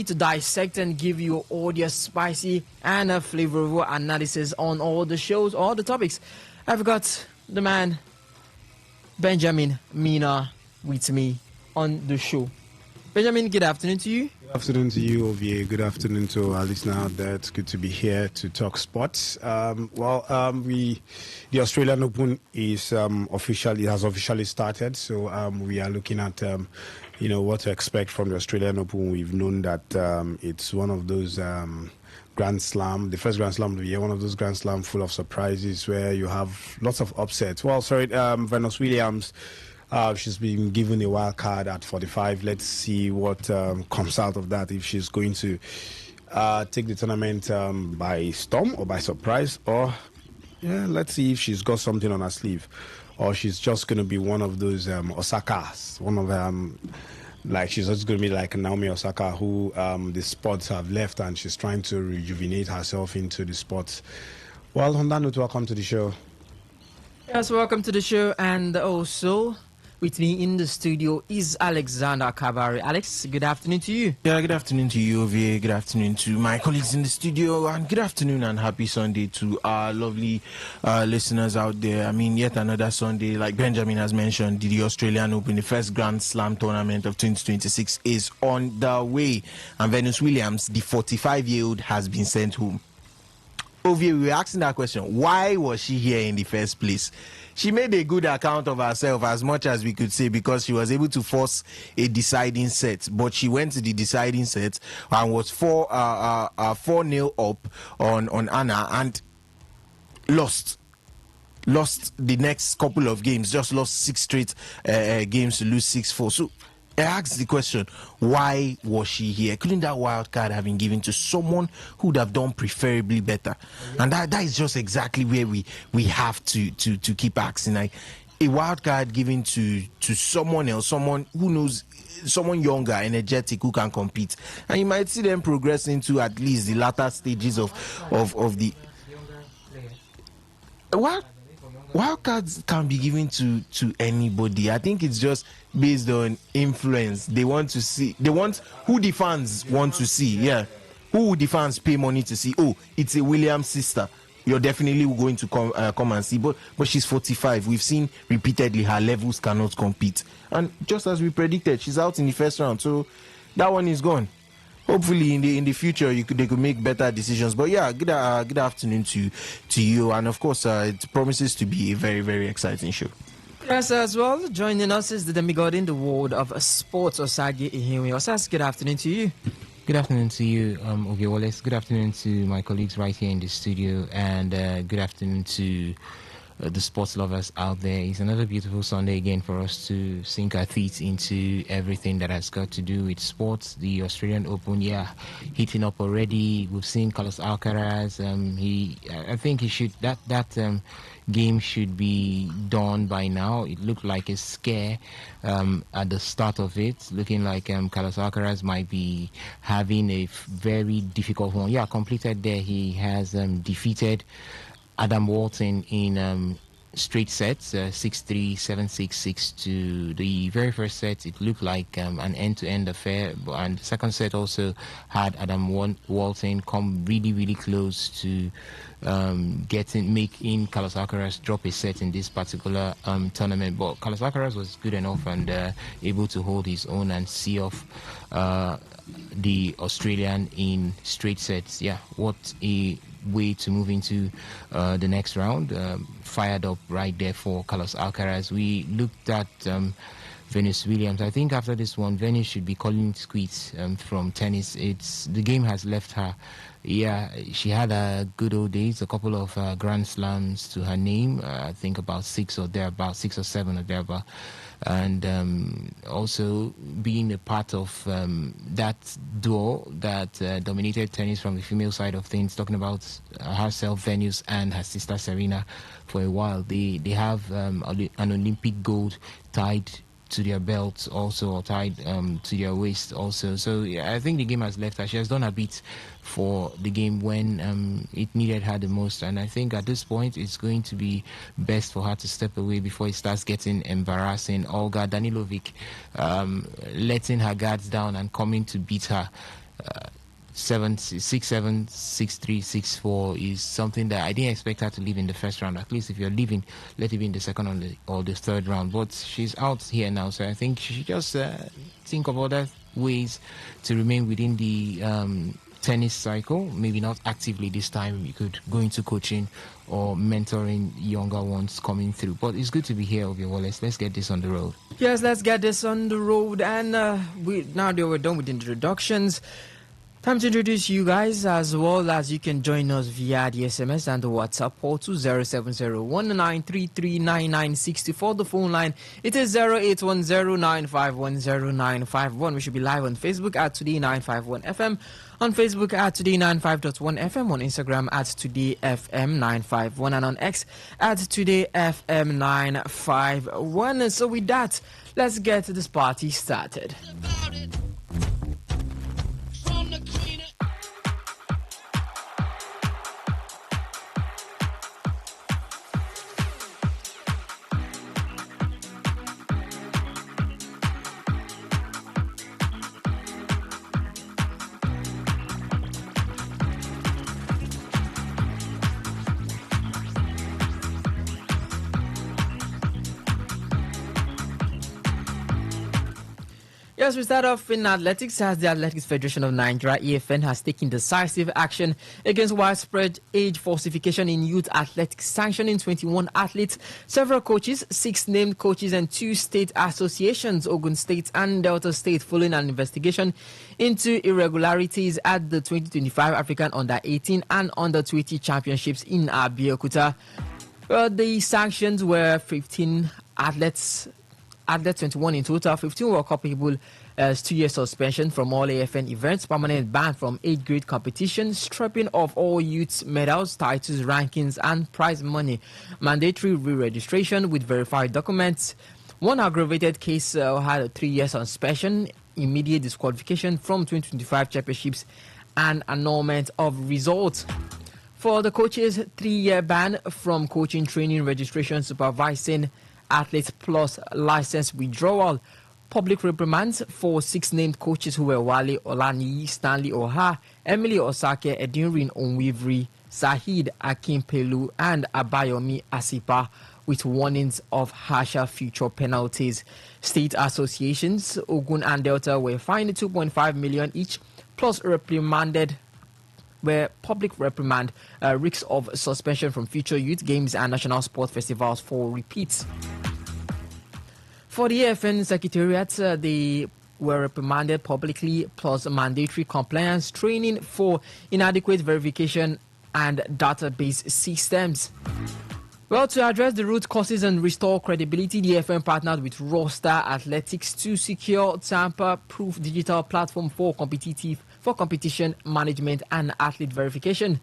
to dissect and give you all the spicy and flavorful analysis on all the shows, all the topics. I've got the man Benjamin Mina with me on the show. Benjamin, good afternoon to you. Good afternoon to you, Ovie. Good afternoon to our listener out there. It's good to be here to talk sports. The Australian Open is has officially started, so we are looking at what to expect from the Australian Open. We've known that it's one of those Grand Slam, the first Grand Slam of the year, one of those Grand Slam full of surprises where you have lots of upsets. Venus Williams. She's been given a wild card at 45. Let's see what comes out of that, if she's going to take the tournament by storm or by surprise, or let's see if she's got something on her sleeve, or she's just going to be one of those Osakas, one of she's just going to be like Naomi Osaka, who the sports have left and she's trying to rejuvenate herself into the sports. Well, on that note, welcome to the show. Yes, welcome to the show, and also with me in the studio is Alexander Kabari. Alex, good afternoon to you. Yeah, good afternoon to you, Ovie. Good afternoon to my colleagues in the studio, and good afternoon and happy Sunday to our lovely listeners out there. I mean, yet another Sunday, like Benjamin has mentioned, the Australian Open, the first Grand Slam tournament of 2026 is on the way, and Venus Williams, the 45-year-old, has been sent home. Ovie, we were asking that question. Why was she here in the first place? She made a good account of herself, as much as we could say, because she was able to force a deciding set. But she went to the deciding set and was 4-0 up on Anna and lost the next couple of games. Just lost 6 straight games to lose 6-4. So I asked the question, why was she here? Couldn't that wild card have been given to someone who would have done preferably better? And that is just exactly where we have to keep asking. Like, a wild card given to someone else, someone who knows, someone younger, energetic, who can compete. And you might see them progress into at least the latter stages of the... What? Wild cards can be given to anybody. I think it's just based on influence. They want who the fans want to see. Yeah, who the fans pay money to see. Oh, it's a Williams sister. You're definitely going to come and see. But she's 45. We've seen repeatedly her levels cannot compete. And just as we predicted, she's out in the first round. So that one is gone. Hopefully in the future they could make better decisions. But yeah, good afternoon to you, and of course it promises to be a very, very exciting show. Yes, as well, joining us is the demigod in the world of sports, Osage Ihinwe. Osas, good afternoon to you. Good afternoon to you, Ovie Wallace. Good afternoon to my colleagues right here in the studio, and good afternoon to the sports lovers out there. It's another beautiful Sunday again for us to sink our teeth into everything that has got to do with sports. The Australian Open, heating up already. We've seen Carlos Alcaraz. I think he should that game should be done by now. It looked like a scare at the start of it, looking like Carlos Alcaraz might be having a very difficult one. Completed there. He has defeated Adam Walton in straight sets, 6-3, 7-6, 6-2. The very first set, it looked like an end-to-end affair, and the second set also had Adam Walton come really, really close to making Carlos Alcaraz drop a set in this particular tournament. But Carlos Alcaraz was good enough and able to hold his own and see off the Australian in straight sets. What a way to move into the next round. Fired up right there for Carlos Alcaraz. We looked at Venus Williams. I think after this one, Venus should be calling it quits from tennis. The game has left her. She had a good old days, a couple of Grand Slams to her name. I think about 6 or 7 or thereabout. And also being a part of that duo that dominated tennis from the female side of things, talking about herself, Venus, and her sister Serena for a while. They have an Olympic gold tied to their belts also, or tied to their waist also. So I think the game has left her. She has done a bit for the game when it needed her the most, and I think at this point it's going to be best for her to step away before it starts getting embarrassing. Olga Danilovic letting her guards down and coming to beat her 6'7", 6'3", 6'4" is something that I didn't expect her to leave in the first round. At least if you're leaving, let it be in the second or the third round. But she's out here now, so I think she should just think of other ways to remain within the tennis cycle. Maybe not actively this time. You could go into coaching or mentoring younger ones coming through. But it's good to be here, Ovie Wallace. Let's get this on the road. Yes, let's get this on the road. And now that we're done with introductions, time to introduce you guys, as well as you can join us via the SMS and the WhatsApp portal 0701933996. The phone line, it is 081095109151. We should be live on Facebook at Today951FM, on Facebook at Today95.1fm, on Instagram at TodayFM951, and on X at TodayFM951. So with that, let's get this party started. Yes, we start off in athletics, as the Athletics Federation of Nigeria, AFN, has taken decisive action against widespread age falsification in youth athletics, sanctioning 21 athletes, several coaches, 6 named coaches, and 2 state associations, Ogun State and Delta State, following an investigation into irregularities at the 2025 African Under-18 and Under-20 Championships in Abeokuta. The sanctions were 15 athletes, 21 in total. 15 were culpable as 2-year suspension from all AFN events, permanent ban from 8th grade competition, stripping of all youth medals, titles, rankings, and prize money, mandatory re-registration with verified documents. One aggravated case had a 3-year suspension, immediate disqualification from 2025 championships, and annulment of results. For the coaches, 3-year ban from coaching, training, registration, supervising athletes, plus license withdrawal. Public reprimands for 6 named coaches who were Wale Olani, Stanley Oha, Emily Osake, Edinrin Onwivri, Sahid Akimpelu, and Abayomi Asipa, with warnings of harsher future penalties. State associations, Ogun and Delta, were fined 2.5 million each, plus reprimanded, where public reprimand risks of suspension from future youth games and national sport festivals for repeats. For the AFN Secretariat, they were reprimanded publicly, plus mandatory compliance training for inadequate verification and database systems. Well, to address the root causes and restore credibility, the AFN partnered with Roster Athletics to secure tamper-proof digital platform for competition management and athlete verification.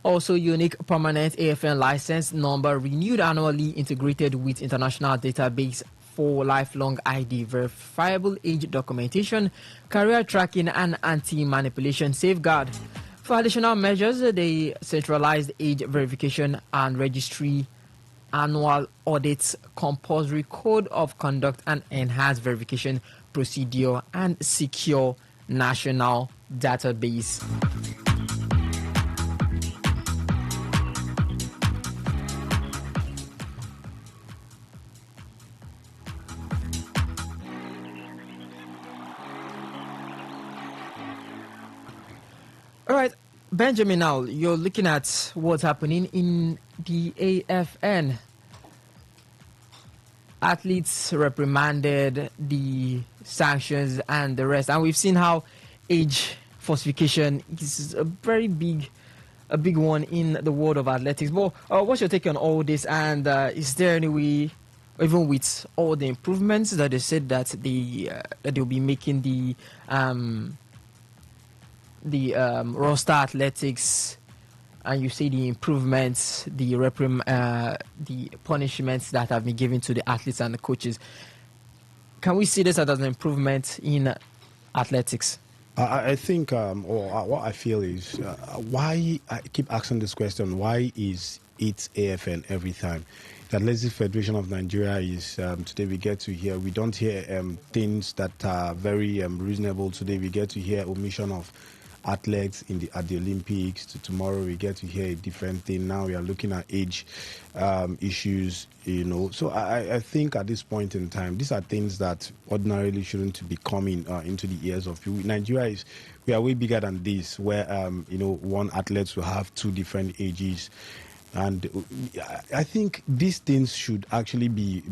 Also, unique permanent AFN license number renewed annually, integrated with international database for lifelong ID, verifiable age documentation, career tracking, and anti-manipulation safeguard. For additional measures, they centralized age verification and registry, annual audits, compulsory code of conduct, and enhanced verification procedure, and secure national database. All right, Benjamin, now you're looking at what's happening in the AFN. Athletes reprimanded, the sanctions, and the rest. And we've seen how age falsification is a big one in the world of athletics. But what's your take on all this? And is there any way, even with all the improvements that they said that they'll be making the roster athletics, and you see the improvements, the punishments that have been given to the athletes and the coaches, can we see this as an improvement in athletics? I think, or what I feel is, why I keep asking this question: why is 101.8 AFN every time. The Athletics Federation of Nigeria is today we get to hear, we don't hear things that are very reasonable today. We get to hear omission of athletes at the Olympics. Tomorrow we get to hear a different thing. Now we are looking at age issues, So I think at this point in time, these are things that ordinarily shouldn't be coming into the ears of people. Nigeria we are way bigger than this, where one athlete will have two different ages. And I think these things should actually be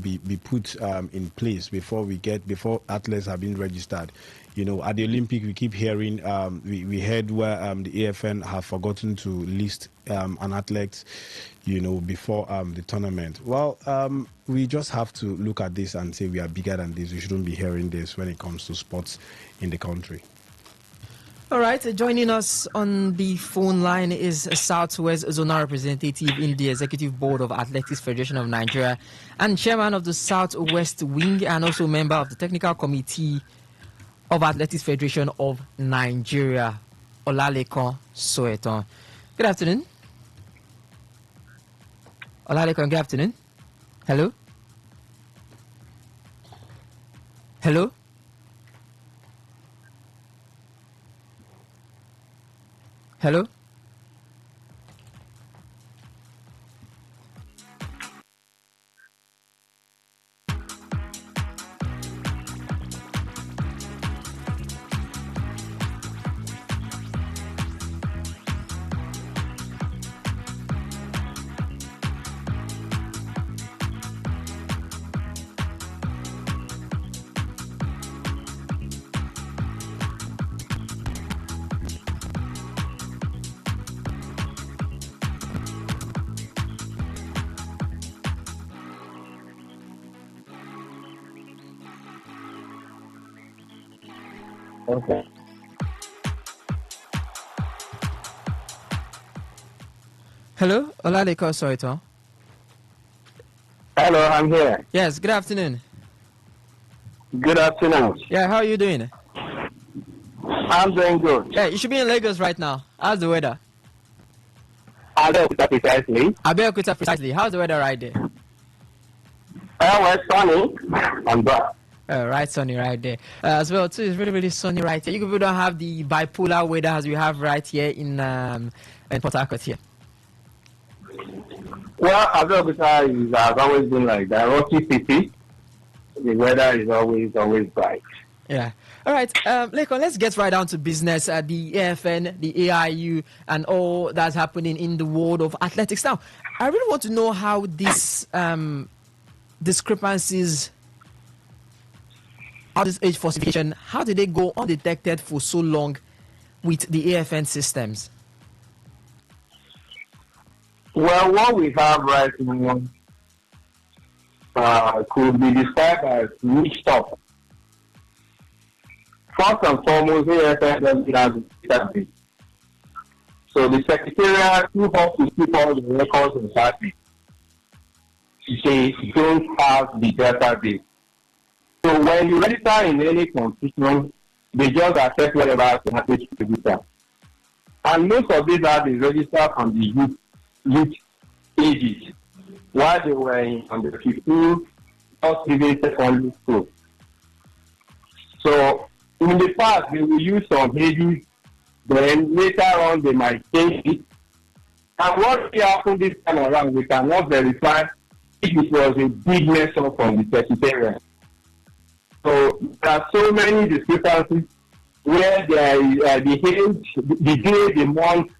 put in place before athletes have been registered. At the Olympic, we keep hearing, we heard where the AFN have forgotten to list an athlete, before the tournament. Well, we just have to look at this and say we are bigger than this. We shouldn't be hearing this when it comes to sports in the country. All right, joining us on the phone line is a Southwest Zonal Representative in the Executive Board of Athletics Federation of Nigeria and Chairman of the Southwest Wing and also member of the Technical Committee of Athletics Federation of Nigeria, Olalekan Soetan. Good afternoon. Olalekan, good afternoon. Hello? Hello? Hello? Okay. Hello? Olalekan Soetan. Hello, I'm here. Yes, good afternoon. Good afternoon. Yeah, how are you doing? I'm doing good. Yeah, you should be in Lagos right now. How's the weather? Abeokuta precisely. Abeokuta precisely. How's the weather right there? Well, sunny. I'm back. Right, sunny right there. As well, too, it's really, really sunny right here. You people don't have the bipolar weather as we have right here in Port Harcourt here. Well, Abeokuta has always been like that. Rocky city. The weather is always bright. Yeah. All right, Lekon, let's get right down to business. The AFN, the AIU, and all that's happening in the world of athletics. Now, I really want to know how these discrepancies, how this age falsification, how did they go undetected for so long with the AFN systems? Well, what we have right now could be described as mixed up. First and foremost, AFN doesn't have the database. So the secretariat who have to keep all the records of party, they don't have the database. So when you register in any competition, they just accept whatever athlete you register. And most of these are registered from the youth ages, while they were on the 15, not even secondary school. So in the past, they will use some ages, then later on they might change it. And what happened this time around, we cannot verify if it was a big mess up from the secretariat. So there are so many discrepancies where there is the age, the day, the month,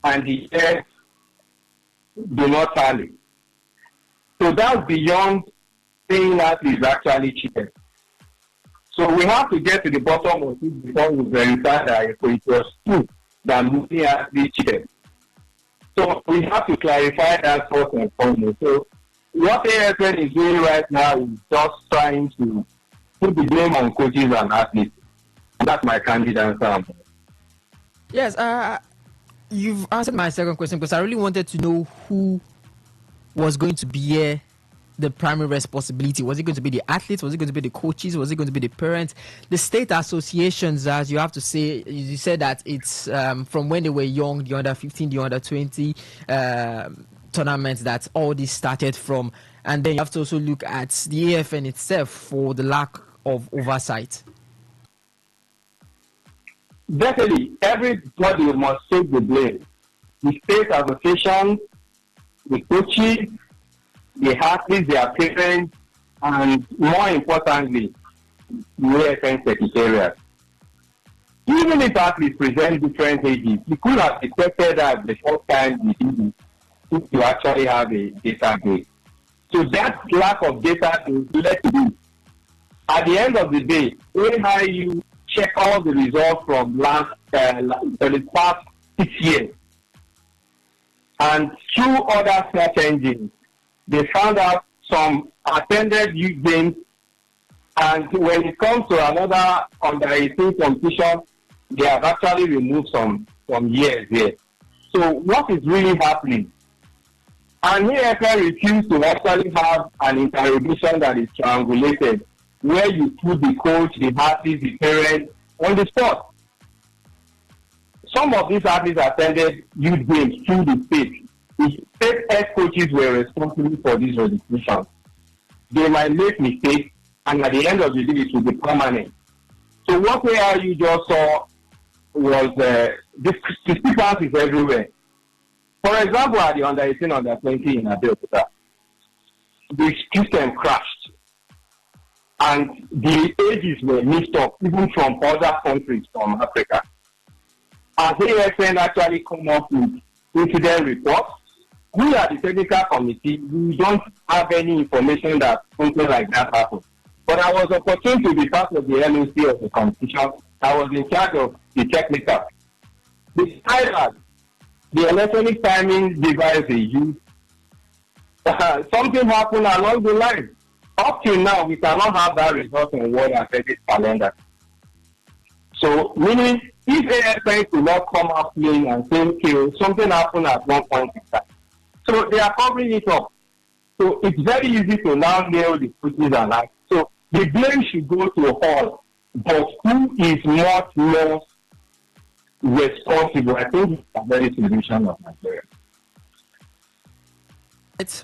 and the year do not tally. So that's beyond saying that is actually cheated. So we have to get to the bottom of it before we verify that it was true that Musi actually cheated. So we have to clarify that first and foremost. So what AFN is doing right now is just trying to put the blame on coaches and athletes. That's my candid answer. Yes, you've answered my second question because I really wanted to know who was going to bear the primary responsibility. Was it going to be the athletes? Was it going to be the coaches? Was it going to be the parents? The state associations, as you have to say, you said that it's from when they were young, the under 15, the under 20, tournaments that all this started from, and then you have to also look at the AFN itself for the lack of oversight. Definitely, everybody must take the blame. The state association, the coaches, the athletes, their parents, and more importantly, the AFN secretariat. Even if athletes present different ages, you could have detected that the first time you did it, if you actually have a database. So that lack of data is led to this. At the end of the day, when you check all the results from the past 6 years, and through other search engines, they found out some attended youth games, and when it comes to another under 18 competition, they have actually removed some years there. So what is really happening? And AFL refused to actually have an interrogation that is triangulated, where you put the coach, the athletes, the parents on the spot. Some of these athletes attended youth games through the state. The state head coaches were responsible for these registrations. They might make mistakes, and at the end of the day, it will be permanent. So what you just saw was this discrepancies everywhere. For example, at the under 18, under 20 in Abeokuta, the system crashed, and the ages were mixed up, even from other countries from Africa. As AFN actually come up with incident reports, we at the technical committee, we don't have any information that something like that happened. But I was opportune to be part of the LOC of the competition. I was in charge of the technical. Besides that, the electronic timing device they use, something happened along the line. Up till now, we cannot have that result on World Athletics calendar. So, meaning, if AFN could not come up playing and say, okay, something happened at one point in time. So, they are covering it up. So, it's very easy to now nail the coaches and that. So, the blame should go to all. But who is much more responsible? I think it's a very solution of Nigeria.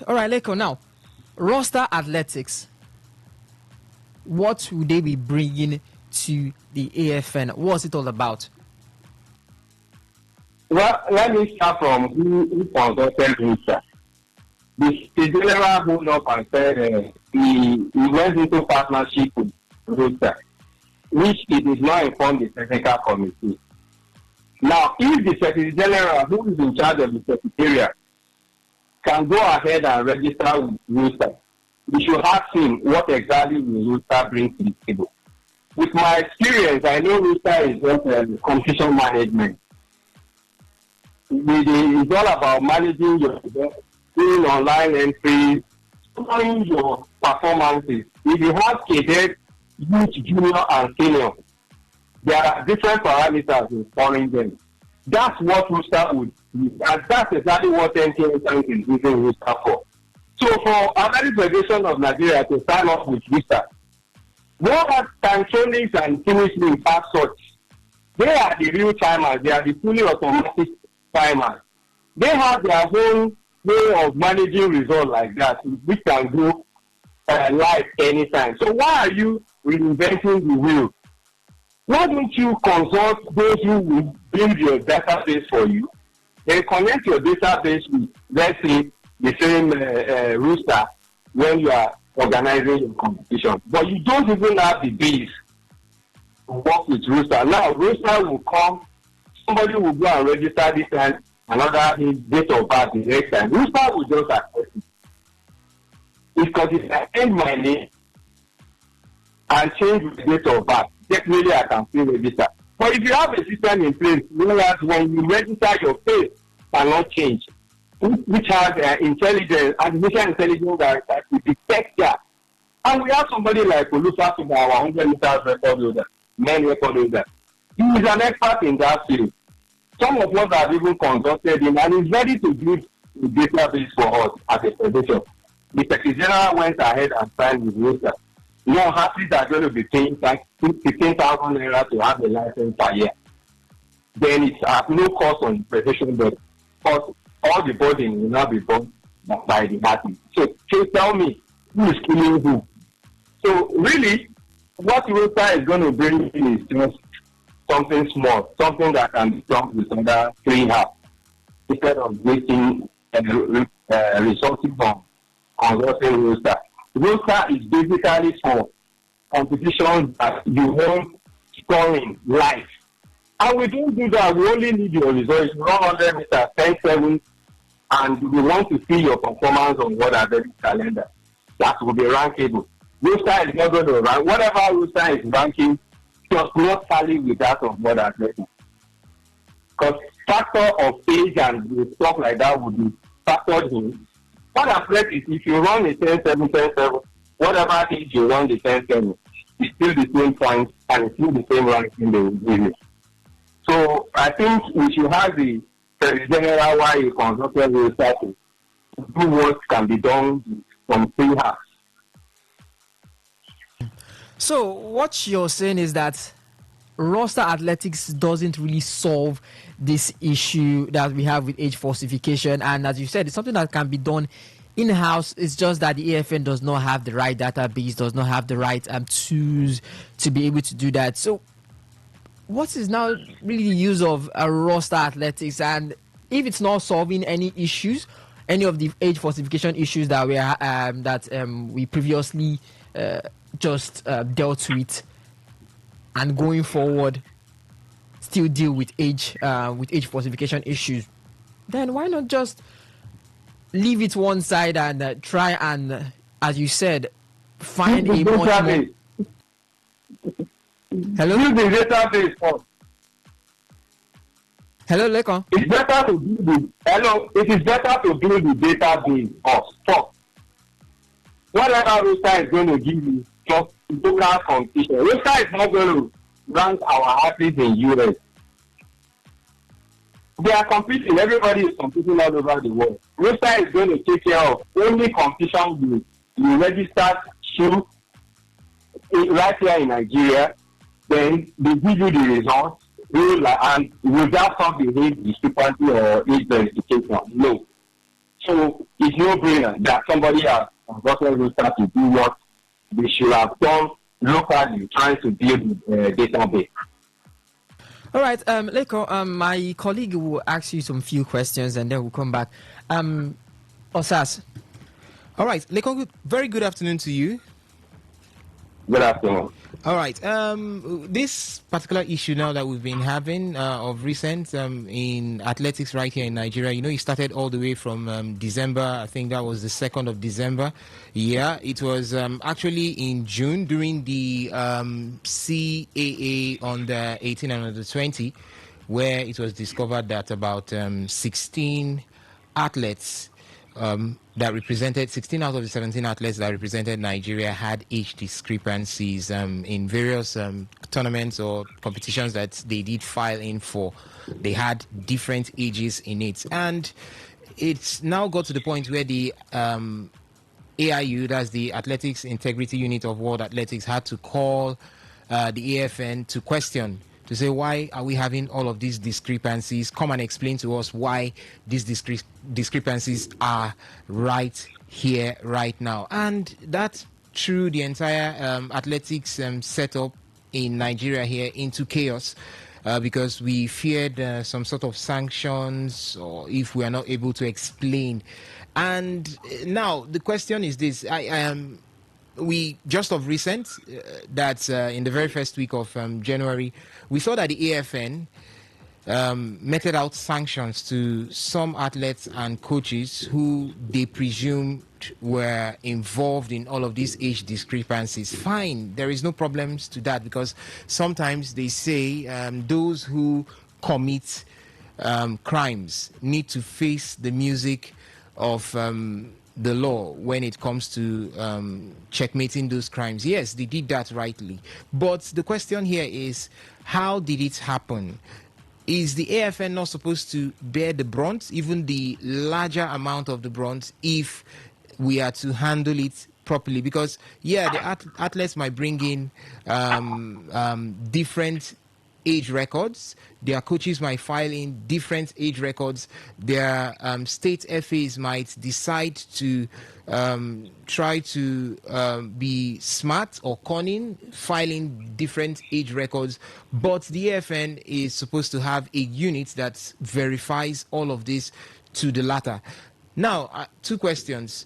All right, Leko, now, roster athletics, what would they be bringing to the AFN? What's it all about? Well, let me start from who consulted Rooster. The general hold up and said he went into partnership with Rooster, which he did not inform the technical committee. Now, if the Secretary General, who is in charge of the Secretariat, can go ahead and register with Rooster, we should ask him what exactly will Rooster bring to the table. With my experience, I know Rooster is just competition management. It's all about managing your doing online entries, showing your performances. If you have cadet, youth, junior, and senior, there are different parameters in scoring them. That's what Rooster would use, and that's exactly what NTN is using Rooster for. So for Athletic Federation of Nigeria to sign up with Rooster, what are Tantronics and finishing fast sorts? They are the real timers, they are the fully automatic timers. They have their own way of managing results like that, which can go live anytime. So why are you reinventing the wheel? Why don't you consult those who will build your database for you? Then connect your database with, let's say, the same Rooster when you are organizing your competition. But you don't even have the base to work with Rooster. Now, Rooster will come, somebody will go and register this time, another date of birth the next time. Rooster will just accept it. Because if I change my name and change the date of birth, definitely I can still register. But if you have a system in place, whereas when you register, your face cannot change, which has intelligence, artificial intelligence that will detect that. And we have somebody like Olufa Tuba, our 100 meters record holder, men record holder. He is an expert in that field. Some of us have even consulted him, and he's ready to build a database for us as a federation. The Secretary General went ahead and signed with Rooster. Now, athletes are going to be paying 15,000 naira to have a license per year. Then it's at no cost on the federation, but all the burden will not be borne by the artist. So tell me, who is killing who? So really, what Rosa is going to bring in is just something small, something that can be done with under 3 hours instead of waiting and resorting on consulting Rosa. Rosa is basically for competitions that you want scoring live. And we don't do that. We only need your results. You run 100 meters, 10-7, and we want to see your performance on what are the calendar. That will be rankable. Rosa is not going to rank. Whatever Rosa is ranking does not tally with that of what athletic. Because factor of age and stuff like that would be factored in. What athletics, if you run a 10-7, 10-7, whatever age you run the 10-7, it's still the same points and it's still the same ranking they will give you. So I think we should have the general why you consulted with to do what can be done from 3 hours. So what you're saying is that roster athletics doesn't really solve this issue that we have with age falsification, and as you said, it's something that can be done in-house. It's just that the AFN does not have the right database, does not have the right tools to be able to do that. So what is now really the use of a roster athletics, and if it's not solving any issues, any of the age falsification issues that we previously just dealt with, and going forward still deal with age falsification issues, then why not just leave it one side and try and, as you said, find a much more... Hello? Use the database first. Hello, Lekon. It's better to do the It is better to do the database first. Whatever Rosa is going to give you, just local competition. Rosa is not going to rank our athletes in US. They are competing. Everybody is competing all over the world. Rosa is going to take care of only competition you register through right here in Nigeria. Then they give you the results, and without some age discrepancy or age verification. No. So it's no brainer that somebody has gotten Rosa to do what they should have done locally, trying to build a database. All right, Leko, my colleague will ask you some few questions and then we'll come back. Osas. All right, Leko, very good afternoon to you. Good afternoon. All right. This particular issue now that we've been having of recent in athletics right here in Nigeria, it started all the way from December. I think that was the 2nd of December. Yeah, it was actually in June during the CAA on the 18 and under 20, where it was discovered that about 16 athletes that represented 16 out of the 17 athletes that represented Nigeria had age discrepancies in various tournaments or competitions that they did file in for. They had different ages in it, and it's now got to the point where the AIU, that's the Athletics Integrity Unit of World Athletics, had to call the AFN to question, to say, why are we having all of these discrepancies? Come and explain to us why these discrepancies are right here, right now. And that threw the entire athletics setup in Nigeria here into chaos, because we feared some sort of sanctions, or if we are not able to explain. And now the question is this. We just of recent, that in the very first week of January, we saw that the AFN meted out sanctions to some athletes and coaches who they presumed were involved in all of these age discrepancies. Fine, there is no problems to that, because sometimes they say those who commit crimes need to face the music of the law when it comes to checkmating those crimes. Yes, they did that rightly. But the question here is, how did it happen? Is the AFN not supposed to bear the brunt, even the larger amount of the brunt, if we are to handle it properly? Because, yeah, the athletes might bring in different age records. Their coaches might file in different age records. Their state FAs might decide to try to be smart or cunning, filing different age records. But the AFN is supposed to have a unit that verifies all of this to the latter. Now, two questions.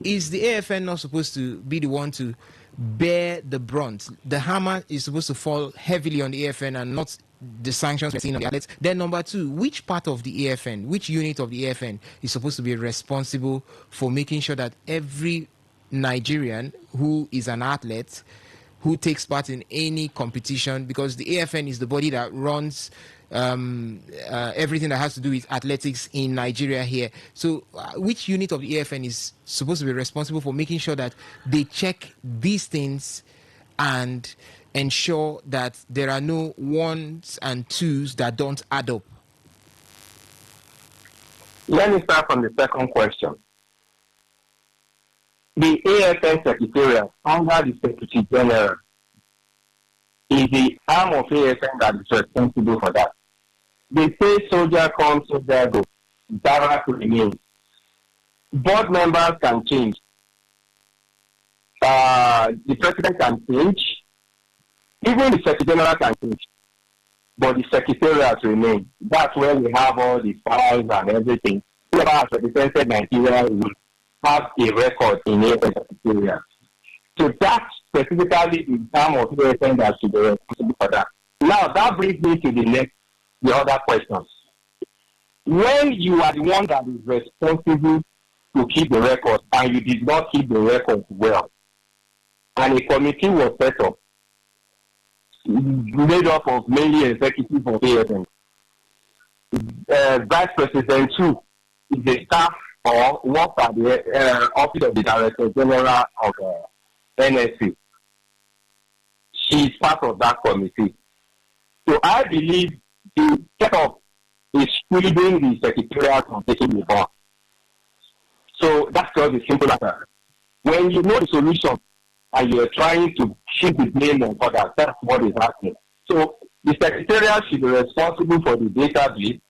Is the AFN not supposed to be the one to bear the brunt? The hammer is supposed to fall heavily on the AFN and not the sanctions we're seeing on the athletes. Then number two, which part of the AFN, which unit of the AFN is supposed to be responsible for making sure that every Nigerian who is an athlete, who takes part in any competition, because the AFN is the body that runs everything that has to do with athletics in Nigeria here. So which unit of the AFN is supposed to be responsible for making sure that they check these things and ensure that there are no ones and twos that don't add up? Let me start from the second question. The AFN Secretariat, under the Secretary General, is the arm of AFN that is responsible for that. They say soldier comes, soldier goes. Barrack remains. Board members can change. The president can change. Even the Secretary General can change. But the Secretariat remains. That's where we have all the files and everything. Whoever has represented Nigeria will have a record in AFN Secretariat. So that specifically in terms of AFN that should be responsible for that. Now that brings me to the other questions. When you are the one that is responsible to keep the record and you did not keep the record well, and a committee was set up, made up of mainly executives of AFN, Vice President 2 is the staff or works at the office of the Director General of NSC. She is part of that committee. So I believe the setup is shielding the Secretariat from taking the bomb. So that's just the simple answer. When you know the solution and you're trying to shift the blame on others, that's what is happening. So the Secretariat should be responsible for the database.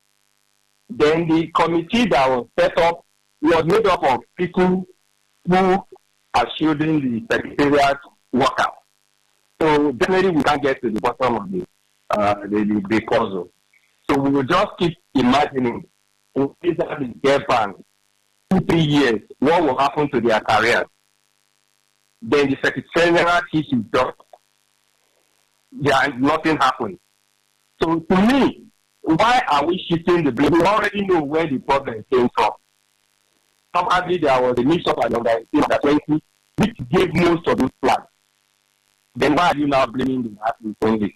Then the committee that was set up was made up of people who are shielding the Secretariat worker. So definitely we can't get to the bottom of the puzzle. So we will just keep imagining if these are the get banned 2-3 years, what will happen to their careers? Then the Secretariat keeps his job. Yeah, and nothing happens. So to me, why are we shifting the blame? We already know where the problem came from. Probably there was a mix-up at the 20, which gave most of those flags. Then why are you now blaming the athletes only?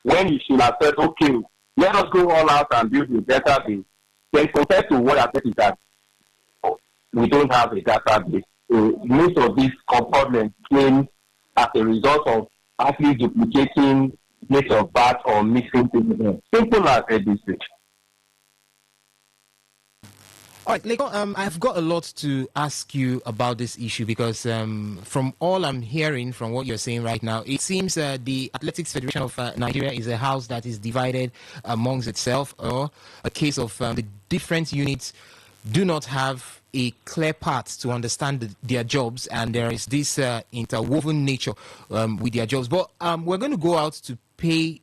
When you should have said, okay, let us go all out and build a database. Then compared to what I said is that we don't have a database. So most of these problems came as a result of athletes duplicating dates of birth or mixing things. Simple as ABC. All right, Lego, I've got a lot to ask you about this issue because from all I'm hearing from what you're saying right now, it seems the Athletics Federation of Nigeria is a house that is divided amongst itself, or a case of the different units do not have a clear path to understand their jobs, and there is this interwoven nature with their jobs. But we're going to go out to pay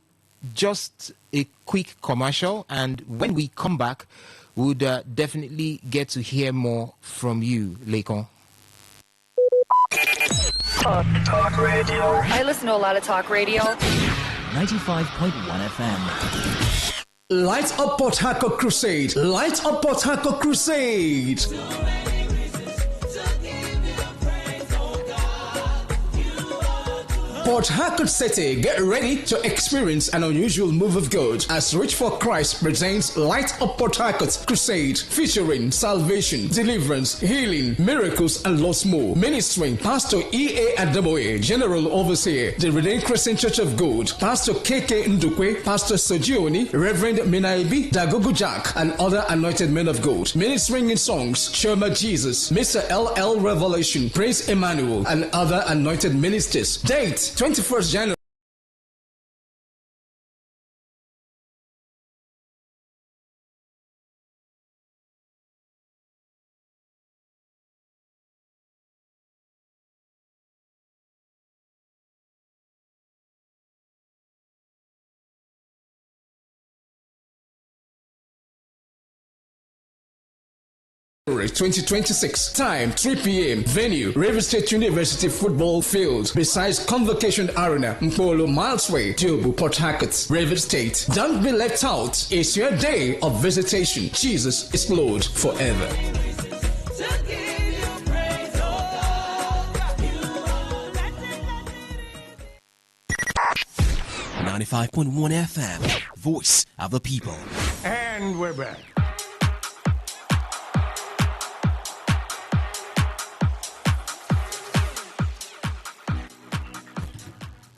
just a quick commercial, and when we come back, would definitely get to hear more from you, Lekon. Talk radio. I listen to a lot of talk radio. 95.1 FM. Light Up Port Harcourt Crusade. Light Up Port Harcourt Crusade. Port Harcourt City, get ready to experience an unusual move of God as Reach for Christ presents Light Up Port Harcourt Crusade, featuring salvation, deliverance, healing, miracles, and lots more. Ministering Pastor E.A. Adamoye, General Overseer, the Redeemed Christian Church of God, Pastor K.K. Ndukwe, Pastor Sojioni, Reverend Minaibi, Dagogo Jack, and other anointed men of God. Ministering in songs, Shema Jesus, Mr. L.L. Revelation, Praise Emmanuel, and other anointed ministers. Date 21st January. 2026. Time 3 p.m. Venue River State University Football Field besides Convocation Arena, Mpolo Milesway, Jobu, Port Harcourt, River State. Don't be left out. It's your day of visitation. Jesus is Lord forever. 95.1 FM, voice of the people. And we're back.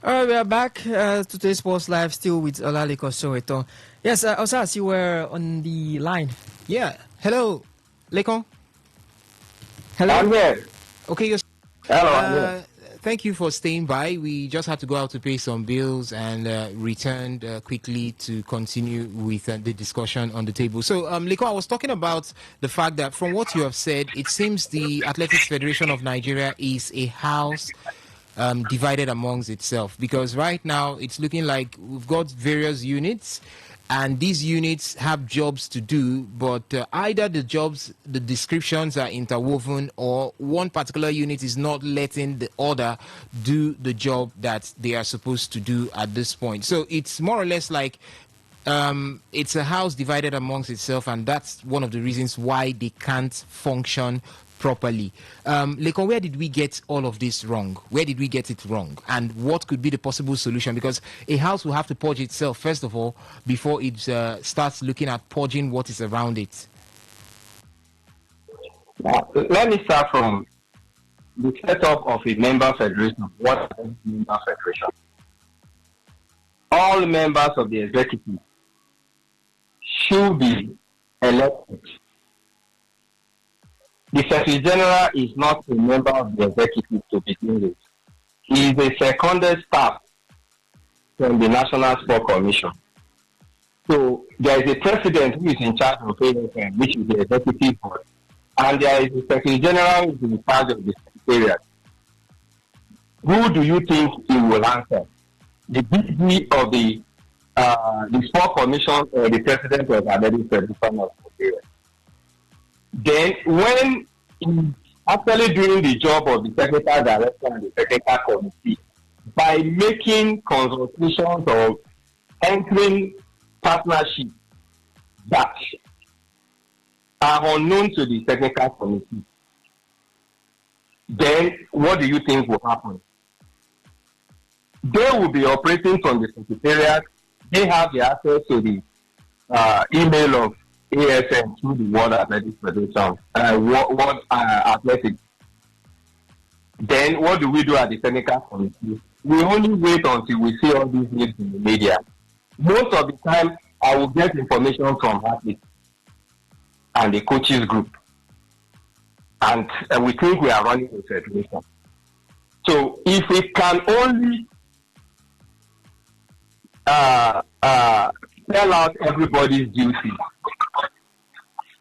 All right, we are back. Today's Sports Live, still with Olaliko Soweto. Yes, Osas, you were on the line. Yeah. Hello, Lekon. Hello. I'm here. Okay, you're. Hello, I'm here. Thank you for staying by. We just had to go out to pay some bills and returned quickly to continue with the discussion on the table. So, Liko, I was talking about the fact that from what you have said, it seems the Athletics Federation of Nigeria is a house divided amongst itself, because right now it's looking like we've got various units and these units have jobs to do, but either the jobs, the descriptions are interwoven, or one particular unit is not letting the other do the job that they are supposed to do at this point. So it's more or less like it's a house divided amongst itself, and that's one of the reasons why they can't function properly. Lekon, where did we get all of this wrong? Where did we get it wrong? And what could be the possible solution? Because a house will have to purge itself, first of all, before it starts looking at purging what is around it. Now, let me start from the setup of a member federation. What is a member federation? All members of the executive should be elected. The Secretary General is not a member of the executive to begin with. He is a seconded staff from the National Sport Commission. So there is a president who is in charge of AFM, which is the executive board, and there is a Secretary General who is in charge of the secretariat. Who do you think he will answer? The DG of the Sport Commission or the president of the Athletics Federation of Nigeria? Then, when he's actually doing the job of the technical director and the technical committee, by making consultations or entering partnerships that are unknown to the technical committee, then what do you think will happen? They will be operating from the secretariat. They have the access to the email of ASM through the World Athletics Federation, World Athletics. Then what do we do at the technical committee? We only wait until we see all these news in the media. Most of the time, I will get information from athletes and the coaches group, and we think we are running a federation. So if we can only spell out everybody's duty,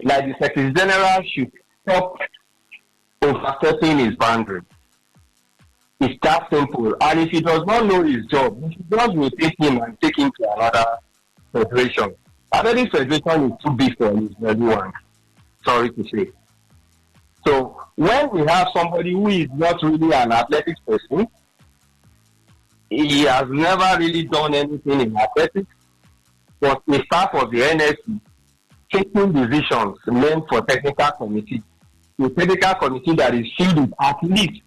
like the Secretary General should stop overstepping his boundary. It's that simple. And if he does not know his job, we should just rotate him and take him to another federation. Athletics Federation is too big for everyone. Sorry to say. So when we have somebody who is not really an athletics person, he has never really done anything in athletics, but a staff of the NSC taking decisions meant for technical committee, the technical committee that is filled with at least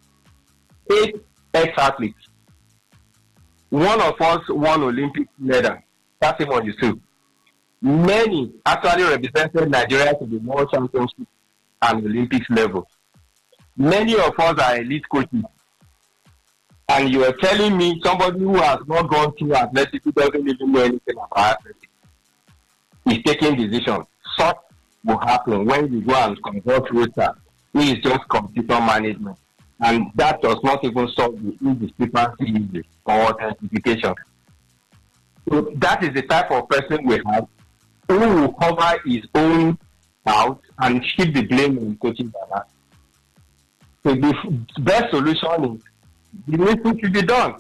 8 ex-athletes. One of us won Olympic medal. That's him on the two. Many actually represented Nigeria to the World Championship and Olympics level. Many of us are elite coaches. And you are telling me somebody who has not gone through athletics, who doesn't even know anything about athletics, is taking decisions. Such will happen when you go and consult Rota, who is just computer management. And that does not even solve the indiscrepancy issue or authentication. So that is the type of person we have who will cover his own out and shift the blame on coaching that. So the best solution is the thing should be done.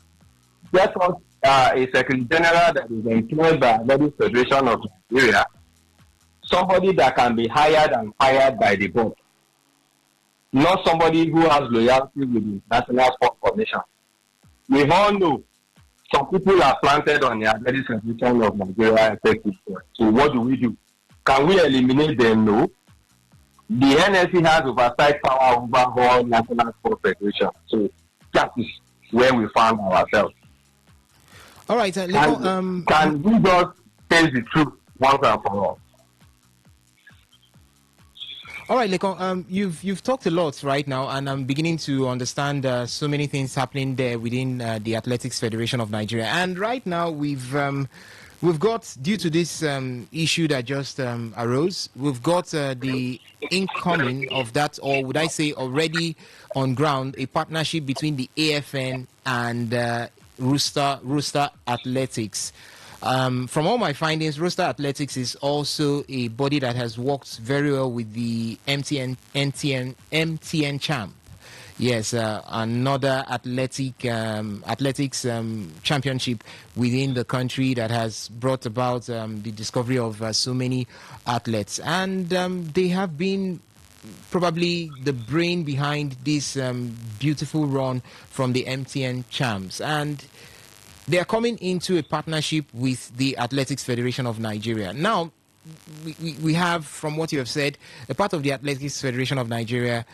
Get us a Secretary General that is employed by the Federation of Nigeria, somebody that can be hired and fired by the board. not somebody who has loyalty with the National Sports Commission. We all know some people are planted on the Athletic Federation of Nigeria effective. So what do? Can we eliminate them? No. The NSC has oversight power over all National Sports Federation. So that is where we found ourselves. All right, can we just tell the truth once and for all? All right, Lekon, you've talked a lot right now, and I'm beginning to understand so many things happening there within the Athletics Federation of Nigeria. And right now, we've got, due to this issue that just arose, we've got the incoming of that, or would I say already on ground, a partnership between the AFN and Rooster Athletics. From all my findings, Rooster Athletics is also a body that has worked very well with the MTN champ. Yes, another athletics championship within the country that has brought about the discovery of so many athletes. And they have been probably the brain behind this beautiful run from the MTN champs. And they are coming into a partnership with the Athletics Federation of Nigeria. Now, we have, from what you have said, a part of the Athletics Federation of Nigeria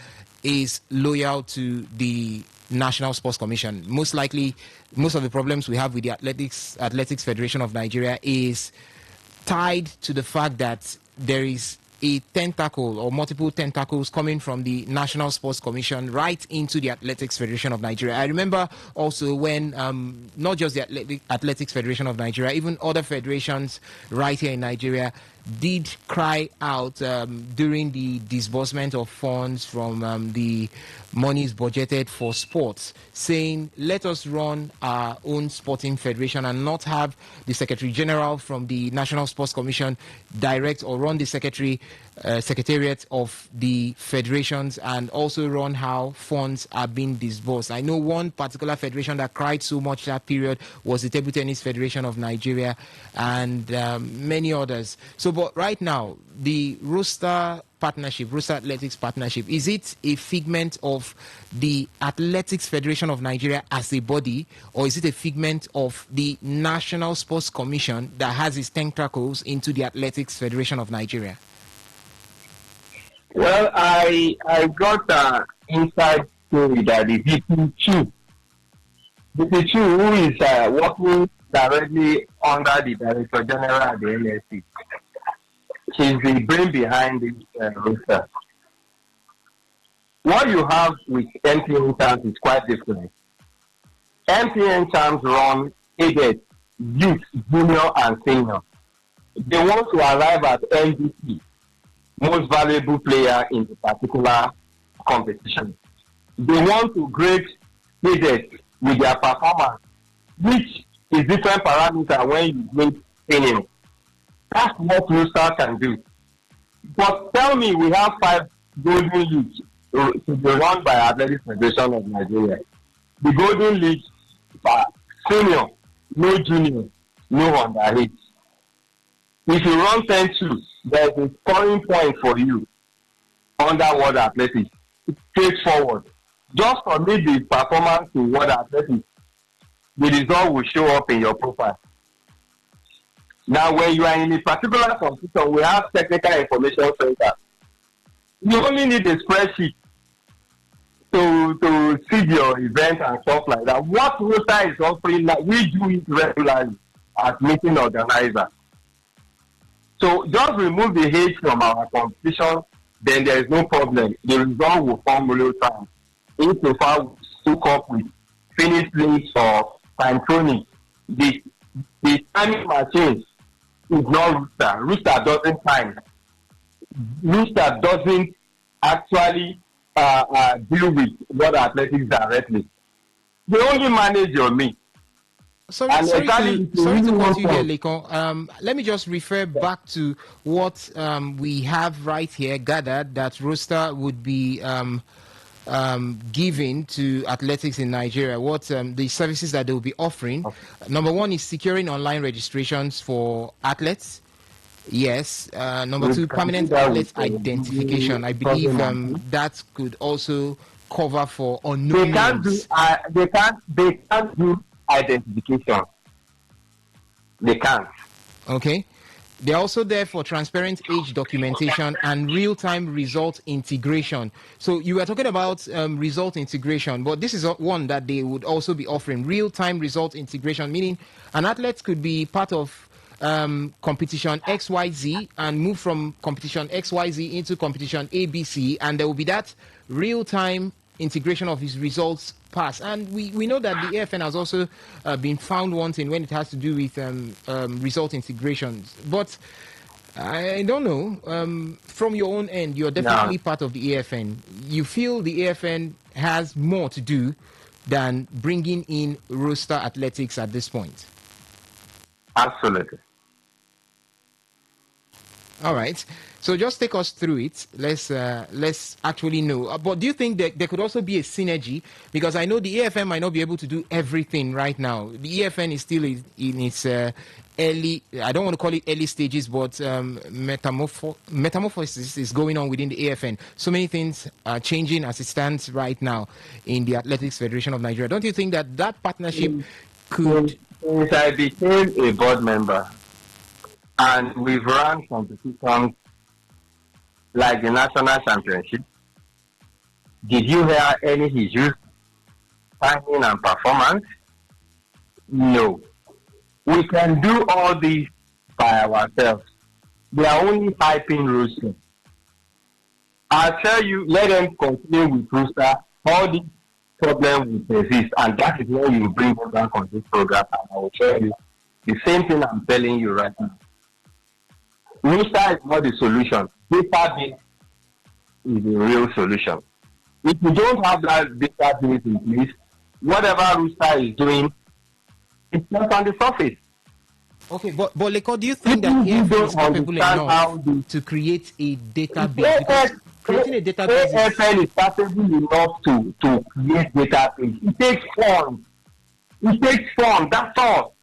is loyal to the National Sports Commission. Most likely, most of the problems we have with the Athletics Federation of Nigeria is tied to the fact that there is a tentacle or multiple tentacles coming from the National Sports Commission right into the Athletics Federation of Nigeria. I remember also when not just the Athletics Federation of Nigeria, even other federations right here in Nigeria did cry out during the disbursement of funds from the monies budgeted for sports, saying, let us run our own sporting federation and not have the Secretary General from the National Sports Commission direct or run the secretariat of the federations and also run how funds are being disbursed. I know one particular federation that cried so much that period was the Table Tennis Federation of Nigeria and many others. So, but right now, the Rooster Athletics partnership, is it a figment of the Athletics Federation of Nigeria as a body, or is it a figment of the National Sports Commission that has its tentacles into the Athletics Federation of Nigeria? Well, I got an inside story that the VP2, who is working directly under the Director General at the NSC, she's the brain behind this roster. What you have with MTN Champs is quite different. MTN Champs run aided, youth, junior, and senior. They want to arrive at MVP, most valuable player in the particular competition. They want to grade aided with their performance, which is different parameter when you grade senior. That's what Rooster can do. But tell me, we have 5 Golden Leagues to be run by Athletics Federation of Nigeria. The Golden League, senior, no junior, no underage. If you run 10-2, there's a scoring point for you under World Athletics. It's straightforward. Just submit the performance to World Athletics. The result will show up in your profile. Now, when you are in a particular competition, we have technical information center. You only need a spreadsheet to see your event and stuff like that. What Rooster is offering, like, we do it regularly as meeting organizer. So just remove the hate from our competition, then there is no problem. The result will come real time. Insofar we hook up with finished links or Pantronic, the timing machine is not Rooster. Rooster doesn't time. Rooster doesn't actually deal with World Athletics directly. They only manage your meet. Sorry to cut you here, Lekon. Let me just refer back to what we have right here gathered that Rooster would be giving to athletics in Nigeria, what the services that they will be offering. Okay. Number one is securing online registrations for athletes. Yes. Number We two, can do permanent that athlete with identification. I believe COVID-19. that could also cover for They unknown can't do names. they can't do identification. They can't. Okay. They're also there for transparent age documentation and real-time result integration. So you were talking about result integration, but this is one that they would also be offering real-time result integration, meaning an athlete could be part of competition XYZ and move from competition XYZ into competition ABC, and there will be that real-time integration of his results pass. And we know that the AFN has also been found wanting when it has to do with result integrations. But I don't know. From your own end, you're definitely part of the AFN. You feel the AFN has more to do than bringing in roster athletics at this point? Absolutely. All right. So just take us through it. Let's actually know. But do you think that there could also be a synergy? Because I know the AFN might not be able to do everything right now. The AFN is still in its early, I don't want to call it early stages, but metamorphosis is going on within the AFN. So many things are changing as it stands right now in the Athletics Federation of Nigeria. Don't you think that that partnership could... Since I became a board member, and we've run competitions like the national championship, did you hear any issues, timing and performance? No. We can do all this by ourselves. They are only hyping roster. I'll tell you, let them continue with roster. All these problems will persist, and that is when you bring them back on this program. And I will tell you the same thing I'm telling you right now. Roster is not the solution. Database is the real solution. If you don't have that database in place, whatever Roster is doing, it's not on the surface. Okay, but Leko, do you think that AFN is capable enough to create a database? Because creating a database AFN is capable enough to create database. It takes funds. It takes funds. That's all.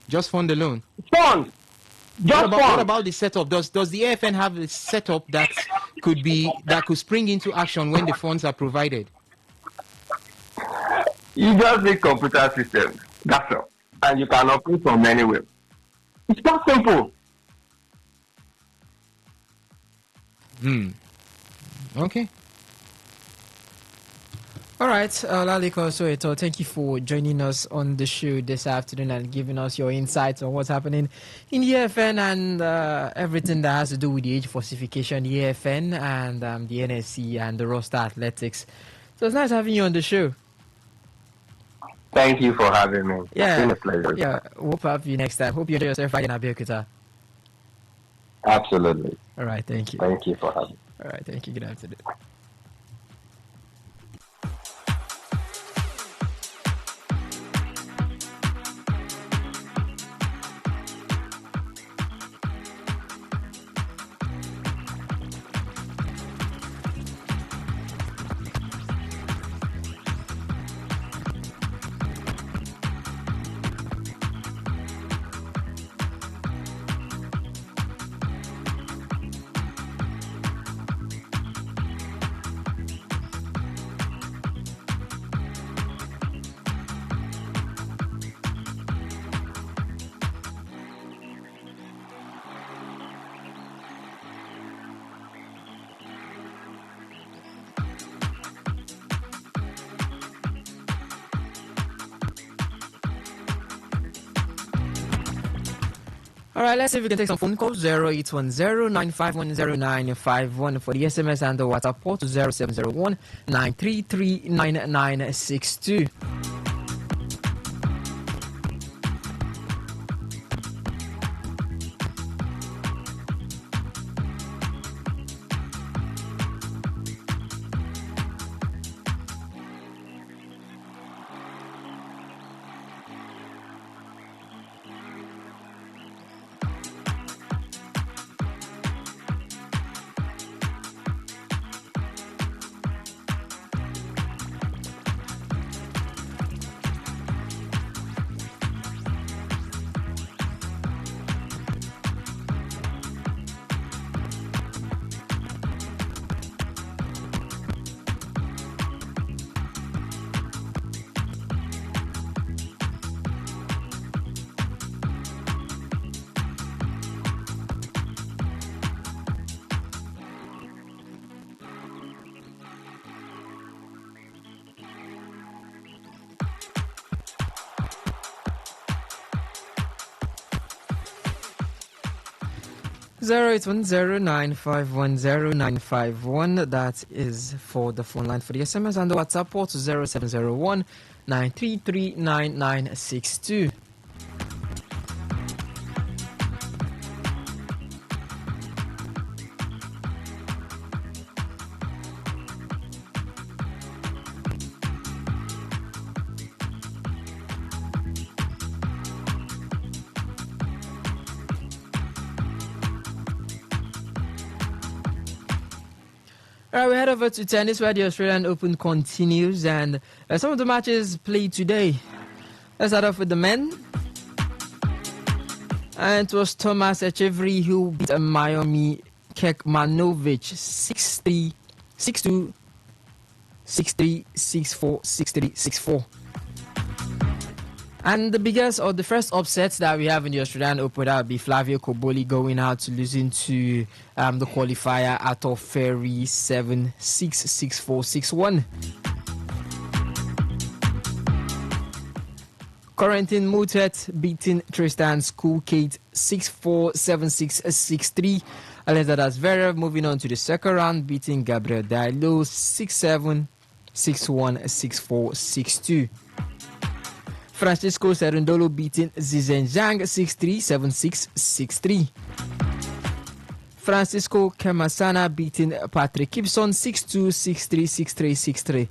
Just fund alone. Funds. What about the setup? Does the AFN have a setup that could spring into action when the funds are provided? You just need computer systems. That's all. And you can operate from anywhere. It's that simple. Okay. All right, Laliko Soeto, thank you for joining us on the show this afternoon and giving us your insights on what's happening in the AFN and everything that has to do with the age falsification, the AFN and the NSC and the roster athletics. So it's nice having you on the show. Thank you for having me. Yeah, it's been a pleasure. Yeah, hope to have you next time. Hope you enjoy yourself right in Abeokuta. Absolutely. All right, thank you. Thank you for having me. All right, thank you. Good afternoon. All right, let's see if we can take some phone calls. 0810-951-0951 for the SMS and the WhatsApp port to 0701-933-9962. 08109510951. That is for the phone line. For the SMS and the WhatsApp port 0701-933-9962. All right, we head over to tennis where the Australian Open continues, and some of the matches played today. Let's start off with the men. And it was Thomas Echeverry who beat Miami Kekmanovic 6-3, 6-2, 6-3, 6-4, 6-3, 6-4. And the biggest or the first upsets that we have in the Australian Open, that would be Flavio Cobolli going out to losing to the qualifier Arthur Ferry 7-6, 6-4, 6-1. Corentin Moutet beating Tristan Skulkate 6-4, 7-6, 6-3. Alexander Zverev moving on to the second round, beating Gabriel Dailo 6-7, 6-1, 6-4, 6-2. Francisco Cerundolo beating Zizen Zhang 6-3, 7-6, 6-3. Francisco Kemasana beating Patrick Gibson 6-2, 6-3, 6-3, 6-3.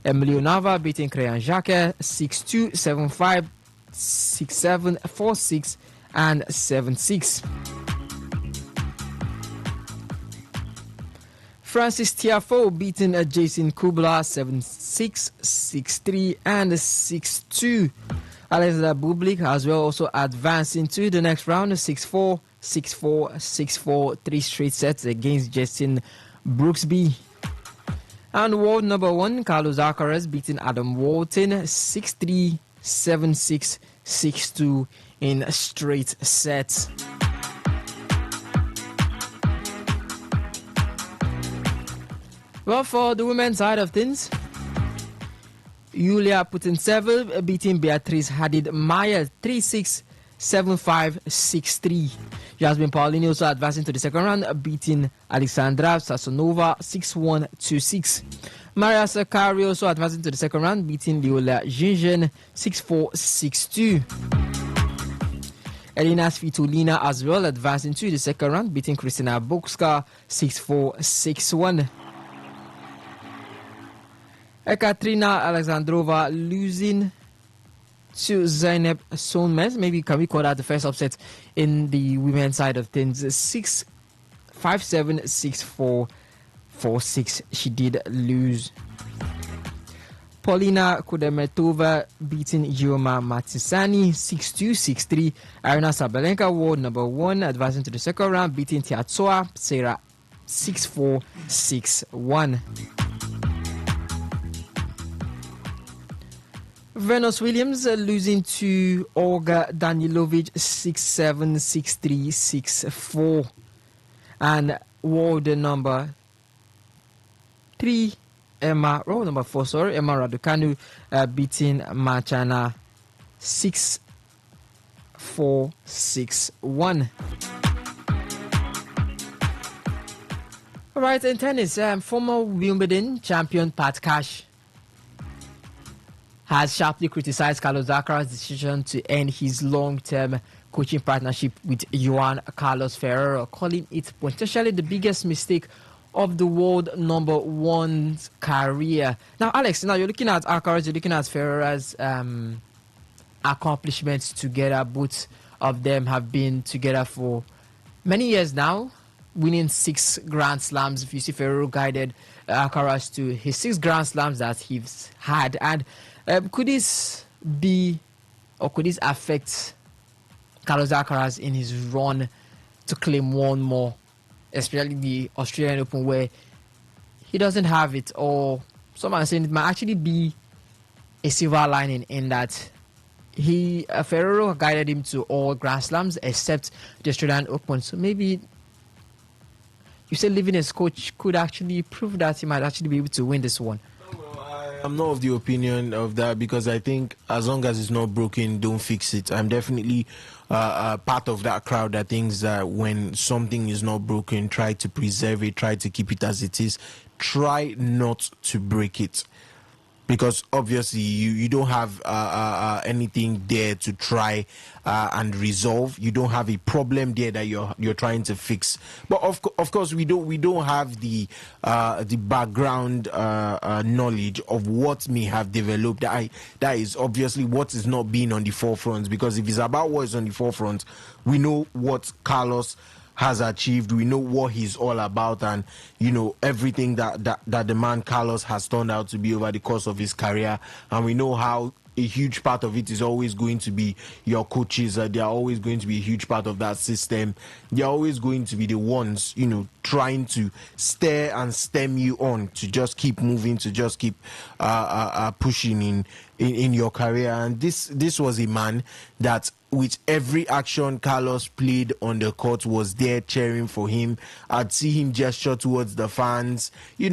Emilio Nava beating Crayon Jacques 6-2, 7-5, 6-7, 4-6, and 7-6. Francis Tiafoe beating Jason Kubla 7-6, 6-3, and 6-2. Alexander Bublik as well also advancing to the next round 6-4, 6-4, 6-4, 3 straight sets against Justin Brooksby. And world number 1, Carlos Alcaraz beating Adam Walton 6-3, 7-6, 6-2 in straight sets. Well, for the women's side of things, Yulia Putintseva beating Beatrice Hadid Maya 3-6, 7-5, 6-3. Jasmine Paulini also advancing to the second round, beating Alexandra Sasonova 6-1, 2-6. Maria Sakkari also advancing to the second round, beating Leola Jinjen 6-4, 6-2. Elina Svitolina as well advancing to the second round, beating Kristina Bokska 6-4, 6-1. Ekaterina Alexandrova losing to Zeynep Sonmez. Maybe can we call that the first upset in the women's side of things? 6-5-7, 6-4, 4-6. She did lose. Paulina Kudermetova beating Gioma Matisani 6-2, 6-3. Arina Sabalenka, world number 1, advancing to the second round, beating Tiatsoa Serra 6-4, 6-1. Venus Williams losing to Olga Danilovic 6-7, 6-3, 6-4. And world number 3, Emma Raducanu beating Machana 6-4, 6-1. All right, in tennis, former Wimbledon champion Pat Cash has sharply criticized Carlos Alcaraz's decision to end his long-term coaching partnership with Juan Carlos Ferrero, calling it potentially the biggest mistake of the world number 1's career. Now, Alex, you're looking at Alcaraz, you're looking at Ferreira's accomplishments together. Both of them have been together for many years now, winning 6 Grand Slams. If you see, Ferrero guided Alcaraz to his 6 Grand Slams that he's had. And could this affect Carlos Alcaraz in his run to claim one more, especially the Australian Open, where he doesn't have it? Or some are saying it might actually be a silver lining in that Ferrero guided him to all Grand Slams except the Australian Open. So maybe you say leaving as coach could actually prove that he might actually be able to win this one. Well, I'm not of the opinion of that because I think as long as it's not broken, don't fix it. I'm definitely part of that crowd that thinks that when something is not broken, try to preserve it, try to keep it as it is, try not to break it. Because obviously you don't have anything there to try and resolve. You don't have a problem there that you're trying to fix. But of course we don't have the background knowledge of what may have developed. That is obviously what is not being on the forefront. Because if it's about what is on the forefront, we know what Carlos has achieved. We know what he's all about, and everything that the man Carlos has turned out to be over the course of his career. And we know how a huge part of it is always going to be your coaches. They are always going to be a huge part of that system. They are always going to be the ones trying to stare and stem you on to just keep moving, to just keep pushing in your career. And this was a man that, with every action Carlos played on the court, was there cheering for him. I'd see him gesture towards the fans. He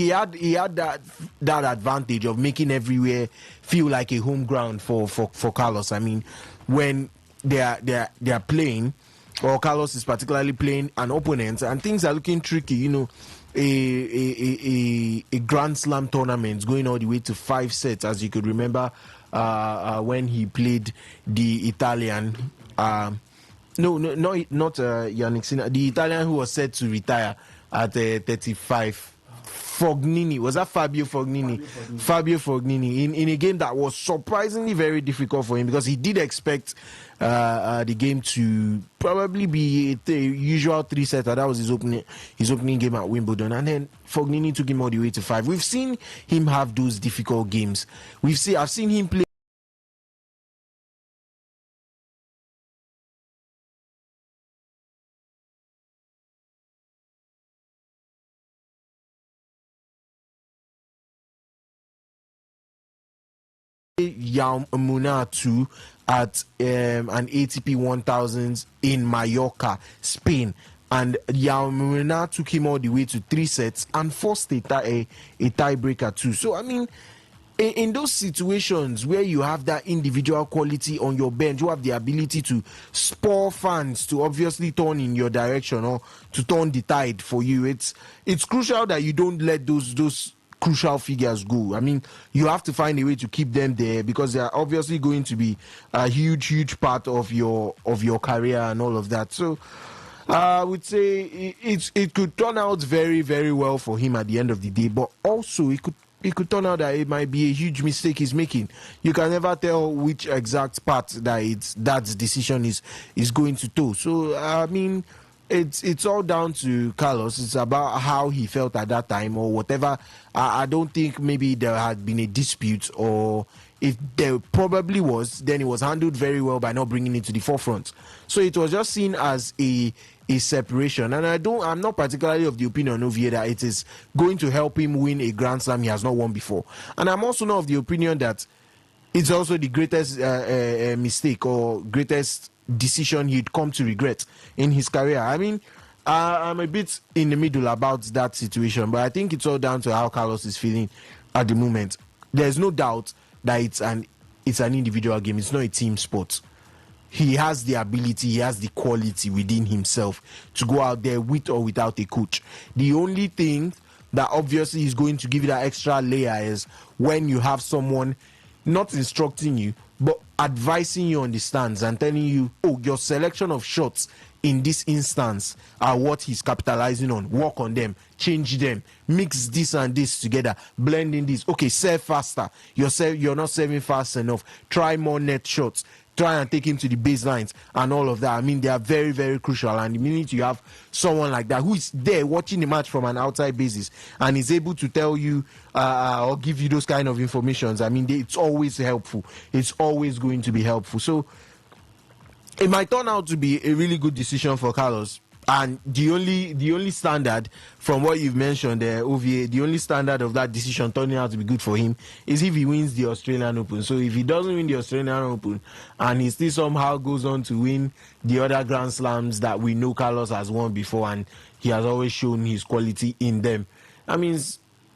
had that advantage of making everywhere feel like a home ground for Carlos. I mean, when they are playing, or Carlos is particularly playing an opponent and things are looking tricky, a Grand Slam tournament going all the way to 5 sets, as you could remember when he played the Italian. Not Yannick Sinner, the Italian who was set to retire at 35. Fognini, was that Fabio Fognini? Fabio Fognini in a game that was surprisingly very difficult for him, because he did expect the game to probably be the usual 3-setter. That was his opening game at Wimbledon, and then Fognini took him all the way to 5. We've seen him have those difficult games. I've seen him play Yao Munatu at an ATP 1000 in Mallorca, Spain, and Yao Munatu took him all the way to 3 sets and forced a tiebreaker too. So I mean, in those situations where you have that individual quality on your bench, you have the ability to spur fans to obviously turn in your direction or to turn the tide for you. It's crucial that you don't let those crucial figures go. I mean, you have to find a way to keep them there, because they are obviously going to be a huge part of your career and all of that. So I would say it could turn out very, very well for him at the end of the day, but also it could turn out that it might be a huge mistake he's making. You can never tell which exact part that decision is going to toe. So I mean, it's all down to Carlos. It's about how he felt at that time or whatever. I don't think maybe there had been a dispute, or if there probably was, then it was handled very well by not bringing it to the forefront. So it was just seen as a separation. And I'm not particularly of the opinion of that it is going to help him win a Grand Slam he has not won before. And I'm also not of the opinion that it's also the greatest mistake or greatest decision he'd come to regret in his career. I mean, I'm a bit in the middle about that situation, but I think it's all down to how Carlos is feeling at the moment. There's no doubt that it's an individual game. It's not a team sport. He has the ability, he has the quality within himself to go out there with or without a coach. The only thing that obviously is going to give you that extra layer is when you have someone not instructing you, but advising you on the stands and telling you, oh, your selection of shots in this instance are what he's capitalizing on. Work on them, change them, mix this and this together, blend in this. Okay, serve faster. You're not serving fast enough. Try more net shots. Try and take him to the baselines and all of that. I mean, they are very, very crucial. And the minute you have someone like that who is there watching the match from an outside basis and is able to tell you or give you those kind of informations, I mean, it's always helpful. It's always going to be helpful. So it might turn out to be a really good decision for Carlos. And the only standard from what you've mentioned there, OVA, the only standard of that decision turning out to be good for him is if he wins the Australian Open. So if he doesn't win the Australian Open and he still somehow goes on to win the other Grand Slams that we know Carlos has won before and he has always shown his quality in them, I mean,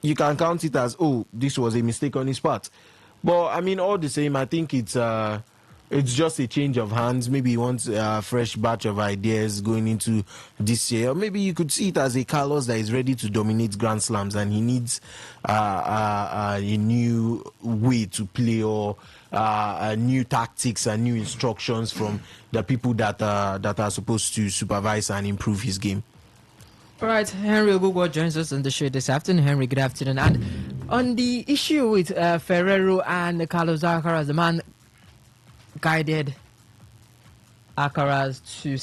you can count it as, oh, this was a mistake on his part. But I mean, all the same, I think it's just a change of hands. Maybe he wants a fresh batch of ideas going into this year. Or maybe you could see it as a Carlos that is ready to dominate Grand Slams and he needs a new way to play or new tactics and new instructions from the people that are supposed to supervise and improve his game. All right, Henry Ogugwo joins us on the show this afternoon. Henry, good afternoon. And on the issue with Ferrero and Carlos Alcaraz, the man guided Alcaraz to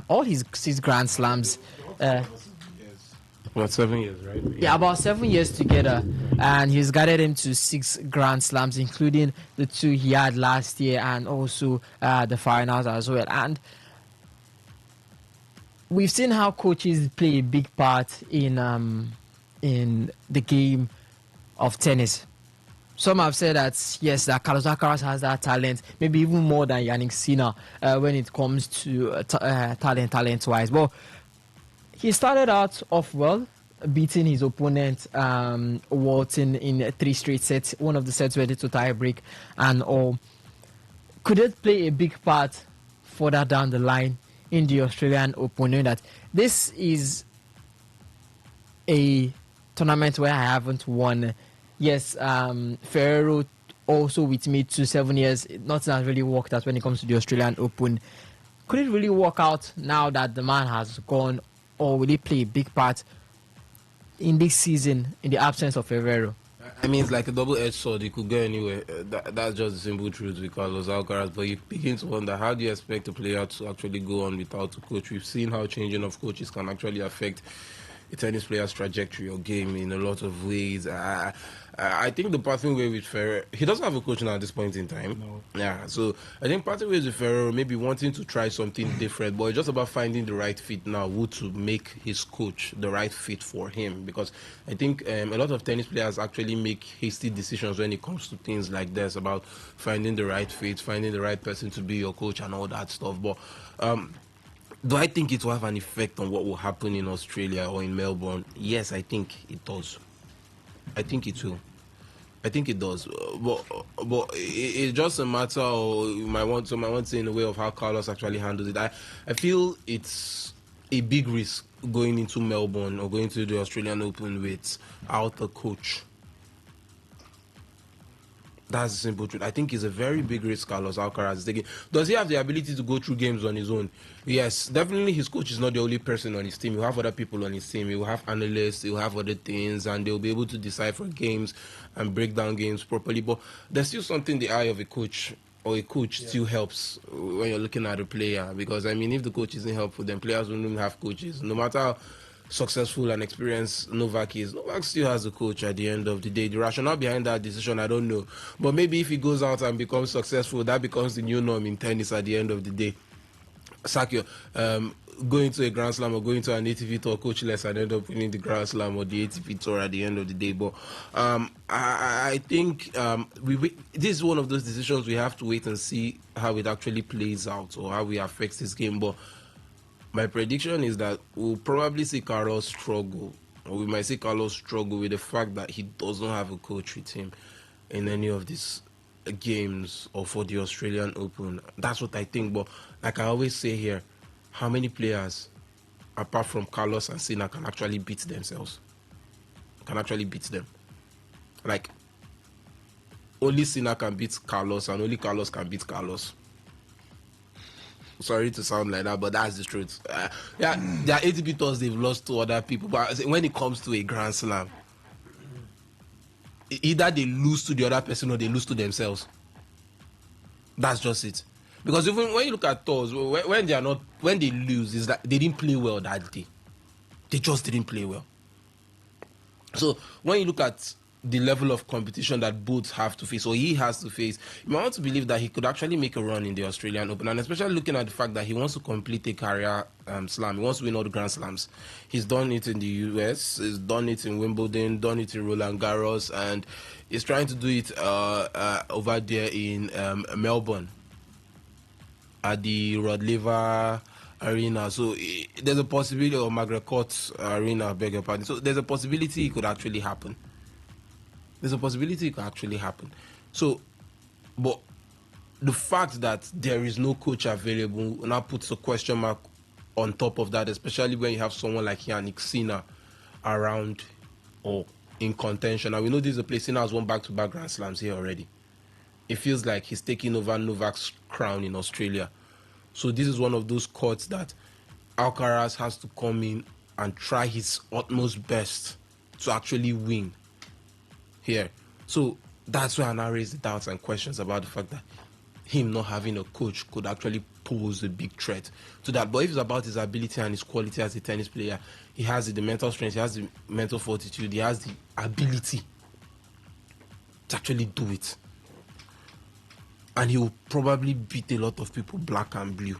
all his 6 Grand Slams. About 7 years, right? Yeah, about 7 years together. And he's guided him to 6 Grand Slams, including the 2 he had last year and also the finals as well. And we've seen how coaches play a big part in the game of tennis. Some have said that, yes, that Carlos Alcaraz has that talent, maybe even more than Yannick Sinner when it comes to talent-wise. Well, he started out off well, beating his opponent, Walton, in 3 straight sets. One of the sets went into tie break and all. Could it play a big part further down the line in the Australian Open, knowing that this is a tournament where I haven't won? Yes, Ferrero also with me to 7 years. Nothing has really worked out when it comes to the Australian Open. Could it really work out now that the man has gone, or will it play a big part in this season in the absence of Ferrero? I mean, it's like a double-edged sword. You could go anywhere. That's just the simple truth with Carlos Alcaraz. But you begin to wonder, how do you expect a player to actually go on without a coach? We've seen how changing of coaches can actually affect a tennis player's trajectory or game in a lot of ways. I think the parting way with Ferrero, he doesn't have a coach now at this point in time. No. Yeah, so I think parting ways with Ferrero, maybe wanting to try something different, but it's just about finding the right fit now, who to make his coach the right fit for him. Because I think a lot of tennis players actually make hasty decisions when it comes to things like this, about finding the right fit, finding the right person to be your coach and all that stuff. But do I think it will have an effect on what will happen in Australia or in Melbourne? Yes, I think it does. I think it will. I think it does. But it's just a matter of, you might want to say, in a way of how Carlos actually handles it. I feel it's a big risk going into Melbourne or going to the Australian Open without a coach. That's the simple truth. I think it's a very big risk Carlos Alcaraz is taking. Does he have the ability to go through games on his own? Yes, definitely his coach is not the only person on his team. He'll have other people on his team. He'll have analysts, he'll have other things, and they'll be able to decipher games and break down games properly. But there's still something the eye of a coach or a coach still helps when you're looking at a player. Because, I mean, if the coach isn't helpful, then players won't have coaches. No matter how successful and experienced Novak is, Novak still has a coach at the end of the day. The rationale behind that decision, I don't know. But maybe if he goes out and becomes successful, that becomes the new norm in tennis at the end of the day. Sakio, going to a Grand Slam or going to an ATP Tour coachless and end up winning the Grand Slam or the ATP Tour at the end of the day. But I think this is one of those decisions we have to wait and see how it actually plays out or how it affects this game. But my prediction is that we'll probably see Carlos struggle, or we might see Carlos struggle with the fact that he doesn't have a coach with him in any of these games or for the Australian Open. That's what I think. But like I always say here, how many players, apart from Carlos and Sinner, can actually beat themselves? Can actually beat them? Like, only Sinner can beat Carlos and only Carlos can beat Carlos. Sorry to sound like that, but that's the truth. Yeah, there are ATP tours they've lost to other people, but when it comes to a Grand Slam, either they lose to the other person or they lose to themselves. That's just it. Because even when you look at tours, when they lose, it's like they didn't play well that day. They just didn't play well. So when you look at the level of competition that both have to face, or he has to face, you might want to believe that he could actually make a run in the Australian Open, and especially looking at the fact that he wants to complete a career slam. He wants to win all the Grand Slams. He's done it in the US, he's done it in Wimbledon, done it in Roland Garros, and he's trying to do it over there in Melbourne at the Rod Laver Arena. So there's a possibility, or Margaret Court Arena, beg your pardon. So there's a possibility it could actually happen. There's a possibility it could actually happen. So, but the fact that there is no coach available now puts a question mark on top of that, especially when you have someone like Yannick Sinner around or in contention. And we know this is a place Sinner has won back-to-back Grand Slams here already. It feels like he's taking over Novak's crown in Australia. So this is one of those courts that Alcaraz has to come in and try his utmost best to actually win here. So that's why I now raise the doubts and questions about the fact that him not having a coach could actually pose a big threat to that. But if it's about his ability and his quality as a tennis player, he has the mental strength, he has the mental fortitude, he has the ability to actually do it. And he will probably beat a lot of people black and blue.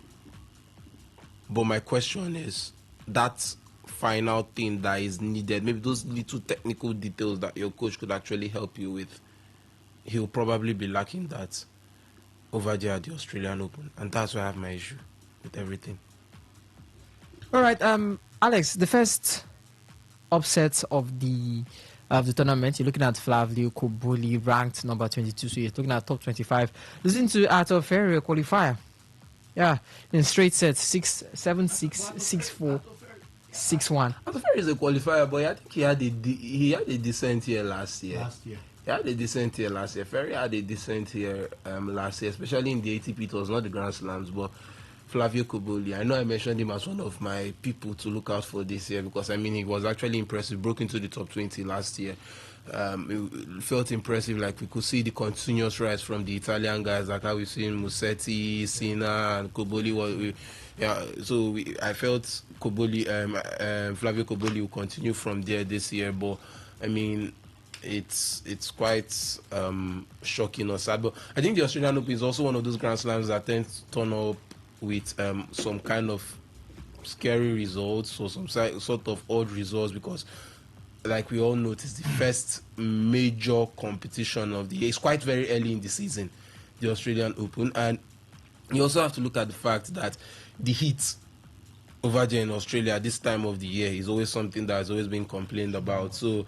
But my question is, that final thing that is needed, maybe those little technical details that your coach could actually help you with, he'll probably be lacking that over there at the Australian Open. And that's why I have my issue with everything. All right, Alex, the first upset of the tournament, you're looking at Flavio Koboli, ranked number 22, so you're looking at top 25. Listen to Arthur Ferrer, qualifier. Yeah, in straight sets, 6-7, 6, 6-4, 6-1. Arthur Ferrer is a qualifier, but I think he had a decent year last year. He had a decent year last year. Ferrer had a decent year last year, especially in the ATP. It was not the Grand Slams, but Flavio Koboli, I know I mentioned him as one of my people to look out for this year because, I mean, he was actually impressive. Broke into the top 20 last year. It felt impressive, like we could see the continuous rise from the Italian guys, like how we've seen Musetti, Sina, and Koboli. I felt Flavio Koboli will continue from there this year, but I mean, it's quite shocking or sad. But I think the Australian Open is also one of those Grand Slams that tends to turn up with some kind of scary results or some sort of odd results because, like we all noticed, the first major competition of the year is quite very early in the season, the Australian Open. And you also have to look at the fact that the heat over there in Australia this time of the year is always something that has always been complained about. So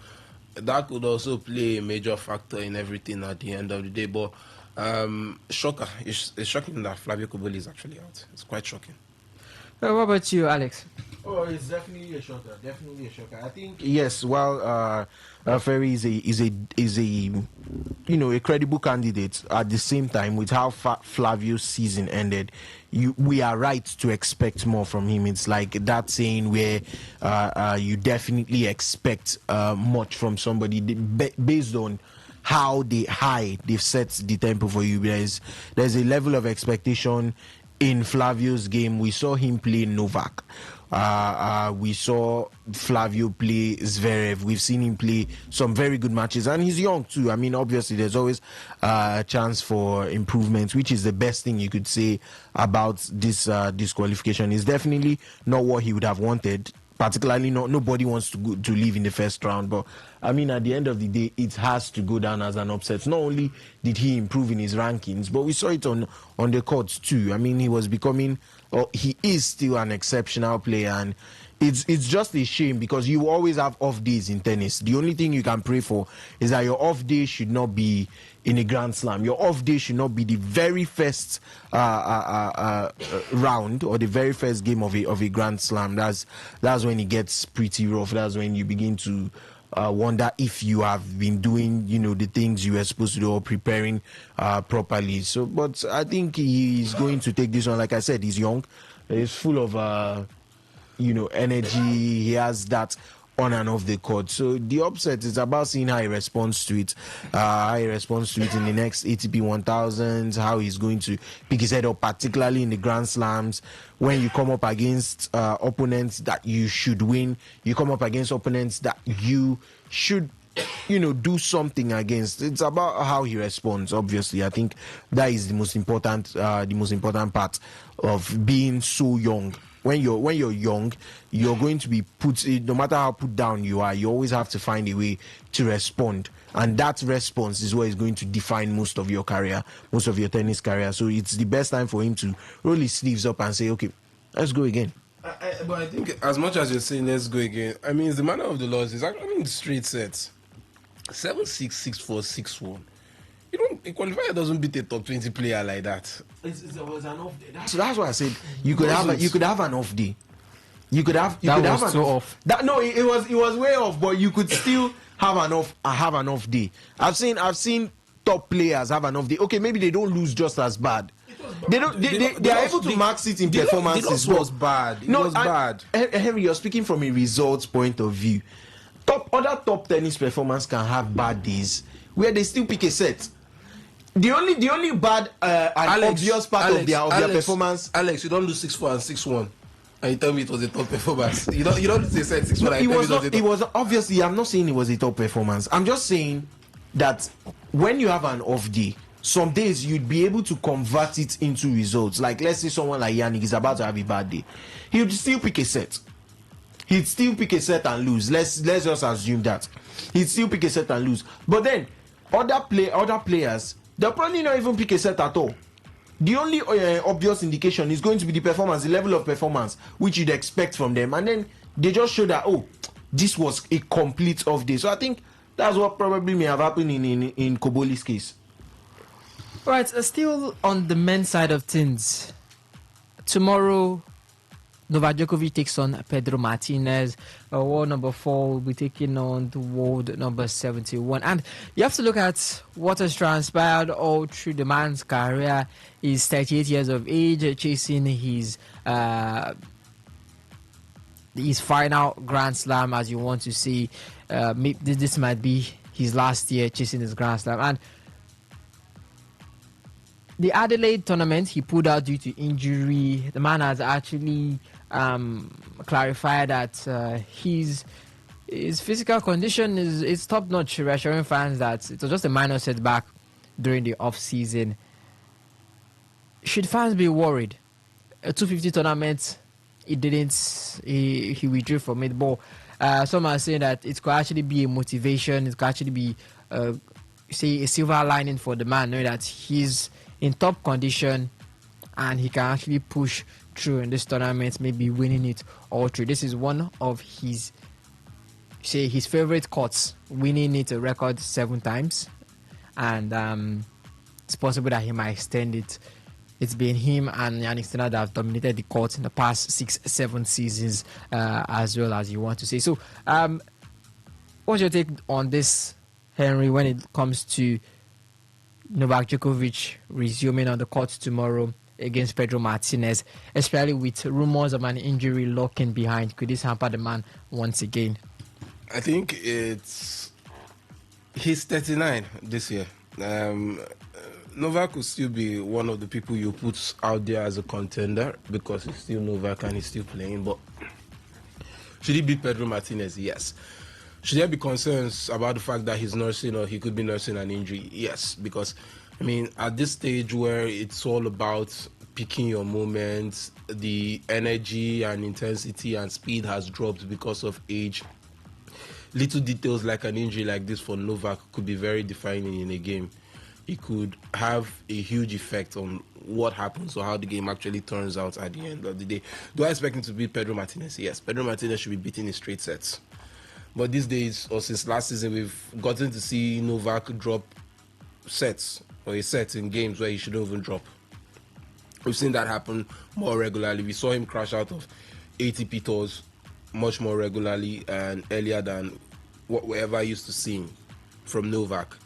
that could also play a major factor in everything at the end of the day. But shocker. It's shocking that Flavio Koboli is actually out. It's quite shocking. What about you, Alex? Oh, it's definitely a shocker. Definitely a shocker. I think yes. While Ferry is a a credible candidate, at the same time, with how Flavio's season ended, we are right to expect more from him. It's like that saying where you definitely expect much from somebody based on how they've set the tempo for you. There's a level of expectation in Flavio's game. We saw him play Novak. We saw Flavio play Zverev. We've seen him play some very good matches, and he's young too. I mean, obviously, there's always a chance for improvement, which is the best thing you could say about this qualification. It's definitely not what he would have wanted. Particularly, nobody wants to leave in the first round. But I mean, at the end of the day, it has to go down as an upset. Not only did he improve in his rankings, but we saw it on the courts too. I mean, he was becoming, or he is still an exceptional player, and it's just a shame because you always have off days in tennis. The only thing you can pray for is that your off day should not be in a Grand Slam. Your off day should not be the very first round or the very first game of a Grand Slam. That's when it gets pretty rough. That's when you begin to wonder if you have been doing the things you were supposed to do or preparing properly. So, but I think he's going to take this one. Like I said, he's young. He's full of energy. He has that on and off the court. So the upset is about seeing how he responds to it. In the next ATP 1000s, how he's going to pick his head up, particularly in the Grand Slams. When you come up against opponents that you should win, you come up against opponents that you should do something against. It's about how he responds. Obviously, I think that is the most important part of being so young. When you're young, you're going to be no matter how put down you are, you always have to find a way to respond. And that response is what is going to define most of your career, most of your tennis career. So it's the best time for him to roll his sleeves up and say, okay, let's go again. But I think as much as you're saying let's go again, I mean, it's the manner of the laws. It's actually in straight sets. 7-6, 6-4, 6-1. You don't. A qualifier doesn't beat a top 20 player like that. There was an off day. That's why I said you could have an off day. You could have an off. That no, it was way off, but you could still have an off day. I've seen top players have an off day. Okay, maybe they don't lose just as bad. They are able to max it in performances. The loss was bad. It was bad. Henry, you're speaking from a results point of view. Other top tennis performers can have bad days where they still pick a set. The only bad and obvious part of their performance. Alex, you don't lose 6-4 and 6-1. And you tell me it was a top performance. You don't say 6-1. It was obviously. I'm not saying it was a top performance. I'm just saying that when you have an off day, some days you'd be able to convert it into results. Like let's say someone like Yannick is about to have a bad day, he would still pick a set. He'd still pick a set and lose. Let's just assume that he'd still pick a set and lose. But then other players, they'll probably not even pick a set at all. The only obvious indication is going to be the performance, the level of performance which you'd expect from them, and then they just show that this was a complete off day. So I think that's what probably may have happened in Koboli's case. Right, still on the men's side of things. Tomorrow, Novak Djokovic takes on Pedro Martinez. World number 4 will be taking on the world number 71. And you have to look at what has transpired all through the man's career. He's 38 years of age, chasing his final Grand Slam, as you want to see. This might be his last year chasing his Grand Slam. And the Adelaide tournament, he pulled out due to injury. The man has actually clarified that his physical condition is top notch, reassuring fans that it was just a minor setback during the off season. Should fans be worried? A 250 tournament, he withdrew from it, but some are saying that it could actually be a motivation. It could actually be a silver lining for the man, knowing that he's in top condition and he can actually push through in this tournament, maybe winning it all through. This is one of his favorite courts, winning it a record 7 times, and it's possible that he might extend it. It's been him and Yannick Sinner that have dominated the court in the past 6-7 seasons, as well, as you want to say. So what's your take on this, Henry, when it comes to Novak Djokovic resuming on the court tomorrow against Pedro Martinez, especially with rumors of an injury lurking behind? Could this hamper the man once again? I think he's 39 this year. Novak could still be one of the people you put out there as a contender because he's still Novak and he's still playing. But should he beat Pedro Martinez? Yes. Should there be concerns about the fact that he's nursing or he could be nursing an injury? Yes, because, I mean, at this stage where it's all about picking your moments, the energy and intensity and speed has dropped because of age. Little details like an injury like this for Novak could be very defining in a game. It could have a huge effect on what happens or how the game actually turns out at the end of the day. Do I expect him to beat Pedro Martinez? Yes, Pedro Martinez should be beaten in straight sets. But these days, or since last season, we've gotten to see Novak drop sets or a set in games where he shouldn't even drop. We've seen that happen more regularly. We saw him crash out of ATP tours much more regularly and earlier than what we ever used to see from Novak.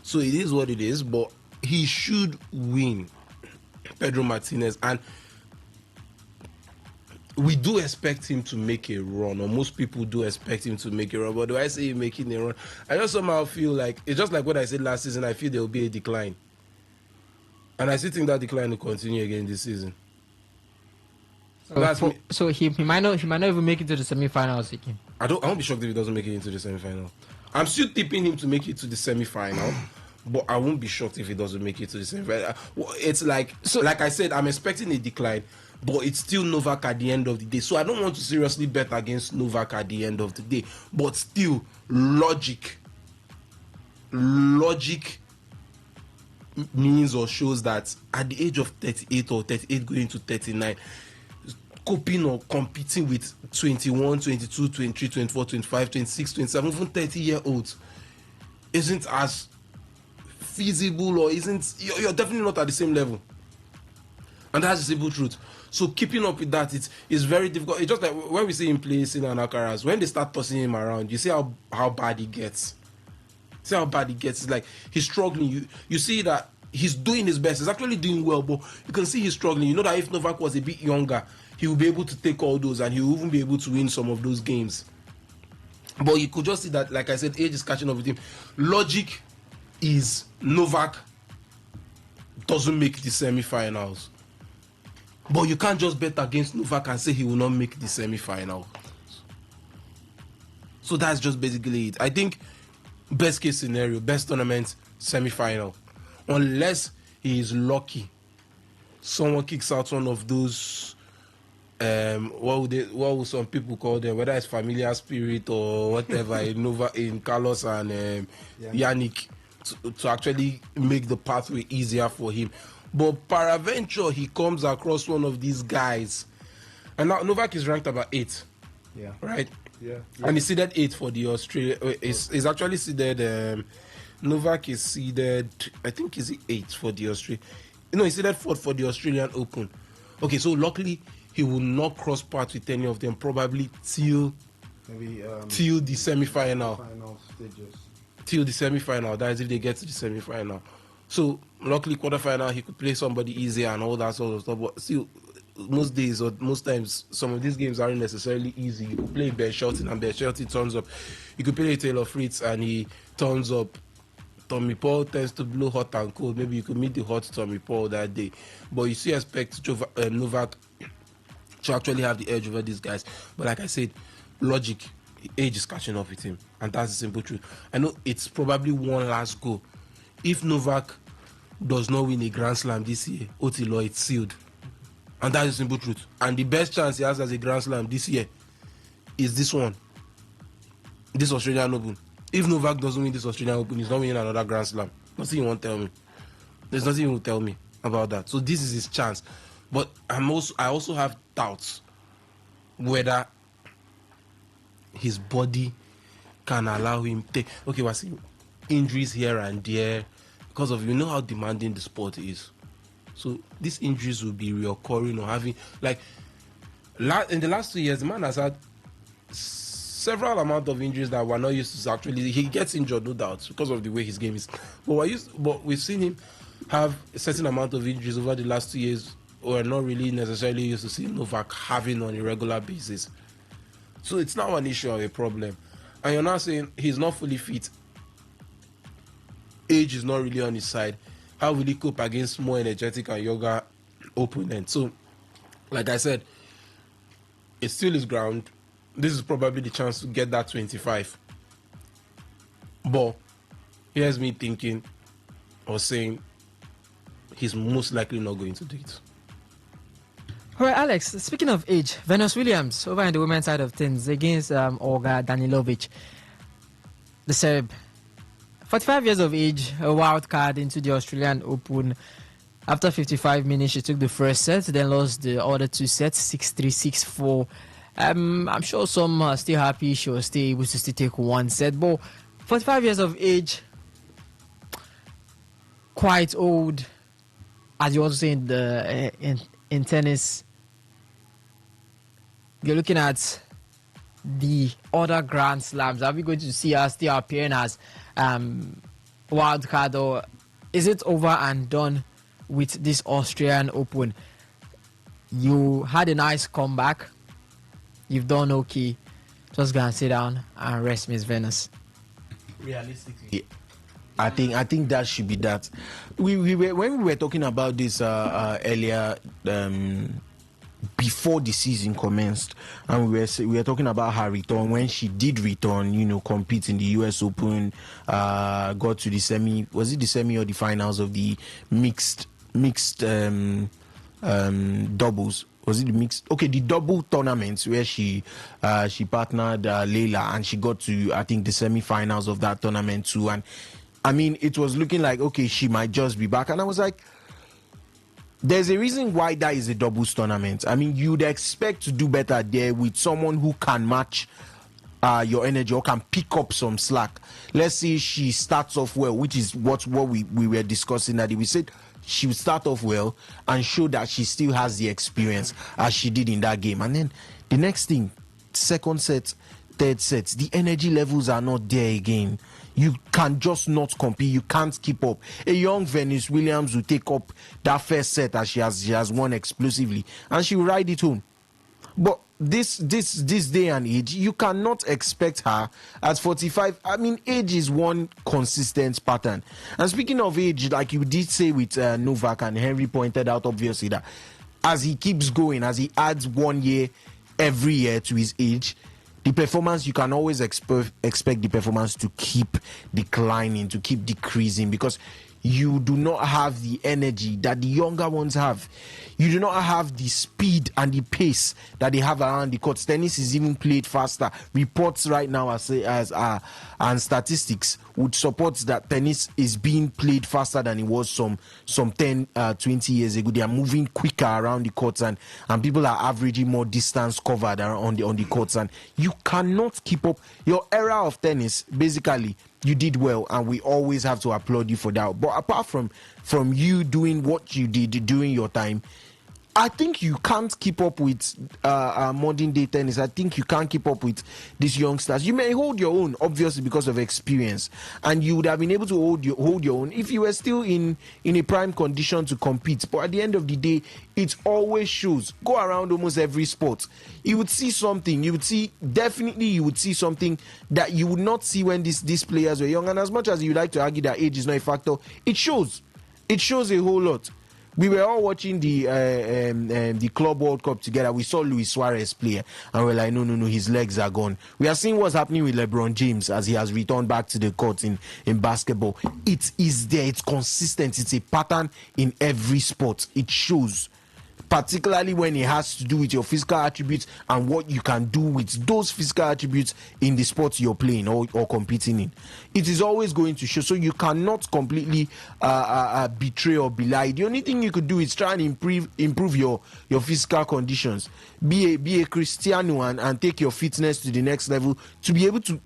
So it is what it is, but he should win Pedro Martinez. And we do expect him to make a run, or most people do expect him to make a run. But do I say him making a run? I just somehow feel like, it's just like what I said last season, I feel there will be a decline. And I still think that decline will continue again this season. So he might not even make it to the semi-finals again. I won't be shocked if he doesn't make it into the semi-final. I'm still tipping him to make it to the semi-final, but I won't be shocked if he doesn't make it to the semi-final. It's like, like I said, I'm expecting a decline, but it's still Novak at the end of the day. So I don't want to seriously bet against Novak at the end of the day. But still, logic means or shows that at the age of 38 or 38 going to 39, coping or competing with 21, 22, 23, 24, 25, 26, 27, even 30-year-olds, isn't as feasible, or you're definitely not at the same level. And that's the simple truth. So keeping up with that, it's very difficult. It's just like when we see him play Sin and Alcaraz, when they start tossing him around, you see how bad he gets. See how bad he gets. It's like he's struggling. You see that he's doing his best. He's actually doing well, but you can see he's struggling. You know that if Novak was a bit younger, he will be able to take all those, and he will even be able to win some of those games. But you could just see that, like I said, age is catching up with him. Logic is Novak doesn't make the semi-finals. But you can't just bet against Novak and say he will not make the semi-final. So that's just basically it. I think best case scenario, best tournament, semi-final. Unless he is lucky, someone kicks out one of those what would some people call them, whether it's familiar spirit or whatever in Carlos and Yannick, to actually make the pathway easier for him. But peradventure he comes across one of these guys, and now Novak is ranked about 8. Yeah. Right? Yeah. And he's seeded 8 for the Australia. He's actually seeded. Novak is seeded, I think, is 8 for the Australia. No, he's seeded 4th for the Australian Open. Okay, so luckily he will not cross paths with any of them, probably till the semi-final. Final stages. Till the semi-final. That is if they get to the semi-final. So luckily, quarter-final he could play somebody easier and all that sort of stuff. But still, most days or most times, some of these games aren't necessarily easy. You could play Ben Shelton and Ben Shelton turns up. You could play Taylor Fritz and he turns up. Tommy Paul tends to blow hot and cold. Maybe you could meet the hot Tommy Paul that day. But you still expect Novak to actually have the edge over these guys. But like I said, logic, age is catching up with him. And that's the simple truth. I know it's probably one last go. If Novak does not win a Grand Slam this year, Otilo, it's sealed. And that's the simple truth. And the best chance he has as a Grand Slam this year is this one. This Australian Open. If Novak doesn't win this Australian Open, he's not winning another Grand Slam. Nothing you won't tell me. There's nothing you will tell me about that. So this is his chance. But I also have doubts whether his body can allow him take. Okay, we're seeing injuries here and there because of, you know how demanding the sport is. So these injuries will be reoccurring or having, like, in the last 2 years, the man has had several amount of injuries that we're not used to. Actually, he gets injured, no doubt, because of the way his game is. But we've seen him have a certain amount of injuries over the last 2 years. We're not really necessarily used to seeing Novak having on a regular basis. So it's now an issue or a problem. And you're now saying he's not fully fit. Age is not really on his side. How will he cope against more energetic and younger opponents? So, like I said, it's still his ground. This is probably the chance to get that 25. But here's me thinking or saying he's most likely not going to do it. All right, Alex, speaking of age, Venus Williams over on the women's side of things against Olga Danilovic, the Serb. 45 years of age, a wild card into the Australian Open. After 55 minutes, she took the first set, then lost the other 2 sets, 6-3, 6-4. I'm sure some are still happy she was still able to still take 1 set. But 45 years of age, quite old, as you also say in tennis. You're looking at the other Grand Slams. Are we going to see her still appearing as wild card, or is it over and done with this Australian Open? You had a nice comeback. You've done okay. Just gonna sit down and rest, Miss Venus. Realistically, I think that should be that. We were, when we were talking about this earlier, before the season commenced, and we were talking about her return. When she did return, compete in the US Open, got to the semi. Was it the semi or the finals of the mixed doubles? Was it the mixed? Okay, the double tournaments where she partnered Leila, and she got to, I think, the semi-finals of that tournament too. And I mean, it was looking like, okay, she might just be back. And I was like, there's a reason why that is a doubles tournament. I mean, you'd expect to do better there with someone who can match your energy or can pick up some slack. Let's say she starts off well, which is what we were discussing that we said she would start off well and show that she still has the experience as she did in that game. And then the next thing, second set, third set, the energy levels are not there again. You can just not compete. You can't keep up. A young Venus Williams will take up that first set as she has won explosively, and she will ride it home. But this day and age, you cannot expect her at 45. I mean, age is one consistent pattern. And speaking of age, like you did say with Novak, and Henry pointed out obviously that as he keeps going, as he adds 1 year every year to his age, the performance, you can always expect the performance to keep declining, to keep decreasing, because you do not have the energy that the younger ones have. You do not have the speed and the pace that they have around the courts. Tennis is even played faster. Reports right now and statistics would support that tennis is being played faster than it was some 10, 20 years ago. They are moving quicker around the courts, and people are averaging more distance covered on the courts, and you cannot keep up. Your era of tennis, basically, you did well, and we always have to applaud you for that. But apart from you doing what you did during your time, I think you can't keep up with modern day tennis. I think you can't keep up with these youngsters. You may hold your own, obviously, because of experience, and you would have been able to hold your own if you were still in a prime condition to compete. But at the end of the day, it always shows. Go around almost every sport, you would see something. You would see something that you would not see when these players were young. And as much as you like to argue that age is not a factor, it shows. It shows a whole lot. We were all watching the Club World Cup together. We saw Luis Suarez play, and we're like, no, his legs are gone. We are seeing what's happening with LeBron James as he has returned back to the court in basketball. It is there. It's consistent. It's a pattern in every sport. It shows, particularly when it has to do with your physical attributes and what you can do with those physical attributes in the sport you're playing or competing in. It is always going to show. So you cannot completely betray or belie. The only thing you could do is try and improve your physical conditions. Be a Cristiano and take your fitness to the next level to be able to,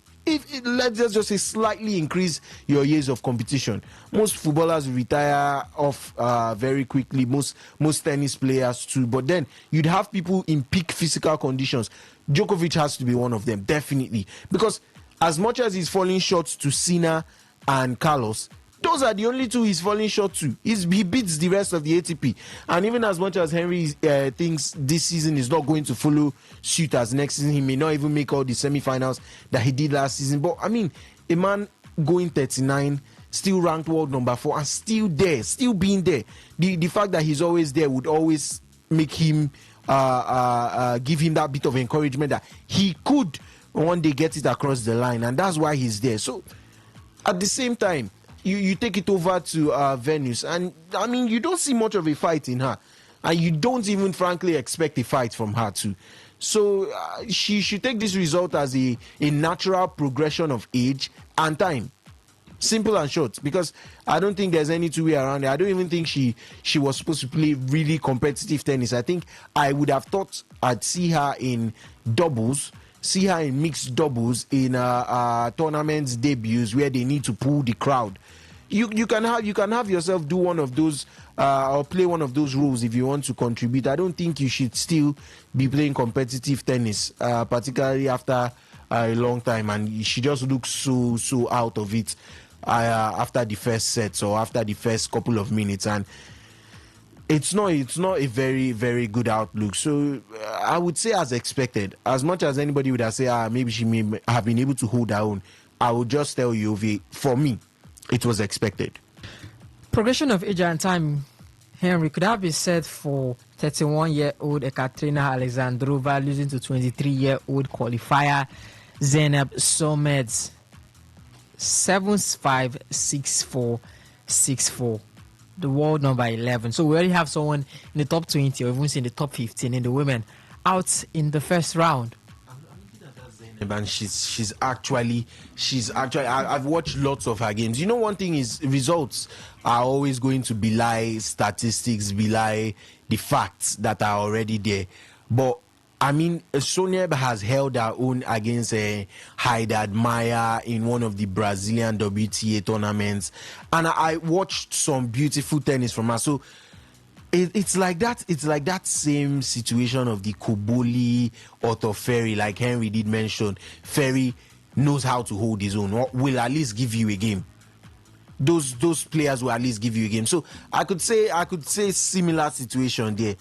let's just say, slightly increase your years of competition. Most footballers retire off very quickly, most tennis players too, but then you'd have people in peak physical conditions. Djokovic has to be one of them, definitely, because as much as he's falling short to Sinner and Carlos, those are the only two he's falling short to. He beats the rest of the ATP. And even as much as Henry thinks this season is not going to follow suit as next season, he may not even make all the semi-finals that he did last season. But I mean, a man going 39, still ranked world number 4, and still there, still being there. The fact that he's always there would always make him give him that bit of encouragement that he could one day get it across the line, and that's why he's there. So at the same time, you take it over to Venus, and I mean, you don't see much of a fight in her, and you don't even frankly expect a fight from her too. So she should take this result as a natural progression of age and time. Simple and short, because I don't think there's any two way around it. I don't even think she was supposed to play really competitive tennis. I think I would have thought I'd see her in doubles, see her in mixed doubles in tournaments debuts where they need to pull the crowd. You can have yourself do one of those or play one of those roles if you want to contribute. I don't think you should still be playing competitive tennis, particularly after a long time, and she just looks so out of it after the first set or after the first couple of minutes, and it's not a very, very good outlook. So I would say, as expected, as much as anybody would have said maybe she may have been able to hold her own, I would just tell you, for me, it was expected. Progression of age and time, Henry, could have been said for 31-year-old Ekaterina Alexandrova losing to 23-year-old qualifier Zeynep Someds. 7-5, 6-4, 6-4. The world number 11. So we already have someone in the top 20 or even in the top 15 in the women out in the first round. And she's actually I've watched lots of her games. You know, one thing is, results are always going to belie statistics, belie the facts that are already there. But I mean, Sonia has held her own against Haidad Maya in one of the Brazilian WTA tournaments, and I watched some beautiful tennis from her. So it's like that. It's like that same situation of the Koboli Otto Ferry, like Henry did mention. Ferry knows how to hold his own, or will at least give you a game. Those players will at least give you a game. So I could say similar situation there.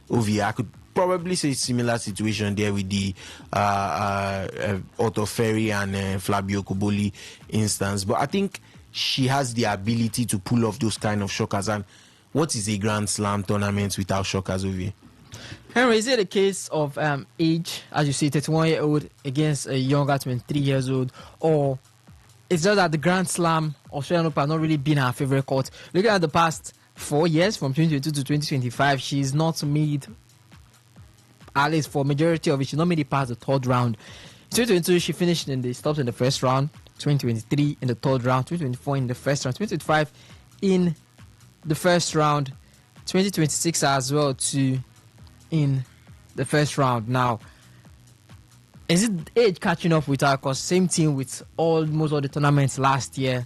Ovia, I could probably say similar situation there with the Otto Ferry and Flavio Koboli instance. But I think she has the ability to pull off those kind of shockers. And what is a Grand Slam tournament without shockers, Ovia? Henry, is it a case of age, as you say, 31-year-old against a younger 23 years old, or it's just that the Grand Slam Australian Open has not really been her favorite court? Looking at the past 4 years, from 2022 to 2025, she's not made, at least for majority of it, she's not made it past the third round. 2022, she finished stopped in the first round. 2023 in the third round. 2024 in the first round. 2025 in the first round. 2026 as well too in the first round. Now, is it age catching up with her? Because same thing with almost all the tournaments last year.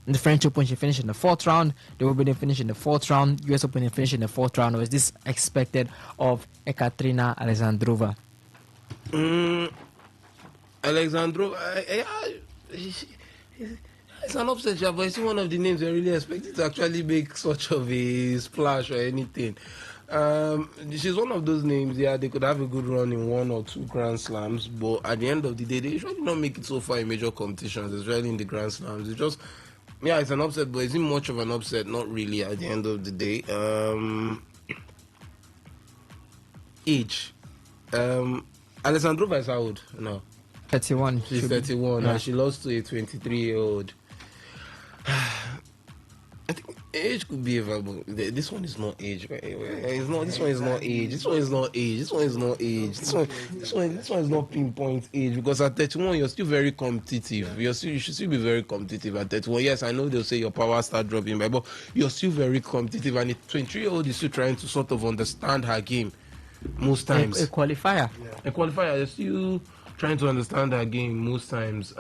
In the French Open, she finished in the fourth round. The Wimbledon finished in the fourth round. US Open finished in the fourth round. Or is this expected of Ekaterina Alexandrova? Alexandrova, it's an upset, but it's one of the names I really expected to actually make such of a splash or anything. She's one of those names, yeah, they could have a good run in 1 or 2 Grand Slams, but at the end of the day, they usually not make it so far in major competitions, especially in the Grand Slams. It's just, yeah, it's an upset, but is it much of an upset? Not really at the end of the day. Age. Alessandrova is how old? No. 31. She's 31, and she lost to a 23-year-old. I think age could be available. This one is not age. It's not. This one is not age. This one is not age. This one is not age. This one is not pinpoint age, because at 31 you're still very competitive. You should still be very competitive at 31. Yes, I know they'll say your power start dropping, but you're still very competitive. And a 23-year-old is still trying to sort of understand her game most times. A qualifier. Yeah. A qualifier. They're still trying to understand her game most times.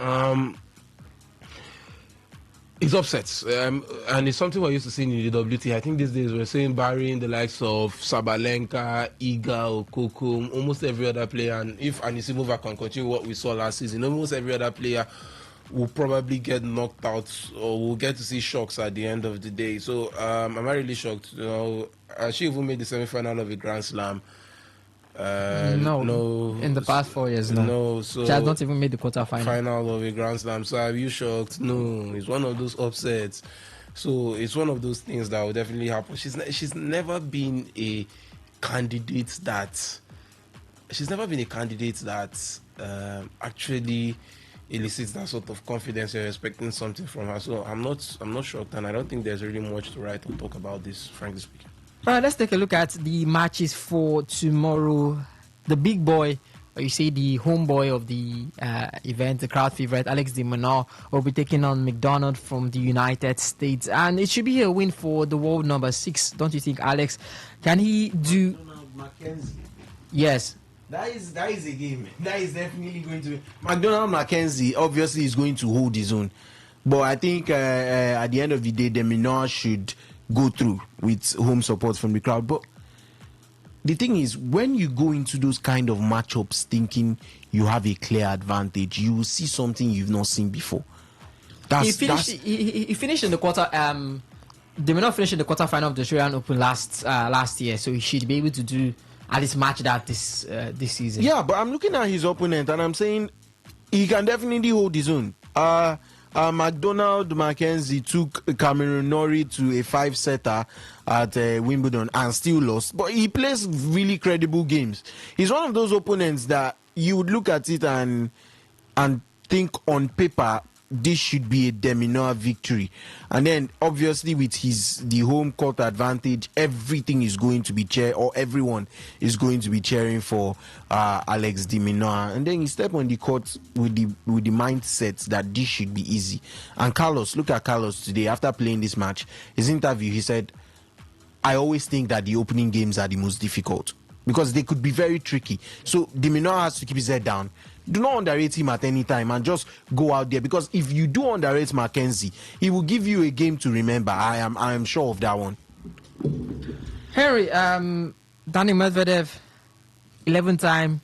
It's upsets, and it's something we're used to seeing in the WT. I think these days we're seeing barring the likes of Sabalenka, Iga, Okoko, almost every other player. And if Anisimova can continue what we saw last season, almost every other player will probably get knocked out, or will get to see shocks at the end of the day. So I'm not really shocked. She even made the semi-final of a Grand Slam. No, in the past 4 years, no. So she has not even made the final of a Grand Slam. So are you shocked? No, it's one of those upsets. So it's one of those things that will definitely happen. She's never been a candidate that actually elicits that sort of confidence. You're expecting something from her. So I'm not shocked, and I don't think there's really much to write or talk about this, frankly speaking. All right, let's take a look at the matches for tomorrow. The big boy, or you say the homeboy of the event, the crowd favorite, Alex de Minaur, will be taking on McDonald from the United States. And it should be a win for the world number 6, don't you think, Alex? Can he do... Mackenzie. Yes. That is a game. That is definitely going to be... McDonald Mackenzie obviously is going to hold his own. But I think at the end of the day, de Minaur should go through with home support from the crowd. But the thing is, when you go into those kind of matchups thinking you have a clear advantage, you will see something you've not seen before. He finished in the quarter. De Minaur finished in the quarterfinal of the Australian Open last year, so he should be able to do at least match that this season. Yeah, but I'm looking at his opponent and I'm saying he can definitely hold his own. McDonald Mackenzie took Cameron Norrie to a 5-setter at Wimbledon and still lost, but he plays really credible games. He's one of those opponents that you would look at it and think on paper this should be a de Minaur victory, and then obviously with the home court advantage, everything is going to be everyone is going to be cheering for Alex de Minaur, and then you step on the court with the mindset that this should be easy. And look at Carlos today after playing this match. His interview, he said, "I always think that the opening games are the most difficult." because they could be very tricky. So Dimino has to keep his head down. Do not underrate him at any time and just go out there, because if you do underrate Mackenzie, he will give you a game to remember. I am sure of that one. Henry, Daniil Medvedev, 11-time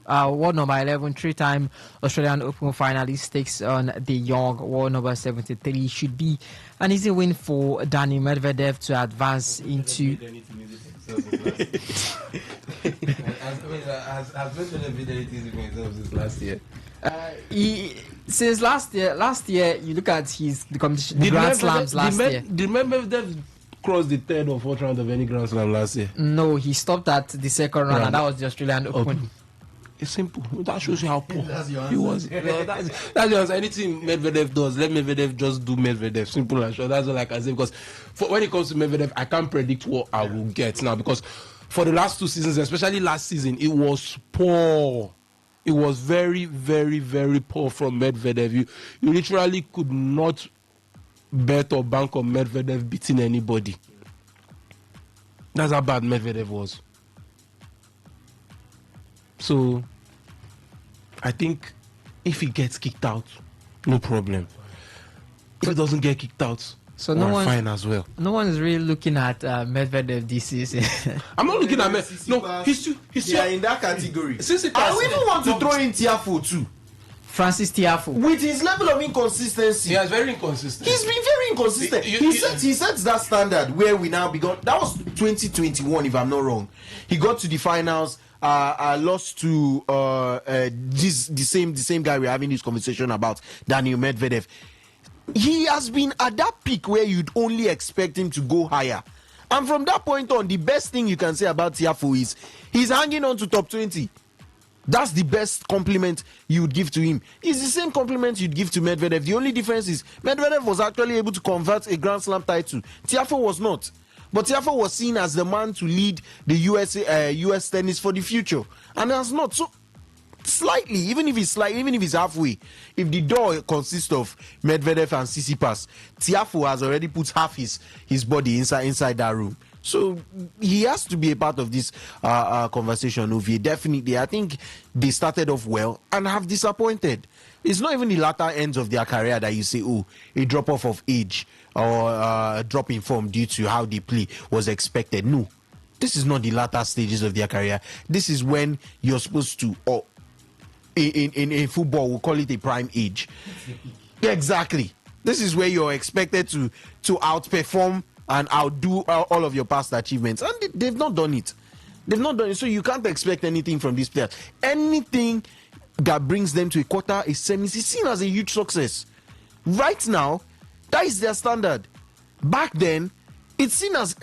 world number 11, 3-time Australian Open finalist, takes on the young world number 73. Should be an easy win for Daniil Medvedev to advance into. Has Medvedev been anything for himself since last year? Since last year, you look at the competition, the Grand Slams last year. Did Medvedev cross the third or fourth round of any Grand Slam last year? No, he stopped at the second round, and that was the Australian Open. It's simple. That shows you how poor he was. That's just anything Medvedev does. Let Medvedev just do Medvedev. Simple and short. That's all I can say. Because when it comes to Medvedev, I can't predict what I will get now. Because for the last 2 seasons, especially last season, it was poor. It was very, very, very poor from Medvedev. You literally could not bet or bank on Medvedev beating anybody. That's how bad Medvedev was. So, I think if he gets kicked out, no problem. If he doesn't get kicked out, so fine as well. No one is really looking at Medvedev this season. I'm not looking at Medvedev. No, he's still in that category. I we even want to throw in Tiafoe too. Francis Tiafoe. With his level of inconsistency. He is very inconsistent. He's been very inconsistent. He sets that standard where we now begun. That was 2021, if I'm not wrong. He got to the finals. Lost to the same guy we're having this conversation about, Daniil Medvedev. He has been at that peak where you'd only expect him to go higher. And from that point on, the best thing you can say about Tiafoe is he's hanging on to top 20. That's the best compliment you would give to him. It's the same compliment you'd give to Medvedev. The only difference is Medvedev was actually able to convert a Grand Slam title. Tiafoe was not. But Tiafoe was seen as the man to lead the US tennis for the future, and has not. So slightly, even if it's halfway, if the door consists of Medvedev and Tsitsipas, Tiafoe has already put half his body inside that room. So he has to be a part of this conversation. Ovie, definitely, I think they started off well and have disappointed. It's not even the latter ends of their career that you say, oh, a drop off of age or a drop in form due to how they play was expected. No, this is not the latter stages of their career. This is when you're supposed to, or in football, we'll call it a prime age. Exactly. This is where you're expected to outperform and outdo all of your past achievements. And they've not done it. They've not done it. So you can't expect anything from these players. Anything that brings them to a quarter, a semi, is seen as a huge success. Right now, that is their standard. Back then, it's seen as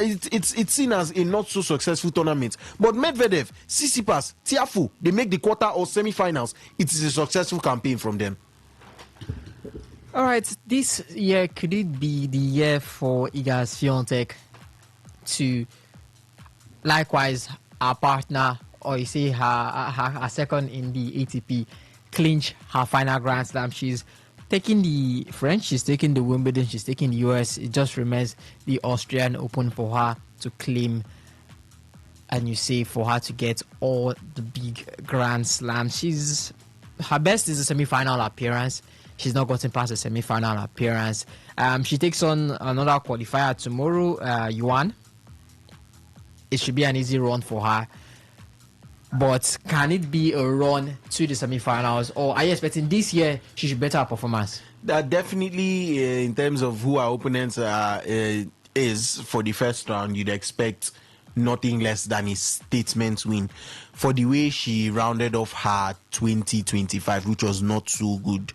a not so successful tournament. But Medvedev, Tsitsipas, Tiafoe, they make the quarter or semi-finals. It is a successful campaign from them. All right, this year, could it be the year for Iga Swiatek to, likewise, our partner, or you say her second in the ATP, clinch her final Grand Slam? She's taking the French, she's taking the Wimbledon, she's taking the US. It just remains the Australian Open for her to claim, and you say for her to get all the big Grand Slams. Her best is a semi-final appearance. She's not gotten past the semi-final appearance. She takes on another qualifier tomorrow, Yuan. It should be an easy run for her. But can it be a run to the semi-finals? Or are you expecting this year she should better her performance? That definitely, in terms of who our opponents is for the first round, you'd expect nothing less than a statement win. For the way she rounded off her 2025, which was not so good,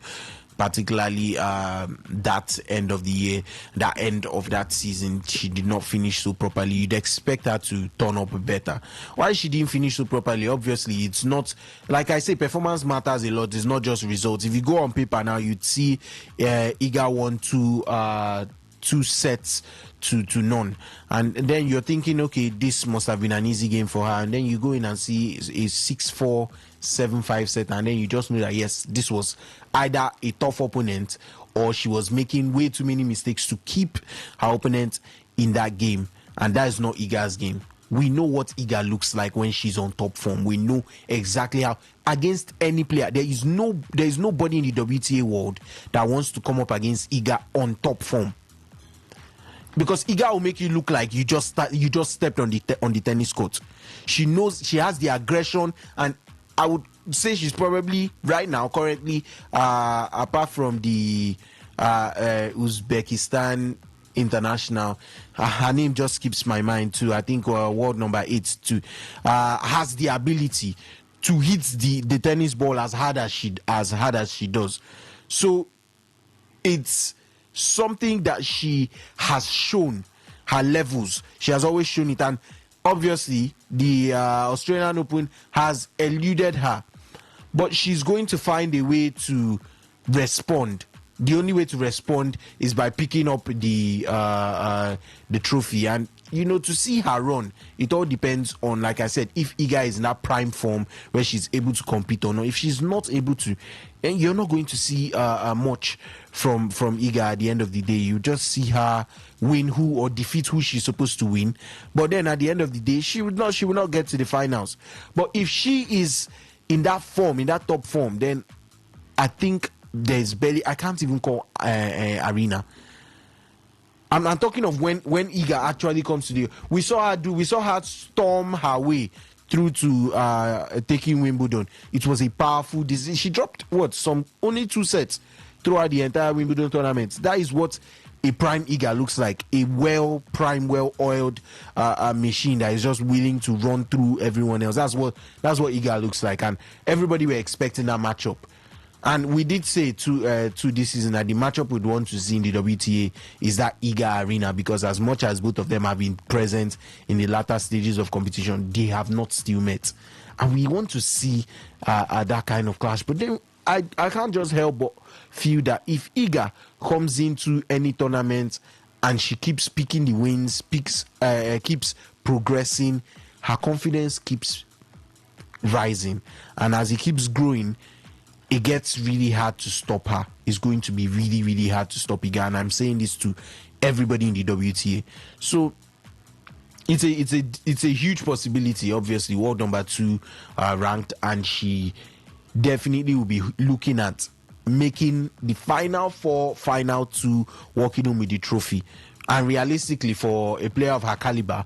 particularly that end of the year, that end of that season, she did not finish so properly. You'd expect her to turn up better. Why she didn't finish so properly? Obviously, it's not, like I say, performance matters a lot. It's not just results. If you go on paper now, you'd see Iga won two sets to none, and then you're thinking, okay, this must have been an easy game for her, and then you go in and see a 6-4, 7-5 set, and then you just know that yes, this was either a tough opponent or she was making way too many mistakes to keep her opponent in that game, and that is not Iga's game. we know what Iga looks like when she's on top form. We know exactly how against any player. There is nobody in the WTA world that wants to come up against Iga on top form, because Iga will make you look like you just stepped on the tennis court. She knows, she has the aggression, and I would say she's probably right now currently apart from the Uzbekistan international, her name just skips my mind too. I think world number 8 too, has the ability to hit the tennis ball as hard as she does. So it's something that she has shown her levels. She has always shown it, and obviously the Australian Open has eluded her, but she's going to find a way to respond. The only way to respond is by picking up the trophy. And to see her run, it all depends on, like I said, if Iga is in that prime form where she's able to compete or not. If she's not able to, then you're not going to see much from Iga at the end of the day. You just see her win who or defeat who she's supposed to win. But then at the end of the day, she will not get to the finals. But if she is in that form, in that top form, then I think there's barely, I can't even call Arena. I'm talking of when Iga actually comes to the, we saw her storm her way through to taking Wimbledon. It was a powerful decision. She dropped only 2 sets throughout the entire Wimbledon tournament. That is what a prime Iga looks like, a well-oiled machine that is just willing to run through everyone else. That's what Iga looks like, and everybody were expecting that matchup. And we did say this season that the matchup we'd want to see in the WTA is that Iga Arena, because as much as both of them have been present in the latter stages of competition, they have not still met. And we want to see that kind of clash. But then I can't just help but feel that if Iga comes into any tournament and she keeps picking the wins, keeps progressing, her confidence keeps rising. And as it keeps growing, it gets really hard to stop her. It's going to be really, really hard to stop Iga, and I'm saying this to everybody in the WTA. So it's a huge possibility. Obviously, world number 2 ranked, and she definitely will be looking at making the final 4, final 2, walking home with the trophy. And realistically, for a player of her caliber,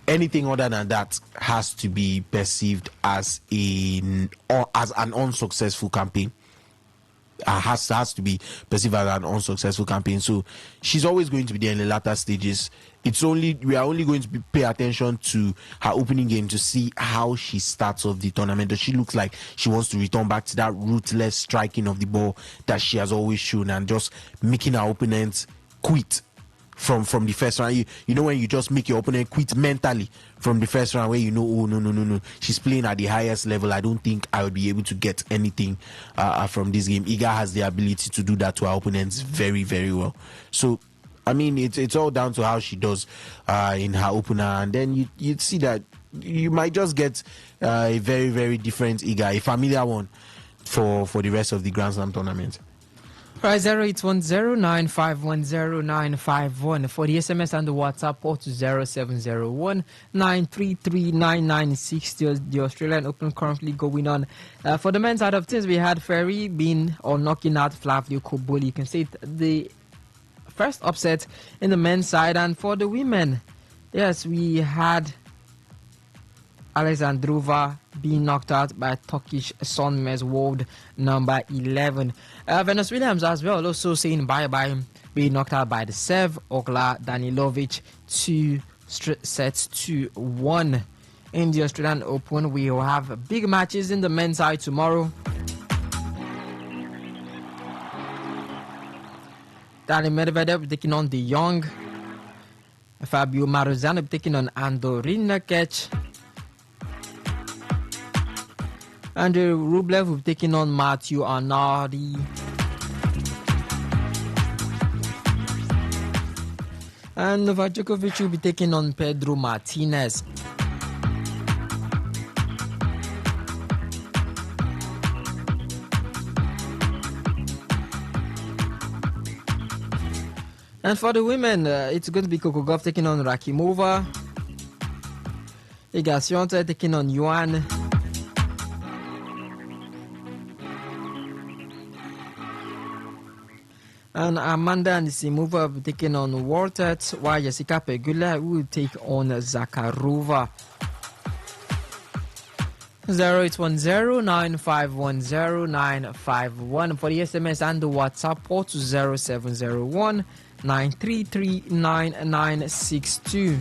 anything other than that has to be perceived as an unsuccessful campaign. Has to be perceived as an unsuccessful campaign. So she's always going to be there in the latter stages. We are only going to pay attention to her opening game to see how she starts off the tournament. Does she look like she wants to return back to that ruthless striking of the ball that she has always shown, and just making her opponents quit from the first round? You know when you just make your opponent quit mentally from the first round, where oh no, she's playing at the highest level. I don't think I would be able to get anything from this game. Iga has the ability to do that to her opponents very, very well. So I mean, it's all down to how she does in her opener, and then you'd see that you might just get a very, very different Iga, a familiar one for the rest of the Grand Slam tournament. Right, 0810-951-0951 for the SMS and the WhatsApp, or to 0701-933-9960. The Australian Open currently going on. For the men's side of things, we had Ferry knocking out Flavio Cobolli. You can say the first upset in the men's side. And for the women, yes, we had Alexandrova being knocked out by Turkish Sonmez, world number 11. Venus Williams as well, also saying bye-bye, being knocked out by the Serb Ogla Danilovic, 2-1. In the Australian Open, we will have big matches in the men's side tomorrow. Daniil Medvedev taking on De Jong. Fabio Marzano taking on Andor Rinakech. Andrei Rublev will be taking on Matthew Arnaldi. And Novak Djokovic will be taking on Pedro Martinez. And for the women, it's going to be Coco Gauff taking on Rakimova. Igation taking on Yuan. And Amanda and Simova will be taking on Waltert, while Jessica Pegula will take on Zakharova. 0810-9510951 for the SMS and the WhatsApp port to 0701-933-9962.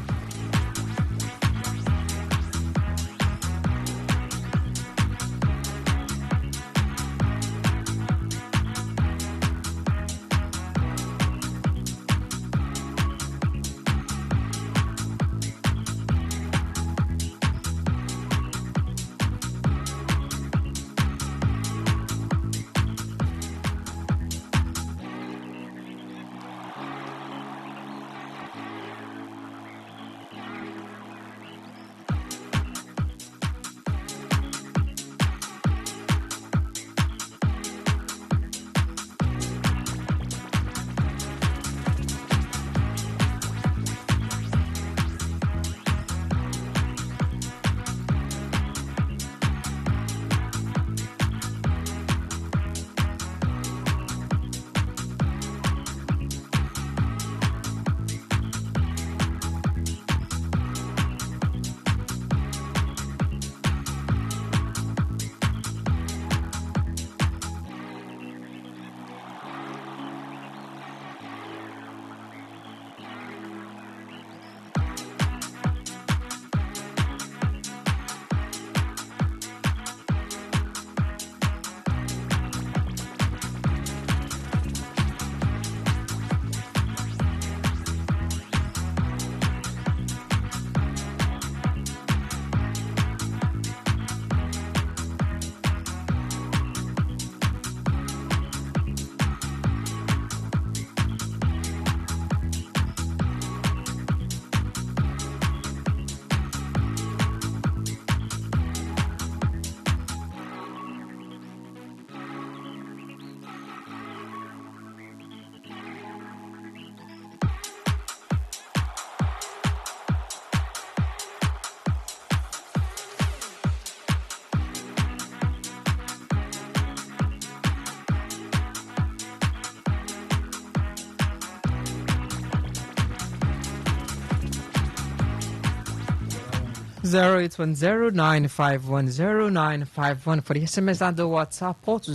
Zero eight 9510951 for the SMS and the WhatsApp port to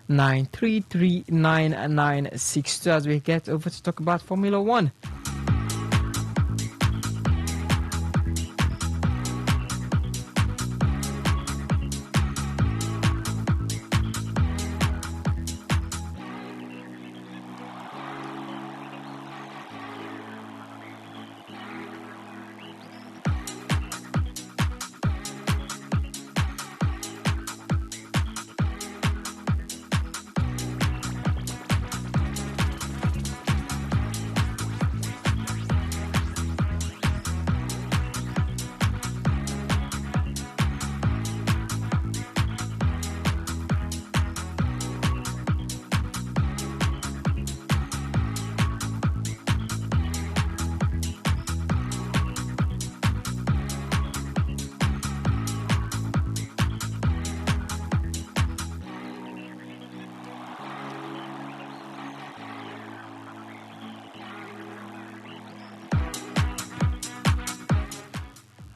0701-933-9962 as we get over to talk about Formula One.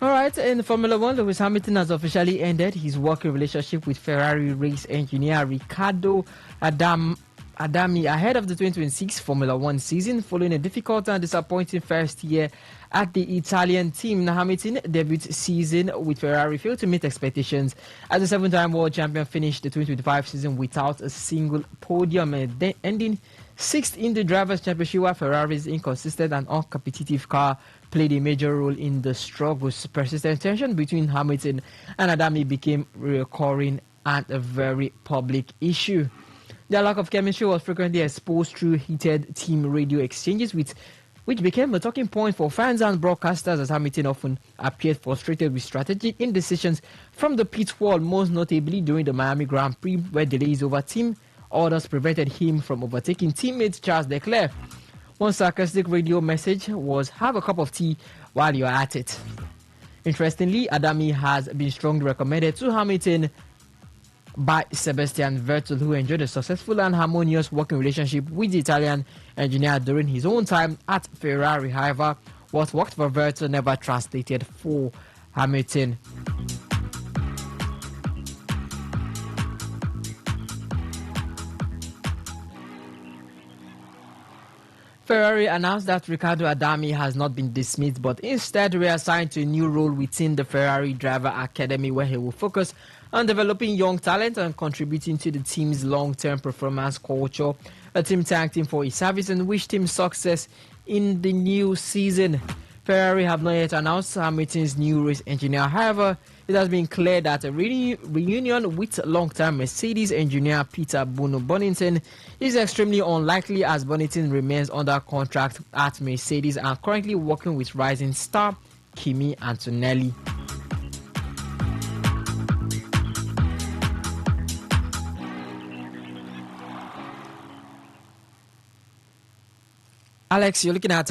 Alright, in Formula One, Lewis Hamilton has officially ended his working relationship with Ferrari race engineer Riccardo Adami ahead of the 2026 Formula One season following a difficult and disappointing first year at the Italian team. Hamilton debut season with Ferrari failed to meet expectations as the seven-time world champion finished the 2025 season without a single podium, ending sixth in the Drivers' Championship, while Ferrari's inconsistent and uncompetitive car played a major role in the struggles. Persistent tension between Hamilton and Adami became recurring and a very public issue. Their lack of chemistry was frequently exposed through heated team radio exchanges, which became a talking point for fans and broadcasters, as Hamilton often appeared frustrated with strategic indecisions from the pit wall, most notably during the Miami Grand Prix, where delays over team orders prevented him from overtaking teammate Charles Leclerc. One sarcastic radio message was, "Have a cup of tea while you're at it." Interestingly, Adami has been strongly recommended to Hamilton by Sebastian Vettel, who enjoyed a successful and harmonious working relationship with the Italian engineer during his own time at Ferrari. However, what worked for Vettel never translated for Hamilton. Ferrari announced that Riccardo Adami has not been dismissed, but instead reassigned to a new role within the Ferrari Driver Academy, where he will focus on developing young talent and contributing to the team's long-term performance culture. The team thanked him for his service and wished him success in the new season. Ferrari have not yet announced Hamilton's new race engineer. However, it has been clear that a reunion with long-term Mercedes engineer Peter Bonington is extremely unlikely, as Bonington remains under contract at Mercedes and currently working with rising star Kimi Antonelli. Alex, you're looking at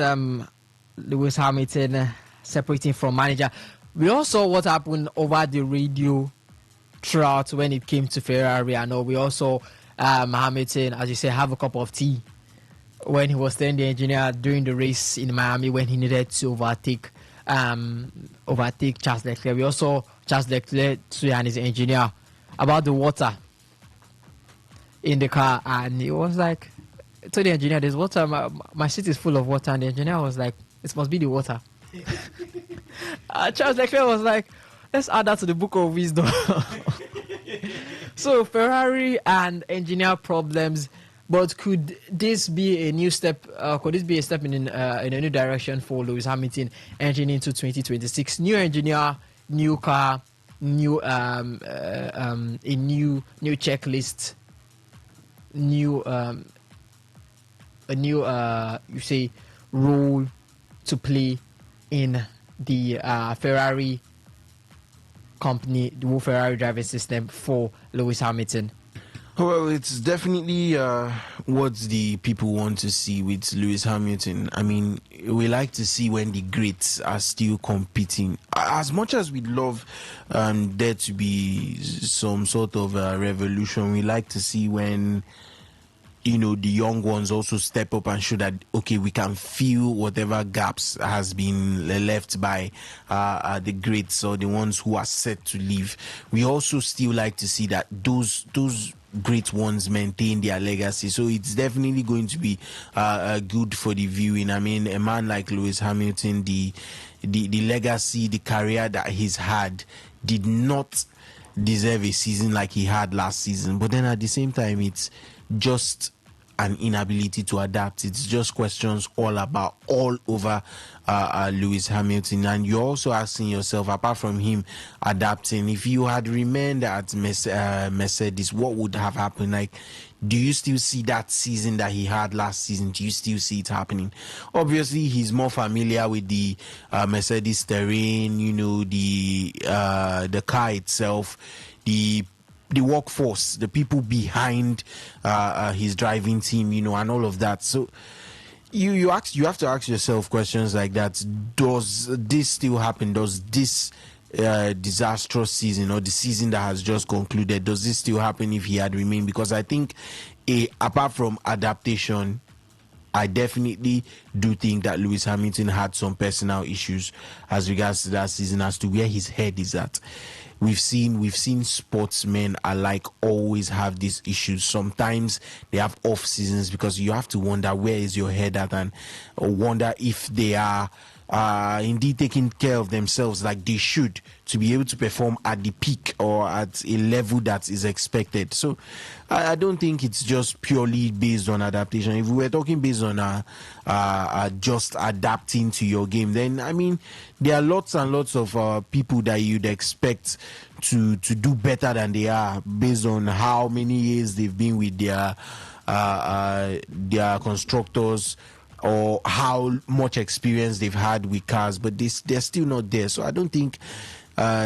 Lewis Hamilton separating from manager. We all saw what happened over the radio throughout when it came to Ferrari. I know we also Hamilton, as you say, have a cup of tea when he was telling the engineer during the race in Miami when he needed to overtake Charles Leclerc. We also Charles Leclerc and his engineer about the water in the car, and he was like, to the engineer, "There's water. My seat is full of water," and the engineer was like, "It must be the water." Charles Leclerc was like, "Let's add that to the book of wisdom." So Ferrari and engineer problems, but could this be a new step? Could this be a step in a new direction for Lewis Hamilton entering into 2026? New engineer, new car, new a new checklist, new a new you say role to play in the Ferrari company, the whole Ferrari driving system for Lewis Hamilton. Well, it's definitely what the people want to see with Lewis Hamilton. I mean, we like to see when the greats are still competing. As much as we love there to be some sort of revolution, we like to see when, you know, the young ones also step up and show that, okay, we can fill whatever gaps has been left by the greats or the ones who are set to leave. We also still like to see that those great ones maintain their legacy. So it's definitely going to be good for the viewing. I mean, a man like Lewis Hamilton, the legacy, the career that he's had did not deserve a season like he had last season. But then at the same time, it's just an inability to adapt. It's just questions all over Lewis Hamilton. And you're also asking yourself, apart from him adapting, if you had remained at Mercedes, what would have happened? Like, do you still see that season that he had last season? Do you still see it happening? Obviously, he's more familiar with the Mercedes terrain, you know, the car itself, the workforce, the people behind his driving team, you know, and all of that. So you have to ask yourself questions like that. Does this still happen? Does this disastrous season, or the season that has just concluded, does this still happen if he had remained? Because I think apart from adaptation, I definitely do think that Lewis Hamilton had some personal issues as regards to that season, as to where his head is at. We've seen sportsmen alike always have these issues. Sometimes they have off seasons because you have to wonder where is your head at, and wonder if they are indeed taking care of themselves like they should to be able to perform at the peak or at a level that is expected. So I don't think it's just purely based on adaptation. If we were talking based on just adapting to your game, then I mean there are lots and lots of people that you'd expect to do better than they are based on how many years they've been with their constructors, or how much experience they've had with cars, but they're still not there. So I don't think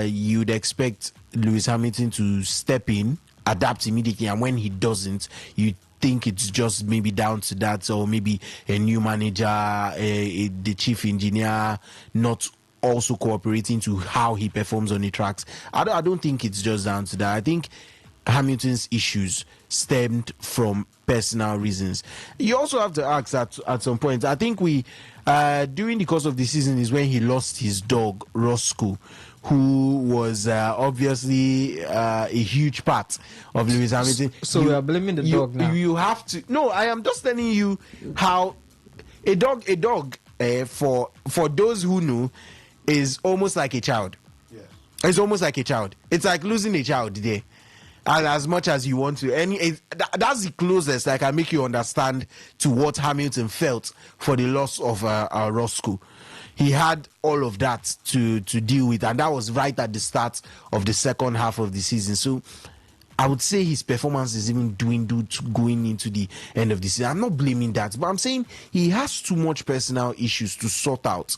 you'd expect Lewis Hamilton to step in, adapt immediately, and when he doesn't, you think it's just maybe down to that, or maybe a new manager, the chief engineer not also cooperating to how he performs on the tracks. I don't think it's just down to that. I think Hamilton's issues stemmed from personal reasons. You also have to ask at some point. I think we during the course of the season is when he lost his dog Roscoe, who was obviously a huge part of Lewis Hamilton. So we are blaming the dog now. You have to. No, I am just telling you how a dog for those who know is almost like a child. Yeah. It's almost like a child. It's like losing a child there. And as much as you want to, that's the closest I can make you understand to what Hamilton felt for the loss of Roscoe. He had all of that to deal with, and that was right at the start of the second half of the season. So I would say his performance is even dwindled going into the end of the season. I'm not blaming that, but I'm saying he has too much personal issues to sort out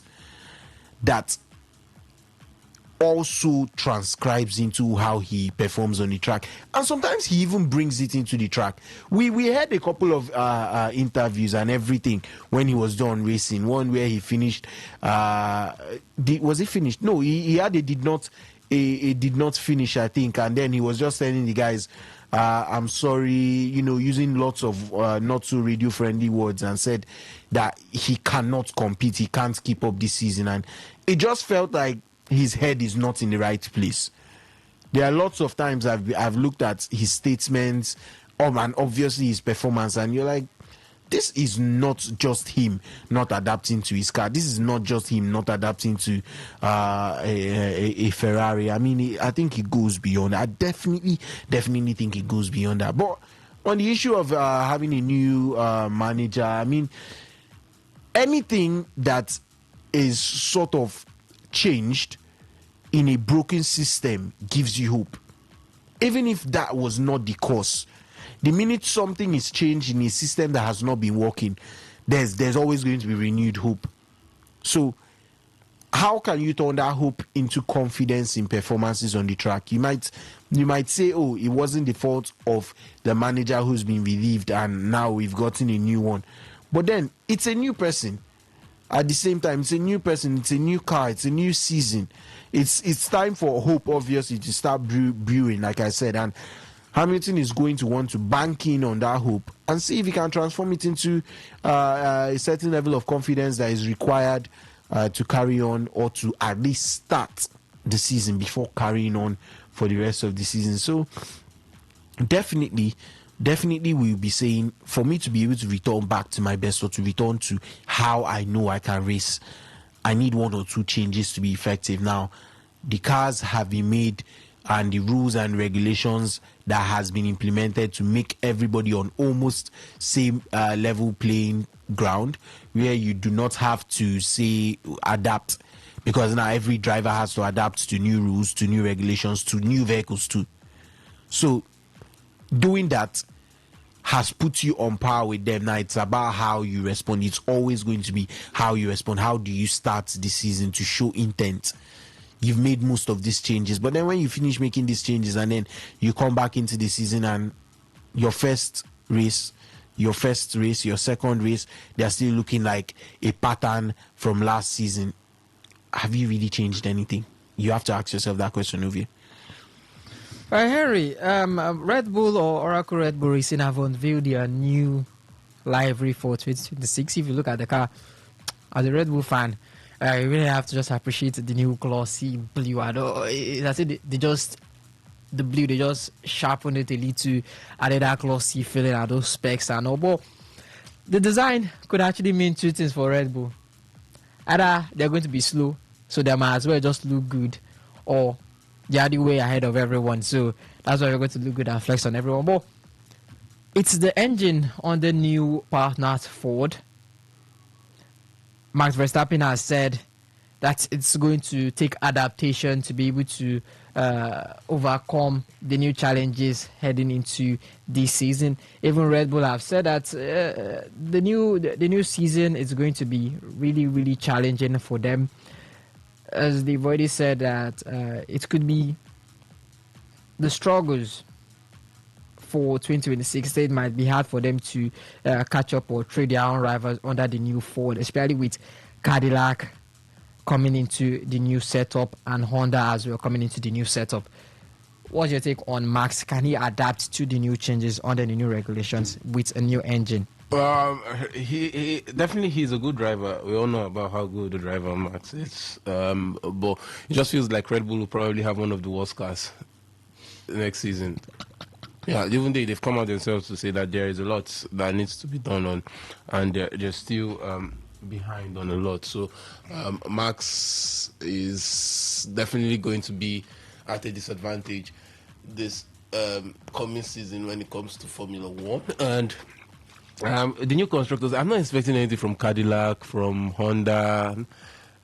that also transcribes into how he performs on the track, and sometimes he even brings it into the track. We had a couple of interviews and everything when he was done racing. One where he finished. Was he finished? No, he had a did not finish, I think, and then he was just telling the guys, I'm sorry, using lots of not so radio friendly words, and said that he cannot compete, he can't keep up this season, and it just felt like his head is not in the right place. There are lots of times I've looked at his statements and obviously his performance, and you're like, this is not just him not adapting to his car. This is not just him not adapting to a Ferrari. I mean, I think it goes beyond. I definitely think it goes beyond that. But on the issue of having a new manager, I mean, anything that is sort of changed in a broken system gives you hope, even if that was not the cause. The minute something is changed in a system that has not been working, there's always going to be renewed hope. So how can you turn that hope into confidence in performances on the track? You might say, oh, it wasn't the fault of the manager who's been relieved and now we've gotten a new one. But then it's a new person. At the same time, it's a new person, it's a new car, it's a new season. It's time for hope, obviously, to start brewing, like I said. And Hamilton is going to want to bank in on that hope and see if he can transform it into a certain level of confidence that is required to carry on, or to at least start the season before carrying on for the rest of the season. So definitely we'll be saying, for me to be able to return back to my best, or to return to how I know I can race, I need one or two changes to be effective. Now, the cars have been made, and the rules and regulations that has been implemented to make everybody on almost same level playing ground, where you do not have to say adapt, because now every driver has to adapt to new rules, to new regulations, to new vehicles too. So doing that has put you on par with them. Now it's about how you respond. It's always going to be how you respond. How do you start the season to show intent? You've made most of these changes, but then when you finish making these changes and then you come back into the season, and your first race, your second race, they're still looking like a pattern from last season, have you really changed anything? You have to ask yourself that question, Ovie. Henry, Red Bull or Oracle Red Bull Racing have unveiled their new livery for 2026. If you look at the car, as a Red Bull fan, you really have to just appreciate the new glossy blue. I think the blue, they just sharpened it a little, added that glossy feeling and those specs and all. But the design could actually mean two things for Red Bull. Either they're going to be slow, so they might as well just look good, or they are the way ahead of everyone, so that's why we're going to look good and flex on everyone. But it's the engine on the new partner Ford. Max Verstappen has said that it's going to take adaptation to be able to overcome the new challenges heading into this season. Even Red Bull have said that the new season is going to be really, really challenging for them, as they've already said that it could be the struggles for 2026. It might be hard for them to catch up or trade their own rivals under the new Ford, especially with Cadillac coming into the new setup and Honda as well coming into the new setup. What's your take on Max? Can he adapt to the new changes under the new regulations with a new engine? He definitely he's a good driver. We all know about how good the driver Max is. But it just feels like Red Bull will probably have one of the worst cars next season. Yeah, even they've come out themselves to say that there is a lot that needs to be done on, and they're still behind on a lot. So Max is definitely going to be at a disadvantage this coming season when it comes to Formula One. And the new constructors, I'm not expecting anything from Cadillac, from Honda.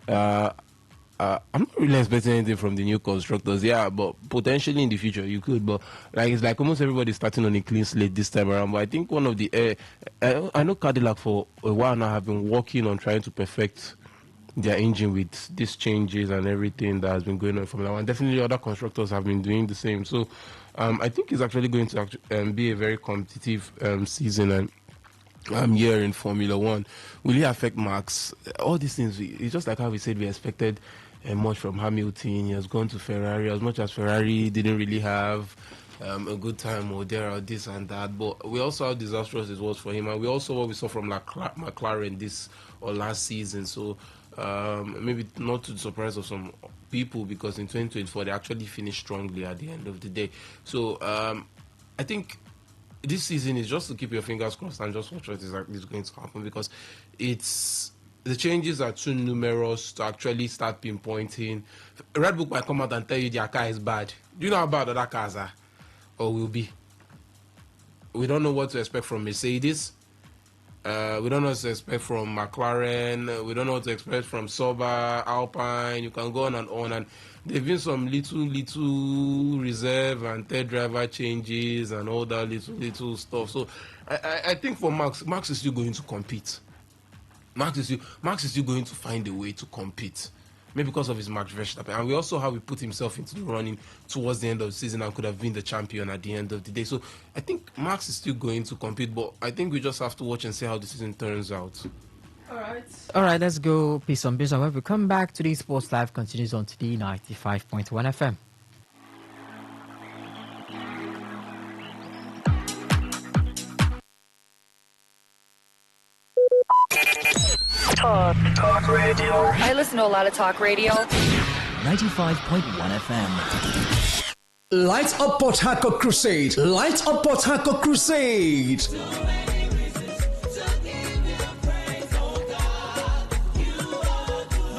I'm not really expecting anything from the new constructors, yeah, but potentially in the future you could. But it's like almost everybody's starting on a clean slate this time around. But I think one of the I know Cadillac for a while now have been working on trying to perfect their engine with these changes and everything that has been going on from now. And definitely other constructors have been doing the same. So I think it's actually going to be a very competitive season and year in Formula One. Will it affect Max? All these things, it's just like how we said we expected much from Hamilton. He has gone to Ferrari, as much as Ferrari didn't really have a good time or there or this and that. But we also how disastrous it was for him. And we also what we saw from McLaren this or last season. So maybe not to the surprise of some people, because in 2024 they actually finished strongly at the end of the day. So I think this season is just to keep your fingers crossed and just watch what is going to happen, because the changes are too numerous to actually start pinpointing. Red Bull might come out and tell you their car is bad. Do you know how bad other cars are or will be? We don't know what to expect from Mercedes. We don't know what to expect from McLaren. We don't know what to expect from Sauber, Alpine. You can go on, and there have been some little reserve and third driver changes and all that little stuff. So I think for Max is still going to compete. Max is still going to find a way to compete. Maybe because of his Max Verstappen. And we also how he put himself into the running towards the end of the season and could have been the champion at the end of the day. So I think Max is still going to compete, but I think we just have to watch and see how the season turns out. All right, let's go pay some bills. And when we come back, today's Sports Live continues on Today 95.1 FM. Talk radio. I listen to a lot of talk radio. 95.1 FM. Light Up Port Harcourt Crusade. Light Up Port Harcourt Crusade.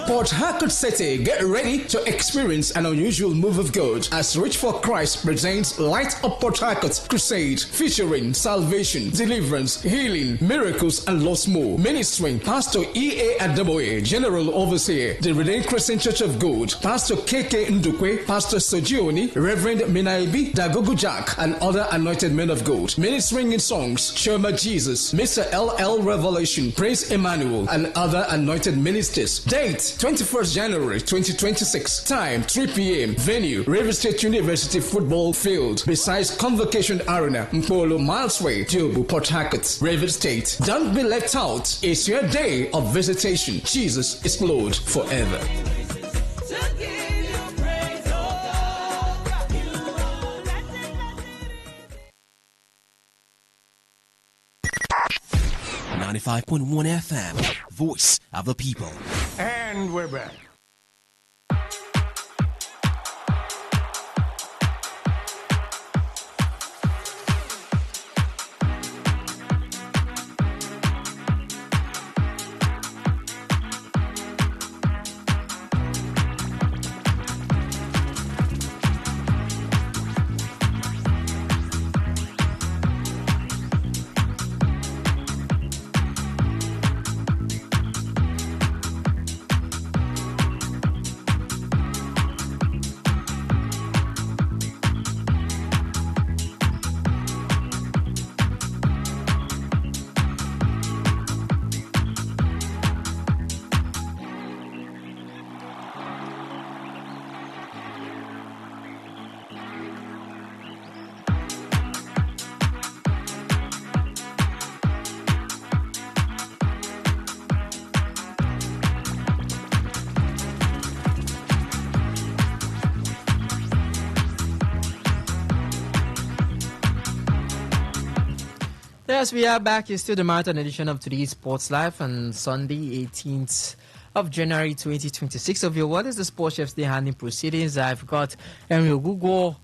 Port Harcourt City, get ready to experience an unusual move of God as Reach for Christ presents Light Up Port Harcourt Crusade, featuring salvation, deliverance, healing, miracles, and lots more. Ministering Pastor E.A. Adeboye, General Overseer, the Redeemed Christian Church of God, Pastor K.K. Ndukwe, Pastor Sojioni, Reverend Minaibi, Dagogo Jack, and other anointed men of God. Ministering in songs, Shema Jesus, Mr. L.L. Revelation, Praise Emmanuel, and other anointed ministers. Date 21st January 2026. Time 3 p.m. Venue River State University Football Field besides Convocation Arena, Mpolo Milesway, Jobu, Port Harcourt, River State. Don't be left out. It's your day of visitation. Jesus is Lord forever. .1 FM, Voice of the People. And we're back. Yes, we are back. It's still the marathon edition of today's Sports Life on Sunday, 18th of January 2026. Of your what is the Sports Chef's Day handling proceedings? I've got Henry Ogugo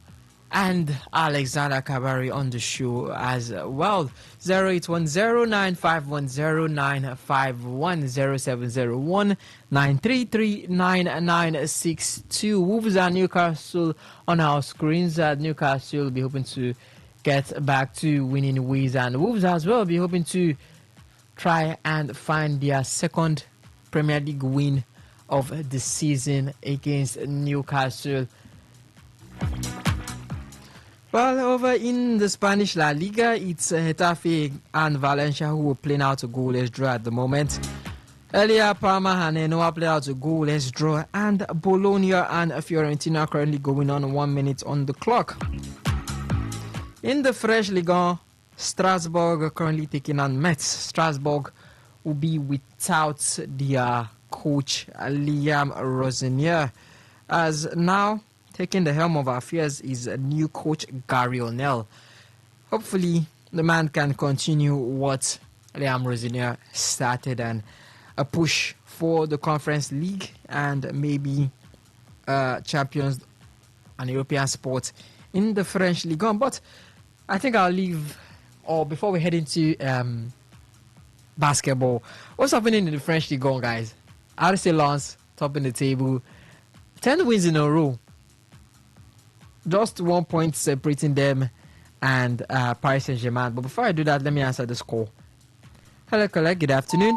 and Alexander Kabari on the show as well. 08109510951070193399962. Wolves and Newcastle on our screens. Newcastle will be hoping to get back to winning ways, and Wolves as well be hoping to try and find their second Premier League win of the season against Newcastle. Well, over in the Spanish La Liga, it's Getafe and Valencia who are playing out a goalless draw at the moment. Earlier, Parma and Genoa played out a goalless draw, and Bologna and Fiorentina are currently going on 1 minute on the clock. In the French Ligue 1, Strasbourg are currently taking on Metz. Strasbourg will be without their coach, Liam Rosenier, as now taking the helm of affairs is a new coach, Gary O'Neill. Hopefully, the man can continue what Liam Rosenier started and a push for the Conference League and maybe champions and European sport in the French Ligue 1. But I think I'll leave, or before we head into basketball, what's happening in the French Ligue 1, guys? RC Lens topping the table, 10 wins in a row. Just 1 point separating them and Paris Saint-Germain. But before I do that, let me answer the score. Hello, Colette. Good afternoon.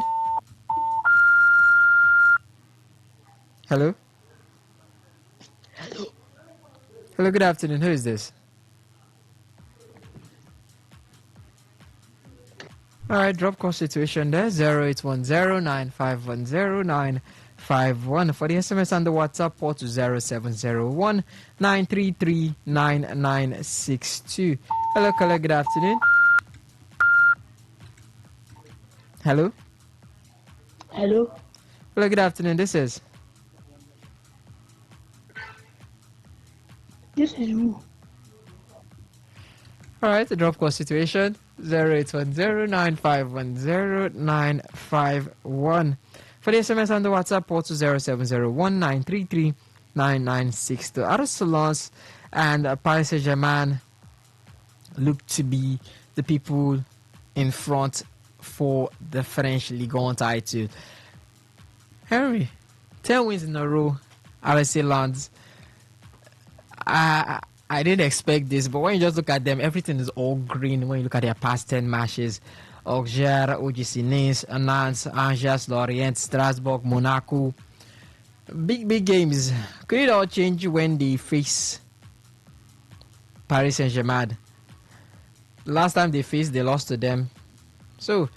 Hello. Hello. Hello. Good afternoon. Who is this? All right. Drop call situation there. 0810-9510-951 for the SMS and the WhatsApp port to 0701-933-9962. Hello, caller. Good afternoon. Hello. Hello. Hello. Good afternoon. This is who? All right. The drop call situation 0810-9510-951. For the SMS and the WhatsApp port to 0701-933-9962. Arsenal and Paris Saint-Germain look to be the people in front for the French Ligue 1 title. Henry, 10 wins in a row. RC Lens. I didn't expect this, but when you just look at them, everything is all green. When you look at their past 10 matches, Auxerre, OGC Nice, Nantes, Angers, Lorient, Strasbourg, Monaco. Big games. Could it all change when they face Paris Saint-Germain? Last time they faced, they lost to them. So,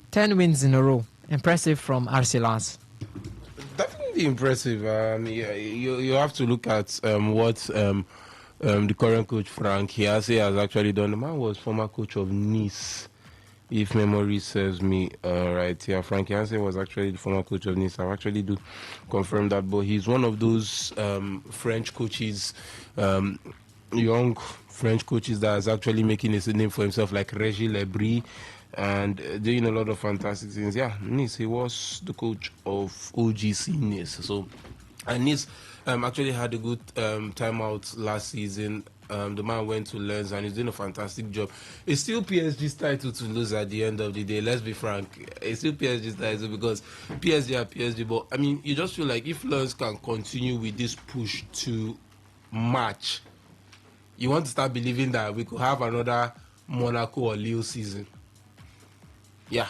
10 wins in a row. Impressive from RC Lens. Definitely impressive. You have to look at what the current coach, Frank Hiase, has actually done. The man was former coach of Nice, if memory serves me right. Yeah, Frankie Hansen was actually the former coach of Nice. I actually do confirm that, but he's one of those French coaches, young French coaches that is actually making a name for himself, like Régis Lebris, and doing a lot of fantastic things. Yeah, Nice, he was the coach of OGC Nice. So, and Nice actually had a good time out last season. The man went to Lens and he's doing a fantastic job. It's still PSG's title to lose at the end of the day. Let's be frank. It's still PSG's title because PSG are PSG. But, I mean, you just feel like if Lens can continue with this push to match, you want to start believing that we could have another Monaco or Lille season. Yeah,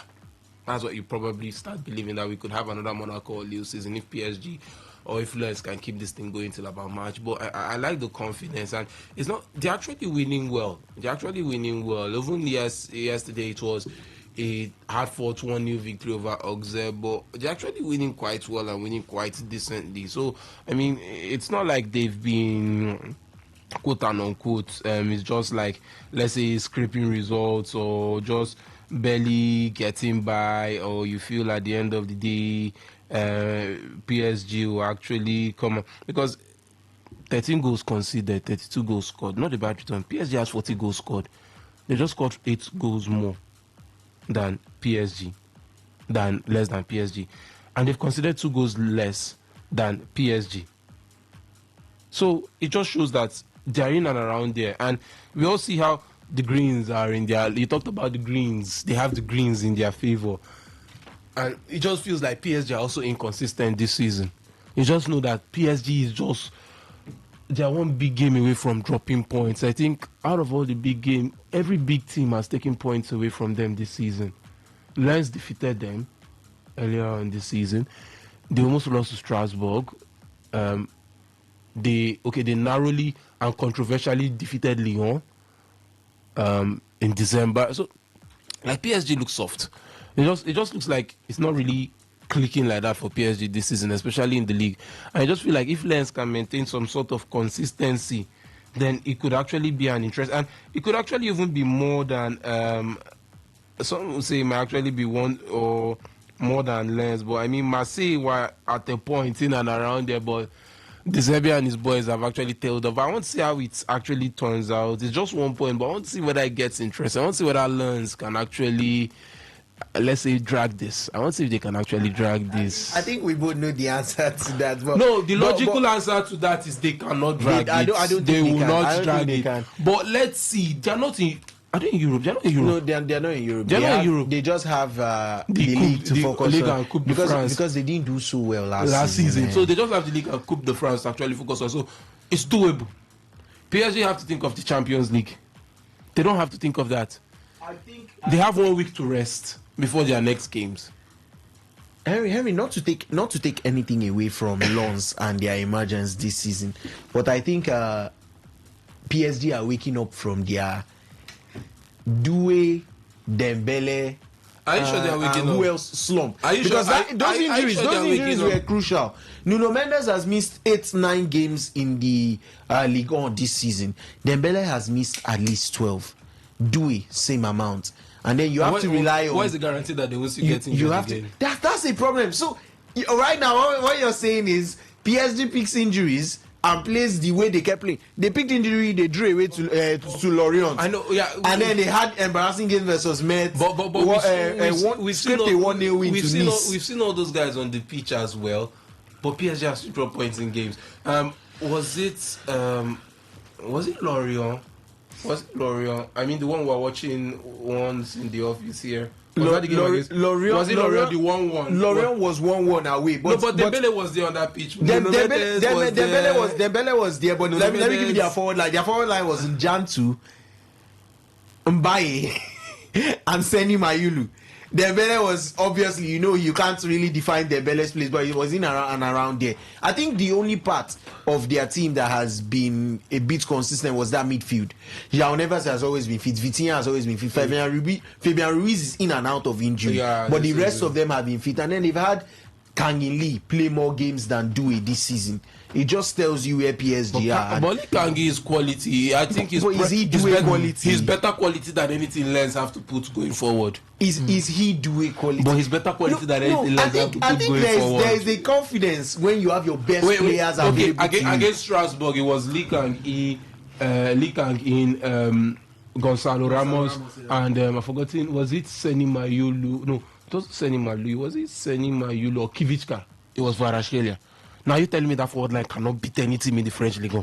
that's what you probably start believing, that we could have another Monaco or Lille season if PSG or if Lens can keep this thing going till about March. But I like the confidence, and it's not, they're actually winning well. Even yesterday it was a hard-fought 1-0 victory over Auxerre, but they're actually winning quite well and winning quite decently. So, I mean, it's not like they've been quote and unquote, it's just like, let's say, scraping results or just barely getting by, or you feel at the end of the day PSG will actually come, because 13 goals conceded, 32 goals scored, not a bad return. PSG has 40 goals scored. They just scored 8 goals more than PSG, less than PSG, and they've considered 2 goals less than PSG. So it just shows that they're in and around there, and we all see how the Greens are in their. You talked about the Greens; they have the Greens in their favor, and it just feels like PSG are also inconsistent this season. You just know that PSG is just. They are one big game away from dropping points. I think out of all the big games, every big team has taken points away from them this season. Lens defeated them earlier in this season. They almost lost to Strasbourg. They narrowly and controversially defeated Lyon in December. So, like, PSG looks soft. It just looks like it's not really clicking like that for PSG this season, especially in the league. I just feel like if Lens can maintain some sort of consistency, then it could actually be an interest, and it could actually even be more than some would say it might actually be one or more than Lens. But I mean, Marseille were at a point in and around there, but De Zerbi and his boys have actually tailed off. I want to see how it actually turns out. It's just 1 point, but I want to see whether it gets interest. I want to see whether Lens can actually, let's say, drag this. I want to see if they can actually drag this. I think we both know the answer to that. But, no, the logical answer to that is they cannot drag it. I don't think they will can. not drag it. But let's see. They're not in. Are they in Europe? They're not in Europe. No, they're not in Europe. They're not in Europe. They just have the league to focus League on. and Coupe de France. Because they didn't do so well last season. So they just have the League and Coupe de France to actually focus on. So it's doable. PSG have to think of the Champions League. They don't have to think of that. I think they have 1 week to rest before their next games. Henry, not to take anything away from Lens and their emergence this season, but I think PSG are waking up from their Doué, Dembele. Are you sure they are waking up? Who else? Slump. Are you because sure? Those injuries were crucial. Nuno Mendes has missed 8-9 games in the Ligue 1 this season. Dembele has missed at least 12. Doué, same amount. And then you have to rely on. What is the guarantee that they will still get injured you have again? That's a problem. So right now, what you're saying is PSG picks injuries and plays the way they kept playing. They picked injury, they drew away to Lorient. I know, yeah. And then they had embarrassing games versus Metz. But we've seen a 1-0 win to Nice. We've seen all those guys on the pitch as well. But PSG has to drop points in games. Was it Lorient? Was it Lorient? I mean, the one we're watching once in the office here. Was it Lorient? The 1-1? Lorient was 1-1 away. But Dembele was there on that pitch. Dembele was there, but let me give you their forward line. Their forward line was Njantu, Mbaye, and Seni Mayulu. Dembele was obviously, you can't really define Dembele's place, but he was in and around there. I think the only part of their team that has been a bit consistent was that midfield. João Neves has always been fit. Vitinha has always been fit. Fabian Ruiz is in and out of injury, but the rest of them have been fit. And then they've had Kangin Lee play more games than Doué this season. It just tells you where PSG are. But Kangi is quality. I think he's quality. He's better quality than anything Lens have to put going forward. Is he Doué quality? But he's better quality than anything Lens have to put going forward. There is a confidence when you have your best players available. Against Strasbourg, it was Lee Kang-in, Gonzalo Ramos, and I've forgotten, was it Seni Mayulu? No, it wasn't Seni Mayulu. Was it Seni Mayulu or Kivicka? It was Varashelia. Now you tell me that forward line cannot beat any team in the French League.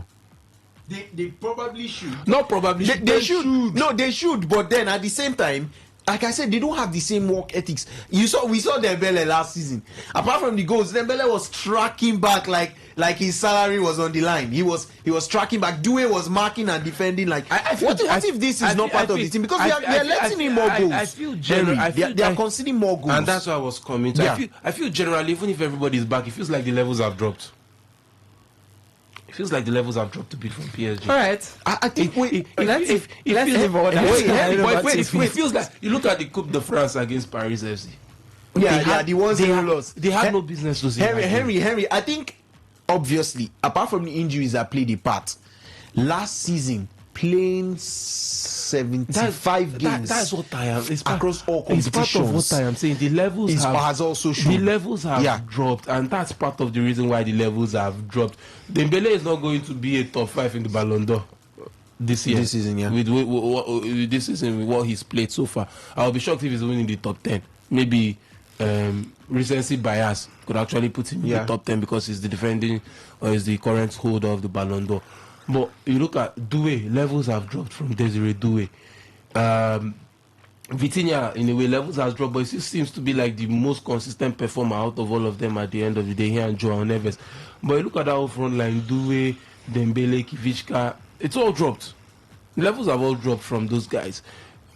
They probably should. Not probably. They should. No, they should. But then at the same time, like I said, they don't have the same work ethics. We saw Dembele last season. Apart from the goals, Dembele was tracking back like his salary was on the line. He was tracking back. Doué was marking and defending. What if this is not part of the team? Because they are letting in more goals. I feel generally they are conceding more goals, and that's why I was coming to. Yeah. I feel generally, even if everybody is back, it feels like the levels have dropped. It feels like the levels have dropped a bit from PSG. All right, I think it feels like you look at the Coupe de France against Paris FC. The ones they lost. They had no business to see. Henry. I think obviously, apart from the injuries that played a part, last season playing 75 games. That's what I am. Across all competitions. It's part of what I am saying. The levels has also shown. The levels have dropped, and that's part of the reason why the levels have dropped. Dembele is not going to be a top 5 in the Ballon d'Or. this year. This season, yeah. With this season, with what he's played so far, I'll be shocked if he's winning the top 10. Maybe recency bias could actually put him in the top 10 because he's the defending or is the current holder of the Ballon d'Or. But you look at Doué, levels have dropped from Desiree Doué. Vitinha, in a way, levels has dropped, but he seems to be like the most consistent performer out of all of them at the end of the day, here and Joao Neves. But you look at that whole front line, Doué, Dembele, Kivichka, it's all dropped. Levels have all dropped from those guys.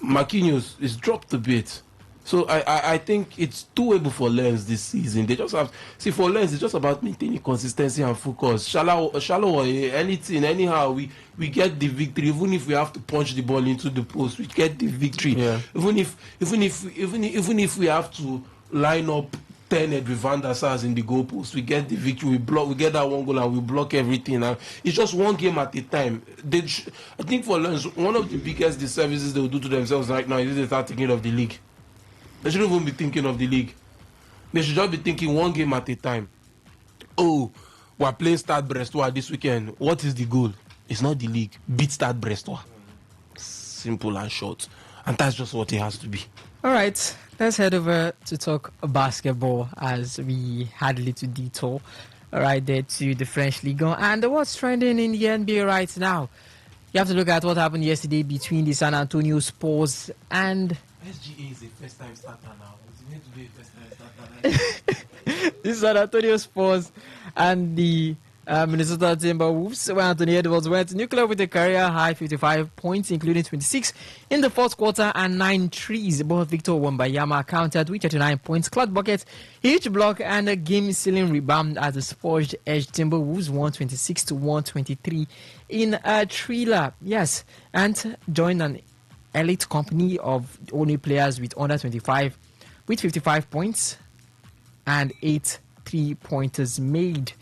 Marquinhos is dropped a bit. So I think it's too able for Lens this season. They just have for Lens it's just about maintaining consistency and focus. Shallow or anything, anyhow we get the victory. Even if we have to punch the ball into the post, we get the victory. Yeah. Even if we have to line up 10 Edwin van der Sars in the goalpost, we get the victory. We get that one goal and we block everything. And it's just one game at a time. I think for Lens, one of the biggest disservices they will do to themselves right now is they start thinking of the league. They shouldn't even be thinking of the league. They should just be thinking one game at a time. Oh, we're playing Stade Brestois this weekend. What is the goal? It's not the league. Beat Stade Brestois. Simple and short. And that's just what it has to be. All right, let's head over to talk basketball as we had a little detour right there to the French Ligue 1 and what's trending in the NBA right now. You have to look at what happened yesterday between the San Antonio Spurs and... SGA is a first-time starter now. It's meant to be a first-time starter. The San Antonio Spurs and the Minnesota Timberwolves, where Anthony Edwards went nuclear with a career-high 55 points, including 26 in the fourth quarter and 9 threes. Both Victor Wembanyama countered with 39 points, clutch buckets, each block, and a game-sealing rebound as the Spurs edged Timberwolves 126 to 123 in a thriller. Yes, and joined an elite company of only players with under 25 with 55 points and 8 3-pointers made.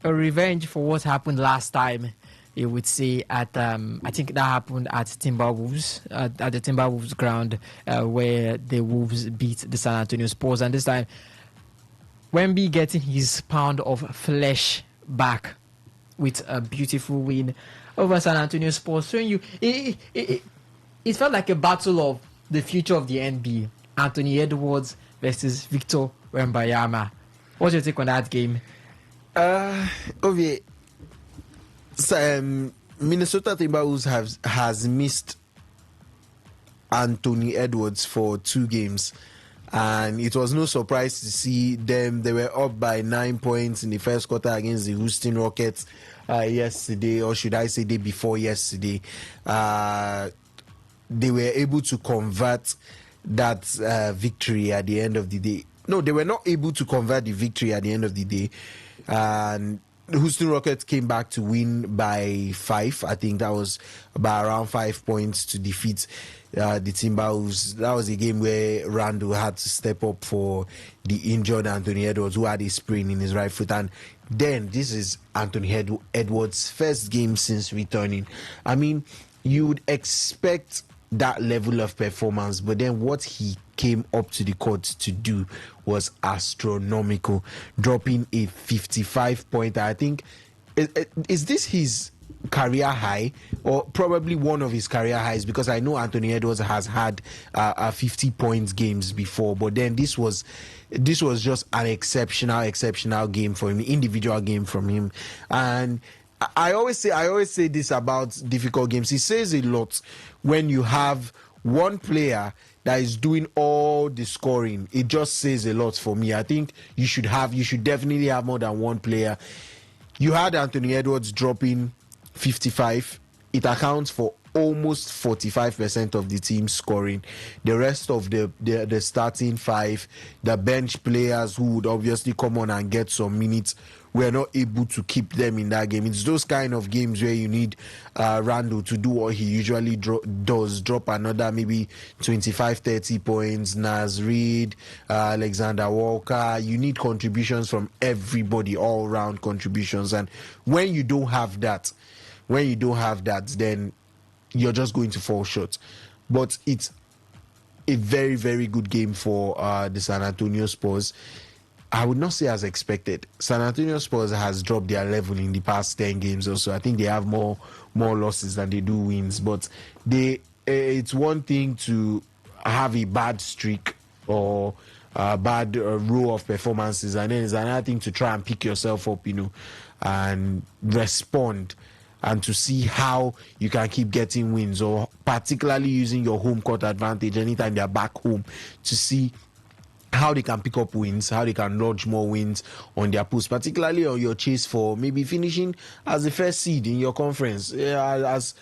A revenge for what happened last time, you would say, at I think that happened at Timberwolves, at the Timberwolves ground, where the Wolves beat the San Antonio Spurs. And this time Wemby getting his pound of flesh back with a beautiful win over San Antonio Spurs, showing you it felt like a battle of the future of the NBA. Anthony Edwards versus Victor Wembanyama. What's your take on that game? Minnesota Timberwolves has missed Anthony Edwards for 2 games. And it was no surprise to see them. They were up by 9 points in the first quarter against the Houston Rockets yesterday, or should I say day before yesterday. They were able to convert that victory at the end of the day. No, they were not able to convert the victory at the end of the day. And the Houston Rockets came back to win by 5. I think that was by around 5 points to defeat the Timberwolves. That was a game where Randle had to step up for the injured Anthony Edwards, who had a sprain in his right foot. And then this is Anthony Edwards' first game since returning. I mean, you would expect that level of performance, but then what he came up to the court to do was astronomical, dropping a 55-pointer. I think, is this his career high, or probably one of his career highs, because I know Anthony Edwards has had 50 points games before, but then this was just an exceptional game for him, individual game from him. And I always say this about difficult games. It says a lot when you have one player that is doing all the scoring. It just says a lot for me. I think you should definitely have more than one player. You had Anthony Edwards dropping 55. It accounts for almost 45% of the team scoring. The rest of the starting 5, the bench players who would obviously come on and get some minutes, were not able to keep them in that game. It's those kind of games where you need Randle to do what he usually does, drop another maybe 25-30 points. Naz Reid, Alexander Walker. You need contributions from everybody, all round contributions. And when you don't have that, then you're just going to fall short. But it's a very, very good game for the San Antonio Spurs. I would not say as expected. San Antonio Spurs has dropped their level in the past 10 games or so. I think they have more losses than they do wins. But it's one thing to have a bad streak or a bad row of performances, and then it's another thing to try and pick yourself up, and respond, and to see how you can keep getting wins, or particularly using your home court advantage anytime they're back home, to see how they can pick up wins, how they can lodge more wins on their post, particularly on your chase for maybe finishing as the first seed in your conference. As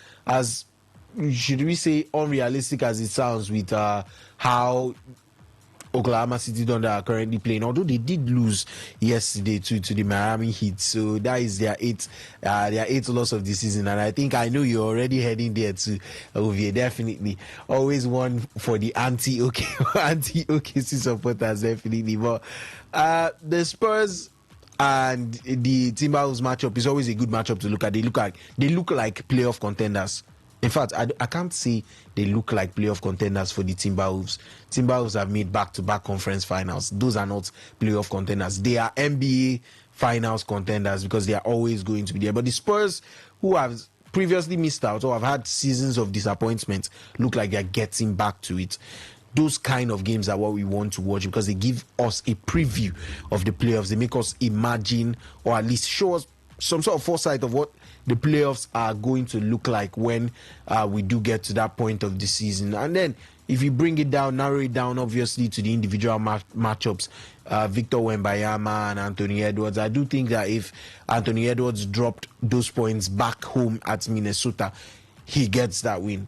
should we say unrealistic as it sounds with how Oklahoma City Thunder are currently playing, although they did lose yesterday to the Miami Heat, so that is their eighth loss of the season, and I think I know you're already heading there to Ovie. Definitely, always one for the anti-OKC supporters, definitely. But the Spurs and the Timberwolves matchup is always a good matchup to look at. They look like playoff contenders. In fact, I can't say they look like playoff contenders for the Timberwolves. Timberwolves have made back-to-back conference finals. Those are not playoff contenders. They are NBA finals contenders because they are always going to be there. But the Spurs, who have previously missed out or have had seasons of disappointment, look like they're getting back to it. Those kind of games are what we want to watch because they give us a preview of the playoffs. They make us imagine, or at least show us some sort of foresight of what the playoffs are going to look like when we do get to that point of the season. And then if you bring it down, narrow it down obviously to the individual matchups, Victor Wembanyama and Anthony Edwards, I do think that if Anthony Edwards dropped those points back home at Minnesota, he gets that win.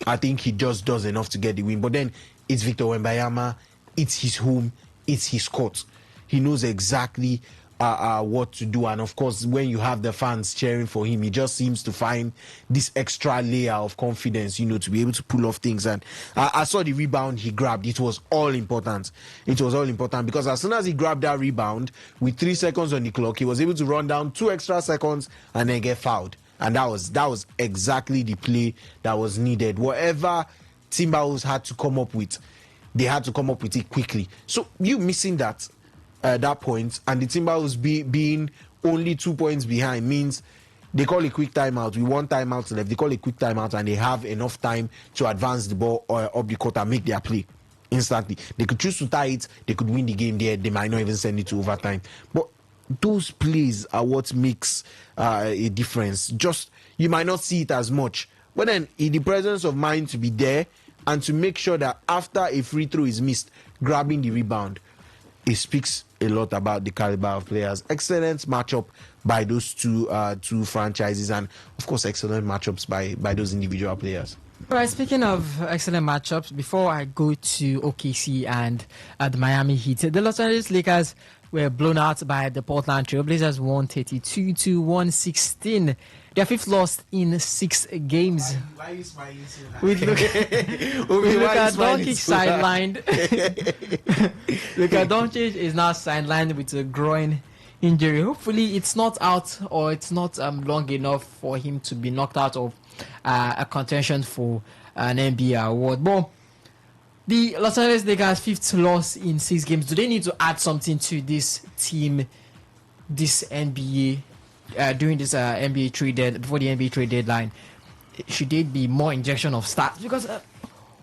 I think he just does enough to get the win. But then it's Victor Wembanyama, it's his home, it's his court. He knows exactly what to do, and of course when you have the fans cheering for him, he just seems to find this extra layer of confidence, to be able to pull off things. And I saw the rebound he grabbed. It was all important because as soon as he grabbed that rebound with 3 seconds on the clock, he was able to run down 2 extra seconds and then get fouled, and that was exactly the play that was needed. Whatever Timberwolves had to come up with, they had to come up with it quickly. So you missing that point, and the Timberwolves being only 2 points behind, means they call a quick timeout. We want timeouts left. They call a quick timeout, and they have enough time to advance the ball up the court and make their play instantly. They could choose to tie it. They could win the game there. They might not even send it to overtime. But those plays are what makes a difference. Just you might not see it as much, but then in the presence of mind to be there and to make sure that after a free throw is missed, grabbing the rebound, it speaks a lot about the caliber of players. Excellent matchup by those two franchises, and of course excellent matchups by those individual players. All right, speaking of excellent matchups, before I go to OKC and the Miami Heat, the Los Angeles Lakers were blown out by the Portland Trail Blazers, 132-116. Their fifth loss in 6 games. Why are you smiling so hard? With Luka Doncic sidelined. Luka Doncic is now sidelined with a groin injury. Hopefully it's not out, or it's not long enough for him to be knocked out of a contention for an NBA award. But the Los Angeles Lakers' fifth loss in 6 games. Do they need to add something to this team, this NBA, during this NBA trade before the NBA trade deadline? Should there be more injection of stars? Because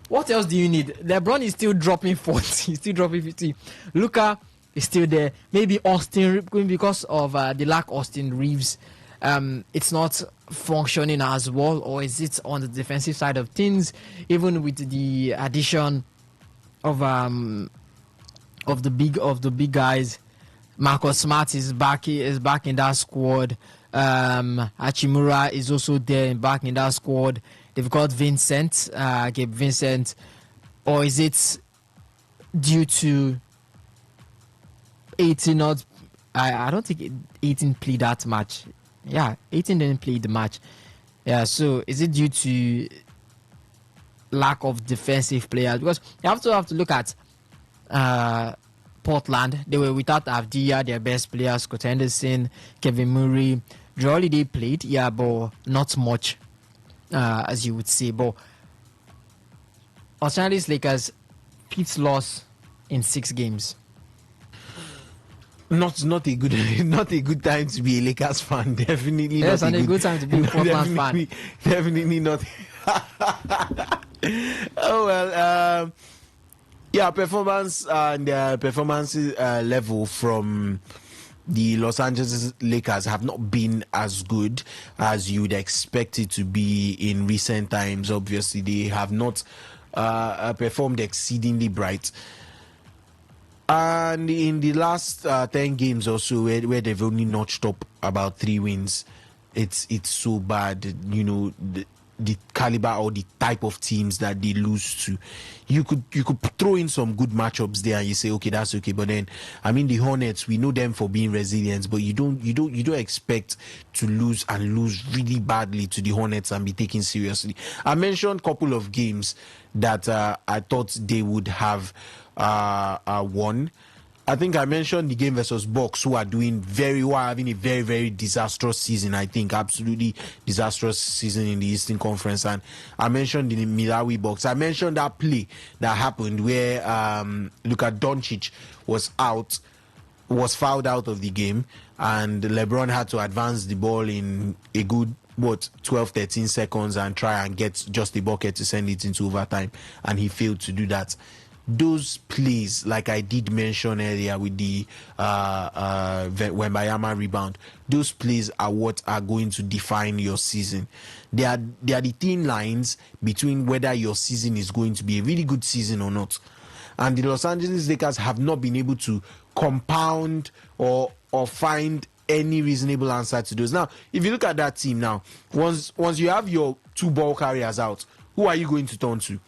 what else do you need? LeBron is still dropping 40, he's still dropping 50. Luka is still there. Maybe Austin, because of the lack of Austin Reeves, it's not functioning as well, or is it on the defensive side of things? Even with the addition of the big guys, Marcus Smart is back in that squad. Hachimura is also there, back in that squad. They've got Vincent, Gabe Vincent, or is it due to 18 not? I don't think 18 played that match. Yeah, 18 didn't play the match. Yeah, so is it due to lack of defensive players? Because you have to look at Portland. They were without Avdia, their best players, Scott Henderson, Kevin Murray. Drew Holiday played, yeah, but not much, as you would say. But Los Angeles Lakers' fifth loss in 6 games. Not a good not a good time to be a Lakers fan. Definitely Yes, not and a good time to be a Portland fan. Definitely not. Oh well, yeah, performance and performance level from the Los Angeles Lakers have not been as good as you would expect it to be in recent times. Obviously, they have not performed exceedingly bright. And in the last 10 games or so, where they've only notched up about 3 wins, it's so bad. You know, the caliber or the type of teams that they lose to. You could throw in some good matchups there and you say, okay, that's okay. But then, I mean, the Hornets, we know them for being resilient, but you don't expect to lose really badly to the Hornets and be taken seriously. I mentioned a couple of games that I thought they would have won. I think I mentioned the game versus Bucks, who are having a very, very disastrous season. I think absolutely disastrous season in the Eastern Conference. And I mentioned the Milwaukee Bucks. I mentioned that play that happened where Luka Doncic was fouled out of the game, and LeBron had to advance the ball in a good 12-13 seconds and try and get just the bucket to send it into overtime, and he failed to do that. Those plays, like I did mention earlier with the Wembayama rebound, those plays are what are going to define your season. They are the thin lines between whether your season is going to be a really good season or not. And the Los Angeles Lakers have not been able to compound or find any reasonable answer to those. Now, if you look at that team now, once you have your 2 ball carriers out, who are you going to turn to?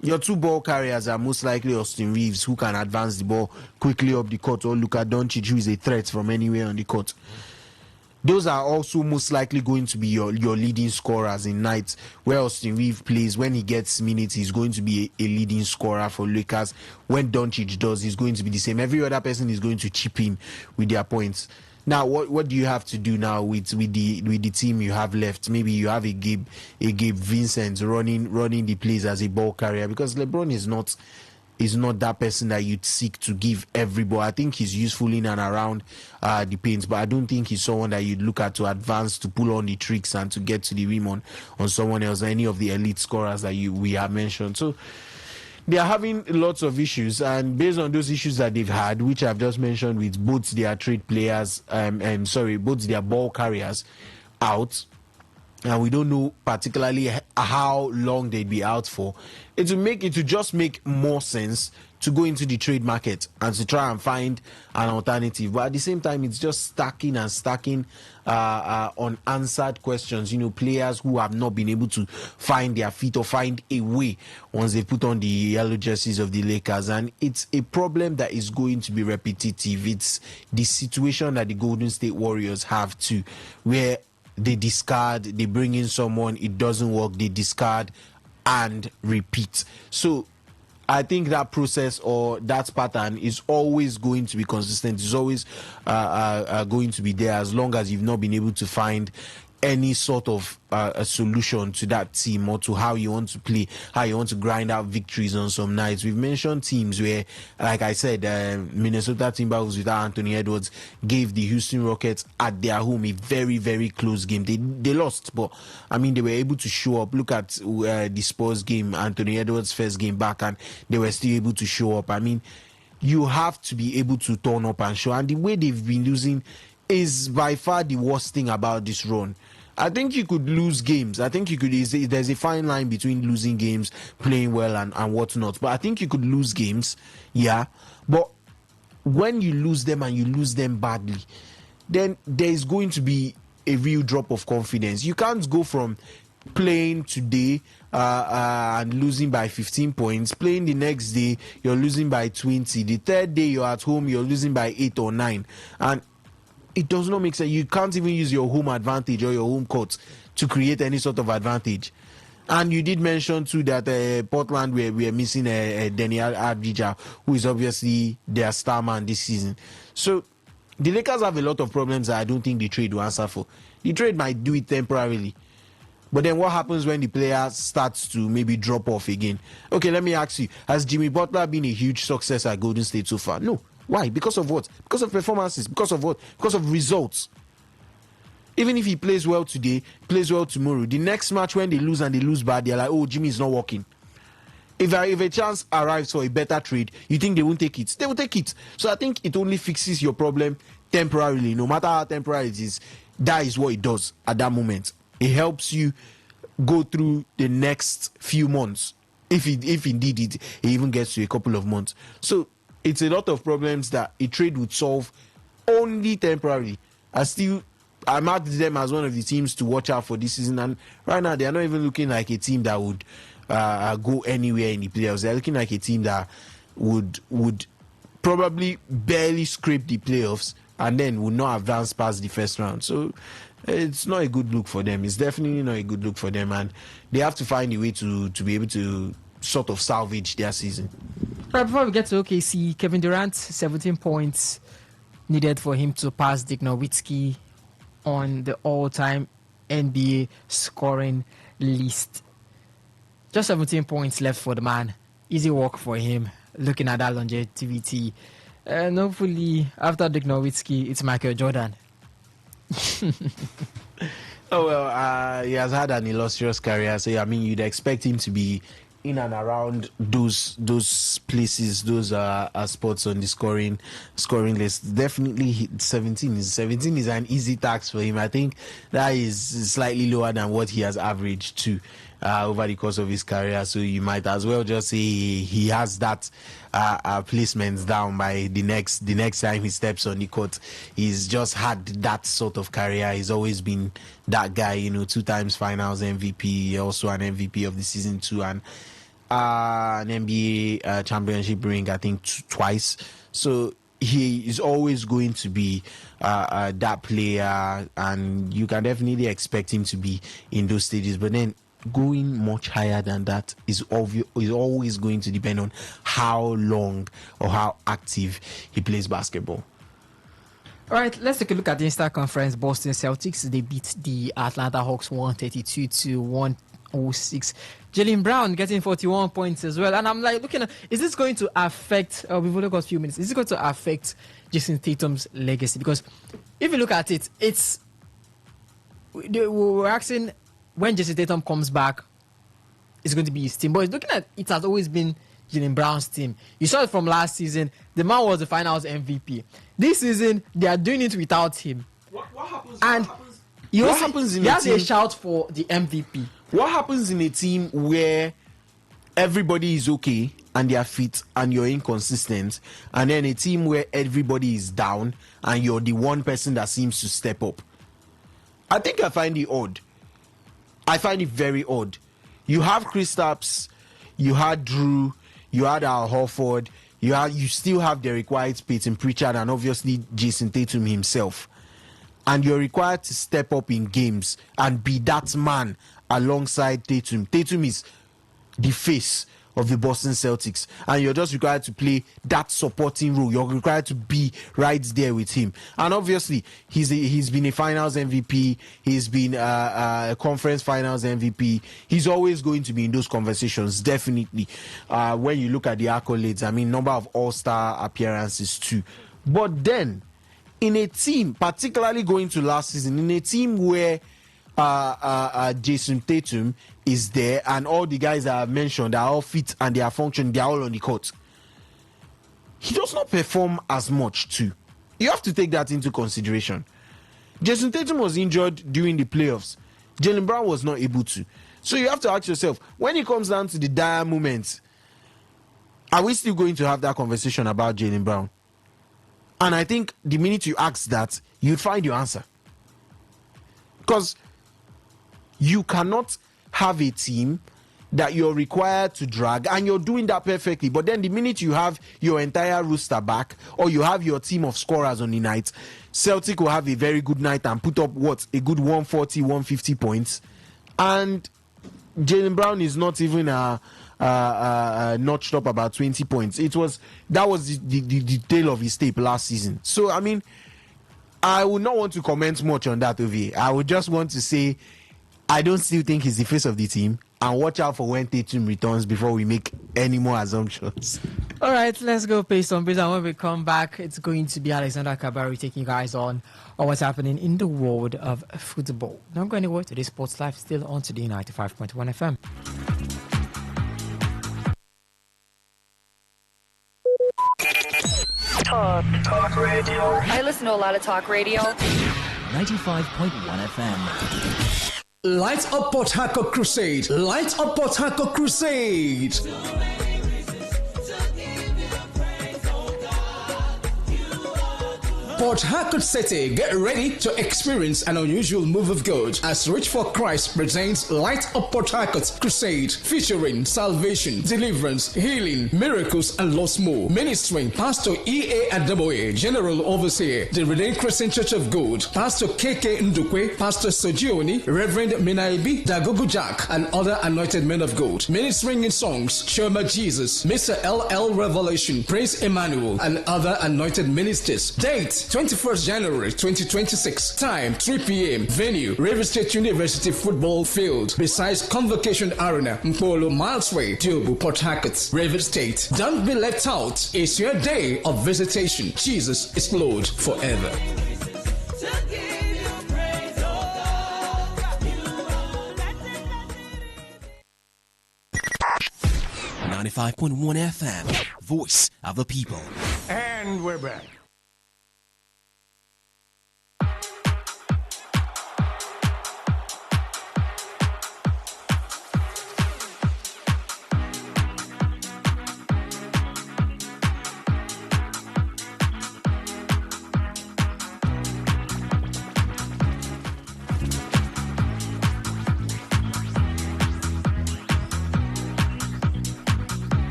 Your 2 ball carriers are most likely Austin Reeves, who can advance the ball quickly up the court, or Luka Doncic, who is a threat from anywhere on the court. Those are also most likely going to be your leading scorers in nights where Austin Reeves plays. When he gets minutes, he's going to be a leading scorer for Lakers. When Doncic does, he's going to be the same. Every other person is going to chip in with their points. Now, what do you have to do now with the team you have left? Maybe you have a Gabe Vincent running the plays as a ball carrier, because LeBron is not that person that you'd seek to give every ball. I think he's useful in and around the paint, but I don't think he's someone that you'd look at to advance, to pull on the tricks and to get to the rim on someone else, any of the elite scorers that we have mentioned. So they are having lots of issues, and based on those issues that they've had, which I've just mentioned, with both their trade players, both their ball carriers out, and we don't know particularly how long they'd be out for, it will just make more sense to go into the trade market and to try and find an alternative. But at the same time, it's just stacking unanswered questions. You know, players who have not been able to find their feet or find a way once they put on the yellow jerseys of the Lakers. And it's a problem that is going to be repetitive. It's the situation that the Golden State Warriors have too, where they discard, they bring in someone, it doesn't work, they discard and repeat. So I think that process or that pattern is always going to be consistent. It's always going to be there, as long as you've not been able to find any sort of a solution to that team, or to how you want to play, how you want to grind out victories on some nights. We've mentioned teams where, like I said, Minnesota Timberwolves without Anthony Edwards gave the Houston Rockets at their home a very, very close game. They lost, but I mean, they were able to show up. Look at the Spurs game, Anthony Edwards' first game back, and they were still able to show up. I mean, you have to be able to turn up and show, and the way they've been losing is by far the worst thing about this run. I think you could lose games. I think you could. There's a fine line between losing games, playing well, and whatnot. But I think you could lose games, yeah. But when you lose them and you lose them badly, then there is going to be a real drop of confidence. You can't go from playing today and losing by 15 points, playing the next day you're losing by 20, the third day you're at home you're losing by 8 or 9, and it does not make sense. You can't even use your home advantage or your home court to create any sort of advantage. And you did mention too that Portland we are missing Daniel Adjija, who is obviously their star man this season. So the Lakers have a lot of problems that I don't think the trade will answer for. The trade might do it temporarily, but then what happens when the player starts to maybe drop off again? Okay, let me ask you, has Jimmy Butler been a huge success at Golden State so far? No. Why? Because of what? Because of performances. Because of what? Because of results. Even if he plays well today, plays well tomorrow, the next match when they lose and they lose bad, they're like, oh, Jimmy is not working. If a chance arrives for a better trade, you think they won't take it? They will take it. So I think it only fixes your problem temporarily. No matter how temporary it is, that is what it does at that moment. It helps you go through the next few months. If indeed it even gets to a couple of months. So it's a lot of problems that a trade would solve only temporarily. I marked them as one of the teams to watch out for this season, and right now they are not even looking like a team that would go anywhere in the playoffs. They're looking like a team that would probably barely scrape the playoffs and then would not advance past the first round. So it's not a good look for them. It's definitely not a good look for them, and they have to find a way to be able to sort of salvage their season. Right, before we get to OKC, Kevin Durant, 17 points needed for him to pass Dirk Nowitzki on the all-time NBA scoring list. Just 17 points left for the man. Easy work for him, looking at that longevity. And hopefully, after Dirk Nowitzki, it's Michael Jordan. Oh, well, he has had an illustrious career. So, I mean, you'd expect him to be in and around those places, those spots on the scoring list. Definitely 17 is an easy task for him. I think that is slightly lower than what he has averaged too over the course of his career. So you might as well just say he has that placements down by the next time he steps on the court. He's just had that sort of career. He's always been that guy, 2 times finals MVP, also an MVP of the season 2, and an NBA championship ring, I think, twice. So he is always going to be that player, and you can definitely expect him to be in those stages. But then going much higher than that is always going to depend on how long or how active he plays basketball. All right, let's take a look at the Eastern Conference. Boston Celtics, they beat the Atlanta Hawks 132-106. Jaylen Brown getting 41 points as well. And I'm like, looking at, is this going to affect, we've only got a few minutes, is it going to affect Jason Tatum's legacy? Because if you look at it, we're asking when Jason Tatum comes back, it's going to be his team. But looking at it, has always been Jaylen Brown's team. You saw it from last season. The man was the finals MVP. This season, they are doing it without him. What happens? And what happens in he a has team? a shout for the MVP. What happens in a team where everybody is okay and they are fit and you're inconsistent, and then a team where everybody is down and you're the one person that seems to step up? I think I find it odd. I find it very odd. You have Kristaps, you had Drew, you had Al Horford, you still have the required Peyton Pritchard, and obviously Jason Tatum himself. And you're required to step up in games and be that man alongside Tatum. Tatum is the face of the Boston Celtics, and you're just required to play that supporting role. You're required to be right there with him. And obviously, he's been a finals MVP. He's been a conference finals MVP. He's always going to be in those conversations, definitely. When you look at the accolades, I mean, number of all-star appearances too. But then, in a team, particularly going to last season, in a team where Jason Tatum is there and all the guys that I've mentioned are all fit and they are functioning, they are all on the court, he does not perform as much too. You have to take that into consideration. Jason Tatum was injured during the playoffs. Jaylen Brown was not able to. So you have to ask yourself, when it comes down to the dire moments, are we still going to have that conversation about Jaylen Brown? And I think the minute you ask that, you'd find your answer. Because you cannot have a team that you're required to drag, and you're doing that perfectly. But then the minute you have your entire roster back, or you have your team of scorers on the night, Celtic will have a very good night and put up a good 140, 150 points. And Jaylen Brown is not even notched up about 20 points. That was the tail of his tape last season. So, I mean, I would not want to comment much on that over here. I would just want to say I don't still think he's the face of the team, and watch out for when Tatum returns before we make any more assumptions. All right, let's go pay some bills. And when we come back, it's going to be Alexander Kabari taking you guys on what's happening in the world of football. Don't go anywhere. Today's Sports Life still on Today 95.1 FM. Talk radio. I listen to a lot of talk radio. 95.1 FM. Light Up Port Harcourt Crusade. Light Up Port Harcourt Crusade. Port Harcourt City, get ready to experience an unusual move of God as Reach for Christ presents Light Up Port Harcourt Crusade featuring salvation, deliverance, healing, miracles, and lots more. Ministering Pastor E.A. Adeboye, General Overseer, the Redeemed Christian Church of God, Pastor K.K. Ndukwe, Pastor Sojioni, Reverend Minaibi, Dagogo Jack, and other anointed men of God. Ministering in songs, Shema Jesus, Mr. L.L. Revelation, Praise Emmanuel, and other anointed ministers. Date 21st January 2026. Time 3 p.m. Venue River State University Football Field besides Convocation Arena, Mpolo Milesway, Diobu, Port Harcourt, River State. Don't be left out. It's your day of visitation. Jesus is Lord forever. 95.1 FM, voice of the people. And we're back.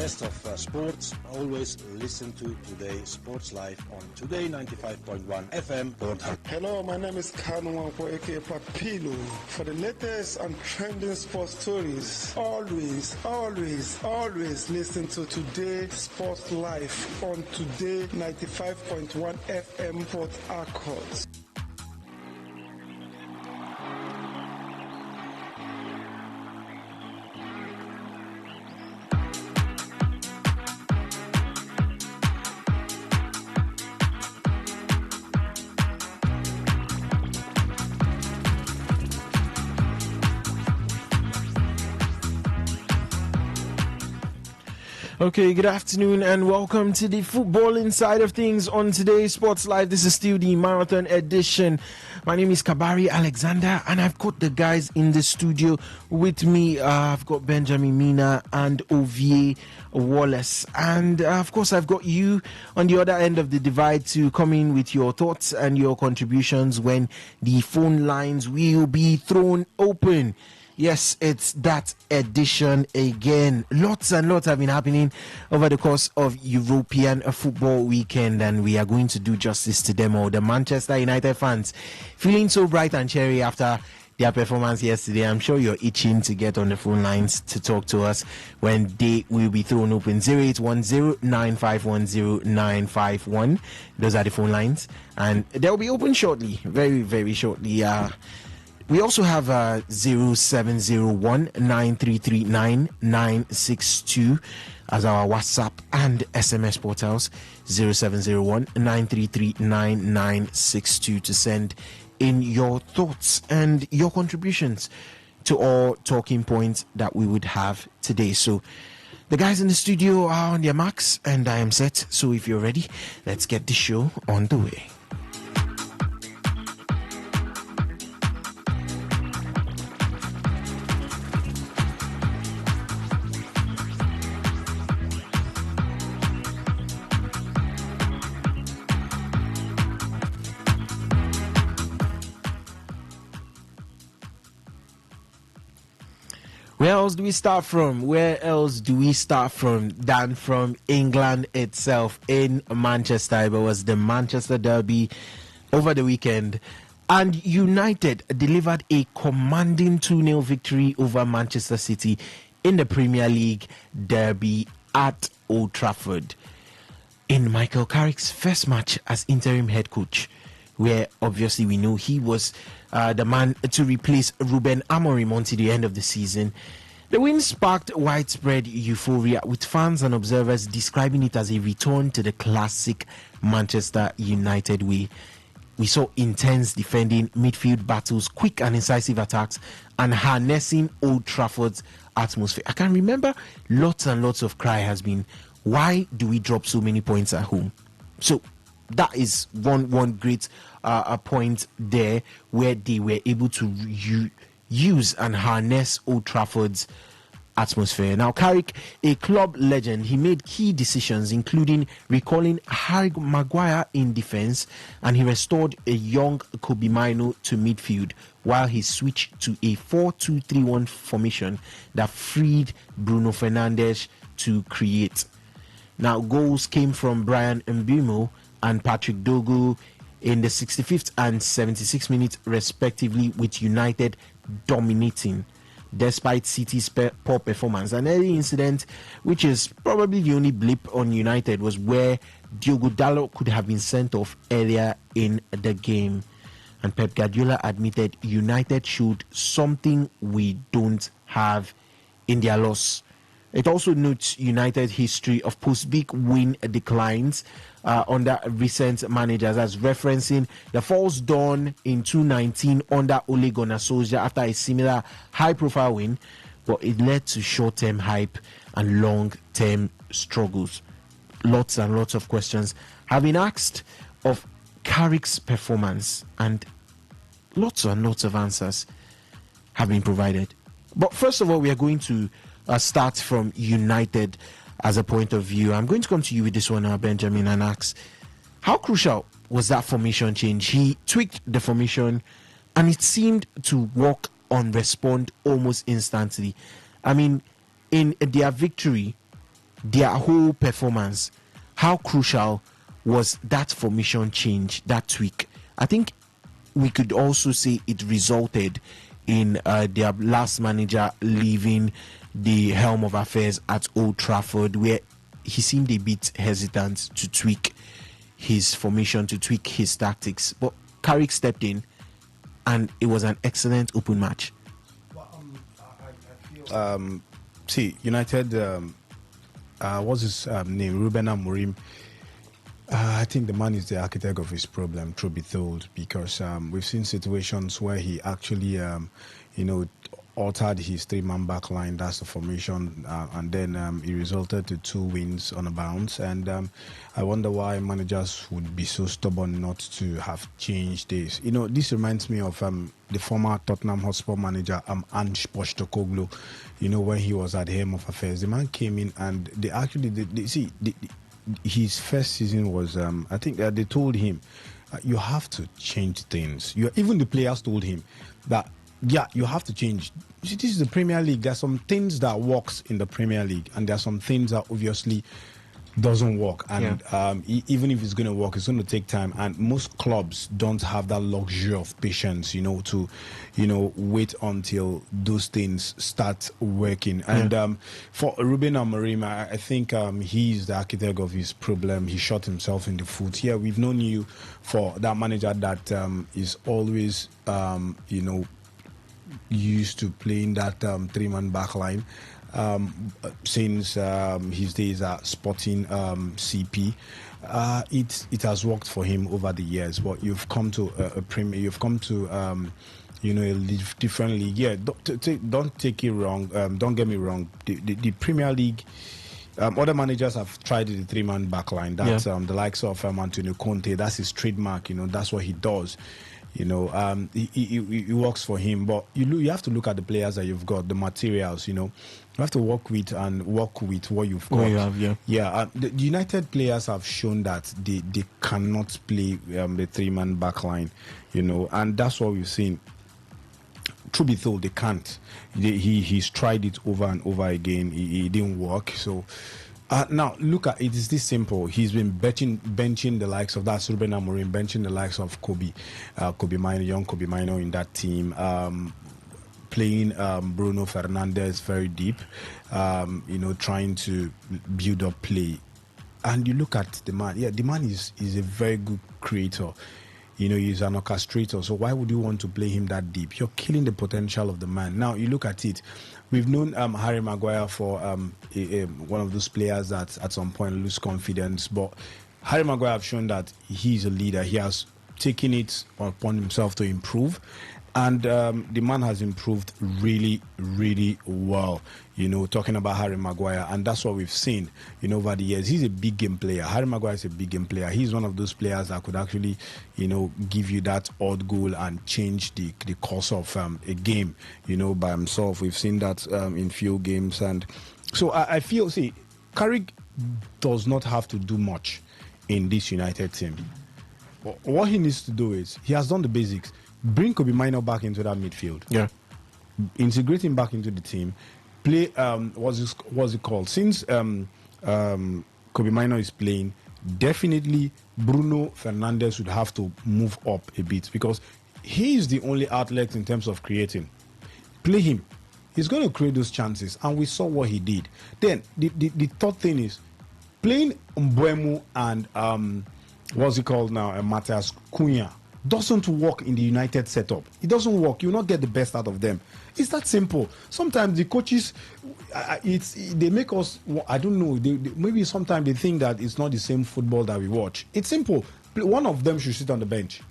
best of sports, always listen to Today Sports Live on Today95.1 FM. Hello, my name is Kanu Wangpo, aka Papilo. For the latest and trending sports stories, always listen to Today Sports Live on Today95.1 FM Port Harcourt. Okay, good afternoon and welcome to the football inside of things on today's Sports Live. This is still the marathon edition. My name is Kabari Alexander and I've got the guys in the studio with me. I've got Benjamin Mina and Ovie Wallace. And of course, I've got you on the other end of the divide to come in with your thoughts and your contributions when the phone lines will be thrown open. Yes, it's that edition again. Lots and lots have been happening over the course of European football weekend, and we are going to do justice to them all. The Manchester United fans feeling so bright and cheery after their performance yesterday. I'm sure you're itching to get on the phone lines to talk to us when they will be thrown open. 0810-9510-951. Those are the phone lines, and they'll be open shortly, very, very shortly. We also have 0701-9339-962 as our WhatsApp and SMS portals. 0701-9339-962 to send in your thoughts and your contributions to all talking points that we would have today. So the guys in the studio are on their marks and I am set. So if you're ready, let's get the show on the way. Where else do we start from? Where else do we start from than from England itself in Manchester? It was the Manchester Derby over the weekend. And United delivered a commanding 2-0 victory over Manchester City in the Premier League Derby at Old Trafford. In Michael Carrick's first match as interim head coach, where obviously we know he was the man to replace Ruben Amorim until the end of the season. The win sparked widespread euphoria, with fans and observers describing it as a return to the classic Manchester United way. We saw intense defending, midfield battles, quick and incisive attacks, and harnessing Old Trafford's atmosphere. I can remember lots and lots of cry has been, why do we drop so many points at home? So that is one great point there, where they were able to use and harness Old Trafford's atmosphere. Now, Carrick, a club legend, he made key decisions, including recalling Harry Maguire in defence, and he restored a young Kobe Mino to midfield, while he switched to a 4-2-3-1 formation that freed Bruno Fernandes to create. Now, goals came from Brian Mbeumo and Patrick Dogu in the 65th and 76th minute respectively, with United dominating despite City's poor performance. An early incident, which is probably the only blip on United, was where Diogo Dalot could have been sent off earlier in the game, and Pep Guardiola admitted United showed something we don't have in their loss. It also notes United's history of post-big win declines under recent managers, as referencing the false dawn in 2019 under Ole Gunnar Solskjaer after a similar high-profile win, but it led to short-term hype and long-term struggles. Lots and lots of questions have been asked of Carrick's performance, and lots and lots of answers have been provided. But first of all, we are going to start from United as a point of view. I'm going to come to you with this one now, Benjamin, and ask, how crucial was that formation change? He tweaked the formation and it seemed to work on respond almost instantly. I mean, in their victory, their whole performance, how crucial was that formation change, that tweak? I think we could also say it resulted in their last manager leaving the helm of affairs at Old Trafford, where he seemed a bit hesitant to tweak his formation, to tweak his tactics. But Carrick stepped in and it was an excellent open match. See, United, what's his name? Ruben Amorim. I think the man is the architect of his problem, truth be told, because we've seen situations where he actually, altered his three-man back line. That's the formation, and then it resulted to 2 wins on a bounce. And I wonder why managers would be so stubborn not to have changed this. This reminds me of the former Tottenham Hotspur manager, Ange Postecoglou. When he was at the helm of affairs, the man came in and his first season was, I think they told him, you have to change things. Even the players told him that, you have to change. You see, this is the Premier League. There are some things that works in the Premier League, and there are some things that obviously doesn't work. And even if it's going to work, it's going to take time. And most clubs don't have that luxury of patience, to, wait until those things start working. And for Ruben Amorim, I think he's the architect of his problem. He shot himself in the foot. Yeah, we've known you for that manager that is always, used to playing that three-man back line since his days at Sporting CP. It has worked for him over the years, but you've come to a different league. Yeah, don't take it wrong. Don't get me wrong. The Premier League. Other managers have tried the three-man back line. That's the likes of Antonio Conte. That's his trademark. That's what he does. It works for him, but you have to look at the players that you've got, the materials. You have to work with what you've got. The United players have shown that they cannot play the three-man back line, and that's what we've seen. Truth be told, they can't. He's tried it over and over again. It didn't work. So. Now, look at it. Is this simple? He's been benching the likes of that Ruben Amorim, benching the likes of Kobe Mino, young Kobe Mino in that team, playing Bruno Fernandes very deep, trying to build up play. And you look at the man. Yeah, the man is a very good creator. He's an orchestrator. So why would you want to play him that deep? You're killing the potential of the man. Now, you look at it. We've known Harry Maguire for one of those players that at some point lose confidence. But Harry Maguire have shown that he's a leader. He has taken it upon himself to improve. And the man has improved really, really well, talking about Harry Maguire. And that's what we've seen, over the years. He's a big game player. Harry Maguire is a big game player. He's one of those players that could actually, give you that odd goal and change the course of a game, by himself. We've seen that in few games. And so I feel, Carrick does not have to do much in this United team. What he needs to do is, he has done the basics. Bring Kobe Mino back into that midfield. Yeah. Integrate him back into the team. Play, what's it called? Since Kobe Mino is playing, definitely Bruno Fernandes would have to move up a bit because he is the only outlet in terms of creating. Play him. He's going to create those chances, and we saw what he did. Then, the third thing is playing Mbeumo and, what's it called now, Matheus Cunha. Doesn't work in the United setup. It doesn't work. You will not get the best out of them. It's that simple. Sometimes the coaches, they make us, I don't know, maybe sometimes they think that it's not the same football that we watch. It's simple. One of them should sit on the bench.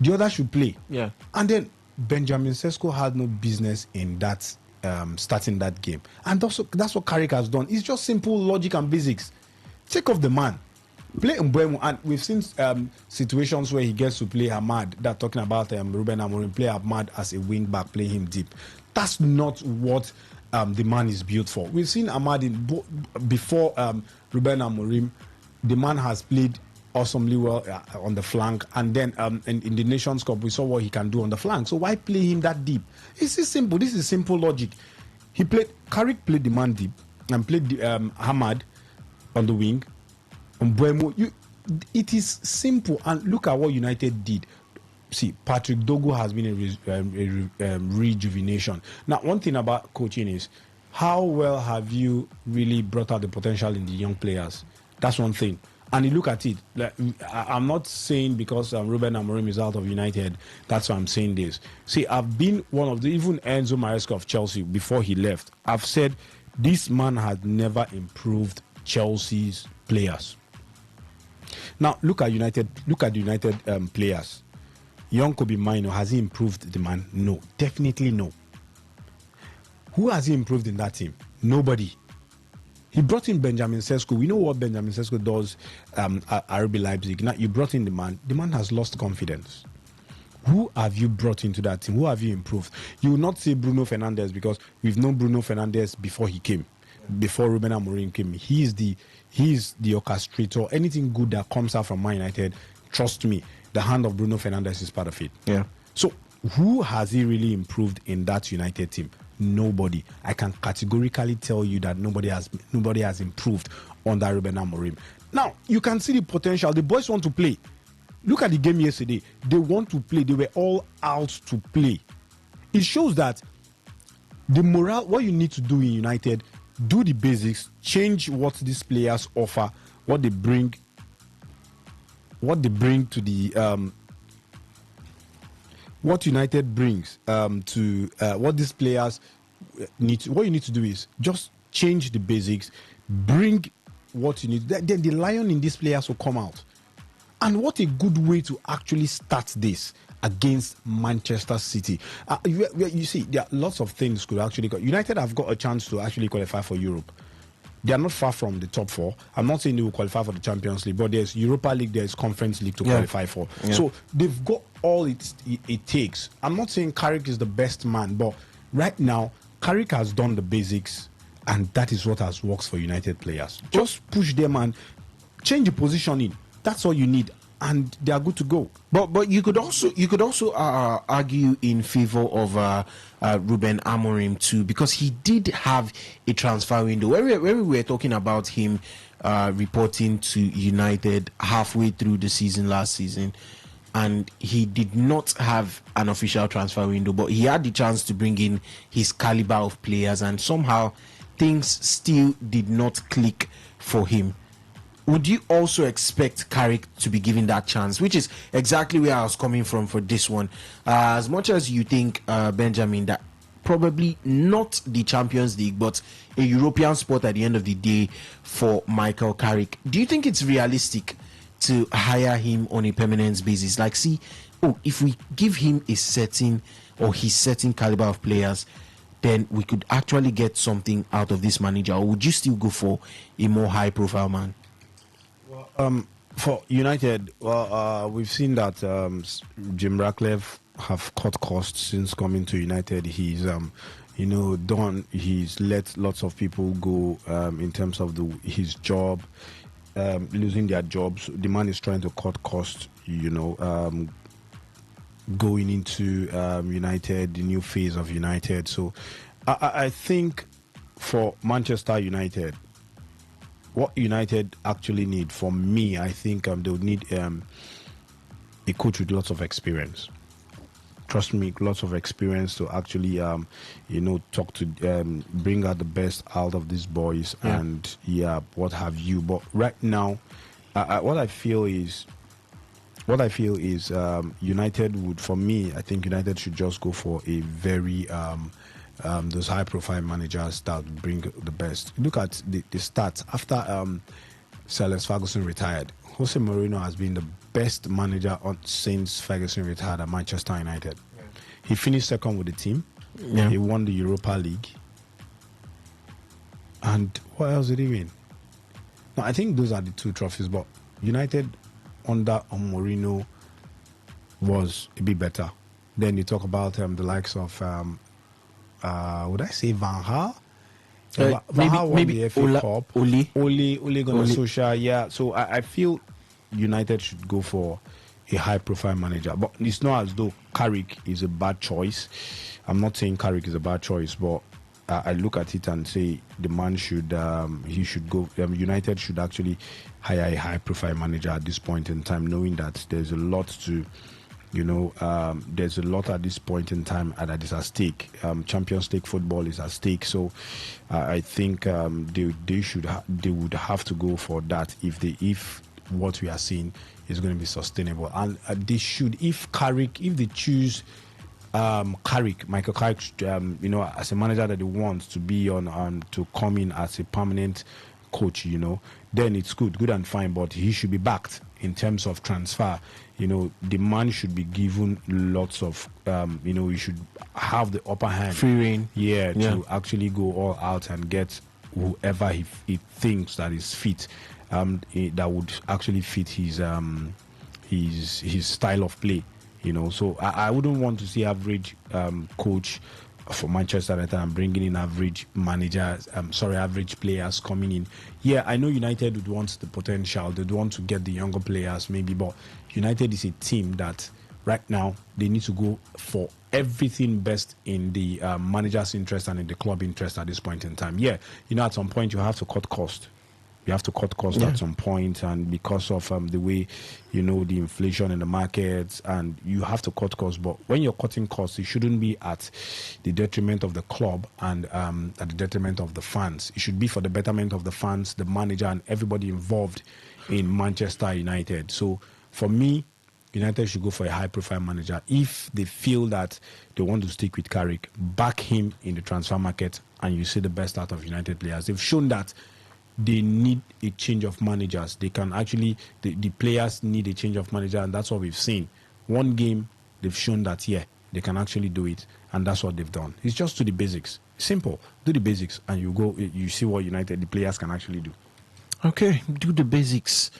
The other should play. Yeah. And then Benjamin Sesko had no business in that, starting that game. And that's what Carrick has done. It's just simple logic and basics. Take off the man. Play Mbeumo, and we've seen situations where he gets to play Ahmad. That talking about Ruben Amorim, play Ahmad as a wing back, play him deep. That's not what the man is built for. We've seen Ahmad before Ruben Amorim. The man has played awesomely well on the flank, and then in the Nations Cup we saw what he can do on the flank. So why play him that deep? It's simple. This is simple logic. Carrick played the man deep and played Ahmad on the wing. Mbeumo, it is simple, and look at what United did. See, Patrick Dogu has been a rejuvenation. Now, one thing about coaching is how well have you really brought out the potential in the young players? That's one thing. And you look at it. I'm not saying because Ruben Amorim is out of United, that's why I'm saying this. See, I've been one of even Enzo Maresca of Chelsea before he left. I've said this man has never improved Chelsea's players. Now look at United. Look at the United players. Young Kobe Mino, has he improved the man? No, definitely no. Who has he improved in that team? Nobody. He brought in Benjamin Sesko. We know what Benjamin Sesko does at RB Leipzig. Now you brought in the man. The man has lost confidence. Who have you brought into that team? Who have you improved? You will not say Bruno Fernandes, because we've known Bruno Fernandes before he came, before Ruben Amorim came. He is the orchestrator. Anything good that comes out from Man United, trust me, the hand of Bruno Fernandes is part of it. Yeah. So who has he really improved in that United team? Nobody. I can categorically tell you that nobody has improved under Ruben Amorim. Now you can see the potential. The boys want to play. Look at the game yesterday. They want to play. They were all out to play. It shows that the morale, what you need to do in United, do the basics, change what these players offer, what they bring to the what United brings to what these players need to, what you need to do is just change the basics, bring what you need. Then the lion in these players will come out. And what a good way to actually start this against Manchester City. You see, there are lots of things could actually go. United have got a chance to actually qualify for Europe. They are not far from the top four. I'm not saying they will qualify for the Champions League, but there's Europa League, there's Conference League to qualify for. Yeah. So they've got all it takes. I'm not saying Carrick is the best man, but right now, Carrick has done the basics, and that is what has worked for United players. Just push them and change the positioning. That's all you need, and they are good to go. But you could also argue in favor of Ruben Amorim too, because he did have a transfer window. Where we were talking about him reporting to United halfway through the season last season, and he did not have an official transfer window, but he had the chance to bring in his caliber of players, and somehow things still did not click for him. Would you also expect Carrick to be given that chance? Which is exactly where I was coming from for this one. As much as you think, Benjamin, that probably not the Champions League, but a European spot at the end of the day for Michael Carrick, do you think it's realistic to hire him on a permanent basis? Like, if we give him a certain or his certain caliber of players, then we could actually get something out of this manager? Or would you still go for a more high-profile man? For United, we've seen that Jim Ratcliffe have cut costs since coming to United. He's he's let lots of people go in terms of his job, losing their jobs. The man is trying to cut costs, going into United, the new phase of United. So I think for Manchester United, what United actually need, for me, I think they would need a coach with lots of experience. Trust me, lots of experience to actually, talk to, bring out the best out of these boys, and what have you. But right now, what I feel is United would, for me, I think United should just go for a very those high-profile managers that bring the best. Look at the stats. After Sir Alex Ferguson retired, Jose Mourinho has been the best manager since Ferguson retired at Manchester United. Yeah. He finished second with the team. Yeah. He won the Europa League. And what else did he win? Now, I think those are the two trophies, but United under Mourinho was a bit better. Then you talk about the likes of would I say Van Gaal? Van Gaal won the FA Cup. Ole Gunnar Solskjaer. Yeah, so I feel United should go for a high-profile manager. But it's not as though Carrick is a bad choice. I'm not saying Carrick is a bad choice, but I look at it and say the man should go. United should actually hire a high-profile manager at this point in time, knowing that there's a lot to. There's a lot at this point in time that is at stake. Champions League football is at stake, so I think they would have to go for that if what we are seeing is going to be sustainable. And they should, if they choose Michael Carrick, as a manager that they want to be on to come in as a permanent coach, then it's good and fine. But he should be backed in terms of transfer. The man should be given lots of, he should have the upper hand, free reign, to actually go all out and get whoever he thinks that is fit, that would actually fit his style of play. So I wouldn't want to see average coach for Manchester United and bringing in average managers, average players coming in. Yeah, I know United would want the potential, they'd want to get the younger players maybe, but United is a team that right now they need to go for everything best in the manager's interest and in the club interest at this point in time. Yeah, at some point you have to cut cost. You have to cut costs at some point, and because of the way, the inflation in the markets, and you have to cut costs. But when you're cutting costs, it shouldn't be at the detriment of the club and at the detriment of the fans. It should be for the betterment of the fans, the manager, and everybody involved in Manchester United. So for me, United should go for a high-profile manager. If they feel that they want to stick with Carrick, back him in the transfer market, and you see the best out of United players. They've shown that they need a change of managers. They can actually, the players need a change of manager, and that's what we've seen. One game, they've shown that, they can actually do it, and that's what they've done. It's just do the basics. Simple. Do the basics, and you see what United, the players can actually do. Okay, do the basics.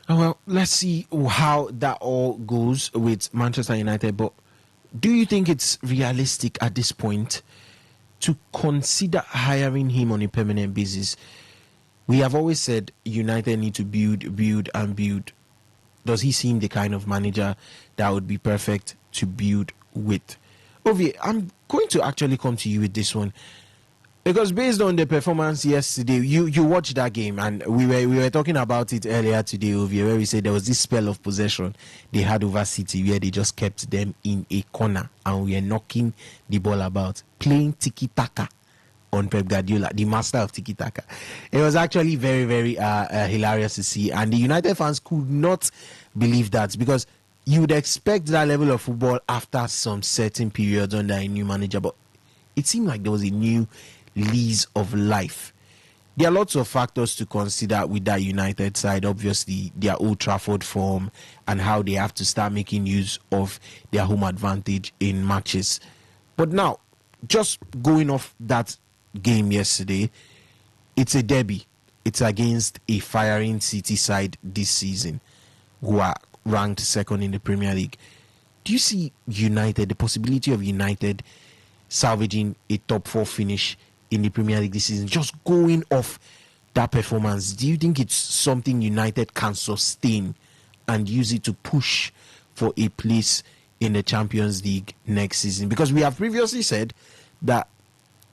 Well, let's see how that all goes with Manchester United, but do you think it's realistic at this point to consider hiring him on a permanent basis? We have always said United need to build, and build. Does he seem the kind of manager that would be perfect to build with? Ovie, I'm going to actually come to you with this one, because based on the performance yesterday, you watched that game, and we were talking about it earlier today, Ovie, where we said there was this spell of possession they had over City where they just kept them in a corner and we were knocking the ball about, playing tiki-taka on Pep Guardiola, the master of tiki-taka. It was actually very, very hilarious to see, and the United fans could not believe that, because you would expect that level of football after some certain periods under a new manager, but it seemed like there was a new lease of life. There are lots of factors to consider with that United side. Obviously, their Old Trafford form and how they have to start making use of their home advantage in matches. But now, just going off that game yesterday, it's a derby. It's against a firing City side this season who are ranked second in the Premier League. Do you see United, the possibility of United salvaging a top 4 finish in the Premier League this season, just going off that performance? Do you think it's something United can sustain and use it to push for a place in the Champions League next season? Because we have previously said that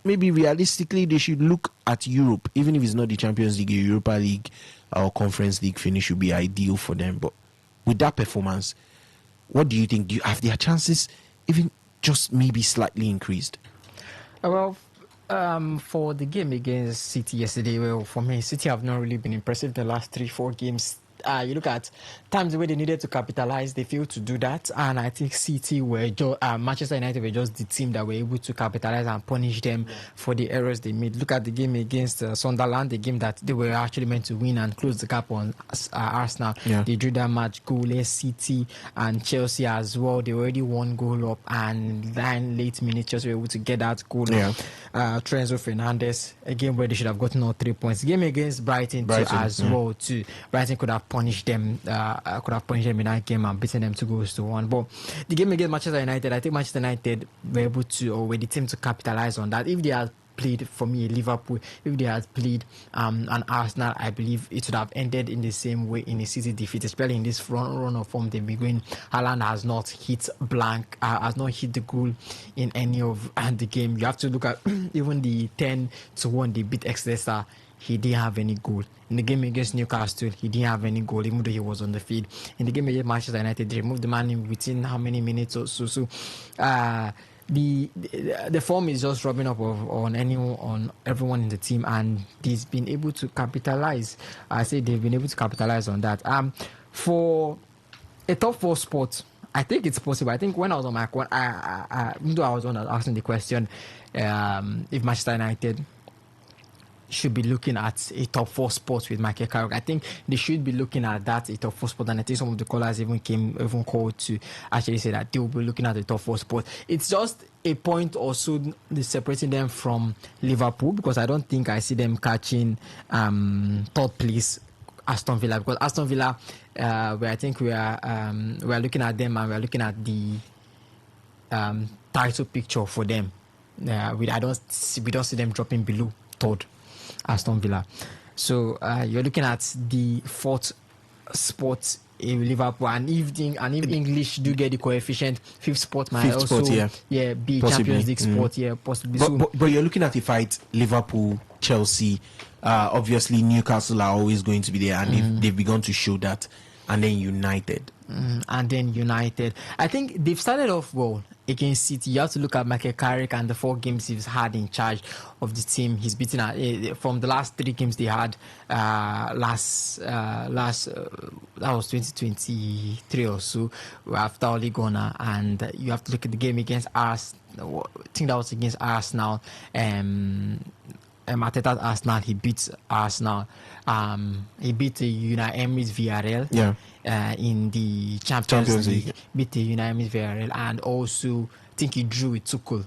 maybe realistically they should look at Europe, even if it's not the Champions League, a Europa League or Conference League finish would be ideal for them. But with that performance, what do you think? Do you have their chances even just maybe slightly increased? Well, for the game against City yesterday, well, for me, City have not really been impressive the last 3-4 games. You look at times where they needed to capitalize, they failed to do that, and I think City were Manchester United were just the team that were able to capitalize and punish them for the errors they made. Look at the game against Sunderland, the game that they were actually meant to win and close the gap on Arsenal. They drew that match goalless. City and Chelsea as well, they already one goal up, and then late minutes Chelsea were able to get that goal. Trenzo Fernandes, a game where they should have gotten all 3 points. Game against Brighton too, as well too. Brighton could have punished them in that game and beaten them 2-1. But the game against Manchester United, I think Manchester United were able to, or were the team to capitalize on that. If they had played, for me, Liverpool, if they had played an Arsenal, I believe it would have ended in the same way, in a City defeat, especially in this front run of form they've been going. Haaland has not hit blank, has not hit the goal in any of the game. You have to look at even the 10-1 they beat Exeter. He didn't have any goal. In the game against Newcastle, he didn't have any goal, even though he was on the field. In the game against Manchester United, they removed the man in within how many minutes or so. So, the form is just rubbing up on everyone in the team, and they've been able to capitalize. I say they've been able to capitalize on that. For a top 4 spot, I think it's possible. I think when I was on my one, even though I was on asking the question, if Manchester United should be looking at a top 4 spot with Michael Carrick. I think they should be looking at that, a top 4 spot, and I think some of the callers even called to actually say that they will be looking at the top 4 spot. It's just a point or so separating them from Liverpool, because I don't think I see them catching third place Aston Villa, because Aston Villa, where I think we are looking at them, and we are looking at the title picture for them. We don't see them dropping below third Aston Villa. So you're looking at the 4th spot in Liverpool, and if English do get the coefficient, 5th spot might also spot, be possibly. Champions League spot, possibly. But you're looking at a fight Liverpool, Chelsea. Obviously, Newcastle are always going to be there, and they've begun to show that. And then United. I think they've started off well against City. You have to look at Michael Carrick and the 4 games he's had in charge of the team. He's beaten from the last 3 games they had that was 2023 or so after Ole Gunnar. And you have to look at the game against Arsenal. I think that was against Arsenal. Arteta's Arsenal, he beat Arsenal. He beat the Unai Emery's Villarreal in the Champions League. Beat the Unai Emery's Villarreal, and also I think he drew with Tuchel.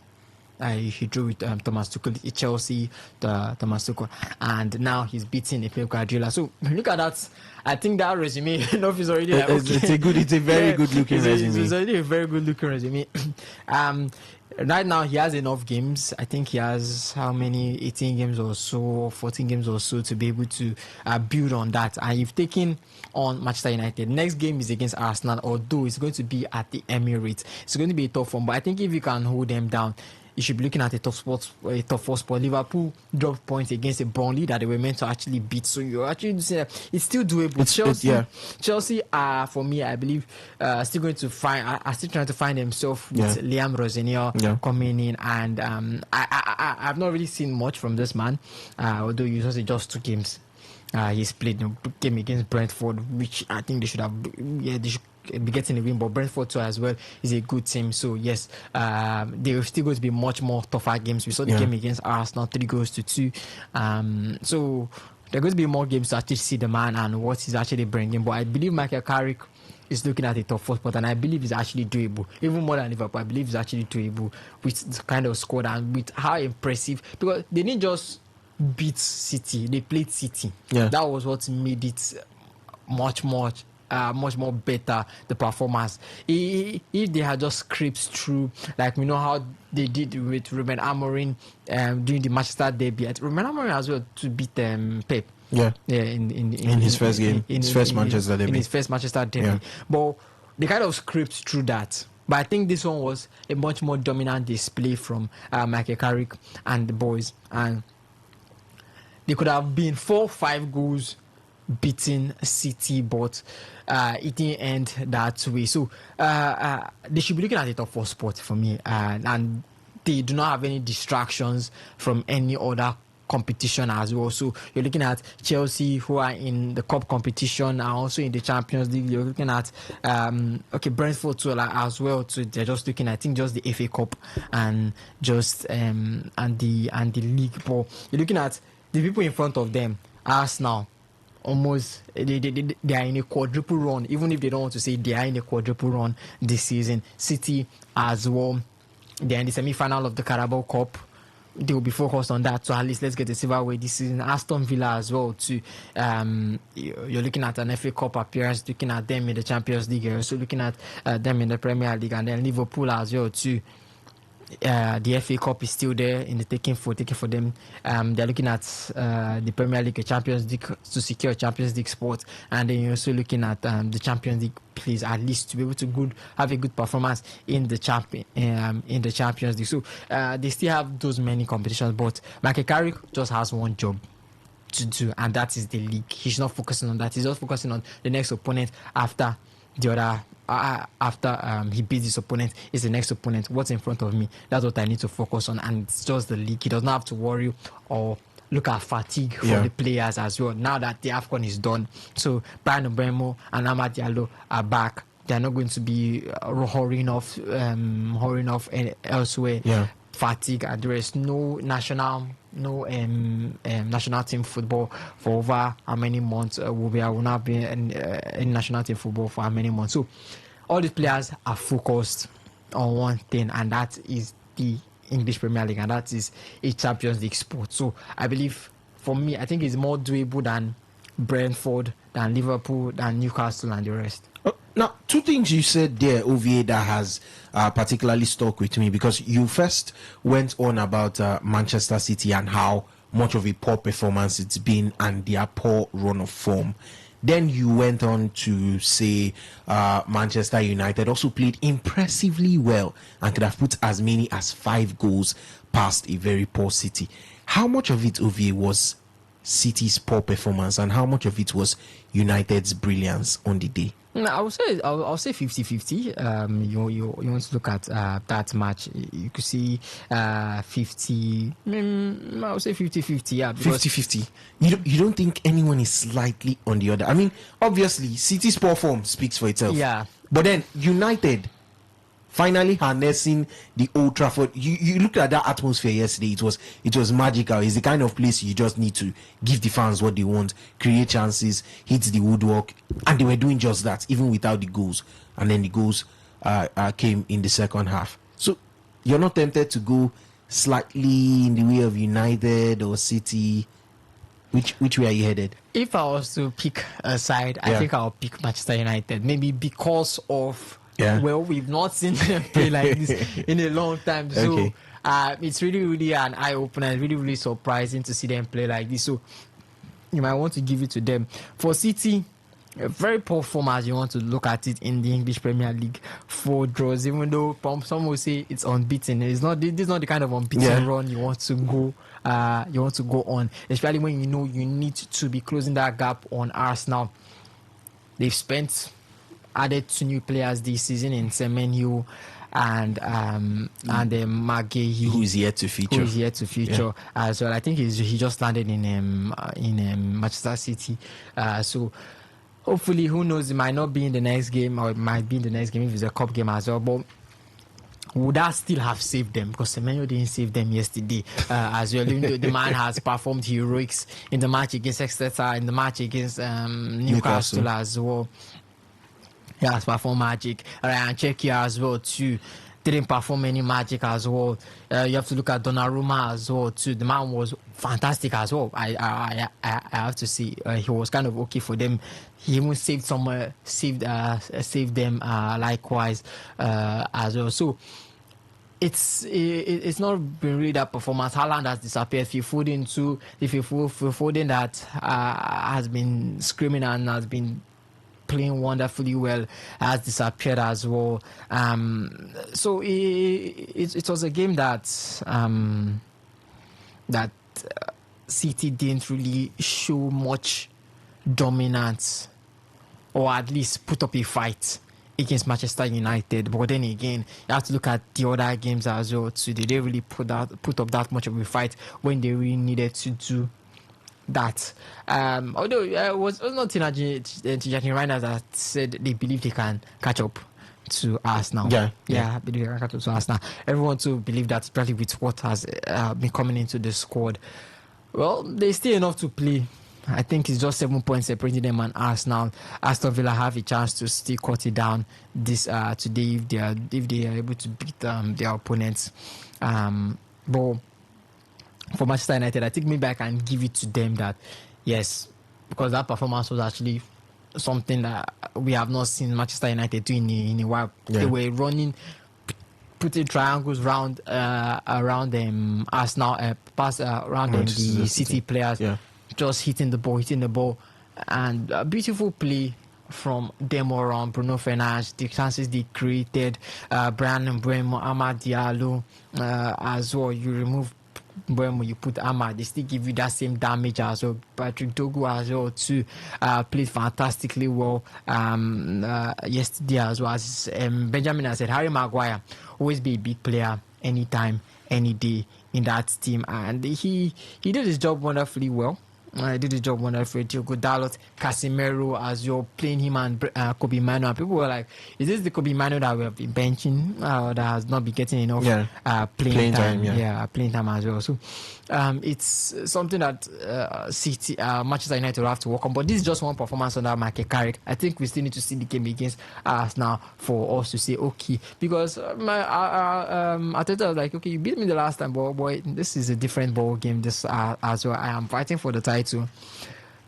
He drew with Thomas Tuchel, Chelsea, Thomas Tuchel, and now he's beating Pep Guardiola. So look at that. I think that resume is already like, okay. It's a very good looking resume. It's already a very good looking resume. Right now, he has enough games. I think he has how many? 18 games or so, 14 games or so to be able to build on that. And you've taken on Manchester United. Next game is against Arsenal, although it's going to be at the Emirates. It's going to be a tough one, but I think if you can hold them down, you should be looking at a top 4 spot. Liverpool dropped points against a Burnley that they were meant to actually beat, so you're actually saying it's still doable. Chelsea are, for me, I believe, still going to are still trying to find themselves with Liam Rosenior coming in, and I've not really seen much from this man, although you just 2 games. He's played a game against Brentford, which I think they should have. They should be getting a win, but Brentford too as well is a good team. So yes, there are still going to be much more tougher games. We saw the game against Arsenal, 3-2. So there are going to be more games to actually see the man and what he's actually bringing. But I believe Michael Carrick is looking at a top 4 spot, and I believe it's actually doable. Even more than Liverpool, I believe it's actually doable with the kind of squad and with how impressive, because they didn't just beat City, they played City. That was what made it much more better, the performance. If they had just scraped through, like we know how they did with Ruben Amorim during the Manchester debut. Ruben Amorim as well to beat Pep. In his first game, his first Manchester debut. But they kind of scraped through that. But I think this one was a much more dominant display from Michael Carrick and the boys, and they could have been 4-5 goals beating City, but it didn't end that way. So they should be looking at the top 4 spot for me, and they do not have any distractions from any other competition as well. So you're looking at Chelsea, who are in the cup competition, and also in the Champions League. You're looking at Brentford too, as well. So they're just looking, I think, just the FA Cup and just and the league. But you're looking at the people in front of them. Arsenal, almost they are in a quadruple run, even if they don't want to say they are in a quadruple run this season. City as well, they're in the semi-final of the Carabao Cup. They will be focused on that, so at least let's get the silverware this season. Aston Villa as well too. You're looking at an FA Cup appearance, looking at them in the Champions League. You're also looking at them in the Premier League, and then Liverpool as well too. The FA Cup is still there in the taking for them. They're looking at the Premier League, a Champions League, to secure Champions League spot, and then you're also looking at the Champions League plays, at least to be able to have a good performance in the Champions League. So they still have those many competitions, but Michael Carrick just has one job to do, and that is the league. He's not focusing on that. He's just focusing on the next opponent after the other. After he beats his opponent, is the next opponent. What's in front of me? That's what I need to focus on, and it's just the league. He does not have to worry or look at fatigue for the players as well. Now that the AFCON is done, so Brian Mbeumo and Amad Diallo are back. They're not going to be hurrying off elsewhere. fatigue, and there is no national team football for over how many months. Will not be in national team football for how many months. So all these players are focused on one thing, and that is the English Premier League, and that is a Champions League sport. So I believe, for me, I think it's more doable than Brentford, than Liverpool, than Newcastle, and the rest. Now, two things you said there, OVA, that has particularly stuck with me, because you first went on about Manchester City and how much of a poor performance it's been and their poor run of form. Then you went on to say Manchester United also played impressively well and could have put as many as 5 goals past a very poor City. How much of it, OVA, was City's poor performance and how much of it was United's brilliance on the day? I would say 50-50. You want to look at that match, you could see 50. I would say 50-50. Yeah, 50-50. You don't think anyone is slightly on the other? I mean, obviously, City's poor form speaks for itself. Yeah. But then United finally harnessing the Old Trafford. You looked at that atmosphere yesterday. It was magical. It's the kind of place you just need to give the fans what they want, create chances, hit the woodwork, and they were doing just that, even without the goals. And then the goals came in the second half. So you're not tempted to go slightly in the way of United or City? Which way are you headed? If I was to pick a side, I think I'll pick Manchester United. Maybe because of well, we've not seen them play like this in a long time. So it's really, really an eye-opener. Really, really surprising to see them play like this. So you might want to give it to them. For City, a very poor form as you want to look at it in the English Premier League. 4 draws, even though some will say it's unbeaten. This is not the kind of unbeaten run you want to go. You want to go on, especially when you know you need to be closing that gap on Arsenal. They've added 2 new players this season in Semenyo and Maguire, who is yet to feature. As well. I think he just landed in Manchester City. So hopefully, who knows, it might not be in the next game, or it might be in the next game if it's a cup game as well. But would that still have saved them? Because Semenyo didn't save them yesterday as well. Even though the man has performed heroics in the match against Exeter, in the match against Newcastle as well. He has performed magic. Ryan Cherki as well too. Didn't perform any magic as well. You have to look at Donnarumma as well too. The man was fantastic as well. I have to say he was kind of okay for them. He even saved them likewise as well. So it's not been really that performance. Haaland has disappeared. Phil Foden that has been screaming and has been playing wonderfully well, has disappeared as well. So it was a game that City didn't really show much dominance, or at least put up a fight against Manchester United. But then again, you have to look at the other games as well too. They didn't really put up that much of a fight when they really needed to do that. Although it was not Tijani Reinders that said they believe they can catch up to Arsenal. I believe they can catch up to Arsenal. Everyone too believe that, especially with what has been coming into the squad. Well, there's still enough to play. I think it's just 7 points separating them and Arsenal. Aston Villa have a chance to still cut it down this today if they are able to beat their opponents. But for Manchester United, I think maybe I can give it to them that, yes, because that performance was actually something that we have not seen Manchester United do in a while. They were running, putting triangles around Arsenal, around the City players, just hitting the ball, and a beautiful play from them around Bruno Fernandes, the chances they created, Brian Mbeumo, Amad Diallo, as well. You remove when you put Ahmad, they still give you that same damage as well. Patrick Dogu as well too played fantastically well yesterday as well. As Benjamin has said, Harry Maguire always be a big player anytime, any day in that team, and he did his job wonderfully well. did the job wonderfully. Diogo Dalot, Casemiro, as you're playing him and Kobe Mano. And people were like, is this the Kobe Mano that we have been benching that has not been getting enough playing time? Playing time as well. So it's something that City, Manchester United will have to work on. But this is just one performance under Michael Carrick. I think we still need to see the game against us now for us to say, okay. Because Arteta was like, okay, you beat me the last time, but boy, this is a different ball game this as well. I am fighting for the title.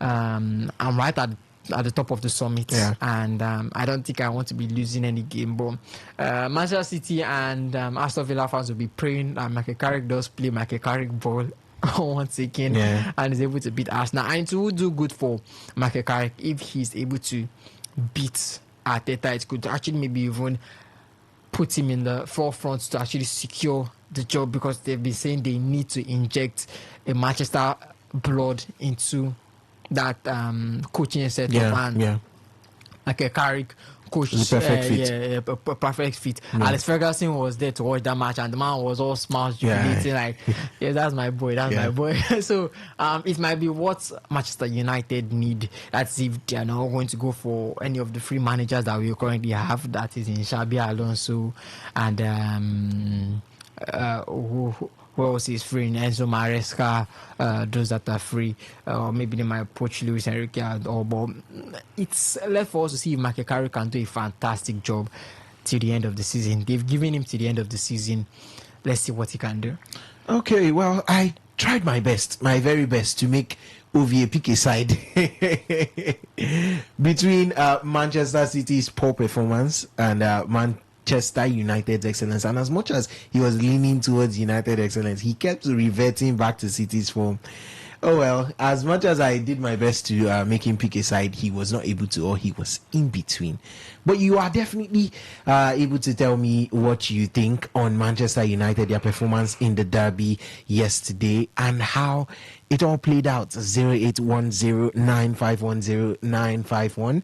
I'm right at the top of the summit, and I don't think I want to be losing any game. But Manchester City and Aston Villa fans will be praying that Michael Carrick does play Michael Carrick ball once again and is able to beat Arsenal. And it would do good for Michael Carrick if he's able to beat Arteta. It could actually maybe even put him in the forefront to actually secure the job, because they've been saying they need to inject a Manchester blood into that coaching setup, and Michael Carrick coach perfect fit. Alex Ferguson was there to watch that match, and the man was all smiles, jubilating like, that's my boy, my boy. So it might be what Manchester United need. That's if they are not going to go for any of the free managers that we currently have, that is in Xabi Alonso and who else is free in Enzo Maresca, those that are free, or maybe they might approach Luis Enrique but it's left for us to see if Michael Carrick can do a fantastic job till the end of the season. They've given him till the end of the season. Let's see what he can do. Okay, well, I tried my best, my very best, to make OVA pick a side between Manchester City's poor performance and Manchester United's excellence. And as much as he was leaning towards United excellence, he kept reverting back to City's form. Oh well, as much as I did my best to make him pick a side, he was not able to, or he was in between. But you are definitely able to tell me what you think on Manchester United, their performance in the derby yesterday, and how it all played out. 0810-9510-951,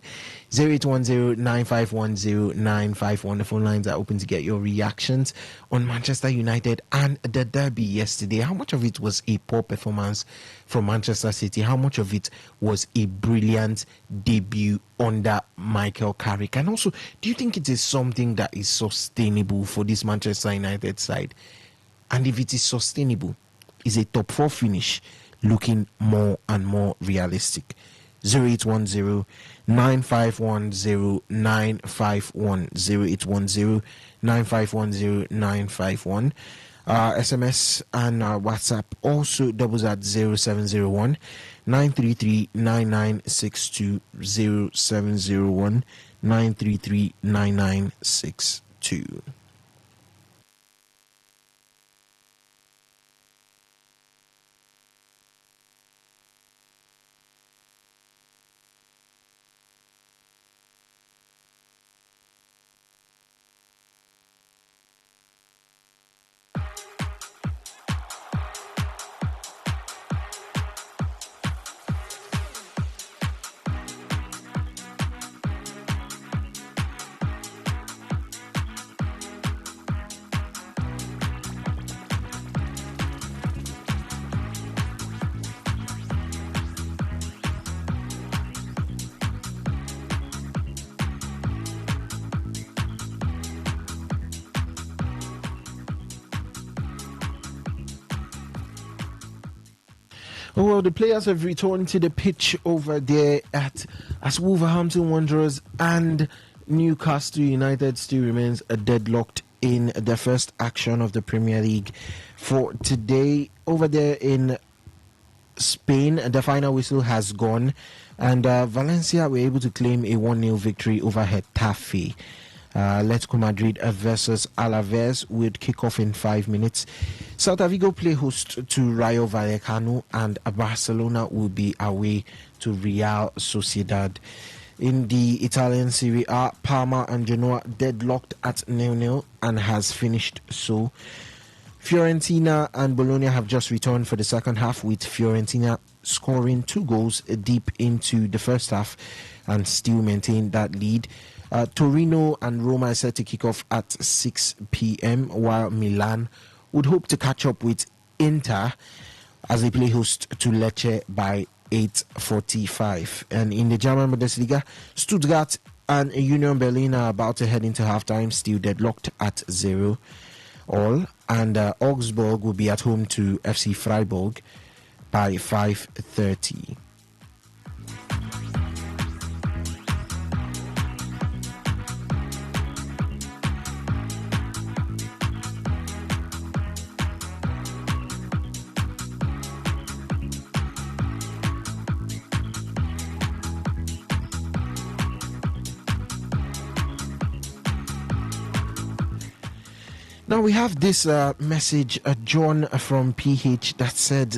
0810-9510-951. The phone lines are open to get your reactions on Manchester United and the derby yesterday. How much of it was a poor performance from Manchester City? How much of it was a brilliant debut under Michael Carrick? And also, do you think it is something that is sustainable for this Manchester United side? And if it is sustainable, is a top 4 finish looking more and more realistic? 0810-9510-951, 0810-9510-951. SMS and WhatsApp also doubles at 0701 933 9962, 0701 933 9962. Oh, well, the players have returned to the pitch over there as Wolverhampton Wanderers and Newcastle United still remains deadlocked in the first action of the Premier League for today. Over there in Spain, the final whistle has gone, and Valencia were able to claim a 1-0 victory over Getafe. Atletico Madrid versus Alaves would kick off in 5 minutes. Celta Vigo play host to Rayo Vallecano, and Barcelona will be away to Real Sociedad. In the Italian Serie A, Parma and Genoa deadlocked at 0-0 and has finished so. Fiorentina and Bologna have just returned for the second half, with Fiorentina scoring 2 goals deep into the first half and still maintain that lead. Torino and Roma are set to kick off at 6 p.m, while Milan would hope to catch up with Inter as they play host to Lecce by 8:45. And in the German Bundesliga, Stuttgart and Union Berlin are about to head into halftime, still deadlocked at 0 all. And Augsburg will be at home to FC Freiburg by 5:30. Now we have this message, John from PH, that said,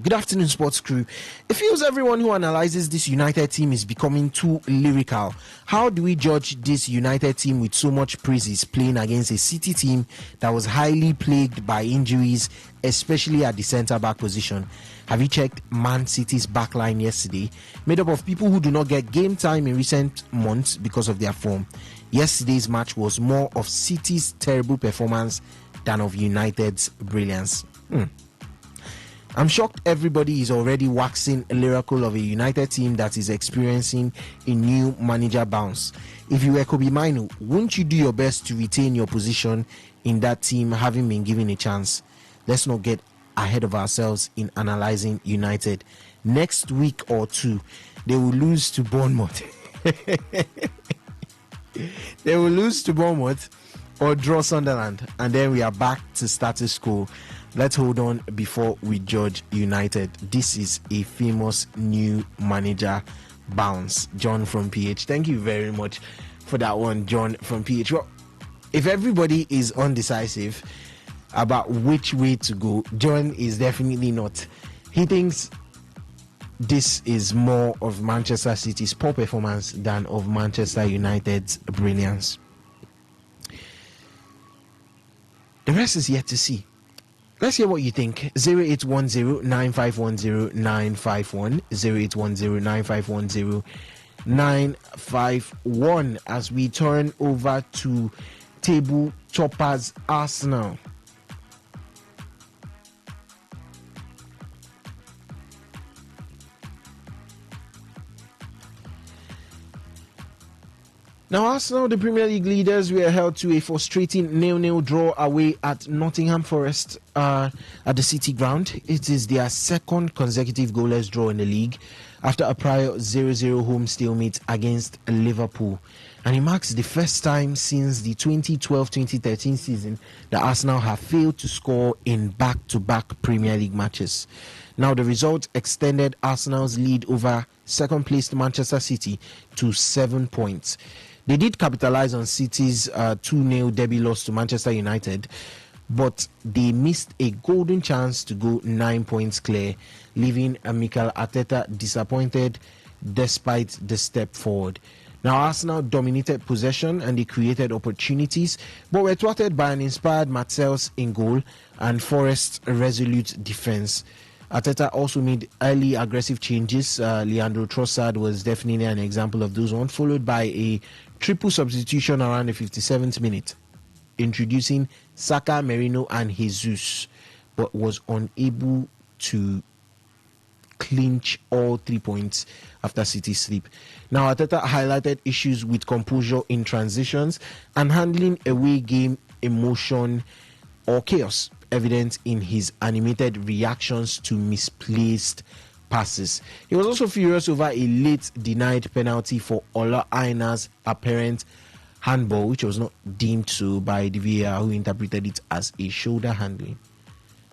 good afternoon, sports crew. It feels everyone who analyzes this United team is becoming too lyrical. How do we judge this United team with so much praises playing against a City team that was highly plagued by injuries, especially at the centre-back position? Have you checked Man City's backline yesterday? Made up of people who do not get game time in recent months because of their form. Yesterday's match was more of City's terrible performance than of United's brilliance. I'm shocked everybody is already waxing lyrical of a United team that is experiencing a new manager bounce. If you were Kobe Mino, wouldn't you do your best to retain your position in that team having been given a chance? Let's not get ahead of ourselves in analyzing United. Next week or two, they will lose to Bournemouth. They will lose to Bournemouth or draw Sunderland, and then we are back to status quo. Let's hold on before we judge United. This is a famous new manager bounce. John from PH. Thank you very much for that one, John from PH. Well, if everybody is undecisive about which way to go, John is definitely not. He thinks this is more of Manchester City's poor performance than of Manchester United's brilliance. The rest is yet to see. Let's hear what you think. 0810-9510-951, 0810-9510-951, as we turn over to table toppers Arsenal. Now, Arsenal, the Premier League leaders, were held to a frustrating 0-0 draw away at Nottingham Forest at the City Ground. It is their second consecutive goalless draw in the league after a prior 0-0 home stalemate against Liverpool. And it marks the first time since the 2012-2013 season that Arsenal have failed to score in back-to-back Premier League matches. Now, the result extended Arsenal's lead over second-placed Manchester City to 7 points. They did capitalize on City's 2-0 derby loss to Manchester United, but they missed a golden chance to go 9 points clear, leaving Mikel Arteta disappointed despite the step forward. Now, Arsenal dominated possession and they created opportunities, but were thwarted by an inspired Marcels in goal and Forest's resolute defense. Arteta also made early aggressive changes. Leandro Trossard was definitely an example of those ones, followed by a triple substitution around the 57th minute, introducing Saka, Merino and Jesus, but was unable to clinch all 3 points after City's slip. Now, Arteta highlighted issues with composure in transitions and handling away game emotion or chaos, evident in his animated reactions to misplaced passes. He was also furious over a late denied penalty for Ola Aina's apparent handball, which was not deemed so by the VAR, who interpreted it as a shoulder handling.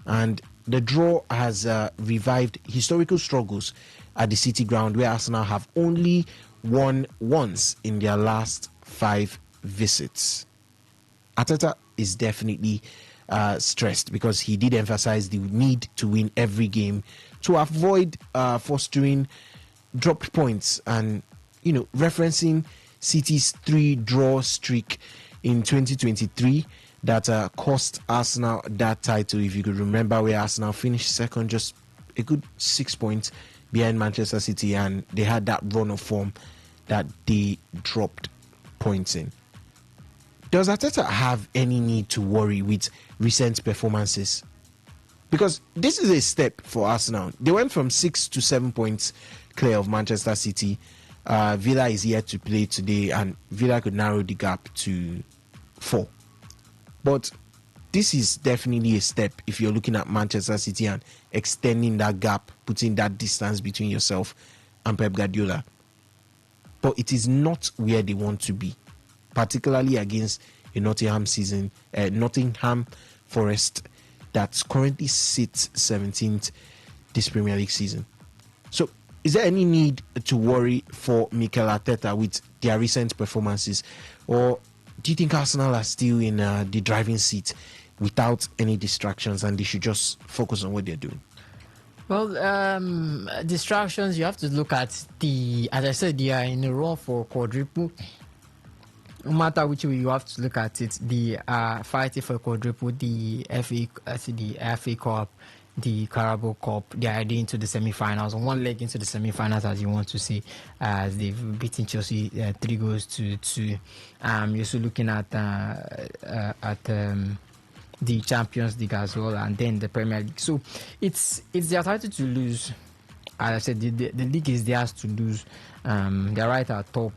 And the draw has revived historical struggles at the City Ground, where Arsenal have only won once in their last 5 visits. Arteta is definitely stressed because he did emphasize the need to win every game to avoid fostering dropped points, and referencing City's 3-draw streak in 2023 that cost Arsenal that title. If you could remember, where Arsenal finished second, just a good 6 points behind Manchester City, and they had that run of form that they dropped points in. Does Arteta have any need to worry with recent performances? Because this is a step for Arsenal. They went from 6 to 7 points clear of Manchester City. Villa is here to play today, and Villa could narrow the gap to 4. But this is definitely a step if you're looking at Manchester City and extending that gap, putting that distance between yourself and Pep Guardiola. But it is not where they want to be, particularly against a Nottingham Forest that currently sits 17th this Premier League season. So, is there any need to worry for Mikel Arteta with their recent performances? Or do you think Arsenal are still in the driving seat without any distractions and they should just focus on what they're doing? Well, distractions, you have to look at as I said, they are in a run for quadruple. No matter which way you have to look at it, the fighting for quadruple, the FA Cup, the Carabao Cup, they are heading into the semi-finals, one leg into the semi-finals, as you want to see, as they've beaten Chelsea 3-2. You're also looking at the Champions League as well, and then the Premier League. So it's their title to lose. As I said, the league is theirs to lose. They're right at top.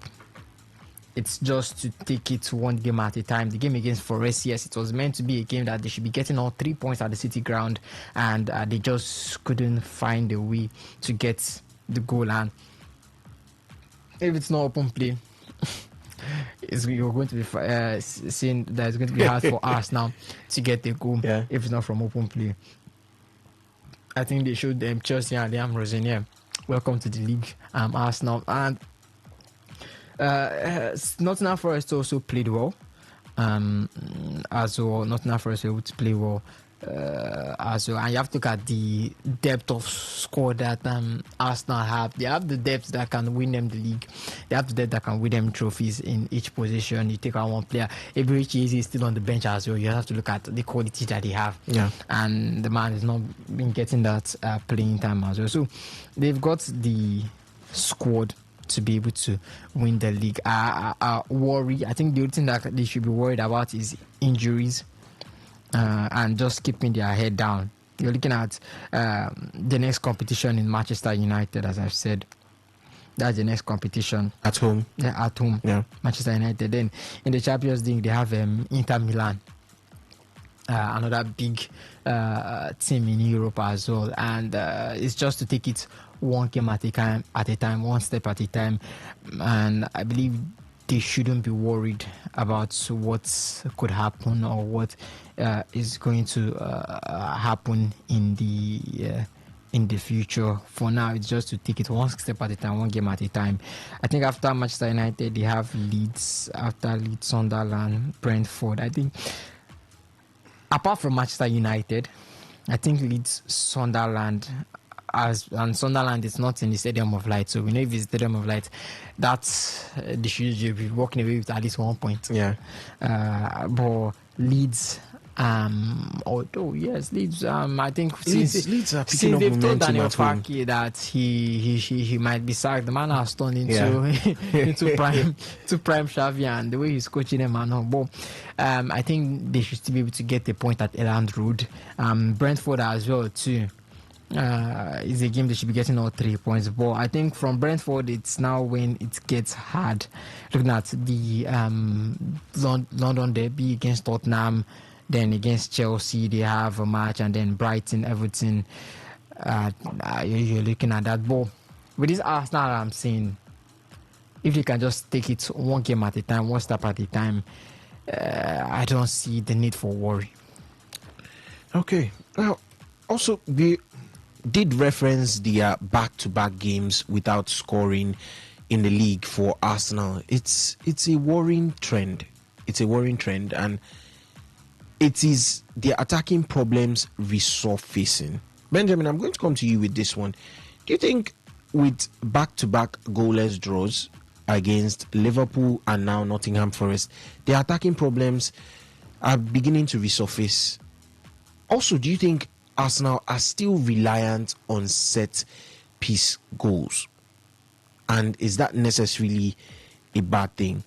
It's just to take it one game at a time. The game against Forest, yes, it was meant to be a game that they should be getting all 3 points at the City ground, and they just couldn't find a way to get the goal. And if it's not open play, you're going to be seeing that it's going to be hard for us now to get the goal if it's not from open play. I think they showed them Chelsea and Liam Rosenier, welcome to the league, Arsenal. And Nottingham Forest also played well as well. Nottingham Forest were able to play well as well. And you have to look at the depth of squad that Arsenal have. They have the depth that can win them the league. They have the depth that can win them trophies in each position. You take out one player. Eberechi is still on the bench as well. You have to look at the quality that they have. Yeah. And the man has not been getting that playing time as well. So they've got the squad to be able to win the league. Worry, I think the only thing that they should be worried about is injuries and just keeping their head down. You're looking at the next competition in Manchester United, as I've said. That's the next competition. At home? Yeah, at home. Yeah. Manchester United. Then in the Champions League, they have Inter Milan. Another big team in Europe as well. And it's just to take it one game at a time, one step at a time. And I believe they shouldn't be worried about what could happen or what is going to happen in the future. For now, it's just to take it one step at a time, one game at a time. I think after Manchester United, they have Leeds. After Leeds, Sunderland, Brentford. I think apart from Manchester United, I think Leeds, Sunderland, and Sunderland is not in the Stadium of Light, so we know if it's Stadium of Light, that's they should be walking away with at least 1 point. Yeah. But Leeds, although yes, Leeds, I think Leeds are picking up they've told momentum Daniel at home. Farke that he might be sacked, the man has turned into prime Xavi, and the way he's coaching them and all. But I think they should still be able to get a point at Elland Road. Brentford as well too. Is a game they should be getting all 3 points. But I think from Brentford, it's now when it gets hard. Looking at the London derby against Tottenham, then against Chelsea, they have a match, and then Brighton, Everton. You're looking at that. But with this Arsenal, I'm saying, if they can just take it one game at a time, one step at a time, I don't see the need for worry. Okay. Well, also, we did reference the back-to-back games without scoring in the league for Arsenal. It's a worrying trend. It's a worrying trend, and it is the attacking problems resurfacing. Benjamin, I'm going to come to you with this one. Do you think with back-to-back goalless draws against Liverpool and now Nottingham Forest, the attacking problems are beginning to resurface? Also, do you think Arsenal are still reliant on set-piece goals? And is that necessarily a bad thing?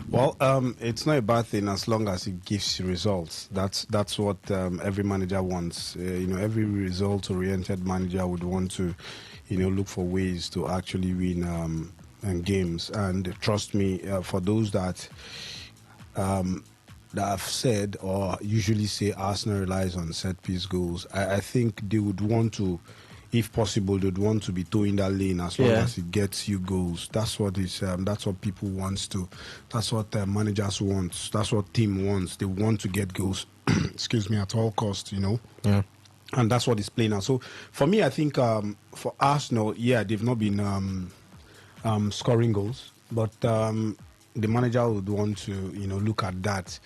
Well, it's not a bad thing as long as it gives results. That's what every manager wants. Every result-oriented manager would want to, look for ways to actually win games. And trust me, for those that have said or usually say Arsenal relies on set-piece goals, I think they would want to, if possible, they'd want to be towing that lane as long as it gets you goals. That's what is. That's what people wants to. That's what managers want. That's what team wants. They want to get goals. Excuse me, at all costs. Yeah. And that's what is playing now. So for me, I think for Arsenal, they've not been scoring goals, but the manager would want to, look at that.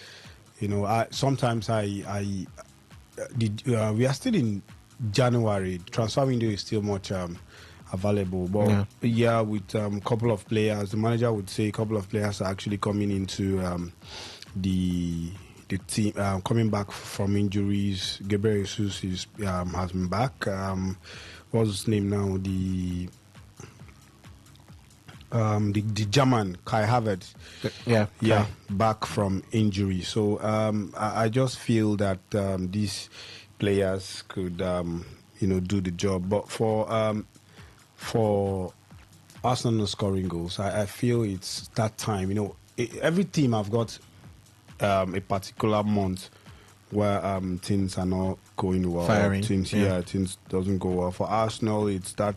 Sometimes we are still in January. Transfer window is still much available, but with a couple of players, the manager would say a couple of players are actually coming into the team, coming back from injuries. Gabriel Jesus has been back. What's his name now? The German Kai Havertz, back from injury. So I just feel that these players could do the job. But for Arsenal scoring goals, I feel it's that time. Every team have got a particular month where things are not going well. Firing. Things doesn't go well. For Arsenal, it's that.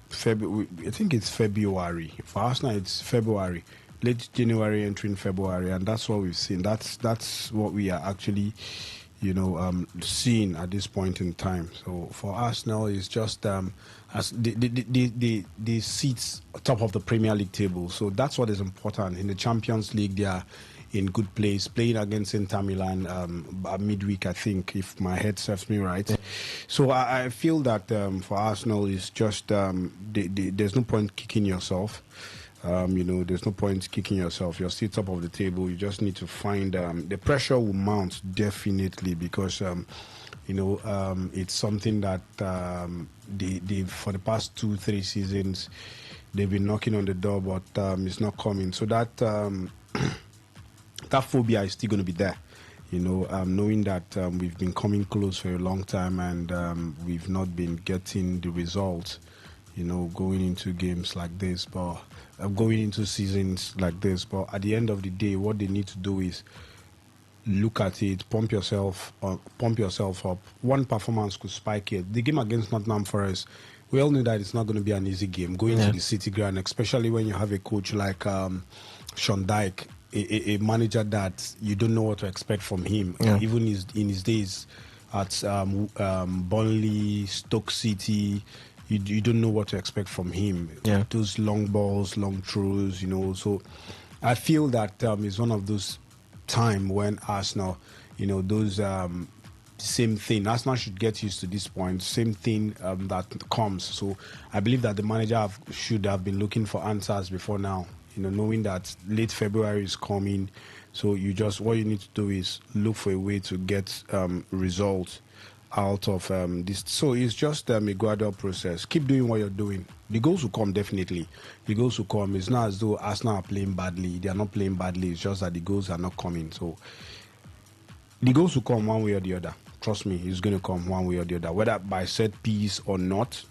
February, I think it's February. For Arsenal, it's February, late January entering February, and that's what we've seen. That's what we are actually, seeing at this point in time. So for Arsenal, it's just as the seats top of the Premier League table. So that's what is important. In the Champions League, they are in good place, playing against Inter Milan midweek, I think, if my head serves me right. Yeah. So I feel that for Arsenal, it's just there's no point kicking yourself. There's no point kicking yourself. You're still top of the table. You just need to find the pressure will mount definitely because it's something that they for the past 2-3 seasons they've been knocking on the door, but it's not coming. So that that phobia is still going to be there, knowing that we've been coming close for a long time and we've not been getting the results, going into games like this, but going into seasons like this. But at the end of the day, what they need to do is look at it, pump yourself up. One performance could spike it. The game against Nottingham Forest, we all knew that it's not going to be an easy game going to the City Ground, especially when you have a coach like Sean Dyche, a manager that you don't know what to expect from him. Even in his days at Burnley, Stoke City, you don't know what to expect from him. Those long balls, long throws, So I feel that it's one of those time when Arsenal, those same thing. Arsenal should get used to this point. Same thing that comes. So I believe that the manager should have been looking for answers before now. Knowing that late February is coming, so what you need to do is look for a way to get results out of this. So it's just a gradual process. Keep doing what you're doing. The goals will come, definitely. The goals will come. It's not as though Arsenal are playing badly. They are not playing badly. It's just that the goals are not coming. So the goals will come one way or the other. Trust me, it's going to come one way or the other, whether by set piece or not.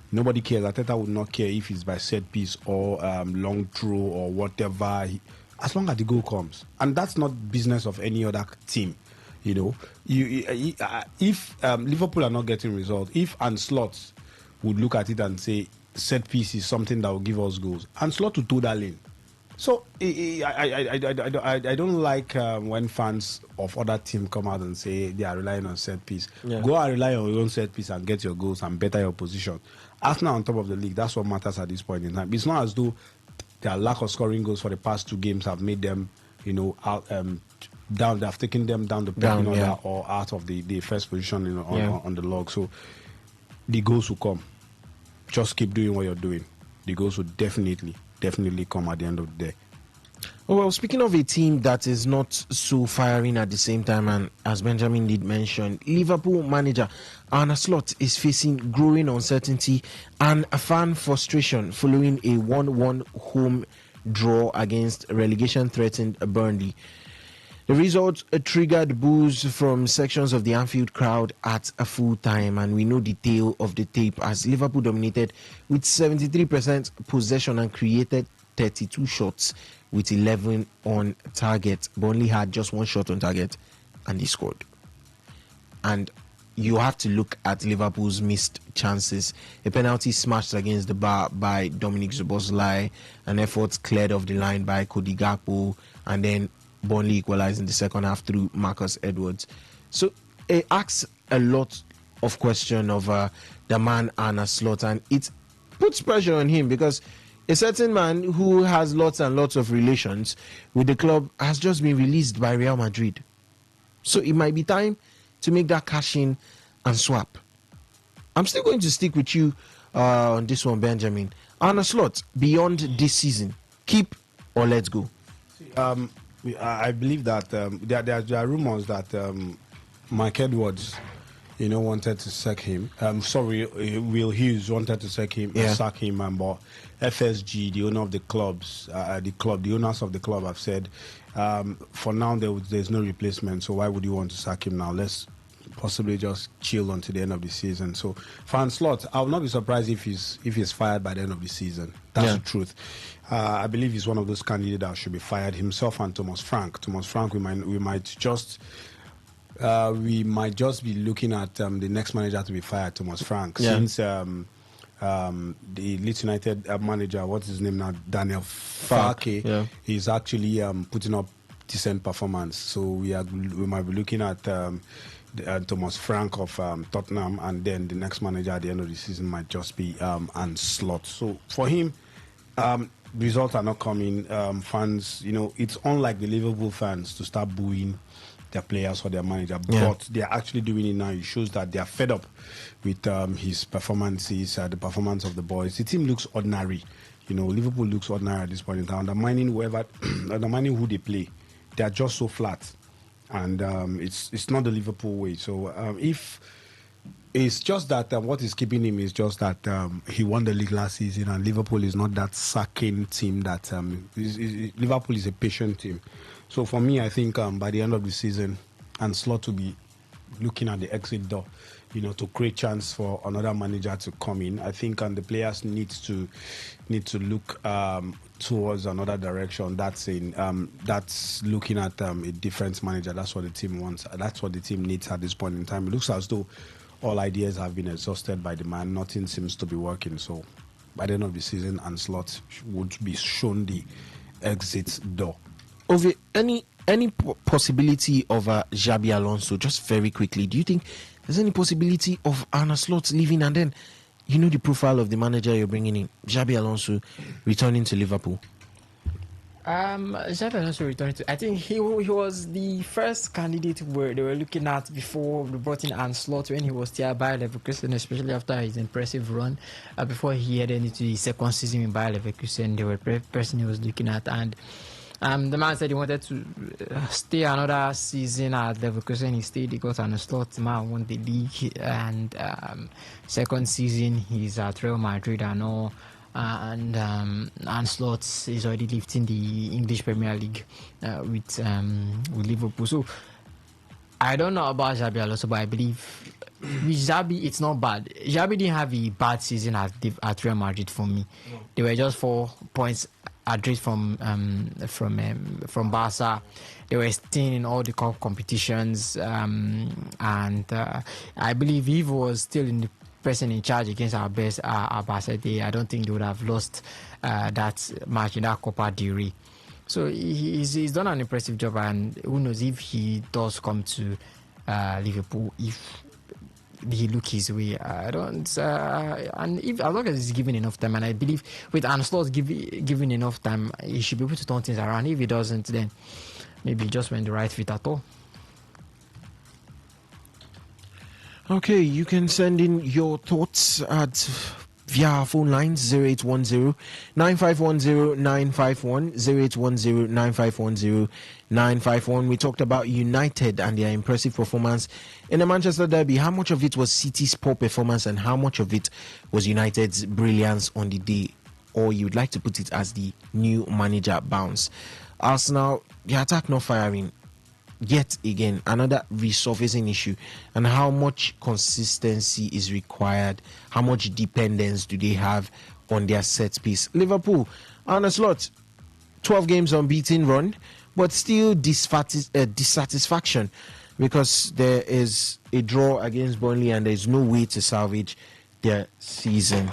Nobody cares. Ateta would not care if it's by set piece or long throw or whatever, as long as the goal comes. And that's not business of any other team. If Liverpool are not getting results, if Ancelotti would look at it and say set piece is something that will give us goals, Ancelotti would do that lane. So I don't like when fans of other teams come out and say they are relying on set piece. Go and rely on your own set piece and get your goals and better your position. Arsenal on top of the league, that's what matters at this point in time. It's not as though their lack of scoring goals for the past 2 games have made them, out down. They've taken them down the pecking order or out of the first position on the log. So the goals will come. Just keep doing what you're doing. The goals will definitely come at the end of the day. Well, speaking of a team that is not so firing at the same time, and as Benjamin did mention, Liverpool manager Arne Slot is facing growing uncertainty and a fan frustration following a 1-1 home draw against relegation-threatened Burnley. The result triggered boos from sections of the Anfield crowd at a full time, and we know the tale of the tape as Liverpool dominated with 73% possession and created 32 shots with 11 on target. Burnley had just one shot on target and they scored. And you have to look at Liverpool's missed chances. A penalty smashed against the bar by Dominic Szoboszlai, an effort cleared off the line by Cody Gakpo, and then Burnley equalized in the second half through Marcus Edwards. So it asks a lot of question of the man Arne Slot, and it puts pressure on him because a certain man who has lots and lots of relations with the club has just been released by Real Madrid. So it might be time to make that cash in and swap. I'm still going to stick with you on this one, Benjamin. Arne Slot, beyond this season, keep or let's go? I believe that there are rumors that Mike Edwards, wanted to sack him. Will Hughes wanted to sack him, sack him, but FSG, the owner of the clubs, the owners of the club have said, for now there's no replacement. So why would you want to sack him now? Let's possibly just chill until the end of the season. So for Arne Slot, I will not be surprised if he's fired by the end of the season. That's the truth. I believe he's one of those candidates that should be fired. Himself and Thomas Frank. Thomas Frank, we might just be looking at the next manager to be fired, Thomas Frank, since the Leeds United manager, what's his name now, Daniel Farke, is actually putting up decent performance. So we might be looking at Thomas Frank of Tottenham, and then the next manager at the end of the season might just be Arne Slot. So for him, results are not coming. Fans, it's unlike the Liverpool fans to start booing their players or their manager, but they're actually doing it now. It shows that they're fed up with his performances, the performance of the boys. The team looks ordinary. Liverpool looks ordinary at this point in time, undermining who they play. They are just so flat, and it's not the Liverpool way. So if it's just that what is keeping him is just that he won the league last season, and Liverpool is not that sacking team. That Liverpool is a patient team. So for me, I think by the end of the season, Arne Slot will be looking at the exit door, to create chance for another manager to come in. I think the players need to look towards another direction. That's looking at a different manager. That's what the team wants. That's what the team needs at this point in time. It looks as though all ideas have been exhausted by the man. Nothing seems to be working. So by the end of the season, Arne Slot would be shown the exit door. Over any possibility of Xabi Alonso, just very quickly, do you think there's any possibility of Arne Slot leaving, and then the profile of the manager you're bringing in, Xabi Alonso, returning to Liverpool? Xabi Alonso returning to, I think he was the first candidate where they were looking at before they brought in Arne Slot when he was still at Bayer Leverkusen, especially after his impressive run before he headed into the second season in Bayer Leverkusen. They were the person he was looking at, and the man said he wanted to stay another season at Leverkusen. He stayed. He got Arne Slot. The man won the league, and second season he's at Real Madrid and all. And Arne Slot is already lifting the English Premier League with Liverpool. So I don't know about Xabi Alonso, but I believe with Xabi it's not bad. Xabi didn't have a bad season at Real Madrid for me. No. They were just 4 points adrift from Barca. They were staying in all the cup competitions, and I believe if he was still in the person in charge against our Barca day, I don't think they would have lost that match in that Copa del Rey. So he's done an impressive job, and who knows if he does come to Liverpool, if he look his way. I don't, and if as long as he's given enough time, and I believe with Arne Slot given enough time, he should be able to turn things around. If he doesn't, then maybe he just went the right fit at all. Okay, you can send in your thoughts via our phone lines 0810 9510 951 0810 9510 951. We talked about United and their impressive performance in the Manchester derby. How much of it was City's poor performance and how much of it was United's brilliance on the day or you would like to put it as the new manager bounce. Arsenal, the attack not firing. Yet again, another resurfacing issue, and how much consistency is required, how much dependence do they have on their set piece. Liverpool on a slot, 12 games unbeaten run, but still dissatisfaction because there is a draw against Burnley and there is no way to salvage their season.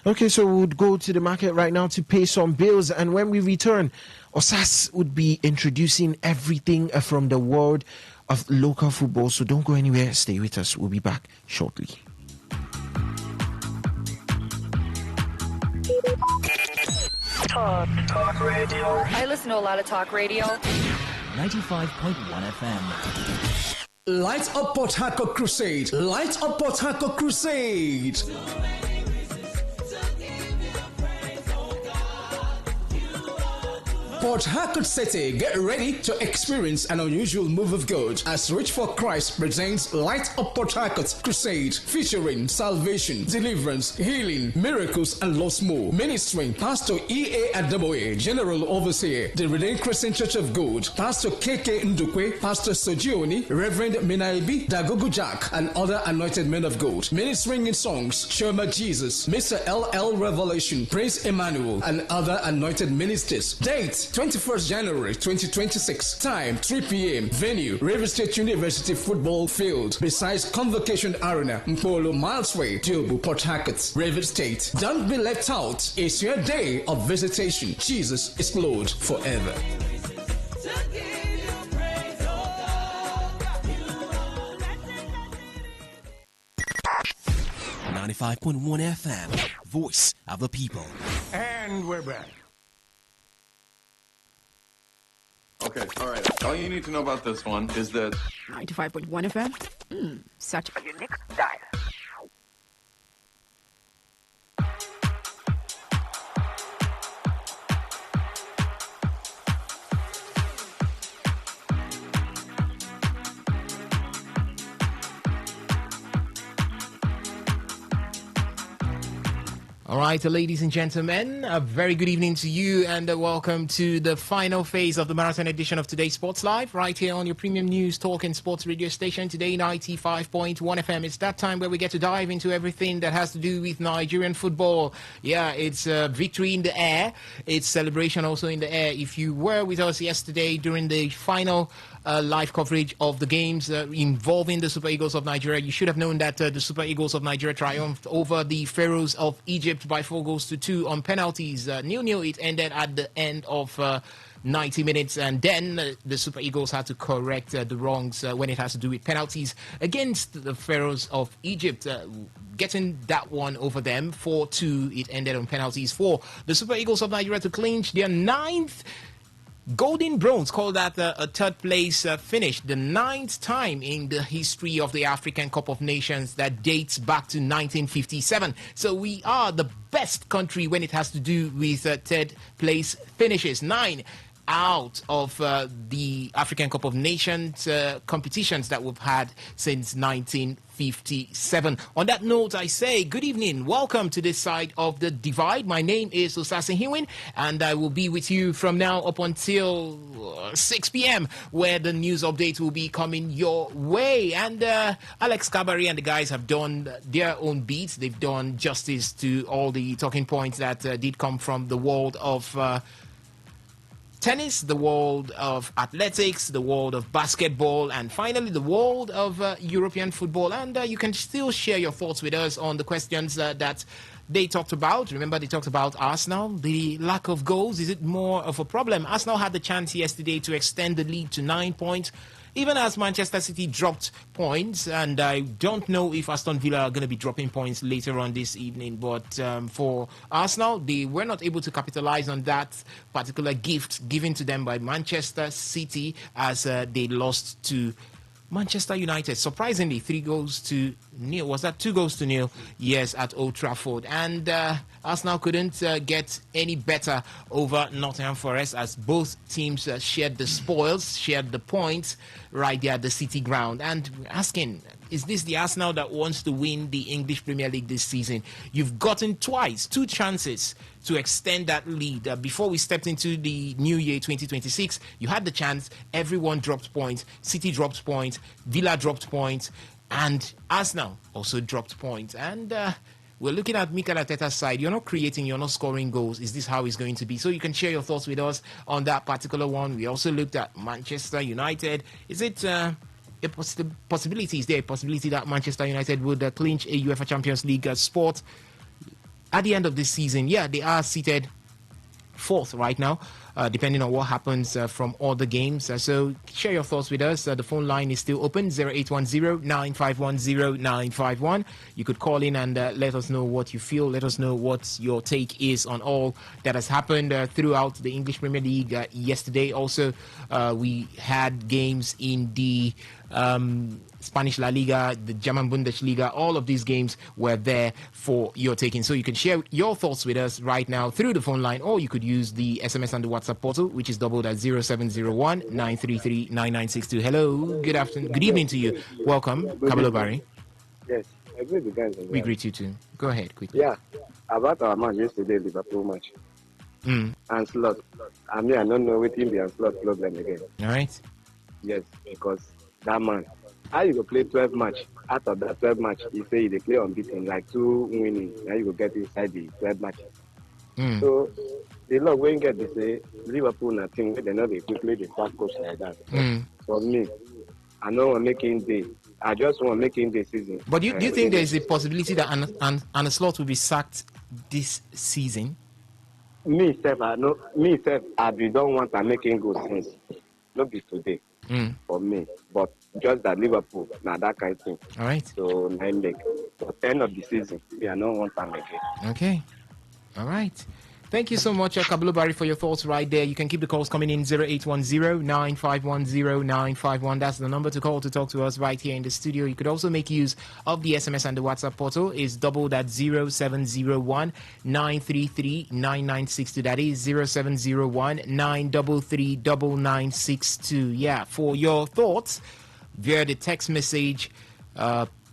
Okay, so we would go to the market right now to pay some bills, and when we return, Osas would be introducing everything from the world of local football. So don't go anywhere, stay with us. We'll be back shortly. Talk radio. I listen to a lot of talk radio. 95.1 FM. Light Up Port Harcourt Crusade. Light Up Port Harcourt Crusade. Port Harcourt City, get ready to experience an unusual move of God as Reach for Christ presents Light Up Port Harcourt Crusade, featuring salvation, deliverance, healing, miracles, and lots more. Ministering Pastor E.A. Adamoye, General Overseer, the Redeemed Christian Church of God, Pastor K.K. Ndukwe, Pastor Sojioni, Reverend Minaibi, Dagogo Jack, and other anointed men of God. Ministering in songs, Shema Jesus, Mr. L.L. Revelation, Prince Emmanuel, and other anointed ministers. Date 21st January 2026. Time 3 p.m. Venue River State University Football Field besides Convocation Arena, Mpolo Milesway, Diobu, Port Harcourt, River State. Don't be left out. It's your day of visitation. Jesus is Lord forever. 95.1 FM, voice of the people. And we're back. Okay, all right. All you need to know about this one is that 95.1 FM. Such a unique dial. All right, ladies and gentlemen, a very good evening to you and welcome to the final phase of the marathon edition of Today Sports Live, right here on your premium news, talk and sports radio station, Today 95.1 FM. It's that time where we get to dive into everything that has to do with Nigerian football. Yeah, it's victory in the air. It's celebration also in the air. If you were with us yesterday during the final live coverage of the games involving the Super Eagles of Nigeria, you should have known that the Super Eagles of Nigeria triumphed over the Pharaohs of Egypt by 4-2 on penalties. 0-0 it ended at the end of 90 minutes, and then the Super Eagles had to correct the wrongs when it has to do with penalties against the Pharaohs of Egypt, getting that one over them. 4-2 it ended on penalties for the Super Eagles of Nigeria to clinch their 9th Golden Bronze, call that a third place finish, the 9th time in the history of the African Cup of Nations that dates back to 1957. So we are the best country when it has to do with third place finishes. 9 out of the African Cup of Nations competitions that we've had since 1957. On that note, I say good evening. Welcome to this side of the divide. My name is Osase Hiwin, and I will be with you from now up until 6 p.m., where the news update will be coming your way. And Alex Kabari and the guys have done their own beats. They've done justice to all the talking points that did come from the world of tennis, the world of athletics, the world of basketball, and finally the world of European football. And you can still share your thoughts with us on the questions that they talked about. Remember, they talked about Arsenal, the lack of goals. Is it more of a problem? Arsenal had the chance yesterday to extend the lead to 9 points, even as Manchester City dropped points. And I don't know if Aston Villa are going to be dropping points later on this evening. But for Arsenal, they were not able to capitalize on that particular gift given to them by Manchester City as they lost to Manchester United, surprisingly, 3-0. Was that 2-0? Yes, at Old Trafford. And Arsenal couldn't get any better over Nottingham Forest as both teams shared the spoils, shared the points right there at the City ground. And we're asking, is this the Arsenal that wants to win the English Premier League this season? You've gotten two chances to extend that lead. Before we stepped into the new year 2026, you had the chance. Everyone dropped points. City dropped points. Villa dropped points. And Arsenal also dropped points. And we're looking at Mikel Arteta's side. You're not creating, you're not scoring goals. Is this how it's going to be? So you can share your thoughts with us on that particular one. We also looked at Manchester United. Is it a possibility? Is there a possibility that Manchester United would clinch a UEFA Champions League spot at the end of this season? Yeah, they are seated fourth right now, depending on what happens from all the games. So share your thoughts with us. The phone line is still open, 0810-951-0951. You could call in and let us know what you feel. Let us know what your take is on all that has happened throughout the English Premier League yesterday. Also, we had games in the Spanish La Liga, the German Bundesliga. All of these games were there for your taking. So you can share your thoughts with us right now through the phone line, or you could use the SMS and the WhatsApp portal, which is doubled at 0701-933-9962. Hello, good afternoon, good evening to you. Welcome, Kabalo Barry. Yes, I agree with the guys. We greet you too. Go ahead, quickly. Yeah, about our match yesterday, Liverpool match. And slot. I mean, I don't know what in the slot problem again. All right. Yes, because that man, how you go play 12 match? Out of that 12 match, you say they play unbeaten, like 2 winning. Now you go get inside the 12 matches. So the log when get to say Liverpool na team where they know they quickly they start coach like that. For me, I know I'm making day. I just want making the season. But do you think there is a possibility that an slot will be sacked this season? Me I don't want to making good sense. Not be today. For me, but just that Liverpool, now that kind of thing. All right. So, I make at the end of the season, we are not one time again. Okay. All right. Thank you so much, Kabalo Barry, for your thoughts right there. You can keep the calls coming in 0810-951-0951. That's the number to call to talk to us right here in the studio. You could also make use of the SMS and the WhatsApp portal. It's doubled at 0701-933-9962. That is 0701-933-9962. Yeah, for your thoughts via the text message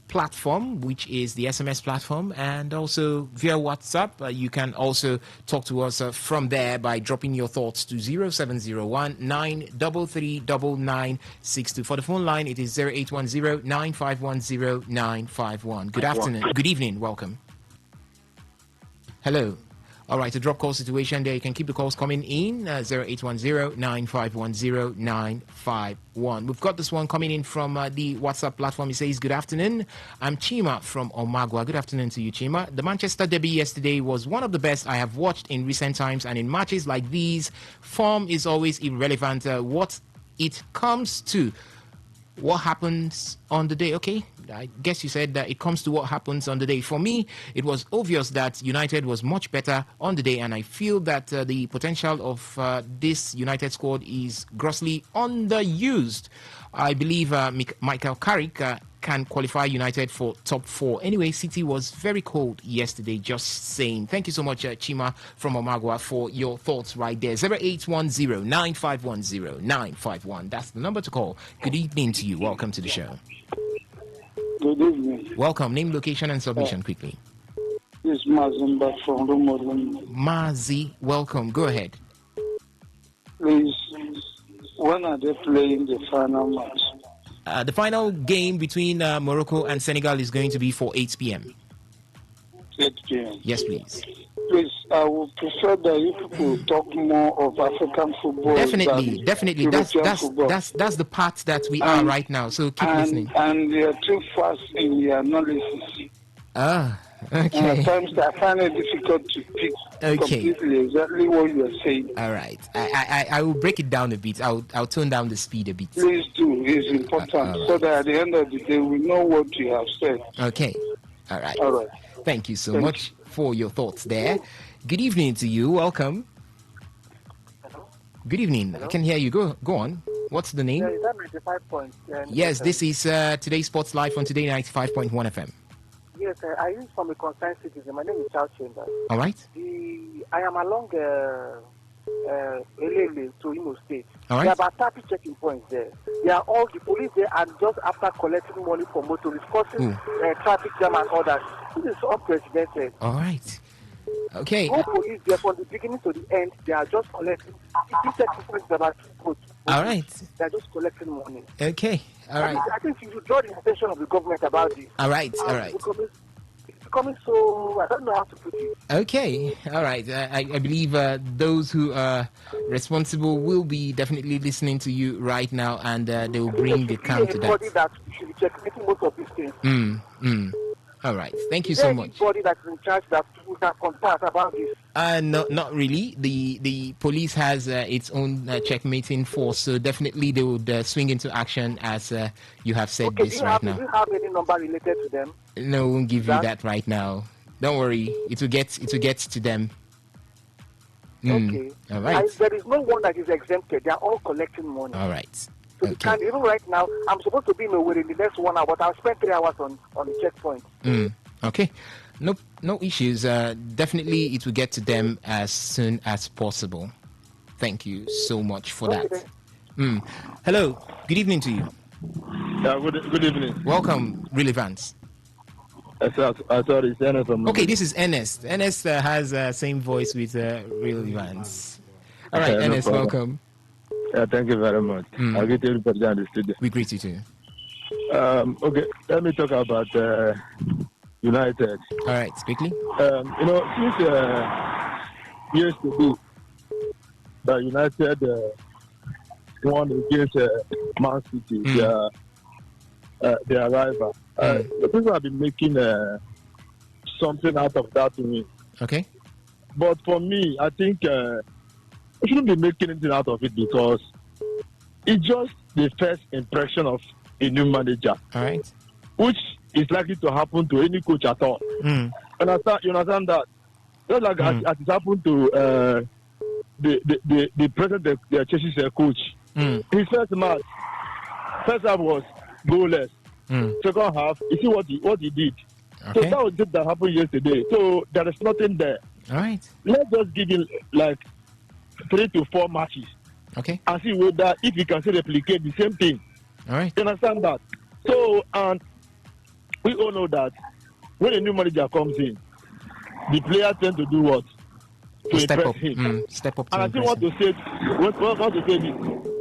platform, which is the SMS platform, and also via WhatsApp. You can also talk to us from there by dropping your thoughts to 0701-933-9962. For the phone line, it is 0810-951-0951. Good afternoon. Good evening. Welcome. Hello. All right, a drop call situation there. You can keep the calls coming in, 0810-951-0951. We've got this one coming in from the WhatsApp platform. He says, good afternoon. I'm Chima from Omagwa. Good afternoon to you, Chima. The Manchester derby yesterday was one of the best I have watched in recent times, and in matches like these, form is always irrelevant. What it comes to what happens on the day. Okay, I guess you said that it comes to what happens on the day. For me, it was obvious that United was much better on the day, and I feel that the potential of this United squad is grossly underused. I believe Michael Carrick can qualify United for top 4. Anyway, City was very cold yesterday, just saying. Thank you so much, Chima from Omagwa, for your thoughts right there. 0810-951-0951. That's the number to call. Good evening to you. Welcome to the show. Good evening. Welcome. Name, location, and submission quickly. This is Mazimba from Rumo. Mazi, welcome. Go ahead. Please, when are they playing the final match? The final game between Morocco and Senegal is going to be for 8 p.m. 8 p.m. Yes, please. Please, I would prefer that you people talk more of African football. Definitely. That's the part that we are right now. So keep listening. And they are too fast in the analysis. Okay. At times I find it difficult to pick completely exactly what you are saying. All right. I will break it down a bit. I'll tone down the speed a bit. Please do. It's important so that at the end of the day we know what you have said. Okay. All right. All right. Thank you so much for your thoughts there. Good evening to you. Welcome. Good evening. I can hear you. Go on. What's the name? Yeah, is that 95 points? Yes, this is Today Sports Live on Today 95.1 FM. Yes, I use from a concerned citizen. My name is Charles Chambers. All right. I am along Elele to Imo State. All right. There are about 30 checking points there. They are all the police there, and just after collecting money from motorists, causing traffic jam and all that. This is unprecedented. All right. Okay. No police there from the beginning to the end. They are just collecting. If you check points about all right. They are just collecting money. Okay. All right. I think you should draw the attention of the government about this. All right. All right. It's becoming so, I don't know how to put it. Okay. All right. I believe those who are responsible will be definitely listening to you right now, and they will bring the count to that. That should be checking most of these things. All right. Thank you so much. Anybody that's in charge that we can contact about this? No, not really. The police has its own checkmating force, so definitely they would swing into action as you have said this right now. Do you have any number related to them? No, we won't give you that right now. Don't worry. It will get to them. Okay. All right. There is no one that is exempted. They are all collecting money. All right. So okay. Even right now, I'm supposed to be in Owerri in the next 1 hour, but I'll spend 3 hours on the checkpoint. Okay. No issues. Definitely it will get to them as soon as possible. Thank you so much for that. Hello. Good evening to you. Yeah, good evening. Welcome, Relevance. Sorry, it's Ernest from... Okay, this is Ernest. Ernest has same voice with Relevance. All right, Ernest, welcome. Yeah, thank you very much. I'll get everybody down the studio. We greet you too. Okay, let me talk about United. All right, quickly. Since yesterday, the United won against Man City, their rival. People have been making something out of that to me. Okay. But for me, I think we shouldn't be making anything out of it because it's just the first impression of a new manager. All right. Which is likely to happen to any coach at all. You understand that? Just like as it happened to the president of the Chelsea coach. His first half was goalless. Second half, you see what he did. Okay. So that was it that happened yesterday. So there is nothing there. All right. Let's just give him like 3 to 4 matches. Okay. And see whether if he can still replicate the same thing. All right. You understand that? So, and we all know that when a new manager comes in, the players tend to do what? To step impress up. him. Step up. And I think want to say this.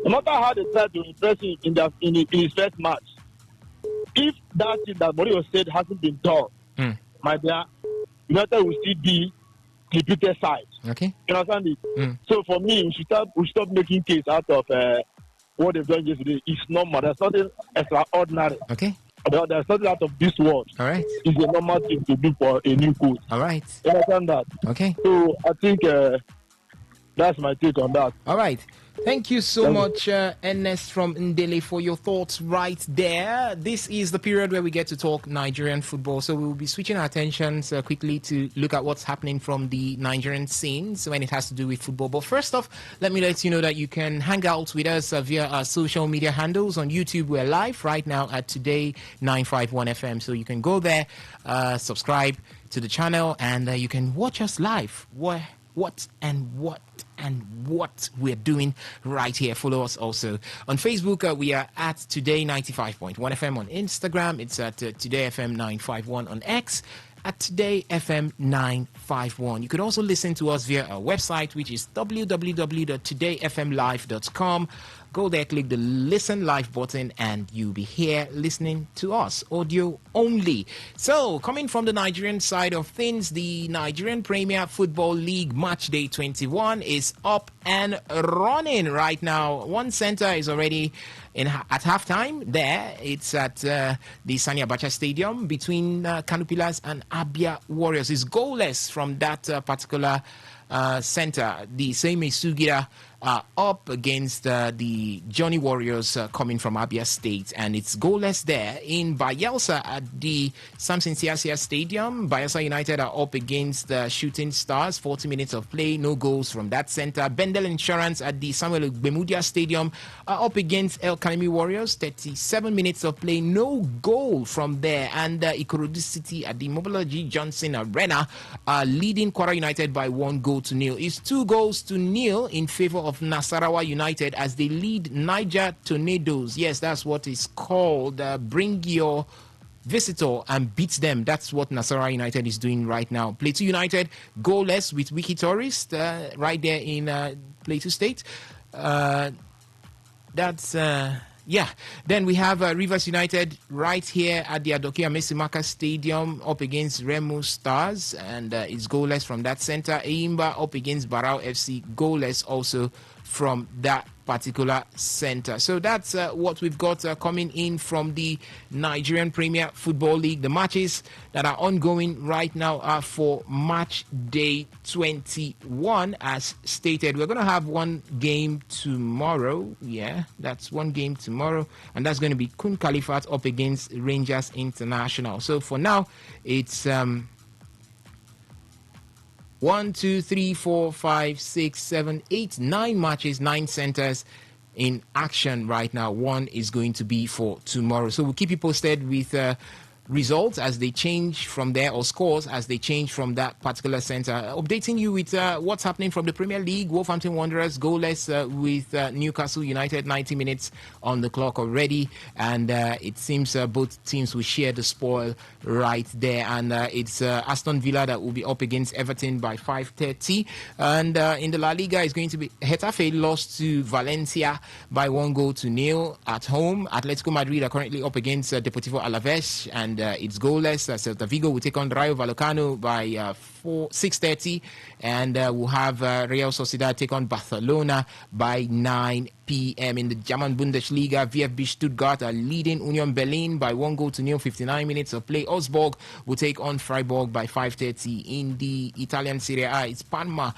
No matter how they try to impress him in his first match, if that thing that Mourinho said hasn't been done, my dear, United will still be repeated side. Okay. You understand it? So for me, we stop making case out of what they've done yesterday. It's normal. There's nothing extraordinary. Okay. There's nothing out of this world. All right. It's a normal thing to do for a new coach. All right. You understand that? Okay. So I think that's my take on that. All right. Thank you so much, Ernest from Ndele, for your thoughts right there. This is the period where we get to talk Nigerian football. So we'll be switching our attentions quickly to look at what's happening from the Nigerian scenes when it has to do with football. But first off, let me let you know that you can hang out with us via our social media handles. On YouTube, we're live right now at Today95.1fm. So you can go there, subscribe to the channel, and you can watch us live. What we're doing right here. Follow us also on Facebook. We are at Today95.1fm. On Instagram, it's at TodayFM951. On X, at TodayFM951. You can also listen to us via our website, which is www.todayfmlive.com. Go there, click the listen live button, and you'll be here listening to us, audio only. So, coming from the Nigerian side of things, the Nigerian Premier Football League Match Day 21 is up and running right now. One center is already at halftime there. It's at the Sani Abacha Stadium between Kano Pillars and Abia Warriors. It's goalless from that particular center. The same Sugira are up against the Johnny Warriors coming from Abia State, and it's goalless there. In Bayelsa at the Samson Siasia Stadium, Bayelsa United are up against the Shooting Stars, 40 minutes of play, no goals from that center. Bendel Insurance at the Samuel Bemudia Stadium are up against El Kanemi Warriors, 37 minutes of play, no goal from there. And Ikorodu City at the Mobology Johnson Arena are leading Kwara United by 1-0. It's 2-0 in favor of Nasarawa United as they lead Niger Tornadoes. Yes, that's what it's called. Bring your visitor and beat them. That's what Nasarawa United is doing right now. Plateau United goalless with Wiki Tourist right there in Plateau State. Then we have Rivers United right here at the Adokia Mesimaka Stadium up against Remo Stars, and it's goalless from that center. Eimba up against Barao FC, goalless also from that particular center. So that's what we've got coming in from the Nigerian Premier Football League. The matches that are ongoing right now are for match day 21 as stated. We're going to have one game tomorrow. Yeah, that's one game tomorrow, and that's going to be Kun Khalifat up against Rangers International. So for now, it's 1, 2, 3, 4, 5, 6, 7, 8, 9 matches, 9 centers in action right now. One is going to be for tomorrow. So we'll keep you posted with results as they change from there, or scores as they change from that particular center. Updating you with what's happening from the Premier League. Wolverhampton Wanderers goalless with Newcastle United, 90 minutes on the clock already, and it seems both teams will share the spoil right there. And it's Aston Villa that will be up against Everton by 5:30. And in the La Liga, it's going to be Getafe lost to Valencia by 1-0 at home. Atletico Madrid are currently up against Deportivo Alaves, and it's goalless. Celta Vigo will take on Rayo Vallecano by 6:30, and we'll have Real Sociedad take on Barcelona by 9 p.m. In the German Bundesliga, VfB Stuttgart are leading Union Berlin by 1-0, 59 minutes of play. Augsburg will take on Freiburg by 5:30. In the Italian Serie A, it's Parma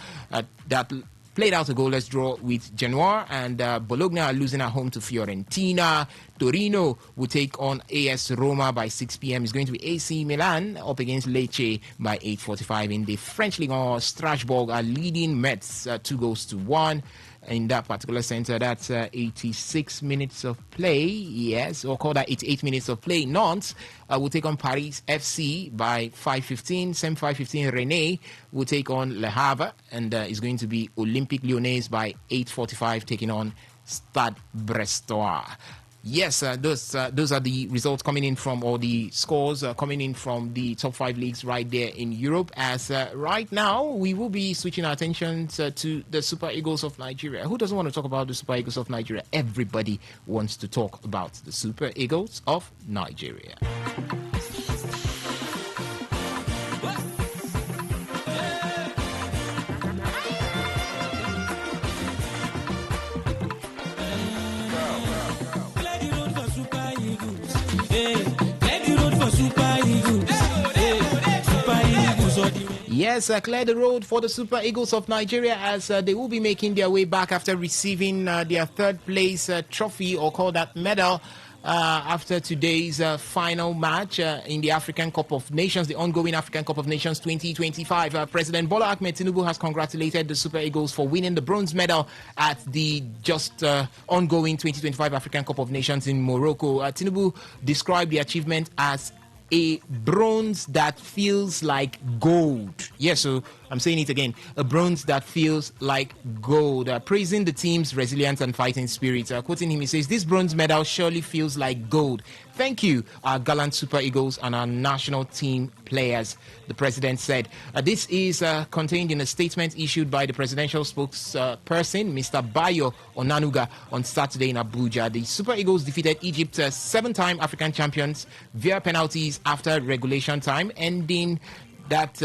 that played out a goalless draw with Genoa, and Bologna are losing at home to Fiorentina. Torino will take on AS Roma by 6 p.m. It's going to be AC Milan up against Lecce by 8:45. In the French Ligue 1, Strasbourg are leading Metz 2-1. In that particular center, that's 86 minutes of play. Yes, or call that 88 minutes of play. Nantes will take on Paris FC by 5:15. Same 5:15, Rennes will take on Le Havre, and it's going to be Olympique Lyonnais by 8:45 taking on Stade Brestois. Yes, those are the results coming in from, or the scores coming in from the top 5 leagues right there in Europe. As right now, we will be switching our attention to the Super Eagles of Nigeria. Who doesn't want to talk about the Super Eagles of Nigeria? Everybody wants to talk about the Super Eagles of Nigeria. Yes, clear the road for the Super Eagles of Nigeria as they will be making their way back after receiving their third place trophy, or call that medal, after today's final match in the African Cup of Nations, the ongoing African Cup of Nations 2025. President Bola Ahmed Tinubu has congratulated the Super Eagles for winning the bronze medal at the just ongoing 2025 African Cup of Nations in Morocco. Tinubu described the achievement as a bronze that feels like gold. Yes, so I'm saying it again. A bronze that feels like gold. Praising the team's resilience and fighting spirit. Quoting him, he says, "This bronze medal surely feels like gold. Thank you, our gallant Super Eagles and our national team players," the president said. This is contained in a statement issued by the presidential spokesperson, Mr. Bayo Onanuga, on Saturday in Abuja. The Super Eagles defeated Egypt, 7-time African champions, via penalties after regulation time, ending that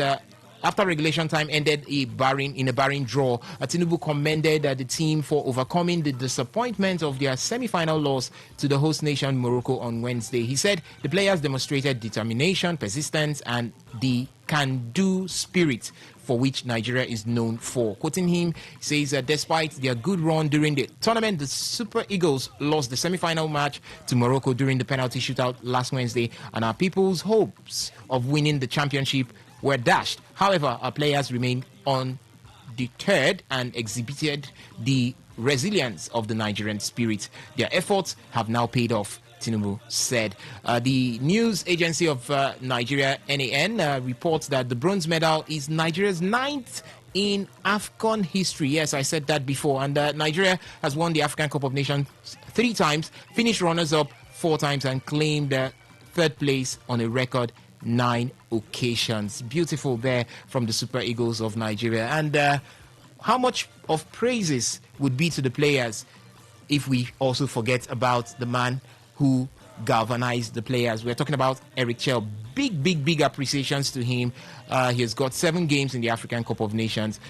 after regulation time ended in a barren draw, Tinubu commended the team for overcoming the disappointment of their semi-final loss to the host nation Morocco on Wednesday. He said the players demonstrated determination, persistence, and the can-do spirit for which Nigeria is known for. Quoting him, he says that despite their good run during the tournament, the Super Eagles lost the semi-final match to Morocco during the penalty shootout last Wednesday, and our people's hopes of winning the championship were dashed. However, our players remained undeterred and exhibited the resilience of the Nigerian spirit. Their efforts have now paid off, Tinubu said. The news agency of Nigeria, NAN, reports that the bronze medal is Nigeria's 9th in AFCON history. Yes, I said that before. And Nigeria has won the African Cup of Nations 3 times, finished runners-up 4 times, and claimed 3rd place on a record 9 occasions. Beautiful there from the Super Eagles of Nigeria. And how much of praises would be to the players if we also forget about the man who galvanized the players? We're talking about Eric Chell. Big appreciations to him. He has got 7 games in the African Cup of Nations.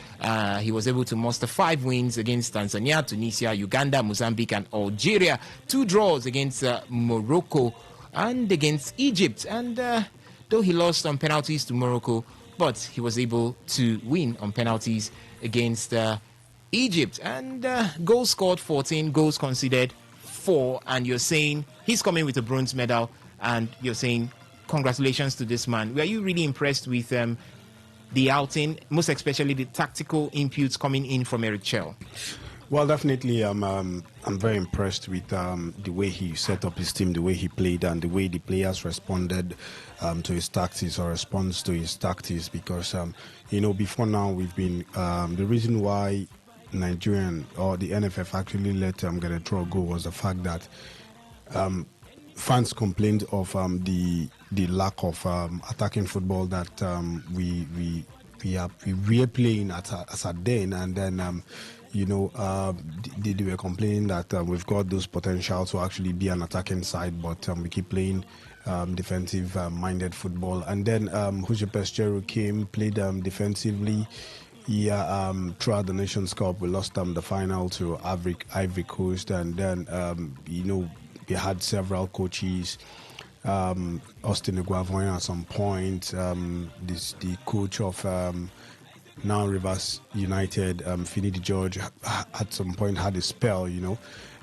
He was able to muster 5 wins against Tanzania, Tunisia, Uganda, Mozambique, and Algeria. 2 draws against Morocco and against Egypt. And though he lost on penalties to Morocco, but he was able to win on penalties against Egypt. And goals scored 14, goals conceded 4. And you're saying he's coming with a bronze medal, and you're saying congratulations to this man. Were you really impressed with the outing, most especially the tactical inputs coming in from Eric Chell? Well, definitely, I'm very impressed with the way he set up his team, the way he played, and the way the players responded to his tactics or response to his tactics. Because before now we've been the reason why Nigerian or the NFF actually let get a draw go was the fact that fans complained of the lack of attacking football that we were playing at then, and then they were complaining that we've got those potential to actually be an attacking side, but we keep playing defensive minded football. And then Jose Pesquero came, played defensively. Throughout the Nations Cup, we lost the final to Ivory Coast, and then we had several coaches. Austin Iguavoin at some point, the coach of now Rivers United, Finidi George, at some point had a spell,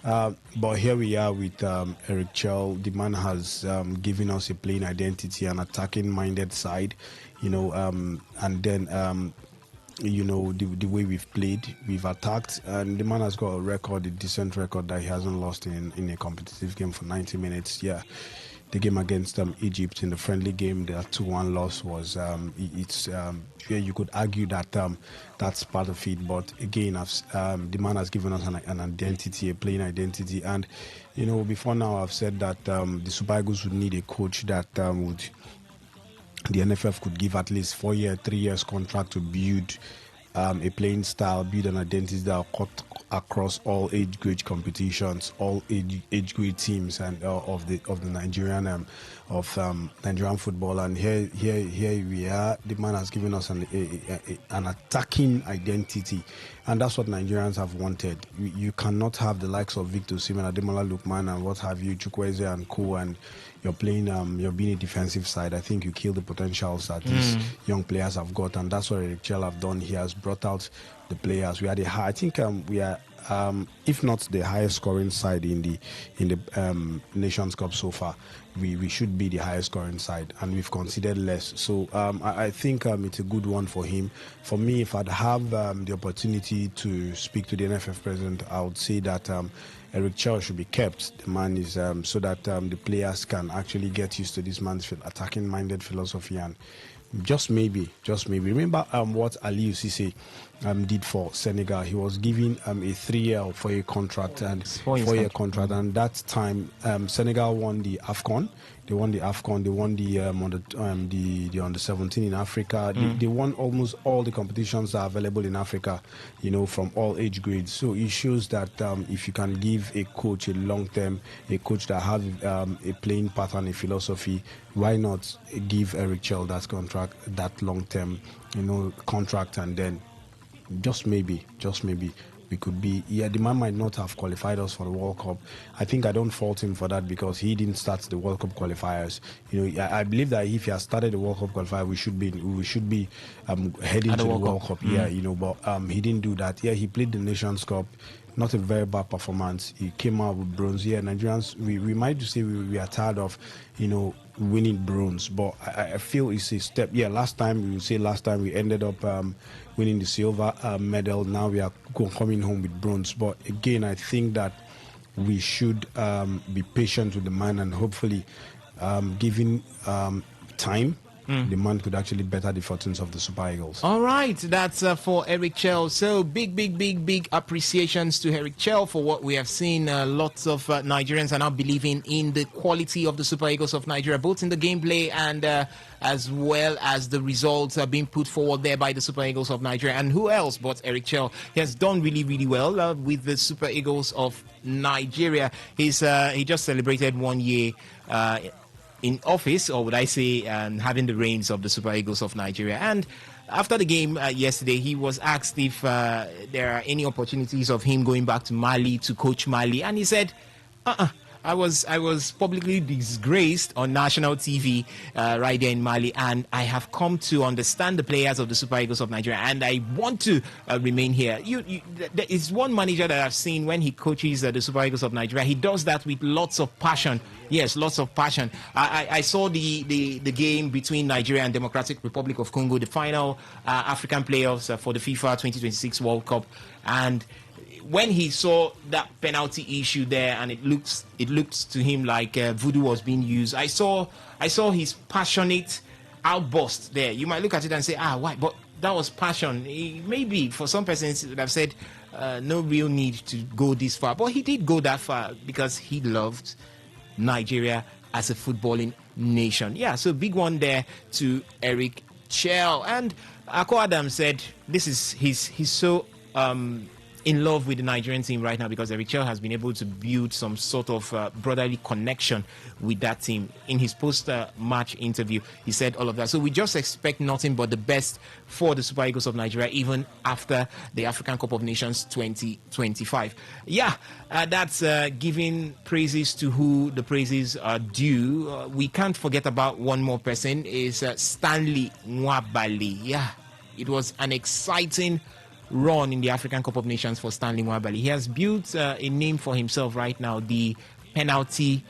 but here we are with Eric Chell. The man has given us a playing identity, an attacking minded side, and then the way we've played, we've attacked, and the man has got a decent record that he hasn't lost in a competitive game for 90 minutes. Yeah, the game against Egypt in the friendly game, the 2-1 loss was you could argue that that's part of it, but again, the man has given us an identity, a playing identity. And before now I've said that the Super Eagles would need a coach that the NFF could give at least 4-year, 3 years contract to build a playing style, build an identity that will cut across all age grade competitions, all age grade teams, and of the Nigerian Nigerian football. And here we are. The man has given us an attacking identity, and that's what Nigerians have wanted. You cannot have the likes of Victor Osimhen, Ademola Lookman, and what have you, Chukwueze and co, and you're playing, you're being a defensive side. I think you kill the potentials that these young players have got, and that's what Eric Chell have done. He has brought out the players. We are I think we are, if not the highest scoring side in the Nations Cup so far. We should be the highest scoring side, and we've conceded less. So I think it's a good one for him. For me, if I'd have the opportunity to speak to the NFF president, I would say that Eric Chell should be kept. The man is so that the players can actually get used to this man's attacking-minded philosophy, and just maybe. Remember what Aliou Cisse did for Senegal. He was given a 3-year or 4-year contract, and 4-year contract, and that time Senegal won the AFCON. They won the AFCON. They won the under 17 in Africa. They won almost all the competitions that are available in Africa, from all age grades. So it shows that if you can give a coach a long-term, a coach that has a playing pattern, a philosophy, why not give Eric Chell that contract, that long-term contract, and then just maybe, we could be. Yeah, the man might not have qualified us for the World Cup. I think I don't fault him for that because he didn't start the World Cup qualifiers. I believe that if he has started the World Cup qualifier, we should be heading to the World Cup. Yeah, but he didn't do that. Yeah, he played the Nations Cup. Not a very bad performance. He came out with bronze. Yeah, Nigerians, we might say we are tired of, winning bronze, but I feel it's a step. Yeah, last time we ended up winning the silver medal. Now we are coming home with bronze. But again, I think that we should be patient with the man, and hopefully, given time, the man could actually better the fortunes of the Super Eagles. All right, that's for Eric Chell. So big appreciations to Eric Chell for what we have seen. Lots of Nigerians are now believing in the quality of the Super Eagles of Nigeria, both in the gameplay and as well as the results being put forward there by the Super Eagles of Nigeria. And who else but Eric Chell? He has done really well with the Super Eagles of Nigeria. He just celebrated 1 year in office, or would I say having the reins of the Super Eagles of Nigeria. And after the game yesterday, he was asked if there are any opportunities of him going back to Mali to coach Mali, and he said, I was publicly disgraced on national TV right there in Mali, and I have come to understand the players of the Super Eagles of Nigeria, and I want to remain here. There is one manager that I've seen when he coaches the Super Eagles of Nigeria. He does that with lots of passion. Yes, lots of passion. I saw the game between Nigeria and Democratic Republic of Congo, the final African playoffs for the FIFA 2026 World Cup, and when he saw that penalty issue there, and it looked to him like voodoo was being used, I saw his passionate outburst there. You might look at it and say, why? But that was passion. Maybe for some persons would have said no real need to go this far, but he did go that far because he loved Nigeria as a footballing nation. Yeah, so big one there to Eric Chell. And Ako Adam said he's so in love with the Nigerian team right now because Eric Chell has been able to build some sort of brotherly connection with that team. In his post-match interview, he said all of that. So we just expect nothing but the best for the Super Eagles of Nigeria, even after the African Cup of Nations 2025. Yeah, that's giving praises to who the praises are due. We can't forget about one more person, is Stanley Nwabali. Yeah, it was an exciting run in the African Cup of Nations for Stanley Nwabali. He has built a name for himself right now, the penalty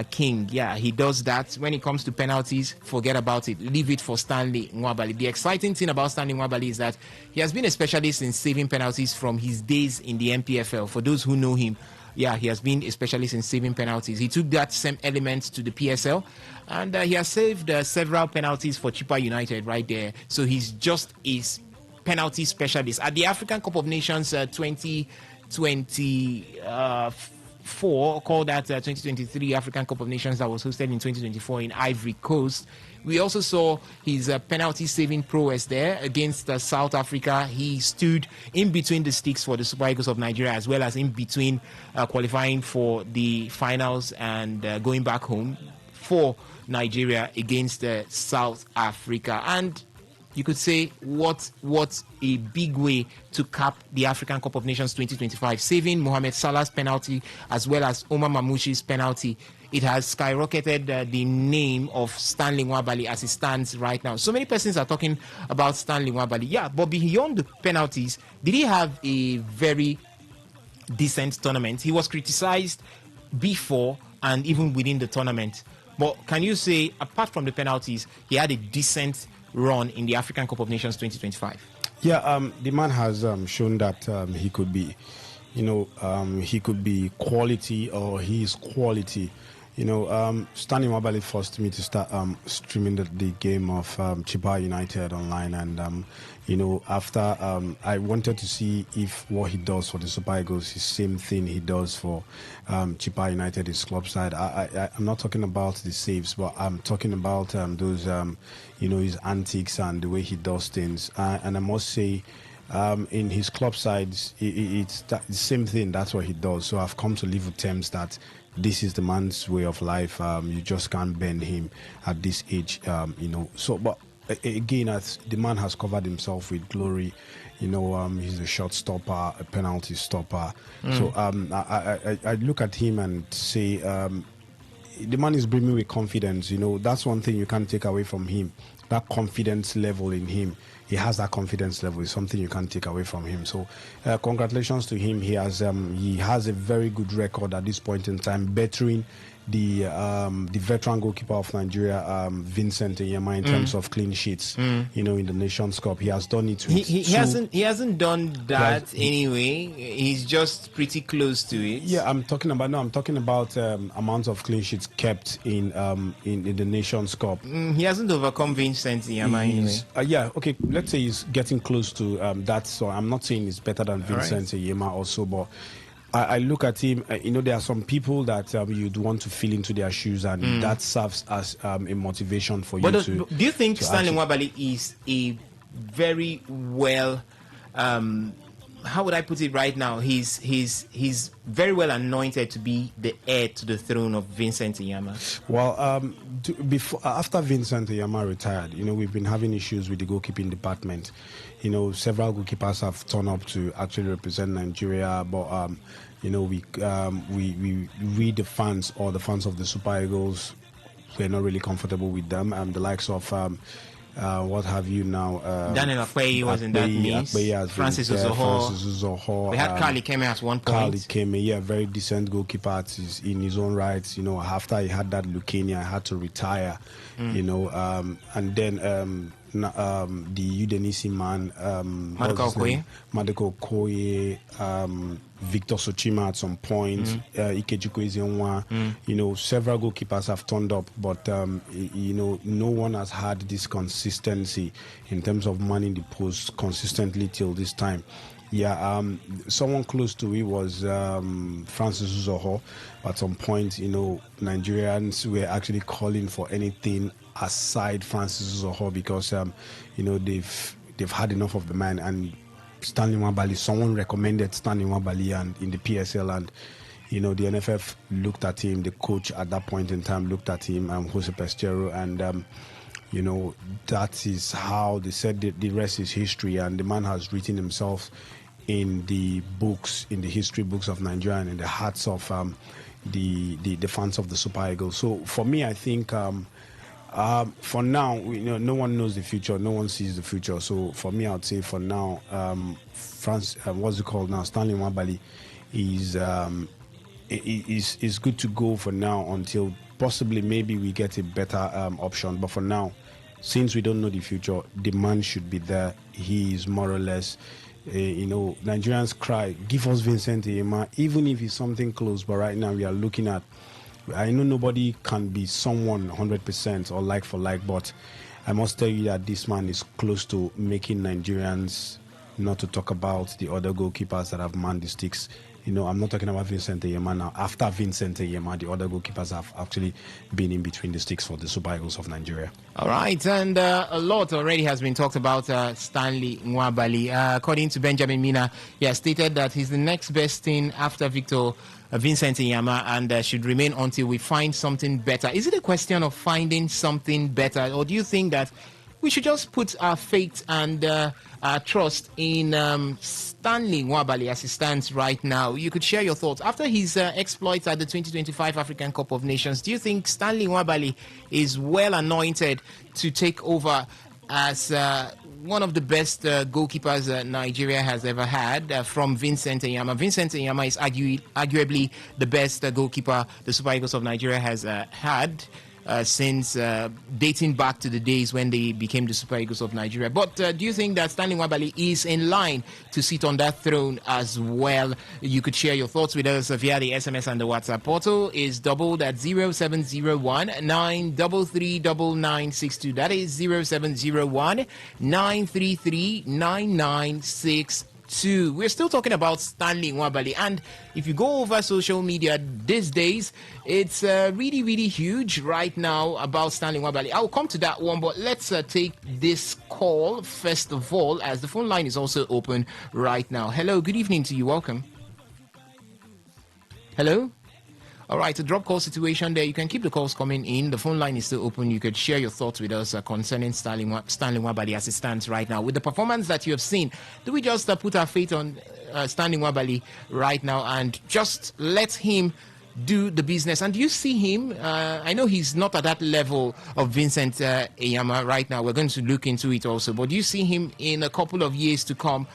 king. Yeah, he does that. When it comes to penalties, forget about it. Leave it for Stanley Nwabali. The exciting thing about Stanley Nwabali is that he has been a specialist in saving penalties from his days in the MPFL. For those who know him, yeah, he has been a specialist in saving penalties. He took that same element to the PSL, and he has saved several penalties for Chippa United right there. So he's just penalty specialist. At the African Cup of Nations 2024, called that 2023 African Cup of Nations, that was hosted in 2024 in Ivory Coast, we also saw his penalty saving prowess there against South Africa. He stood in between the sticks for the Super Eagles of Nigeria, as well as in between qualifying for the finals and going back home for Nigeria against South Africa. And you could say what a big way to cap the African Cup of Nations 2025, saving Mohamed Salah's penalty as well as Omar Mamouchi's penalty. It has skyrocketed the name of Stanley Nwabali as it stands right now. So many persons are talking about Stanley Nwabali. Yeah, but beyond the penalties, did he have a very decent tournament? He was criticized before and even within the tournament. But can you say, apart from the penalties, he had a decent run in the African Cup of Nations 2025? Yeah, the man has shown that he could be, he could be quality, or he is quality. Stanley Nwabali forced me to start streaming the game of Chippa United online, and after I wanted to see if what he does for the Super Eagles is the same thing he does for Chippa United, his club side. I'm not talking about the saves, but I'm talking about those his antics and the way he does things. And I must say, in his club sides, it's the same thing. That's what he does. So I've come to live with terms that this is the man's way of life. You just can't bend him at this age, So, but again, as the man has covered himself with glory. He's a shot stopper, a penalty stopper. So I look at him and say, the man is brimming with confidence. That's one thing you can't take away from him. That confidence level in him. He has that confidence level. Is something you can't take away from him. So, congratulations to him. He has a very good record at this point in time, bettering the veteran goalkeeper of Nigeria, Vincent Eyema, in terms of clean sheets. In the Nations Cup, he has done it. With he hasn't done that anyway. He's just pretty close to it. Yeah, I'm talking about amounts of clean sheets kept in the Nations Cup. He hasn't overcome Vincent Eyema anyway. Yeah, okay. Let's say he's getting close to that. So I'm not saying he's better than Vincent Eyema also, but I look at him. There are some people that you'd want to fill into their shoes, and that serves as a motivation for you to. Do you think Stanley Nwabali is a very well? How would I put it right now? He's very well anointed to be the heir to the throne of Vincent Eyema. Well, after Vincent Eyema retired, we've been having issues with the goalkeeping department. Several goalkeepers have turned up to actually represent Nigeria, but we the fans or the fans of the Super Eagles, we're not really comfortable with them. The likes of what have you now? Daniel Akpeyi was in that mix. Francis Uzoho. We had Carly Keme at one point. Carly Keme, very decent goalkeeper in his own right. After he had that leukemia, he had to retire. And then the Udinese man, Maduka Okoye, Victor Sochima at some point, Ikechukwu Ezenwa. Several goalkeepers have turned up, but no one has had this consistency in terms of manning the post consistently till this time. Yeah, someone close to it was Francis Uzoho. At some point, Nigerians were actually calling for anything aside Francis Uzoho because they've had enough of the man. And Stanley Nwabali, someone recommended Stanley Nwabali and in the PSL, and the NFF looked at him. The coach at that point in time looked at him, Jose Pestero, and that is how they said the rest is history. And the man has written himself in the books, in the history books of Nigeria, and in the hearts of the fans of the Super Eagles. So for me, I think for now, no one knows the future, no one sees the future. So for me, I'd say for now, what's it called now? Stanley Nwabali is good to go for now until possibly maybe we get a better option. But for now, since we don't know the future, the man should be there. He is more or less. Nigerians cry, give us Vincent Eyema, even if it's something close. But right now we are looking at, I know nobody can be someone 100% or like for like, but I must tell you that this man is close to making Nigerians, not to talk about the other goalkeepers that have manned the sticks. I'm not talking about Vincent Eyema now. After Vincent Eyema, the other goalkeepers have actually been in between the sticks for the Super Eagles of Nigeria. All right, and a lot already has been talked about Stanley Nwabali. According to Benjamin Mina, he has stated that he's the next best thing after Vincent Eyema, and should remain until we find something better. Is it a question of finding something better, or do you think that we should just put our faith and our trust in Stanley Nwabali as he stands right now? You could share your thoughts. After his exploits at the 2025 African Cup of Nations, do you think Stanley Nwabali is well anointed to take over as one of the best goalkeepers Nigeria has ever had from Vincent Eyema? Vincent Eyema is arguably the best goalkeeper the Super Eagles of Nigeria has had. Since dating back to the days when they became the Super Eagles of Nigeria. But do you think that Stanley Nwabali is in line to sit on that throne as well? You could share your thoughts with us via the SMS and the WhatsApp. Portal is doubled at 0701 933 9962. That is 0701 933 9962. We're still talking about Stanley Nwabali, and if you go over social media these days, it's really, really huge right now about Stanley Nwabali. I'll come to that one, but let's take this call first of all, as the phone line is also open right now. Hello, good evening to you. Welcome. Hello. All right, a drop call situation there. You can keep the calls coming in. The phone line is still open. You could share your thoughts with us concerning Stanley Nwabali as it stands right now. With the performance that you have seen, do we just put our faith on Stanley Nwabali right now and just let him do the business? And do you see him? I know he's not at that level of Vincent Eyama right now. We're going to look into it also. But do you see him in a couple of years to come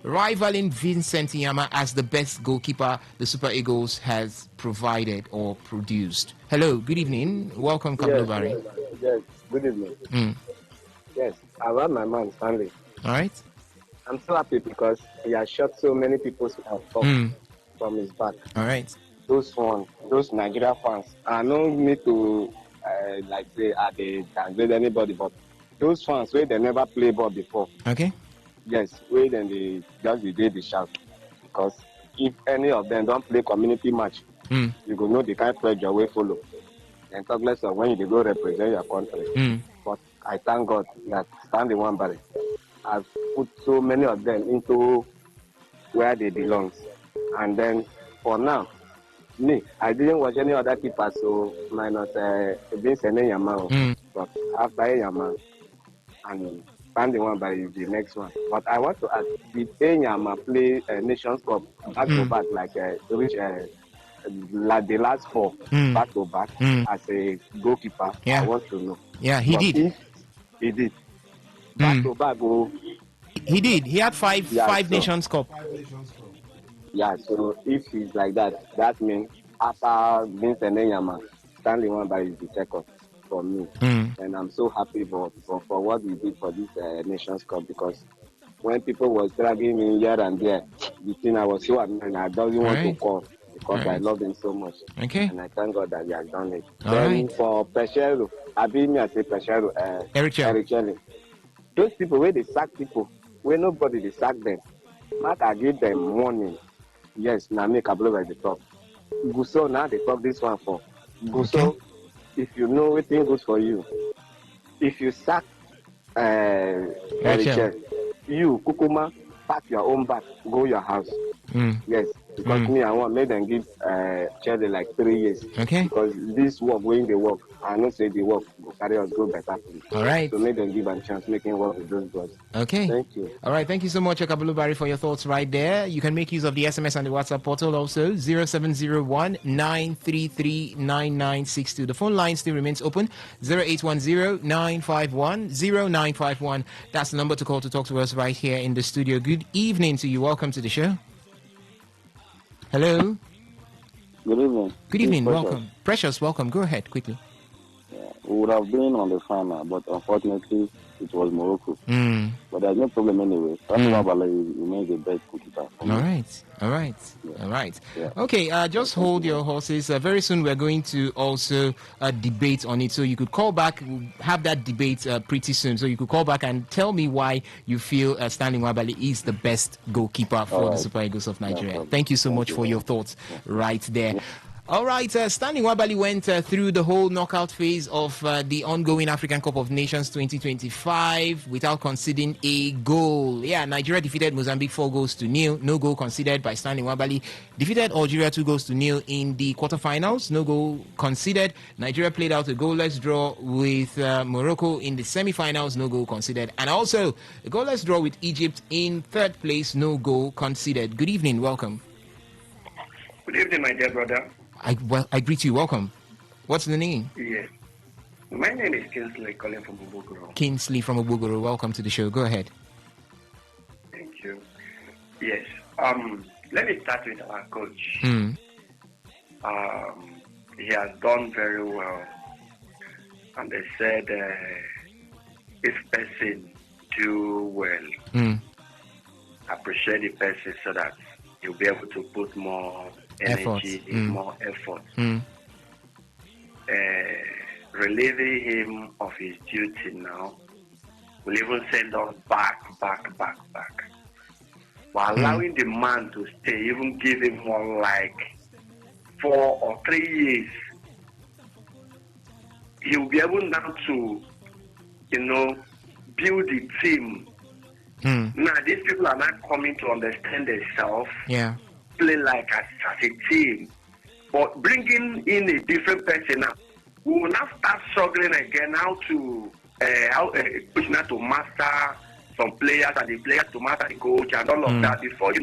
rivaling Vincent Eyama as the best goalkeeper the Super Eagles has provided or produced? Hello, good evening. Welcome, Kablo Barry. Yes, good evening. Yes, I love my man, Stanley. All right. I'm so happy because he has shot so many people's thoughts from his back. All right. Those Nigeria fans, I don't need to say they downgrade anybody, but those fans where they never play ball before. Okay. Yes, where then they just the shout, because if any of them don't play community match, you go know the kind of pressure we follow. And talk less of when you go represent your country. But I thank God that Stanley Nwabali has put so many of them into where they belong. And then for now, me, I didn't watch any other keeper, so minus Vincent Eyama. But after Eyama, and Stanley Nwabali is the next one. But I want to ask, did Eyama play Nations Cup back to back, like the last four back to back as a goalkeeper? Yeah. I want to know. Yeah, he did. He did. Back to back. He did. He had five Nations Cup. Yeah, so if he's like that, that means after Vincent Eyama, Stanley Nwabali is the second for me. And I'm so happy for what we did for this Nations Cup, because when people was dragging me here and there, the thing I was so annoyed, I don't want to call because I love him so much. Okay. And I thank God that he has done it. All then right. for Peshero, I say Peshero, Eric Shelley. Those people where they sack people, where nobody they sack them, Mark, I give them warning. Yes, now make a blow at the top. Guso, now they talk this one for Guso. If you know what thing good for you, if you sack Eric, you Kukuma, pack your own bag, go your house. Yes, because me, I want make them give Chelsea like 3 years. Okay. Because this work, when they work, I know say the work will carry us go better. All right. So make them give a chance making work with those guys. Okay. Thank you. All right. Thank you so much, Kabulu Barry, for your thoughts right there. You can make use of the SMS and the WhatsApp portal also, 0701-933-9962. The phone line still remains open, 0810-951-0951. That's the number to call to talk to us right here in the studio. Good evening to you. Welcome to the show. Hello. Good evening. Good evening. Welcome. Precious, welcome. Go ahead quickly. Yeah, we would have been on the final, but unfortunately, it was Morocco. But there's no problem anyway. Nwabali remains the best goalkeeper. All right. Yeah. Okay, just hold your horses. Very soon we're going to also debate on it. So you could call back, we'll have that debate pretty soon. So you could call back and tell me why you feel Stanley Nwabali is the best goalkeeper for the Super Eagles of Nigeria. Thank you so much for your thoughts right there. All right, Stanley Nwabali went through the whole knockout phase of the ongoing African Cup of Nations 2025 without conceding a goal. Yeah, Nigeria defeated Mozambique 4-0. No goal conceded by Stanley Nwabali. Defeated Algeria 2-0 in the quarterfinals. No goal conceded. Nigeria played out a goalless draw with Morocco in the semifinals. No goal conceded. And also a goalless draw with Egypt in third place. No goal conceded. Good evening. Welcome. Good evening, my dear brother. I greet you. Welcome. What's the name? Yes. My name is Kingsley, calling from Ubuguru. Kingsley from Ubuguru. Welcome to the show. Go ahead. Thank you. Yes. Let me start with our coach. He has done very well. And they said if person do well, appreciate the person so that you'll be able to put more energy, more effort. Relieving him of his duty now will even send us back. But allowing the man to stay, even give him more like 4 or 3 years, he will be able now to, build the team. Now, these people are not coming to understand themselves. Yeah. Play like as a team. But bringing in a different person now, we will now start struggling again how coach now to master some players and the players to master the coach and all of that before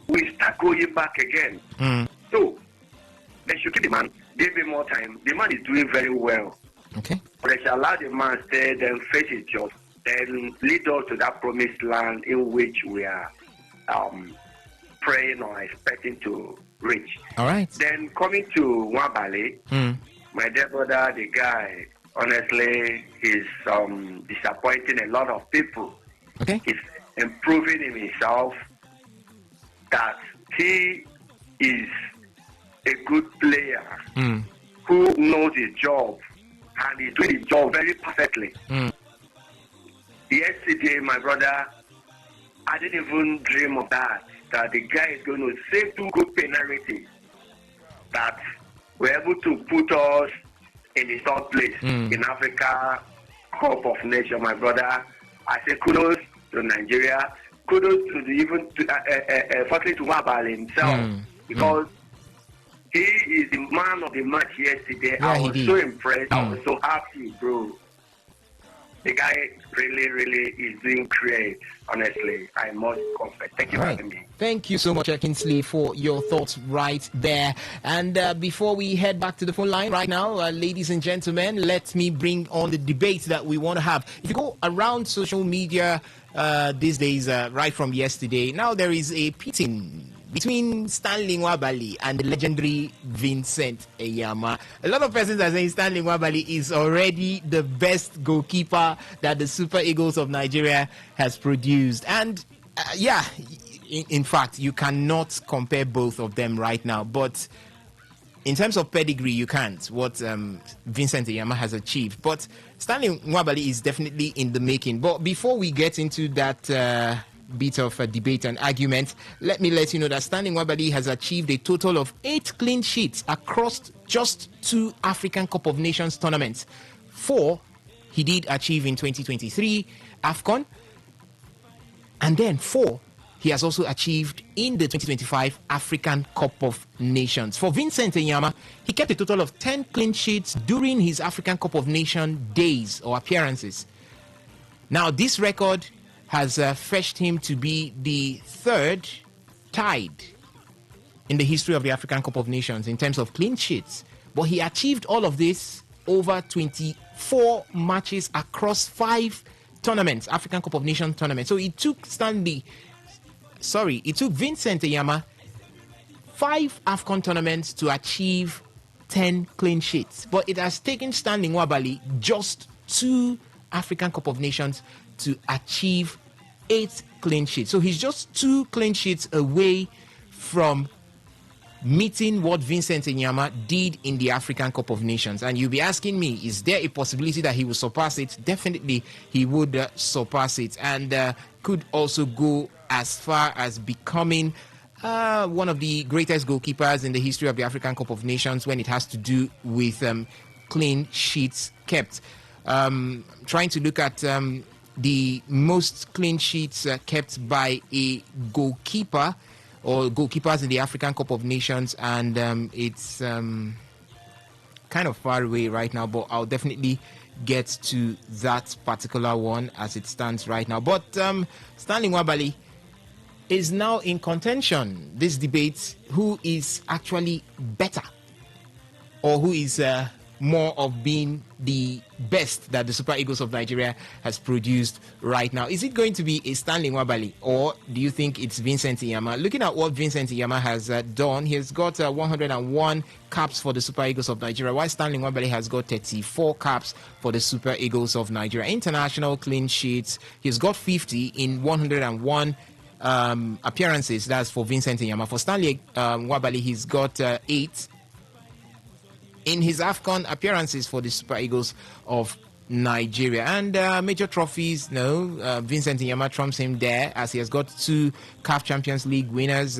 we start going back again. So they should keep the man, give him more time. The man is doing very well. Okay. But they should allow the man stay, then face his job, then lead us to that promised land in which we are praying or expecting to reach. All right. Then coming to Wabale, my dear brother, the guy, honestly, is disappointing a lot of people. Okay. He's improving in himself, that he is a good player who knows his job and he's doing his job very perfectly. Yesterday, my brother, I didn't even dream of that the guy is going to save 2 good penalties that were able to put us in the third place in Africa Cup of Nations, my brother. I say kudos to Nigeria, kudos to firstly to Wabale himself, because he is the man of the match yesterday. Yeah, I was so impressed. I was so happy, bro. The guy really is doing great. Honestly, I must confess. Thank you for having me. Thank you so much, Kingsley, for your thoughts right there. And before we head back to the phone line right now, ladies and gentlemen, let me bring on the debate that we want to have. If you go around social media these days, right from yesterday, now there is a pitting between Stanley Nwabali and the legendary Vincent Eyama. A lot of persons are saying Stanley Nwabali is already the best goalkeeper that the Super Eagles of Nigeria has produced. And in fact, you cannot compare both of them right now. But in terms of pedigree, you can't. What Vincent Eyama has achieved. But Stanley Nwabali is definitely in the making. But before we get into that bit of a debate and argument, let me let you know that Stanley Nwabali has achieved a total of 8 clean sheets across just 2 African Cup of Nations tournaments. 4 he did achieve in 2023 AFCON, and then 4 he has also achieved in the 2025 African Cup of Nations. For Vincent Eyama, he kept a total of 10 clean sheets during his African Cup of Nations days or appearances. Now, this record has fetched him to be the 3rd tied in the history of the African Cup of Nations in terms of clean sheets. But he achieved all of this over 24 matches across 5 tournaments, African Cup of Nations tournaments. So it took Vincent Eyama 5 AFCON tournaments to achieve 10 clean sheets. But it has taken Stanley Nwabali just 2 African Cup of Nations to achieve 8 clean sheets. So he's just 2 clean sheets away from meeting what Vincent Eyama did in the African Cup of Nations. And you'll be asking me, is there a possibility that he will surpass it? Definitely he would surpass it, and could also go as far as becoming one of the greatest goalkeepers in the history of the African Cup of Nations when it has to do with clean sheets kept. Trying to look at the most clean sheets kept by a goalkeeper or goalkeepers in the African Cup of Nations, and it's kind of far away right now, but I'll definitely get to that particular one as it stands right now. But Stanley Nwabali is now in contention. This debate, who is actually better, or who is more of being the best that the Super Eagles of Nigeria has produced right now. Is it going to be a Stanley Nwabali, or do you think it's Vincent Eyama? Looking at what Vincent Eyama has done, he has got 101 caps for the Super Eagles of Nigeria, while Stanley Nwabali has got 34 caps for the Super Eagles of Nigeria. International clean sheets, he's got 50 in 101 appearances. That's for Vincent Eyama. For Stanley Nwabali, he's got 8 in his AFCON appearances for the Super Eagles of Nigeria. And major trophies, Vincent Eyama trumps him there, as he has got 2 CAF Champions League winners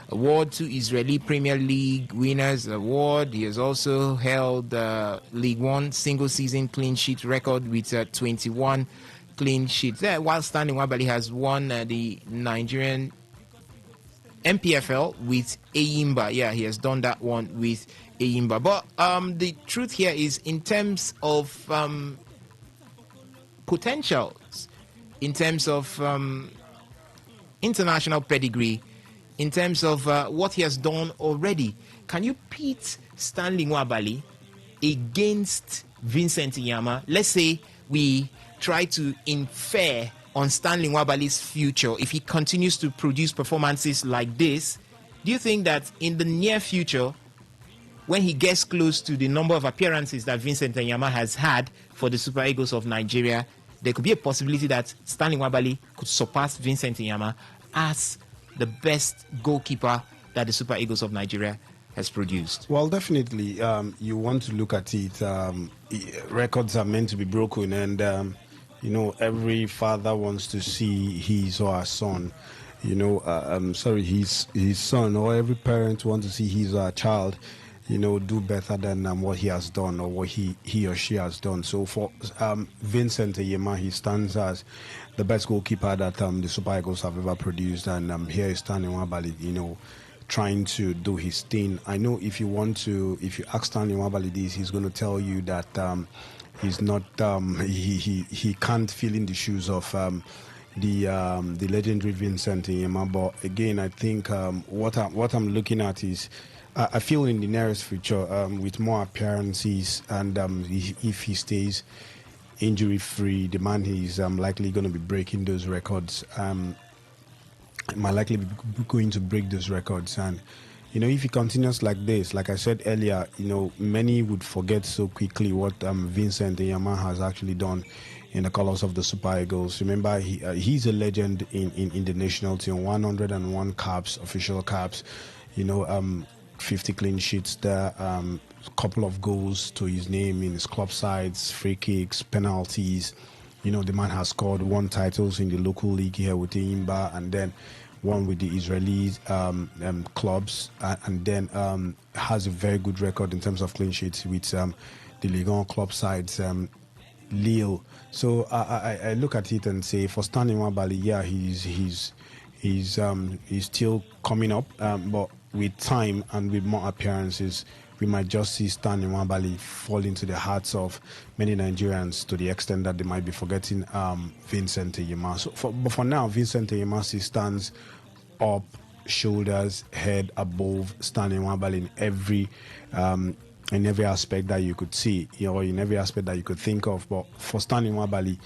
award, 2 Israeli Premier League winners award. He has also held League One single season clean sheet record with 21 clean sheets. While Stanley Nwabali has won the Nigerian MPFL with Eyimba. Yeah, he has done that one with Eyimba. But the truth here is, in terms of potentials, in terms of international pedigree, in terms of what he has done already, can you pit Stanley Nwabali against Vincent Inyama? Let's say we try to infer on Stanley Nwabali's future. If he continues to produce performances like this, do you think that in the near future, when he gets close to the number of appearances that Vincent Inyama has had for the Super Eagles of Nigeria, there could be a possibility that Stanley Nwabali could surpass Vincent Inyama as the best goalkeeper that the Super Eagles of Nigeria has produced? Well, definitely. You want to look at it. Records are meant to be broken, and every father wants to see his or her son. His son, or every parent wants to see his or her child, do better than what he has done or what he or she has done. So for Vincent Inyama, he stands as the best goalkeeper that the Super Eagles have ever produced, and here is Stanley Nwabali, trying to do his thing. I know if you ask Stanley Nwabali this, he's going to tell you that he's not, he can't fill in the shoes of the legendary Vincent Inyama. But again, I think what I'm looking at is, I feel in the nearest future, with more appearances, and if he stays injury-free, the man is likely going to be breaking those records. Might likely be going to break those records. And, if he continues like this, like I said earlier, many would forget so quickly what Vincent Inyama has actually done in the colors of the Super Eagles. Remember, he's a legend in the national team, 101 caps, official caps, 50 clean sheets there, couple of goals to his name in his club sides, free kicks, penalties. The man has scored 1 titles in the local league here with Eyimba, and then 1 with the Israeli clubs, and then has a very good record in terms of clean sheets with the Ligue 1 club sides, Lille. So I look at it and say, for Stanley Nwabali, yeah, he's still coming up, but with time and with more appearances, we might just see Stanley Nwabali fall into the hearts of many Nigerians to the extent that they might be forgetting Vincent Inyama. So but for now, Vincent Inyama stands up, shoulders, head above Stanley Nwabali in every aspect that you could see, in every aspect that you could think of. But for Stanley Nwabali,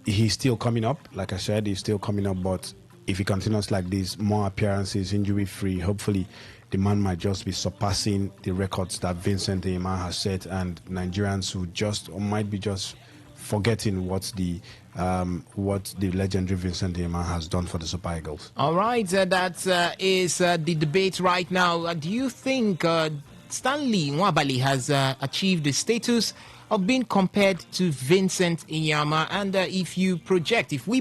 he's still coming up. Like I said, he's still coming up, but if he continues like this, more appearances, injury-free, hopefully the man might just be surpassing the records that Vincent Inyama has set, and Nigerians who might be just forgetting what the legendary Vincent Inyama has done for the Super Eagles. All right, that is the debate right now. Do you think Stanley Nwabali has achieved the status of being compared to Vincent Inyama? And if we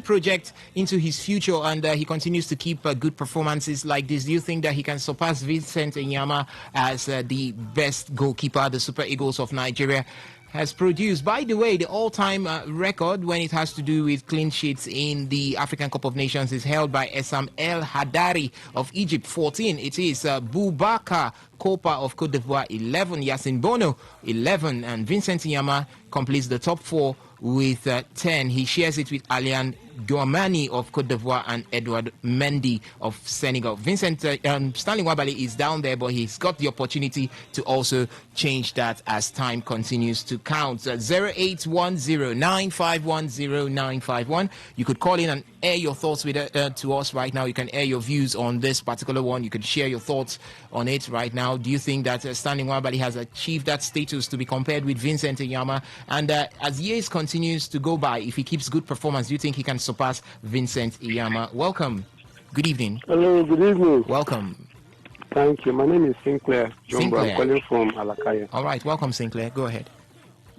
project into his future, and he continues to keep good performances like this, do you think that he can surpass Vincent Inyama as the best goalkeeper the Super Eagles of Nigeria has produced? By the way, the all-time record when it has to do with clean sheets in the African Cup of Nations is held by Essam El Hadari of Egypt, 14. It is Boubacar Kopa of Cote d'Ivoire, 11. Yassine Bono, 11. And Vincent Inyama completes the top 4 with 10. He shares it with Alian Douamani of Cote d'Ivoire and Edouard Mendy of Senegal. Stanley Nwabali is down there, but he's got the opportunity to also change that as time continues to count. 0810-951-0951. You could call in and air your thoughts to us right now. You can air your views on this particular one. You can share your thoughts on it right now. Do you think that Stanley Nwabali has achieved that status to be compared with Vincent Inyama? And as years continues to go by, if he keeps good performance, do you think he can surpass Vincent Inyama? Welcome. Good evening. Hello, good evening. Welcome. Thank you. My name is Sinclair. Sinclair. I'm calling from Alakaya. All right. Welcome, Sinclair. Go ahead.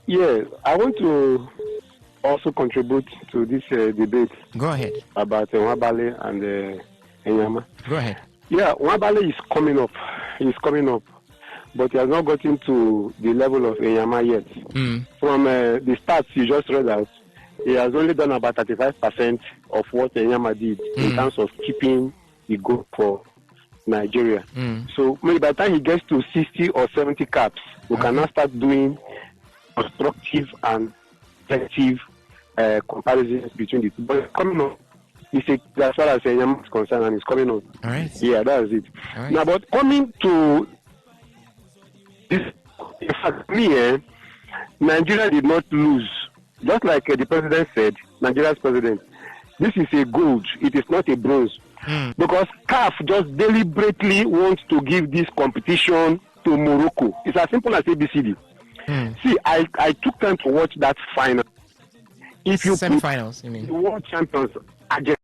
Yeah, I want to also contribute to this debate. Go ahead. About Nwabali and Inyama. Go ahead. Yeah, Nwabali is coming up. He's coming up. But he has not gotten to the level of Inyama yet. From the stats you just read out, he has only done about 35% of what Inyama did in terms of keeping he go for Nigeria. So maybe by the time he gets to 60 or 70 caps, we can now start doing constructive and effective comparisons between the two. But coming on, as far as Enyama is concerned, and it's coming on. All right. Yeah, that's it. Right. Now, but coming to this, in fact, Nigeria did not lose. Just like the president said, Nigeria's president, this is a gold. It is not a bronze. Because CAF just deliberately wants to give this competition to Morocco. It's as simple as ABCD. See, I took time to watch that final. If you semi-finals, you mean? The world champions Argentina.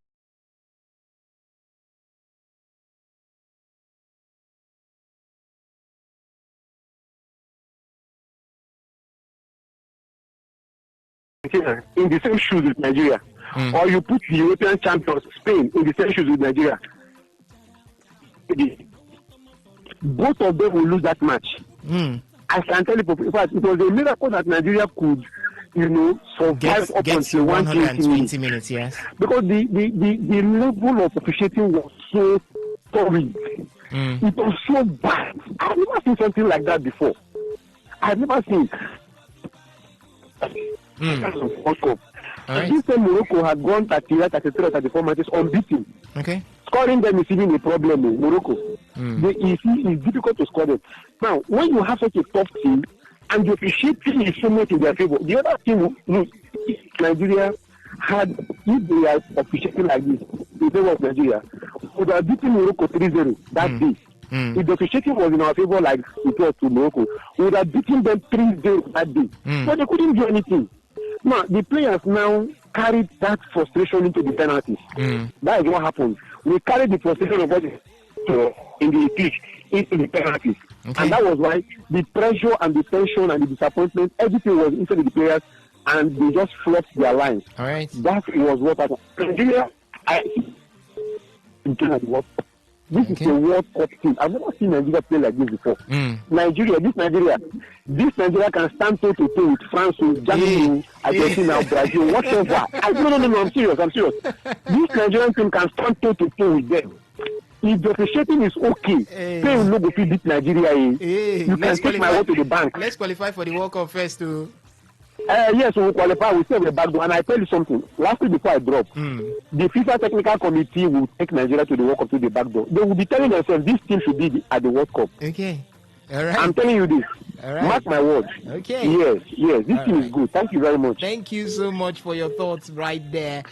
In the same shoes with Nigeria, or you put the European champions Spain in the same shoes with Nigeria, both of them will lose that match. I can tell you, in fact, it was a miracle that Nigeria could, survive up until 120 minutes. Yes, because the level of officiating was so torrid. It was so bad. I've never seen something like that before. I've never seen. This time Morocco had gone 38, 33, 34 matches unbeaten. Okay. Scoring them is even a problem in Morocco. It's difficult to score them. Now, when you have such a tough team and the officiating is so much in their favor, the other team, Nigeria had, if they are officiating like this in favor of Nigeria, would have beaten Morocco 3-0 that day. If the officiating was in our favor like it was to Morocco, we would have beaten them 3-0 that day. But they couldn't do anything. Now, the players now carried that frustration into the penalties. That is what happened. We carried the frustration of what is in the pitch into the penalties. And that was why the pressure and the tension and the disappointment, everything was into the players, and they just flopped their lines. All right. That was what happened. Nigeria, this is a World Cup team. I've never seen Nigeria play like this before. Nigeria can stand toe to toe with France, with Germany, Argentina, Brazil, whatever. No, I'm serious. This Nigerian team can stand toe to toe with them. If the officiating is okay, they will not go to beat Nigeria. You can take my word to the bank. Let's qualify for the World Cup first, too. Yes, we will qualify. We still have the back door. And I tell you something. Last week before I drop, the FIFA technical committee will take Nigeria to the World Cup to the back door. They will be telling themselves this team should be at the World Cup. Okay. All right. I'm telling you this. All right. Mark my words. Okay. Yes. This team is good. Thank you very much. Thank you so much for your thoughts right there.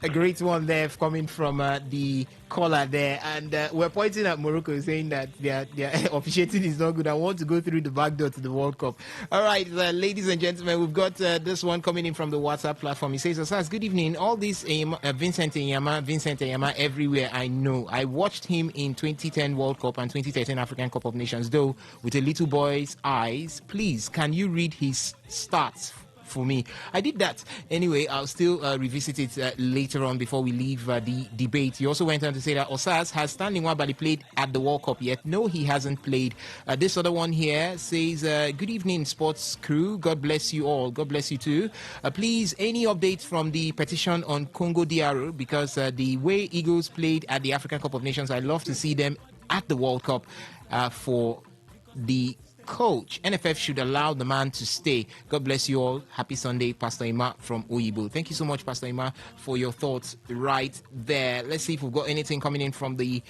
A great one there coming from the caller there, and we're pointing at Morocco saying that their officiating is not good. I want to go through the back door to the World Cup. All right, ladies and gentlemen, we've got this one coming in from the WhatsApp platform. He says, "Osas, good evening. All this Vincent Enyama everywhere. I know. I watched him in 2010 World Cup and 2013 African Cup of Nations, though with a little boy's eyes. Please, can you read his stats for me?" I did that. Anyway, I'll still revisit it later on before we leave the debate. He also went on to say that Osas, has Stanley Nwabali played at the World Cup yet? No, he hasn't played. This other one here says, good evening, sports crew. God bless you all. God bless you too. Please, any updates from the petition on Congo DR? Because the way Eagles played at the African Cup of Nations, I'd love to see them at the World Cup for the coach. NFF should allow the man to stay. God bless you all. Happy Sunday, Pastor Ima from Oyibo. Thank you so much, Pastor Ima, for your thoughts right there. Let's see if we've got anything coming in from the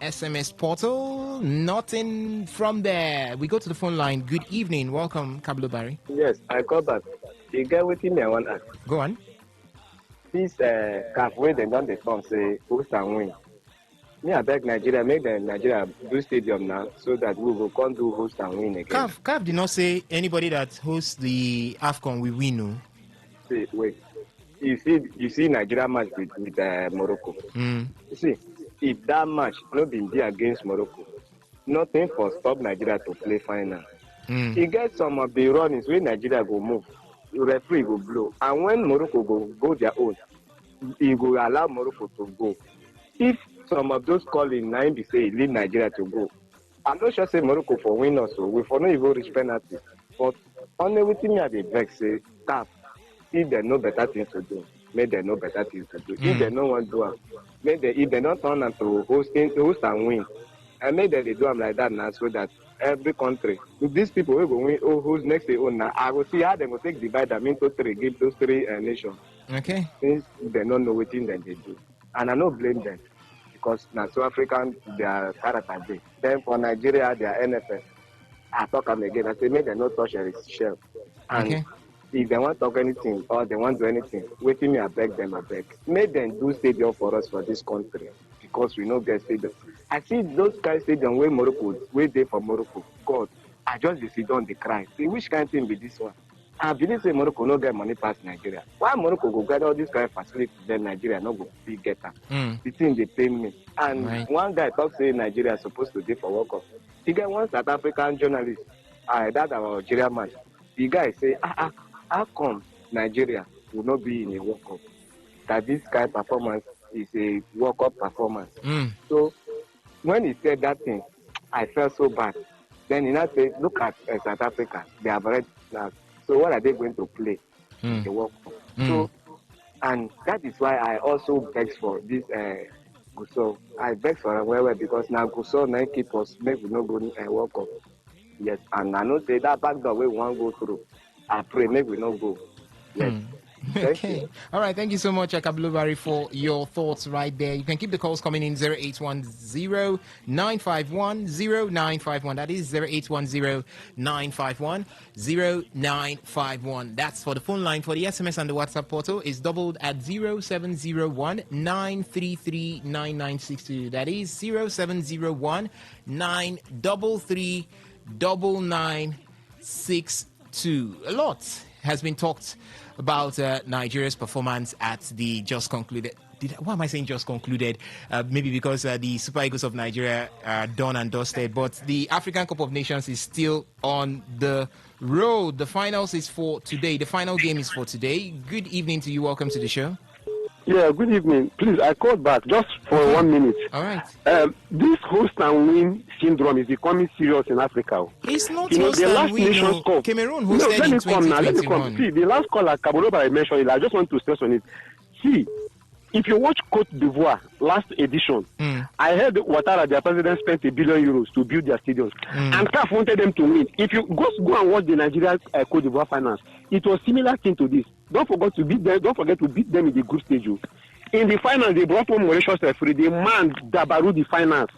SMS portal. Nothing from there. We go to the phone line. Good evening. Welcome, Kablo Barry. Yes, I call back. You get with me, I want to ask. Go on. This CAF where they done the form say host and win. Me, I beg Nigeria, make the Nigeria do stadium now so that we will come do host and win again. CAF did not say anybody that hosts the AFCON will win, no? Wait. You see Nigeria match with Morocco. You see, if that match not been there against Morocco, nothing for stop Nigeria to play final. You get some of the runnings where Nigeria go move, the referee will blow. And when Morocco go their own, he will allow Morocco to go. If some of those calling now be say leave Nigeria to go, I'm not sure say Morocco for win us, so we for not even reach penalty. But only with me at the vex say CAF, if there no better thing to do, make them know better things to do. If they don't want to do them, if they don't turn them to host and win, and make them they do them like that now, so that every country, if these people will go win, who's next to own now, I will see how they will take divide them into three, give those three nations. Okay. Since they don't know what thing that they do, and I don't blame them because now South African their character day. Then for Nigeria, their NFS. I talk them again. I say make them not touch a shell. And if they want to talk anything or they want to do anything, waiting me, I beg them, I beg. Make them do stadium for us for this country because we know get stadium. I see those kind of stadium where Morocco, where they for Morocco. God, I just sit down, they cry. Say which kind of thing be this one? I believe say Morocco no get money past Nigeria. Why Morocco go get all this kind of facility then Nigeria no go be get them? The thing they pay me. And one guy talk say Nigeria is supposed to be for World Cup. He get one South African journalist, that our Algeria match. The guy say, how come Nigeria will not be in a World Cup? That this kind of performance is a World Cup performance. So when he said that thing, I felt so bad. Then he now said, look at South Africa. They have already now. So what are they going to play in the World Cup? So, and that is why I also beg for this Gusau. I beg for well because now Gusau now keep us make we not go World Cup. Yes, and I know say that back door we want go through. I pray make we not go. Yes. Okay. All right. Thank you so much, Akablubari, for your thoughts right there. You can keep the calls coming in 0810-951-0951. That is 0810-951-0951. That's for the phone line. For the SMS and the WhatsApp portal is doubled at 0701-933-9962. That is 0701-933-9962. A lot has been talked about Nigeria's performance at the just concluded. Why am I saying just concluded? Maybe because the Super Eagles of Nigeria are done and dusted, but the African Cup of Nations is still on the road. The finals is for today. The final game is for today. Good evening to you. Welcome to the show. Yeah, good evening. Please, I called back just for 1 minute. All right. This host and win syndrome is becoming serious in Africa. It's not host and win. Nations Cup. Cameroon hosted let me in come now. Let me 2021. come. See, the last caller, Kaboloba, I mentioned it. I just want to stress on it. See, if you watch Cote d'Ivoire last edition, I heard Ouattara, their president, spent €1 billion to build their stadiums. And CAF wanted them to win. If you go and watch the Nigeria Cote d'Ivoire finals, it was similar thing to this. Don't forget to beat them in the group stage. In the finals, they brought one Mauritius referee. The man Dabaru the finals.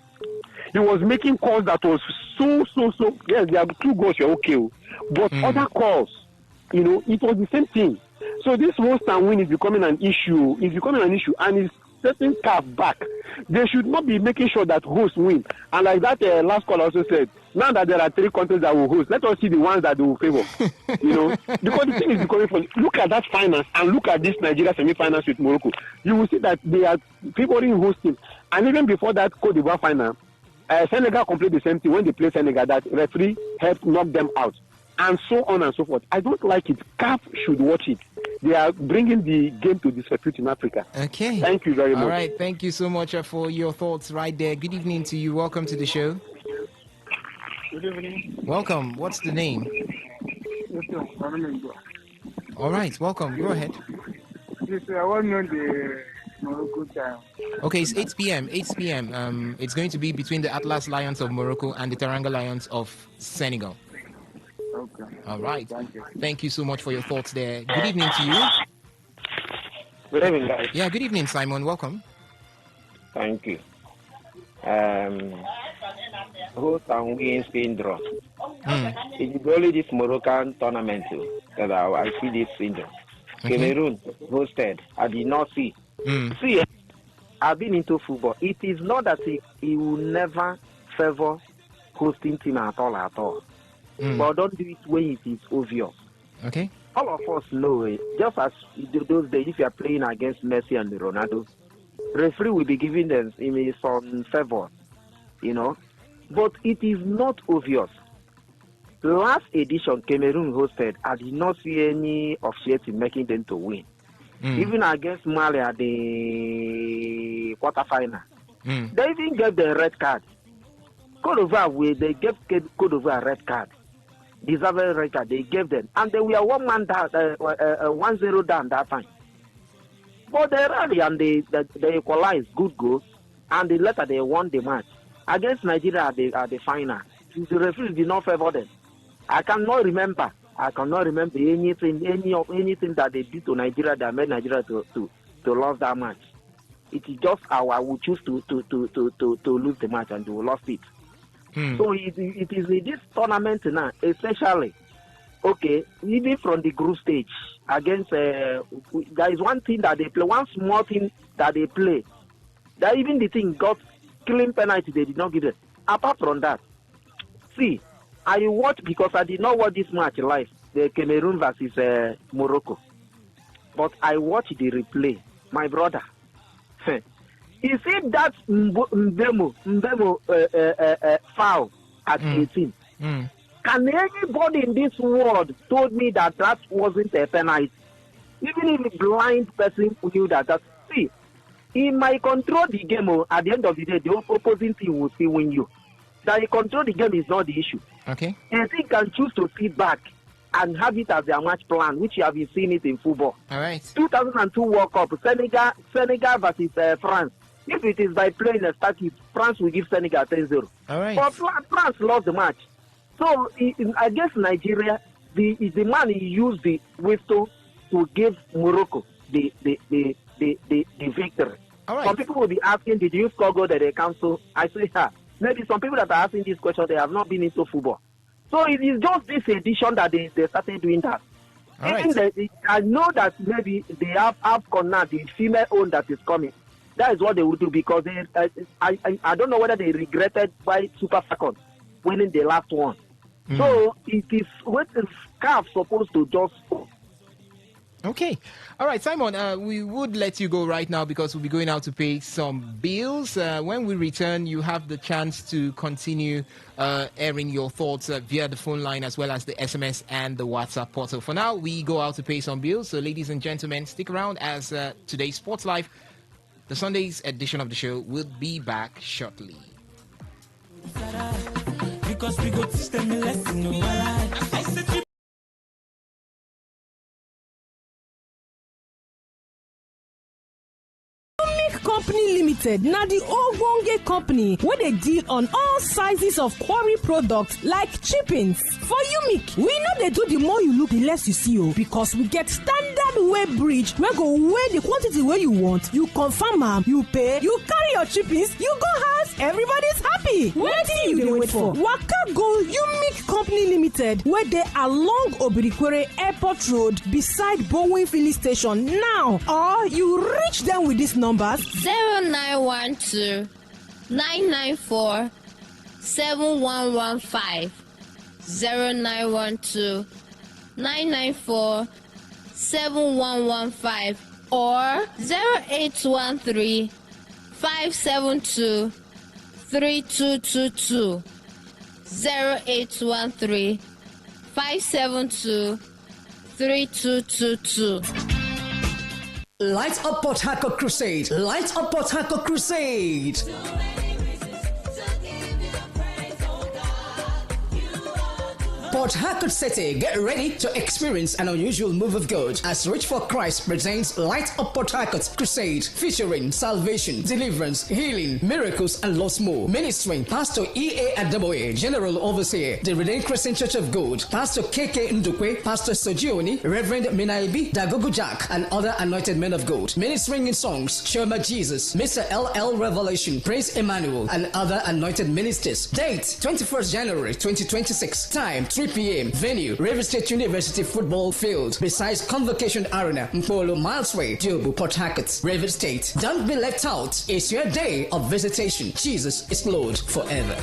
He was making calls that was so. Yes, there are 2 goals, you're okay. But other calls, it was the same thing. So this host and win is becoming an issue. And it's setting CAF back. They should not be making sure that hosts win. And like that last call also said, now that there are 3 countries that will host, let us see the ones that they will favor. Because the thing is becoming funny. Look at that finals and look at this Nigeria semi-finals with Morocco. You will see that they are favoring hosting. And even before that Cote d'Ivoire final, Senegal completed the same thing when they played Senegal. That referee helped knock them out. And so on and so forth. I don't like it. CAF should watch it. They are bringing the game to disrepute in Africa. Okay. Thank you very much. All right. Thank you so much for your thoughts right there. Good evening to you. Welcome to the show. Good evening. Welcome. What's the name? All right. Welcome. Go ahead. Yes, I want to know the Morocco time. Okay, it's 8 p.m. 8 p.m. It's going to be between the Atlas Lions of Morocco and the Teranga Lions of Senegal. Okay. All right. Thank you. Thank you so much for your thoughts there. Good evening to you. Good evening, guys. Yeah, good evening, Simon. Welcome. Thank you. Host and win syndrome. It is only this Moroccan tournament that I see this syndrome. Cameroon hosted. I did not see. See, I've been into football. It is not that he will never favor hosting team at all. But don't do it when it is obvious. Okay. All of us know it. Just as those days, if you are playing against Messi and Ronaldo, referee will be giving them some favor, But it is not obvious. The last edition Cameroon hosted, I did not see any officiating making them to win. Even against Mali at the quarterfinal, they even gave the red card. Cote d'Ivoire, they gave Cote d'Ivoire a red card. Deserving red card, they gave them. And they were 1-0 down that time. But they rally and they equalize good goals, and later they won the match against Nigeria at the final. The referees did not favor them. I cannot remember anything that they did to Nigeria that made Nigeria to lose that match. It is just we choose to lose the match and we lost it. So it is in this tournament now, especially, okay, even from the group stage against there is one thing that they play, one small thing that they play, that even the thing got clean penalty, they did not give it. Apart from that, see, I watched because I did not watch this match live, the Cameroon versus Morocco. But I watched the replay. My brother, you see that Mbemo foul at 18. Can anybody in this world told me that wasn't a penalty? Even if a blind person knew that. See, he might control the game. At the end of the day, the opposing team will still win you. That he control the game is not the issue. Okay. And he can choose to sit back and have it as their match plan, which you have been seeing it in football. All right. 2002 World Cup, Senegal versus France. If it is by playing a static, France will give Senegal 10-0. All right. But France lost the match. So against Nigeria, the man he used the whistle to give Morocco the victory. All right. Some people will be asking, did you score goal that they cancel? I say, maybe some people that are asking this question, they have not been into football. So it is just this edition that they started doing that. All right. I know that maybe they have AFCON now, the female own that is coming. That is what they will do because I don't know whether they regretted by Super Falcons winning the last one. So it is what is CAF supposed to just. Okay. All right, Simon, we would let you go right now because we'll be going out to pay some bills. When we return, you have the chance to continue airing your thoughts via the phone line as well as the SMS and the WhatsApp portal. For now, we go out to pay some bills. So, ladies and gentlemen, stick around as today's Sports Live, the Sunday's edition of the show, will be back shortly. Because we go teach them a lesson. I said Company Limited na the ogbonge company wey dey deal on all sizes of quarry products like chippings. For Unique, we no dey do the more you look, the less you see o, because we get standard weigh bridge wey go weigh the quantity wey you want, you confirm am, you pay, you carry your chippings, you go house, everybody's happy. Wetin you dey wait for? Waka go Unique Company Limited wey dey along Obirikwere Airport Road beside Bowen Filling Station now, or you reach them with these numbers 0912 994 7115 0912 994 7115 or 0813 572 3222 0813 572 3222. Light Up Port Harcourt Crusade. Light Up Port Harcourt Crusade. Port Harcourt City, get ready to experience an unusual move of God as Reach for Christ presents Light Up Port Harcourt Crusade, featuring salvation, deliverance, healing, miracles, and lots more. Ministering Pastor E.A. Adamoye, General Overseer, the Redeemed Christian Church of God, Pastor K.K. Ndukwe, Pastor Sojioni, Reverend Minaibi, Dagogo Jack, and other anointed men of God. Ministering in songs, Shema Jesus, Mr. L.L. Revelation, Prince Emmanuel, and other anointed ministers. Date, 21st January 2026. Time, 3 p.m. Venue, River State University Football Field, besides Convocation Arena, Mpolo Milesway, Jobu, Port Harcourt, River State. Don't be left out. It's your day of visitation. Jesus is Lord forever.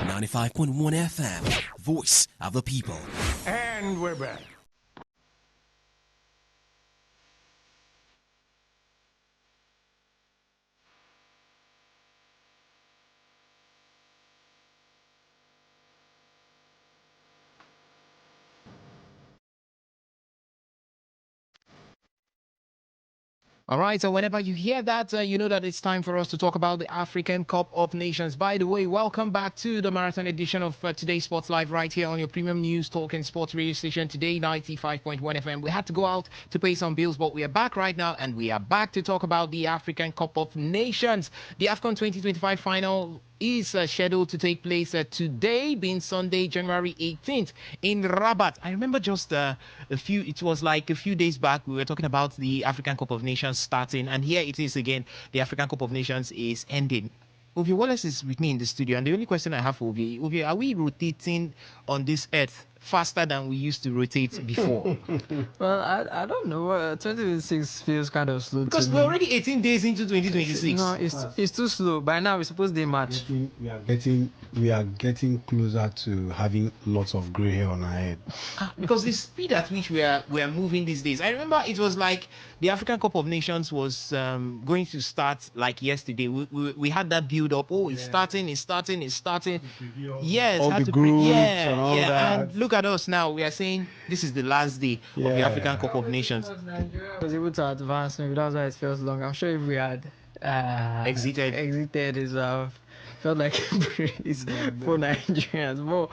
95.1 FM, voice of the people. And we're back. All right, so whenever you hear that, you know that it's time for us to talk about the African Cup of Nations. By the way, welcome back to the marathon edition of Today Sports Live right here on your premium news talk and sports radio station, Today 95.1 FM. We had to go out to pay some bills, but we are back right now, and we are back to talk about the African Cup of Nations. The AFCON 2025 final is scheduled to take place today, being Sunday, January 18th in Rabat. I remember just it was like a few days back, we were talking about the African Cup of Nations starting, and here it is again. The African Cup of Nations is ending. Ovi Wallace is with me in the studio, and the only question I have for Ovi, are we rotating on this earth faster than we used to rotate before? Well, I don't know. 2026 feels kind of slow Because to we're me. already 18 days into 2026. No, it's too slow. By now, we're supposed to match. We are getting closer to having lots of gray hair on our head. Because the speed at which we are moving these days. I remember it was like the African Cup of Nations was going to start like yesterday. We had that build up. Oh, it's starting. Yes, all had the to groups and all yeah. that. And look at us now. We are saying this is the last day of the African Cup of Nations. Nigeria was able to advance. Maybe that's why it feels long. I'm sure if we had exited, it would have felt like a breeze for Nigerians.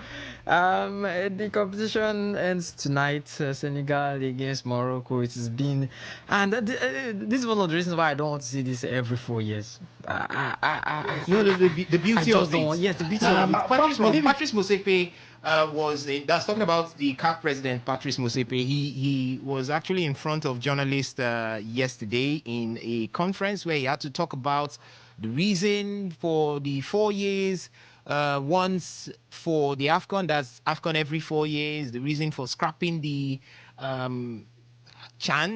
But the competition ends tonight. Senegal against Morocco. It has been, and this is one of the reasons why I don't want to see this every 4 years. You know the beauty of it. Yes, the beauty of it. Patrice Motsepe that's talking about the CAF president, Patrice Motsepe. He was actually in front of journalists yesterday in a conference where he had to talk about the reason for the 4 years. Once for the AFCON, that's AFCON every 4 years. The reason for scrapping the CHAN,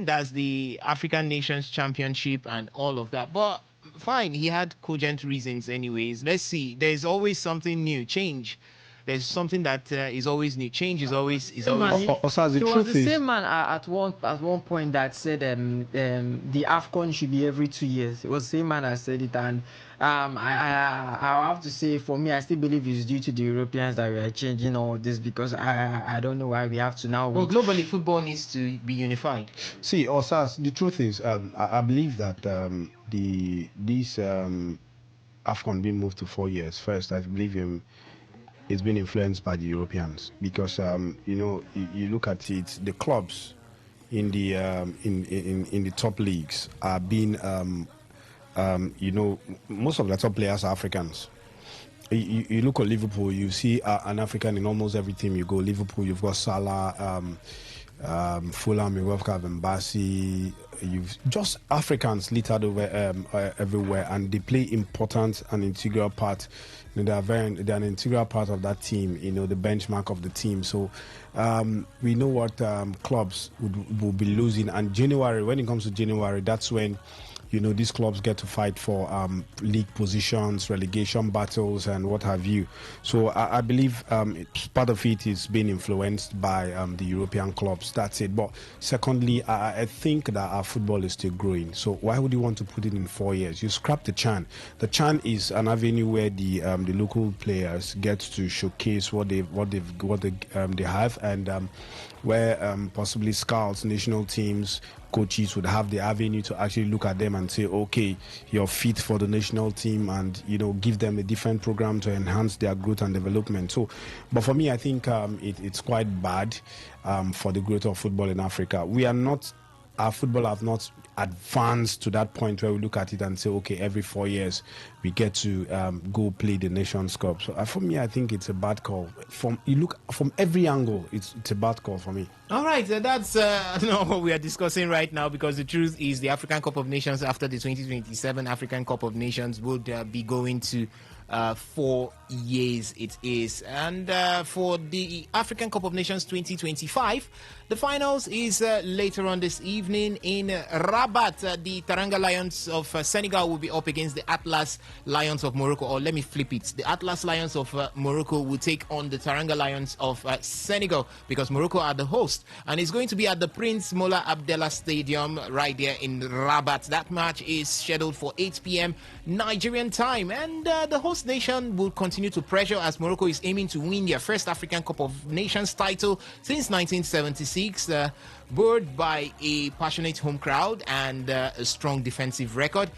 that's the African Nations Championship, and all of that. But fine, he had cogent reasons anyways. Let's see. There's always something new. Change. There's something that is always new. Change is always He was the same man at one point that said the AFCON should be every 2 years. It was the same man that said it, and I have to say, for me, I still believe it's due to the Europeans that we are changing all this, because I don't know why we have to now. Well, globally, football needs to be unified. See, Osas, the truth is, I believe that this AFCON being moved to 4 years. First, I believe it's been influenced by the Europeans, because you look at it, the clubs in the in the top leagues are being most of the top players are Africans. You look at Liverpool, you see an African in almost every team you go. Liverpool, you've got Salah, Fulham, you've got Mbassi. You've just Africans littered over everywhere, and they play important and integral part. They're an integral part of that team. The benchmark of the team. So we know what clubs will be losing. And January, when it comes to January, that's when these clubs get to fight for league positions, relegation battles, and what have you. So I believe part of it is being influenced by the European clubs. That's it. But secondly, I think that our football is still growing. So why would you want to put it in 4 years? You scrap the CHAN. The CHAN is an avenue where the local players get to showcase what they have, and where possibly scouts, national teams, coaches would have the avenue to actually look at them and say, okay, you're fit for the national team, and give them a different program to enhance their growth and development. So, but for me, I think it's quite bad for the growth of football in Africa. Our football have not advanced to that point where we look at it and say, okay, every 4 years we get to go play the Nations Cup. So for me, I think it's a bad call. From every angle, it's a bad call for me. All right, that's not what we are discussing right now, because the truth is the African Cup of Nations after the 2027 African Cup of Nations would be going to 4 years it is. And for the African Cup of Nations 2025, the finals is later on this evening in Rabat. The Teranga Lions of Senegal will be up against the Atlas Lions of Morocco. Or let me flip it. The Atlas Lions of Morocco will take on the Teranga Lions of Senegal, because Morocco are the host. And it's going to be at the Prince Mola Abdallah Stadium right there in Rabat. That match is scheduled for 8 p.m. Nigerian time. And the host host nation will continue to pressure as Morocco is aiming to win their first African Cup of Nations title since 1976, buoyed by a passionate home crowd and a strong defensive record.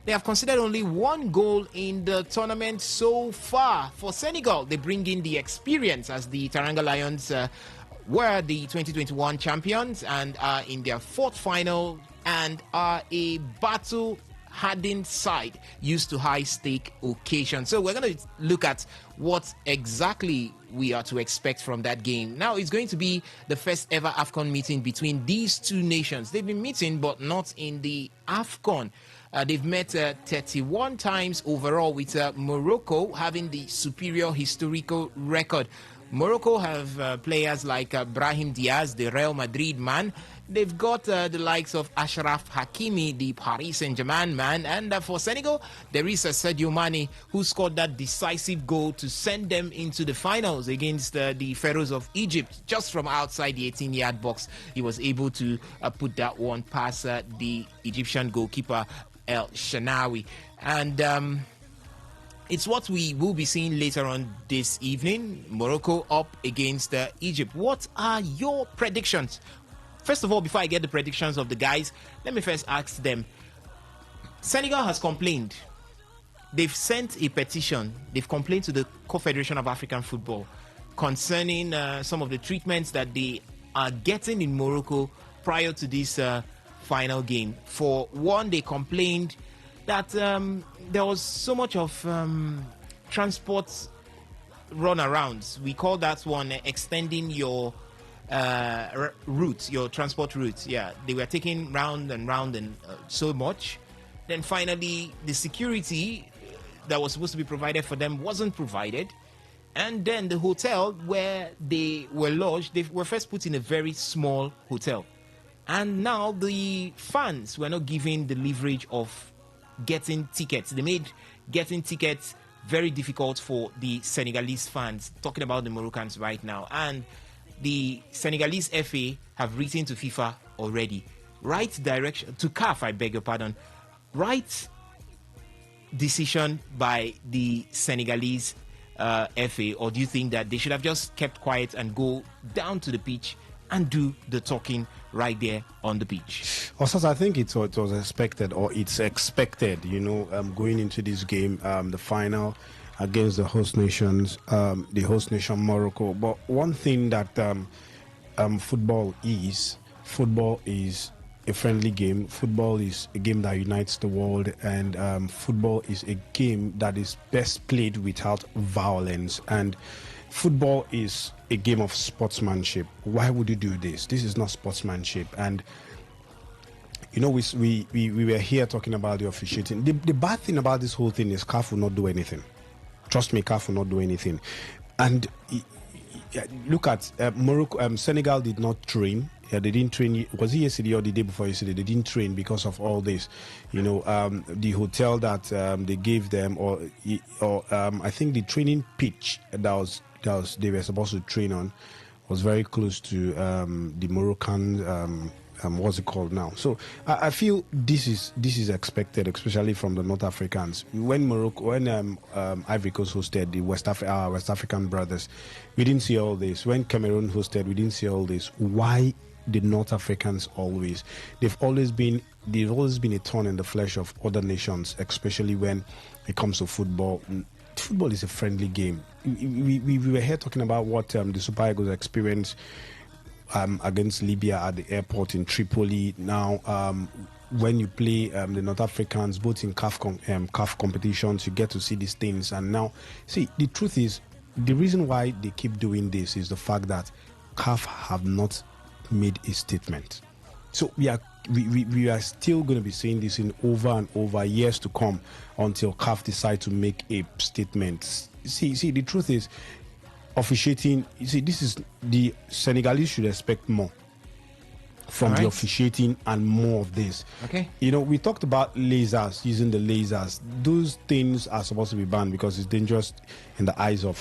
They have considered only one goal in the tournament so far. For Senegal, they bring in the experience as the Teranga Lions were the 2021 champions and are in their fourth final and are a battle-hardened side used to high-stake occasions. So we're going to look at what exactly we are to expect from that game. Now, it's going to be the first ever AFCON meeting between these two nations. They've been meeting, but not in the AFCON. They've met 31 times overall, with Morocco having the superior historical record. Morocco have players like Brahim Diaz, the Real Madrid man. They've got the likes of Ashraf Hakimi, the Paris Saint-Germain man. And for Senegal, there is Sadio Mane, who scored that decisive goal to send them into the finals against the Pharaohs of Egypt. Just from outside the 18-yard box, he was able to put that one past the Egyptian goalkeeper, El Shanawi. And it's what we will be seeing later on this evening. Morocco up against Egypt. What are your predictions? First of all, before I get the predictions of the guys, let me first ask them. Senegal has complained. They've sent a petition. They've complained to the Confederation of African Football concerning some of the treatments that they are getting in Morocco prior to this final game. For one, they complained that there was so much of transport runarounds. We call that one extending your route, your transport route. Yeah, they were taking round and so much. Then finally, the security that was supposed to be provided for them wasn't provided. And then the hotel where they were lodged, they were first put in a very small hotel. And now the fans were not given the leverage of getting tickets. They made getting tickets very difficult for the Senegalese fans, talking about the Moroccans right now. And the Senegalese FA have written to FIFA already. Right direction, to CAF, I beg your pardon. Right decision by the Senegalese FA, or do you think that they should have just kept quiet and go down to the pitch and do the talking right there on the pitch? Also, I think it was expected, or it's expected, going into this game, the final against the host nations, the host nation Morocco. But one thing that football is a friendly game. Football is a game that unites the world, and football is a game that is best played without violence. And football is a game of sportsmanship. Why would you do this? This is not sportsmanship. And we were here talking about the officiating. The bad thing about this whole thing is CAF will not do anything. Trust me, CAF will not do anything. And look at Morocco. Senegal did not train. They didn't train. Was it yesterday or the day before yesterday? They didn't train because of all this. The hotel that they gave them, or I think the training pitch that they were supposed to train on was very close to the Moroccan. What's it called now? So I feel this is expected, especially from the North Africans. When Ivory Coast hosted the West African brothers, we didn't see all this. When Cameroon hosted, we didn't see all this. Why the North Africans always? They've always been a thorn in the flesh of other nations, especially when it comes to football. Football is a friendly game. We were here talking about what the Super Eagles experienced against Libya at the airport in Tripoli. Now, when you play the North Africans, both in CAF competitions, you get to see these things. And now, see, the truth is, the reason why they keep doing this is the fact that CAF have not made a statement. So we are still going to be saying this in over and over years to come until CAF decide to make a statement. See, the truth is, officiating, this is the Senegalese should expect more from the officiating and more of this. Okay. We talked about lasers, using the lasers. Those things are supposed to be banned because it's dangerous in the eyes of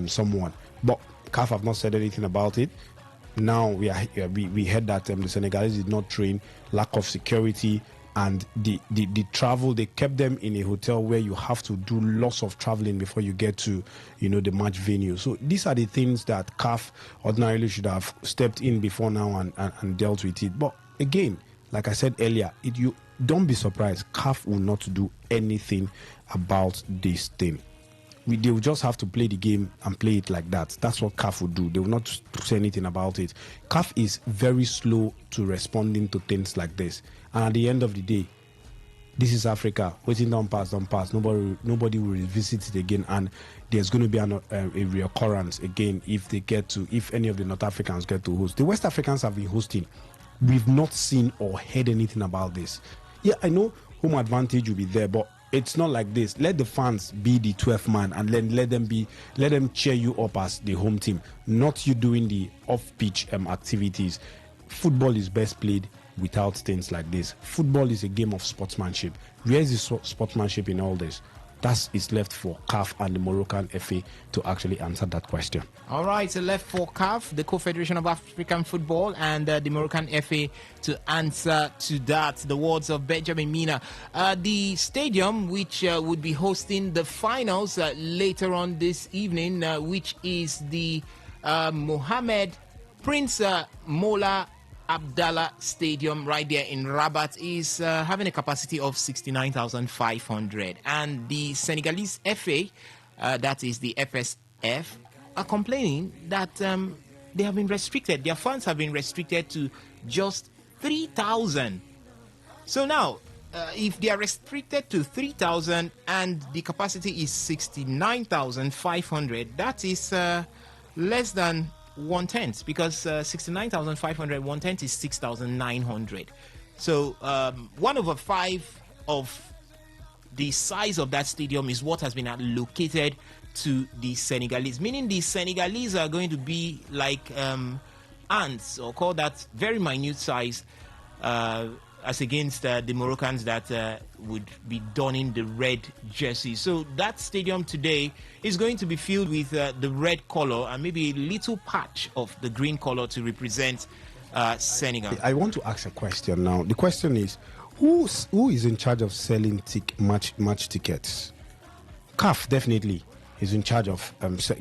someone. But CAF have not said anything about it. Now we heard that the Senegalese did not train, lack of security, and the travel, they kept them in a hotel where you have to do lots of traveling before you get to, the match venue. So these are the things that CAF ordinarily should have stepped in before now and dealt with it. But again, like I said earlier, you don't be surprised. CAF will not do anything about this thing. They will just have to play the game and play it like that. That's what CAF will do. They will not say anything about it. CAF is very slow to responding to things like this. And at the end of the day, this is Africa. Waiting don't pass. Nobody will revisit it again. And there's going to be a reoccurrence again if any of the North Africans get to host. The West Africans have been hosting. We've not seen or heard anything about this. Yeah, I know home advantage will be there, but it's not like this. Let the fans be the 12th man and then let them cheer you up as the home team, not you doing the off-pitch activities. Football is best played without things like this. Football is a game of sportsmanship. Where is the sportsmanship in all this? That is left for CAF and the Moroccan FA to actually answer that question. All right, so left for CAF, the Confederation of African Football, and the Moroccan FA to answer to that. The words of Benjamin Mina. The stadium which would be hosting the finals later on this evening, which is the Mohammed Prince Mola Abdallah Stadium right there in Rabat, is having a capacity of 69,500, and the Senegalese FA, that is the FSF, are complaining that they have been restricted. Their funds have been restricted to just 3,000. So now, if they are restricted to 3,000 and the capacity is 69,500, that is less than 1/10, because 69,500 1/10 is 6,900. So 1/5 of the size of that stadium is what has been allocated to the Senegalese, meaning the Senegalese are going to be like ants, or call that very minute size, as against the Moroccans that would be donning the red jersey. So that stadium today is going to be filled with the red color and maybe a little patch of the green color to represent Senegal. I want to ask a question now. The question is, who is in charge of selling match tickets? CAF definitely is in charge of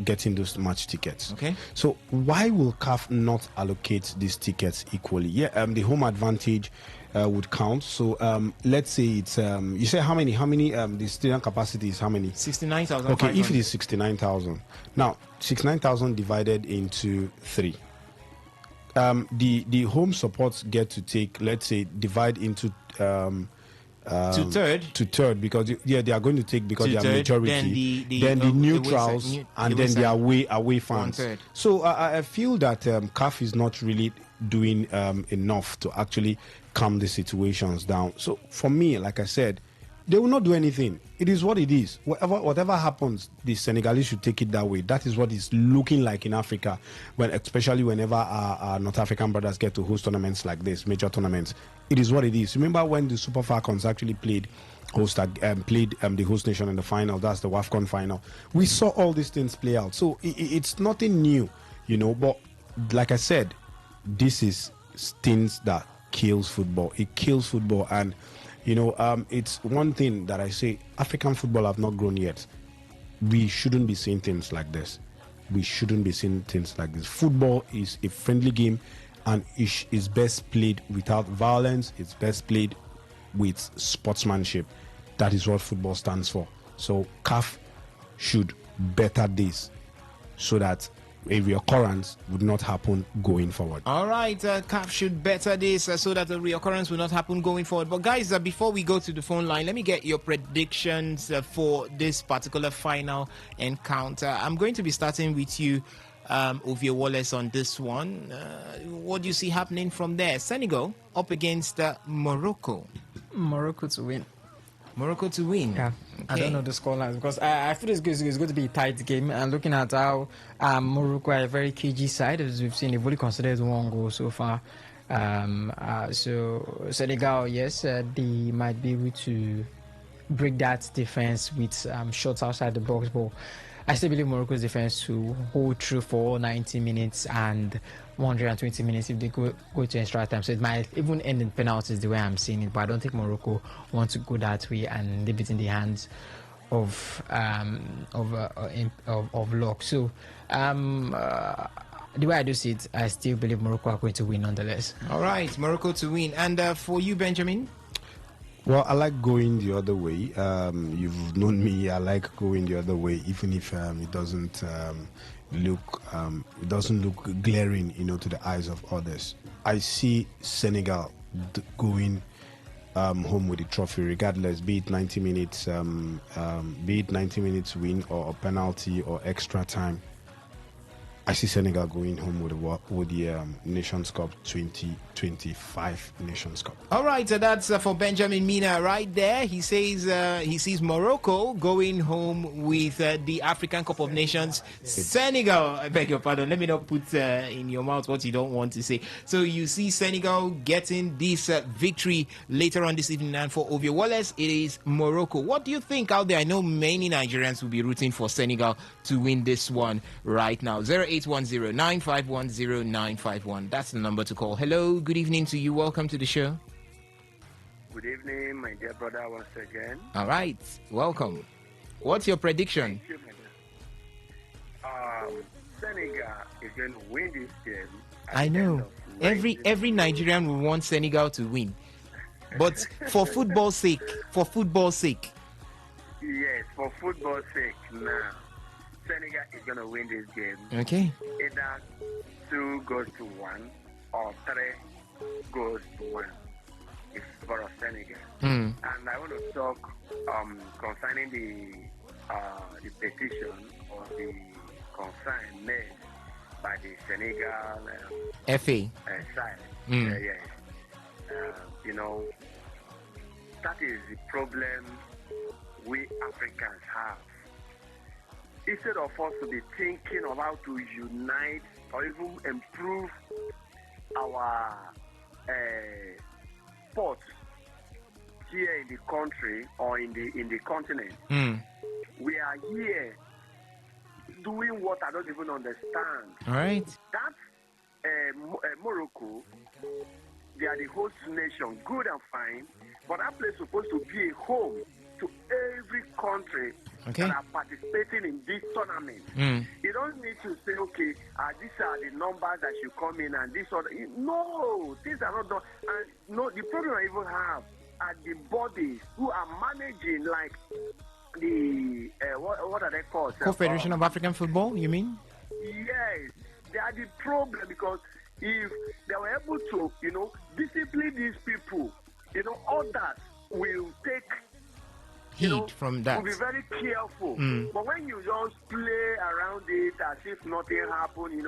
getting those match tickets. Okay. So why will CAF not allocate these tickets equally? Yeah, the home advantage would count. So let's say it's you say how many the stadium capacity is how many? 69,000. Okay, if it is 69,000, now 69,000 divided into 3. The home supports get to take, let's say, divide into to third, because they are going to take, because they are third, majority, then the neutrals, and then the away fans. So I feel that CAF is not really doing enough to actually calm the situations down. So for me, like I said, they will not do anything. It is what it is. Whatever happens, the Senegalese should take it that way. That is what it's looking like in Africa, especially whenever our North African brothers get to host tournaments like this, major tournaments. It is what it is. Remember when the Super Falcons actually played the host nation in the final? That's the WAFCON final. We saw all these things play out. So it's nothing new, But like I said, this is things that kills football. It kills football, and it's one thing that I say: African football have not grown yet. We shouldn't be seeing things like this. Football is a friendly game, and is best played without violence. It's best played with sportsmanship. That is what football stands for. So CAF should better this, so that a reoccurrence would not happen going forward. All right, CAF should better this so that a reoccurrence will not happen going forward. But guys, before we go to the phone line, let me get your predictions for this particular final encounter. I'm going to be starting with you, Ovie Wallace, on this one. What do you see happening from there? Senegal up against Morocco. Morocco to win. Morocco to win. Yeah, okay. I don't know the scoreline because I feel it's going to be a tight game. And looking at how Morocco are a very cagey side, as we've seen, they've only considered one goal so far. So Senegal, yes, they might be able to break that defense with shots outside the box. But I still believe Morocco's defense to hold true for 90 minutes and 120 minutes if they go to extra time. So it might even end in penalties the way I'm seeing it. But I don't think Morocco wants to go that way and leave it in the hands of luck. So the way I do see it, I still believe Morocco are going to win nonetheless. All right, Morocco to win. And for you, Benjamin? Well, I like going the other way. You've known me. I like going the other way, even if it doesn't look glaring, to the eyes of others. I see Senegal going home with the trophy, regardless, be it 90 minutes, win or a penalty or extra time. I see Senegal going home with the Nations Cup 2025 Nations Cup. All right, so that's for Benjamin Mina right there. He says he sees Morocco going home with the African Cup of Nations. Senegal, I beg your pardon, let me not put in your mouth what you don't want to say. So you see Senegal getting this victory later on this evening, and for Ovie Wallace, it is Morocco. What do you think out there? I know many Nigerians will be rooting for Senegal to win this one right now. 0810-9510951. That's the number to call. Hello, good evening to you. Welcome to the show. Good evening, my dear brother, once again. All right, welcome. What's your prediction? Thank you, Senegal is going to win this game. I know. Every Nigerian will want Senegal to win. But for football's sake. Yes, for football's sake now. Senegal is going to win this game. Okay. Either 2 goes to 1 or 3 goes to 1 in favor of Senegal. And I want to talk concerning the petition or the concern made by the Senegal FA side. That is the problem we Africans have. Instead of us to be thinking of how to unite or even improve our sports here in the country or in the continent, we are here doing what I don't even understand. All right. That's Morocco. They are the host nation, good and fine, but that place is supposed to be a home to every country that are participating in this tournament. You don't need to say, okay, these are the numbers that should come in and this or that. No, these are not done. And no, the problem I even have are the bodies who are managing, like the, what are they called? Confederation of African Football, you mean? Yes, they are the problem, because if they were able to, discipline these people, others will take heat from that. We'll be very careful. But when you just play around it as if nothing happened,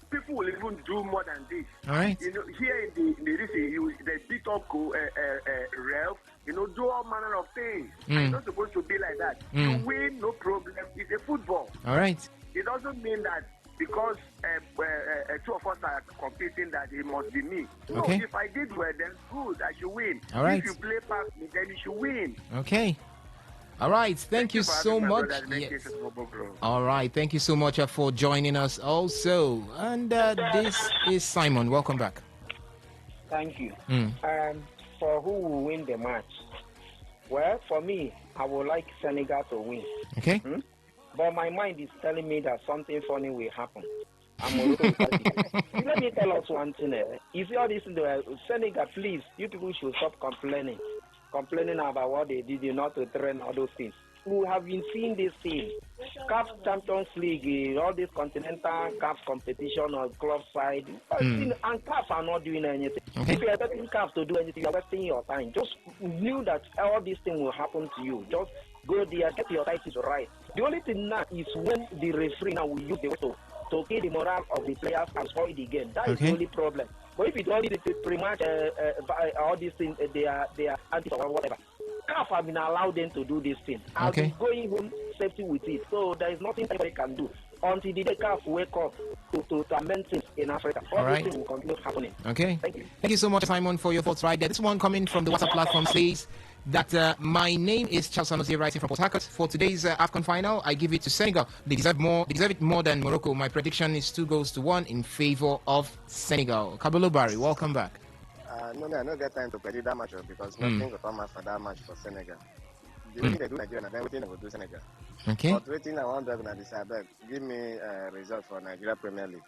people will even do more than this. All right. Here in the region, they beat up ref, do all manner of things. It's not supposed to be like that. You win, no problem. It's a football. All right. It doesn't mean that because 2 of us are competing that it must be me. No, if I did well, then good, I should win. All right. If you play past me, then you should win. Okay. All right. Thank you so much. Yes. All right. Thank you so much for joining us also. And this is Simon. Welcome back. Thank you. For who will win the match? Well, for me, I would like Senegal to win. Okay. But my mind is telling me that something funny will happen. Let me tell us one thing. You see all this in the Senegal, please, you people should stop complaining about what they did, not to train all those things. We have been seeing this thing. CAF Champions League, all this continental CAF competition on club side, and CAF are not doing anything. If you are expecting CAF to do anything, you are wasting your time. Just knew that all these things will happen to you. Just go there, get your titles right. The only thing now is when the referee now will use the whistle to kill the morale of the players and spoil the game. That is the only problem. But if it's only pretty much all these things, they are anti or whatever. CAF have been allowed them to do this thing. I'll be going home safety with it. So there is nothing anybody can do until the CAF wake up to amend things in Africa. All these things will continue happening. Okay. Thank you. Thank you so much, Simon, for your thoughts right there. This one coming from the WhatsApp platform says, that my name is Charles Sanosi, writing from Port Harcourt. For today's AFCON final, I give it to Senegal. They deserve it more than Morocco. My prediction is 2-1 in favor of Senegal. Kabalo Barry, welcome back. No, I don't get time to predict that match because nothing will come after that match for Senegal. The way they do Nigeria, then waiting they will do Senegal. Okay. But waiting, I want them to decide. Give me a result for Nigeria Premier League.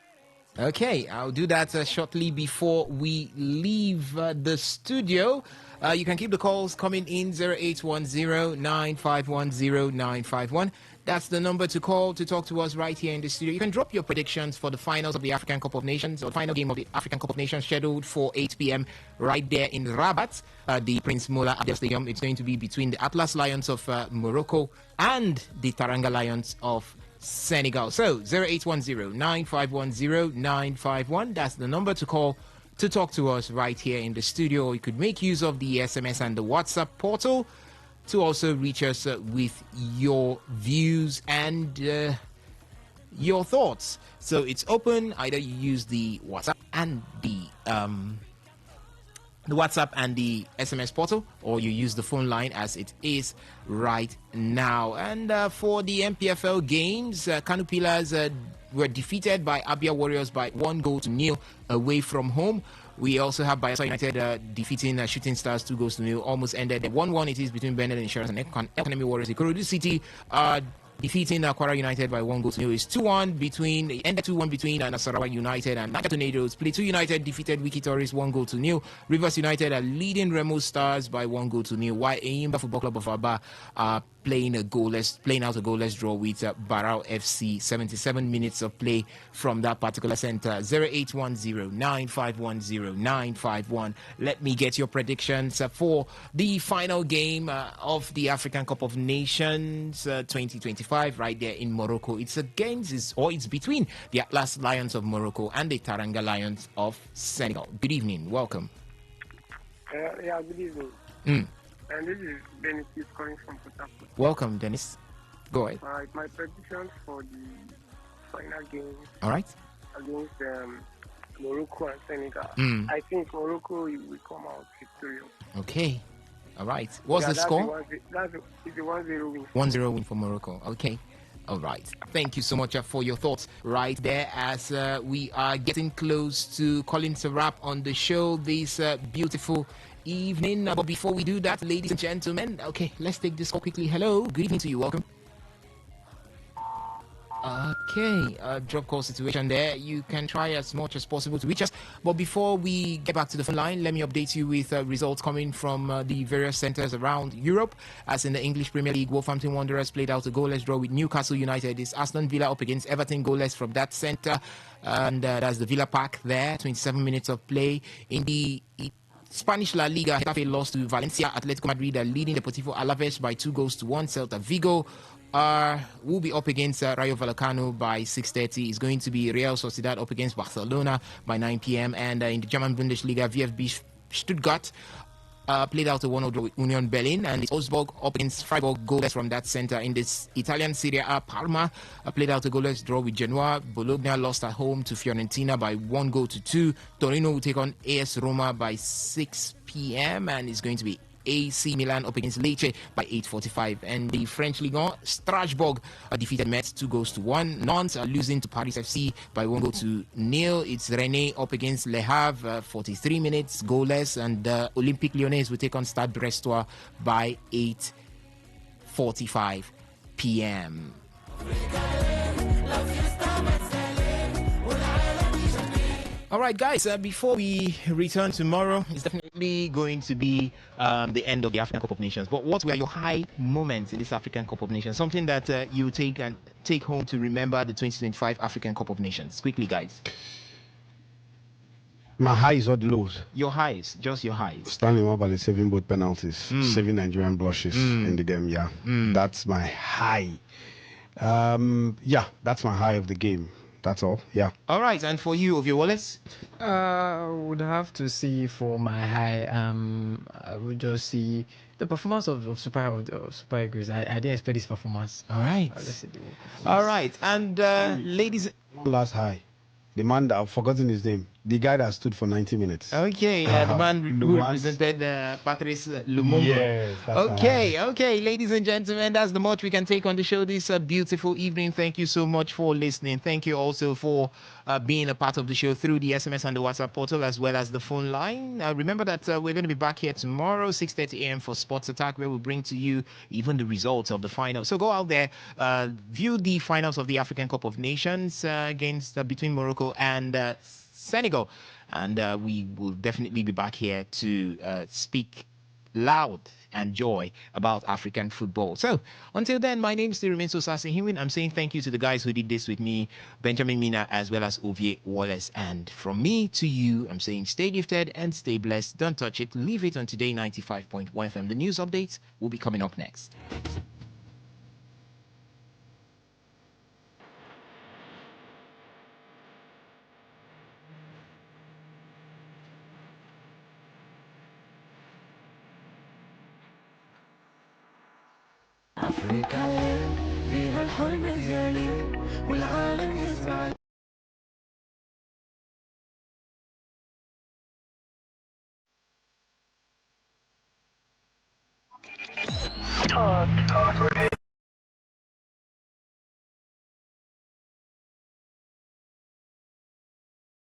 Okay, I'll do that shortly before we leave the studio. You can keep the calls coming in 0810-9510951. That's the number to call to talk to us right here in the studio. You can drop your predictions for the finals of the African Cup of Nations, or the final game of the African Cup of Nations, scheduled for 8 p.m. right there in Rabat, the Prince Moula Abdel Stadium. It's going to be between the Atlas Lions of Morocco and the Taranga Lions of Senegal. So 0810-9510951. That's the number to call to talk to us right here in the studio. You could make use of the SMS and the WhatsApp portal to also reach us with your views and your thoughts. So it's open. Either you use the WhatsApp and the SMS portal, or you use the phone line as it is right now. And for the MPFL games, Kanu Pillars were defeated by Abia Warriors by 1-0 away from home. We also have Bayelsa United defeating Shooting Stars 2-0. Almost ended. 1-1 it is between Bernard Insurance and Economy Warriors. Ikorodu City defeating Kwara United by 1-0. It's 2-1 between Nasarawa United and Niger Tornadoes. Plateau United defeated Wiki Tourists 1-0. Rivers United are leading Remo Stars by 1-0. While Enyimba Football Club of Aba are playing out a goalless draw with Barao FC. 77 minutes of play from that particular center. 0810-9510951. Let me get your predictions for the final game of the African Cup of Nations 2025 right there in Morocco. It's between the Atlas Lions of Morocco and the Taranga Lions of Senegal. Good evening. Welcome. Good evening. And this is Dennis calling from Port Harcourt. Welcome, Dennis. Go ahead. My prediction for the final game. All right. Against Morocco and Senegal. I think Morocco will come out victorious. Okay. All right. What's the score? It's a 1-0 win. 1-0 win for Morocco. Okay. All right. Thank you so much for your thoughts right there as we are getting close to calling to wrap on the show this beautiful evening. But before we do that, ladies and gentlemen, okay, let's take this call quickly. Hello. Good evening to you. Welcome. Okay, drop call situation there. You can try as much as possible to reach us. But before we get back to the phone line, let me update you with results coming from the various centers around Europe. As in the English Premier League, Wolverhampton Wanderers played out a goalless draw with Newcastle United. It's Aston Villa up against Everton, goalless from that center. And that's the Villa Park there, 27 minutes of play. In the Spanish La Liga, Getafe lost to Valencia. Atletico Madrid are leading Deportivo Alaves by 2-1. Celta Vigo will be up against Rayo Vallecano by 6:30. It's going to be Real Sociedad up against Barcelona by 9 p.m. And in the German Bundesliga, VfB Stuttgart played out a 1-0 draw with Union Berlin, and it's Augsburg up against Freiburg, goalless from that center. In this Italian Serie A, Parma played out a goalless draw with Genoa. Bologna lost at home to Fiorentina by 1-2. Torino will take on AS Roma by 6 p.m. and it's going to be AC Milan up against Lecce by 8:45. And the French Ligue 1, Strasbourg defeated Metz 2-1. Nantes are losing to Paris FC by 1-0. It's Rennes up against Le Havre, 43 minutes goalless, and Olympique Lyonnais will take on Stade Brestois by 8:45 p.m. All right, guys, before we return tomorrow, it's definitely going to be the end of the African Cup of Nations. But what were your high moments in this African Cup of Nations? Something that you take home to remember the 2025 African Cup of Nations. Quickly, guys. My highs or the lows? Your highs, just your highs. Stanley Mobile is saving both penalties, saving Nigerian blushes in the game, That's my high. That's my high of the game. That's all, All right, and for you, Ovie Wallace? I would have to see for my high. I would just see the performance of Super Eagles. I didn't expect this performance. All right. All right, and ladies. One last high. The man that I've forgotten his name. The guy that stood for 90 minutes. Okay, the man who represented Patrice Lumumba. Yes, that's Okay, ladies and gentlemen, that's the much we can take on the show this beautiful evening. Thank you so much for listening. Thank you also for being a part of the show through the SMS and the WhatsApp portal as well as the phone line. Remember that we're going to be back here tomorrow, 6:30 a.m. for Sports Attack, where we'll bring to you even the results of the final. So go out there, view the finals of the African Cup of Nations between Morocco and Senegal, and we will definitely be back here to speak loud and joy about African football. So until then, my name still remains Osase Hiwin. I'm saying thank you to the guys who did this with me, Benjamin Mina as well as Ovie Wallace. And from me to you, I'm saying stay gifted and stay blessed. Don't touch it. Leave it on Today 95.1 FM. The news updates will be coming up next. أفريقيا land فيها الحلم زيني والعالم يسمع Talk.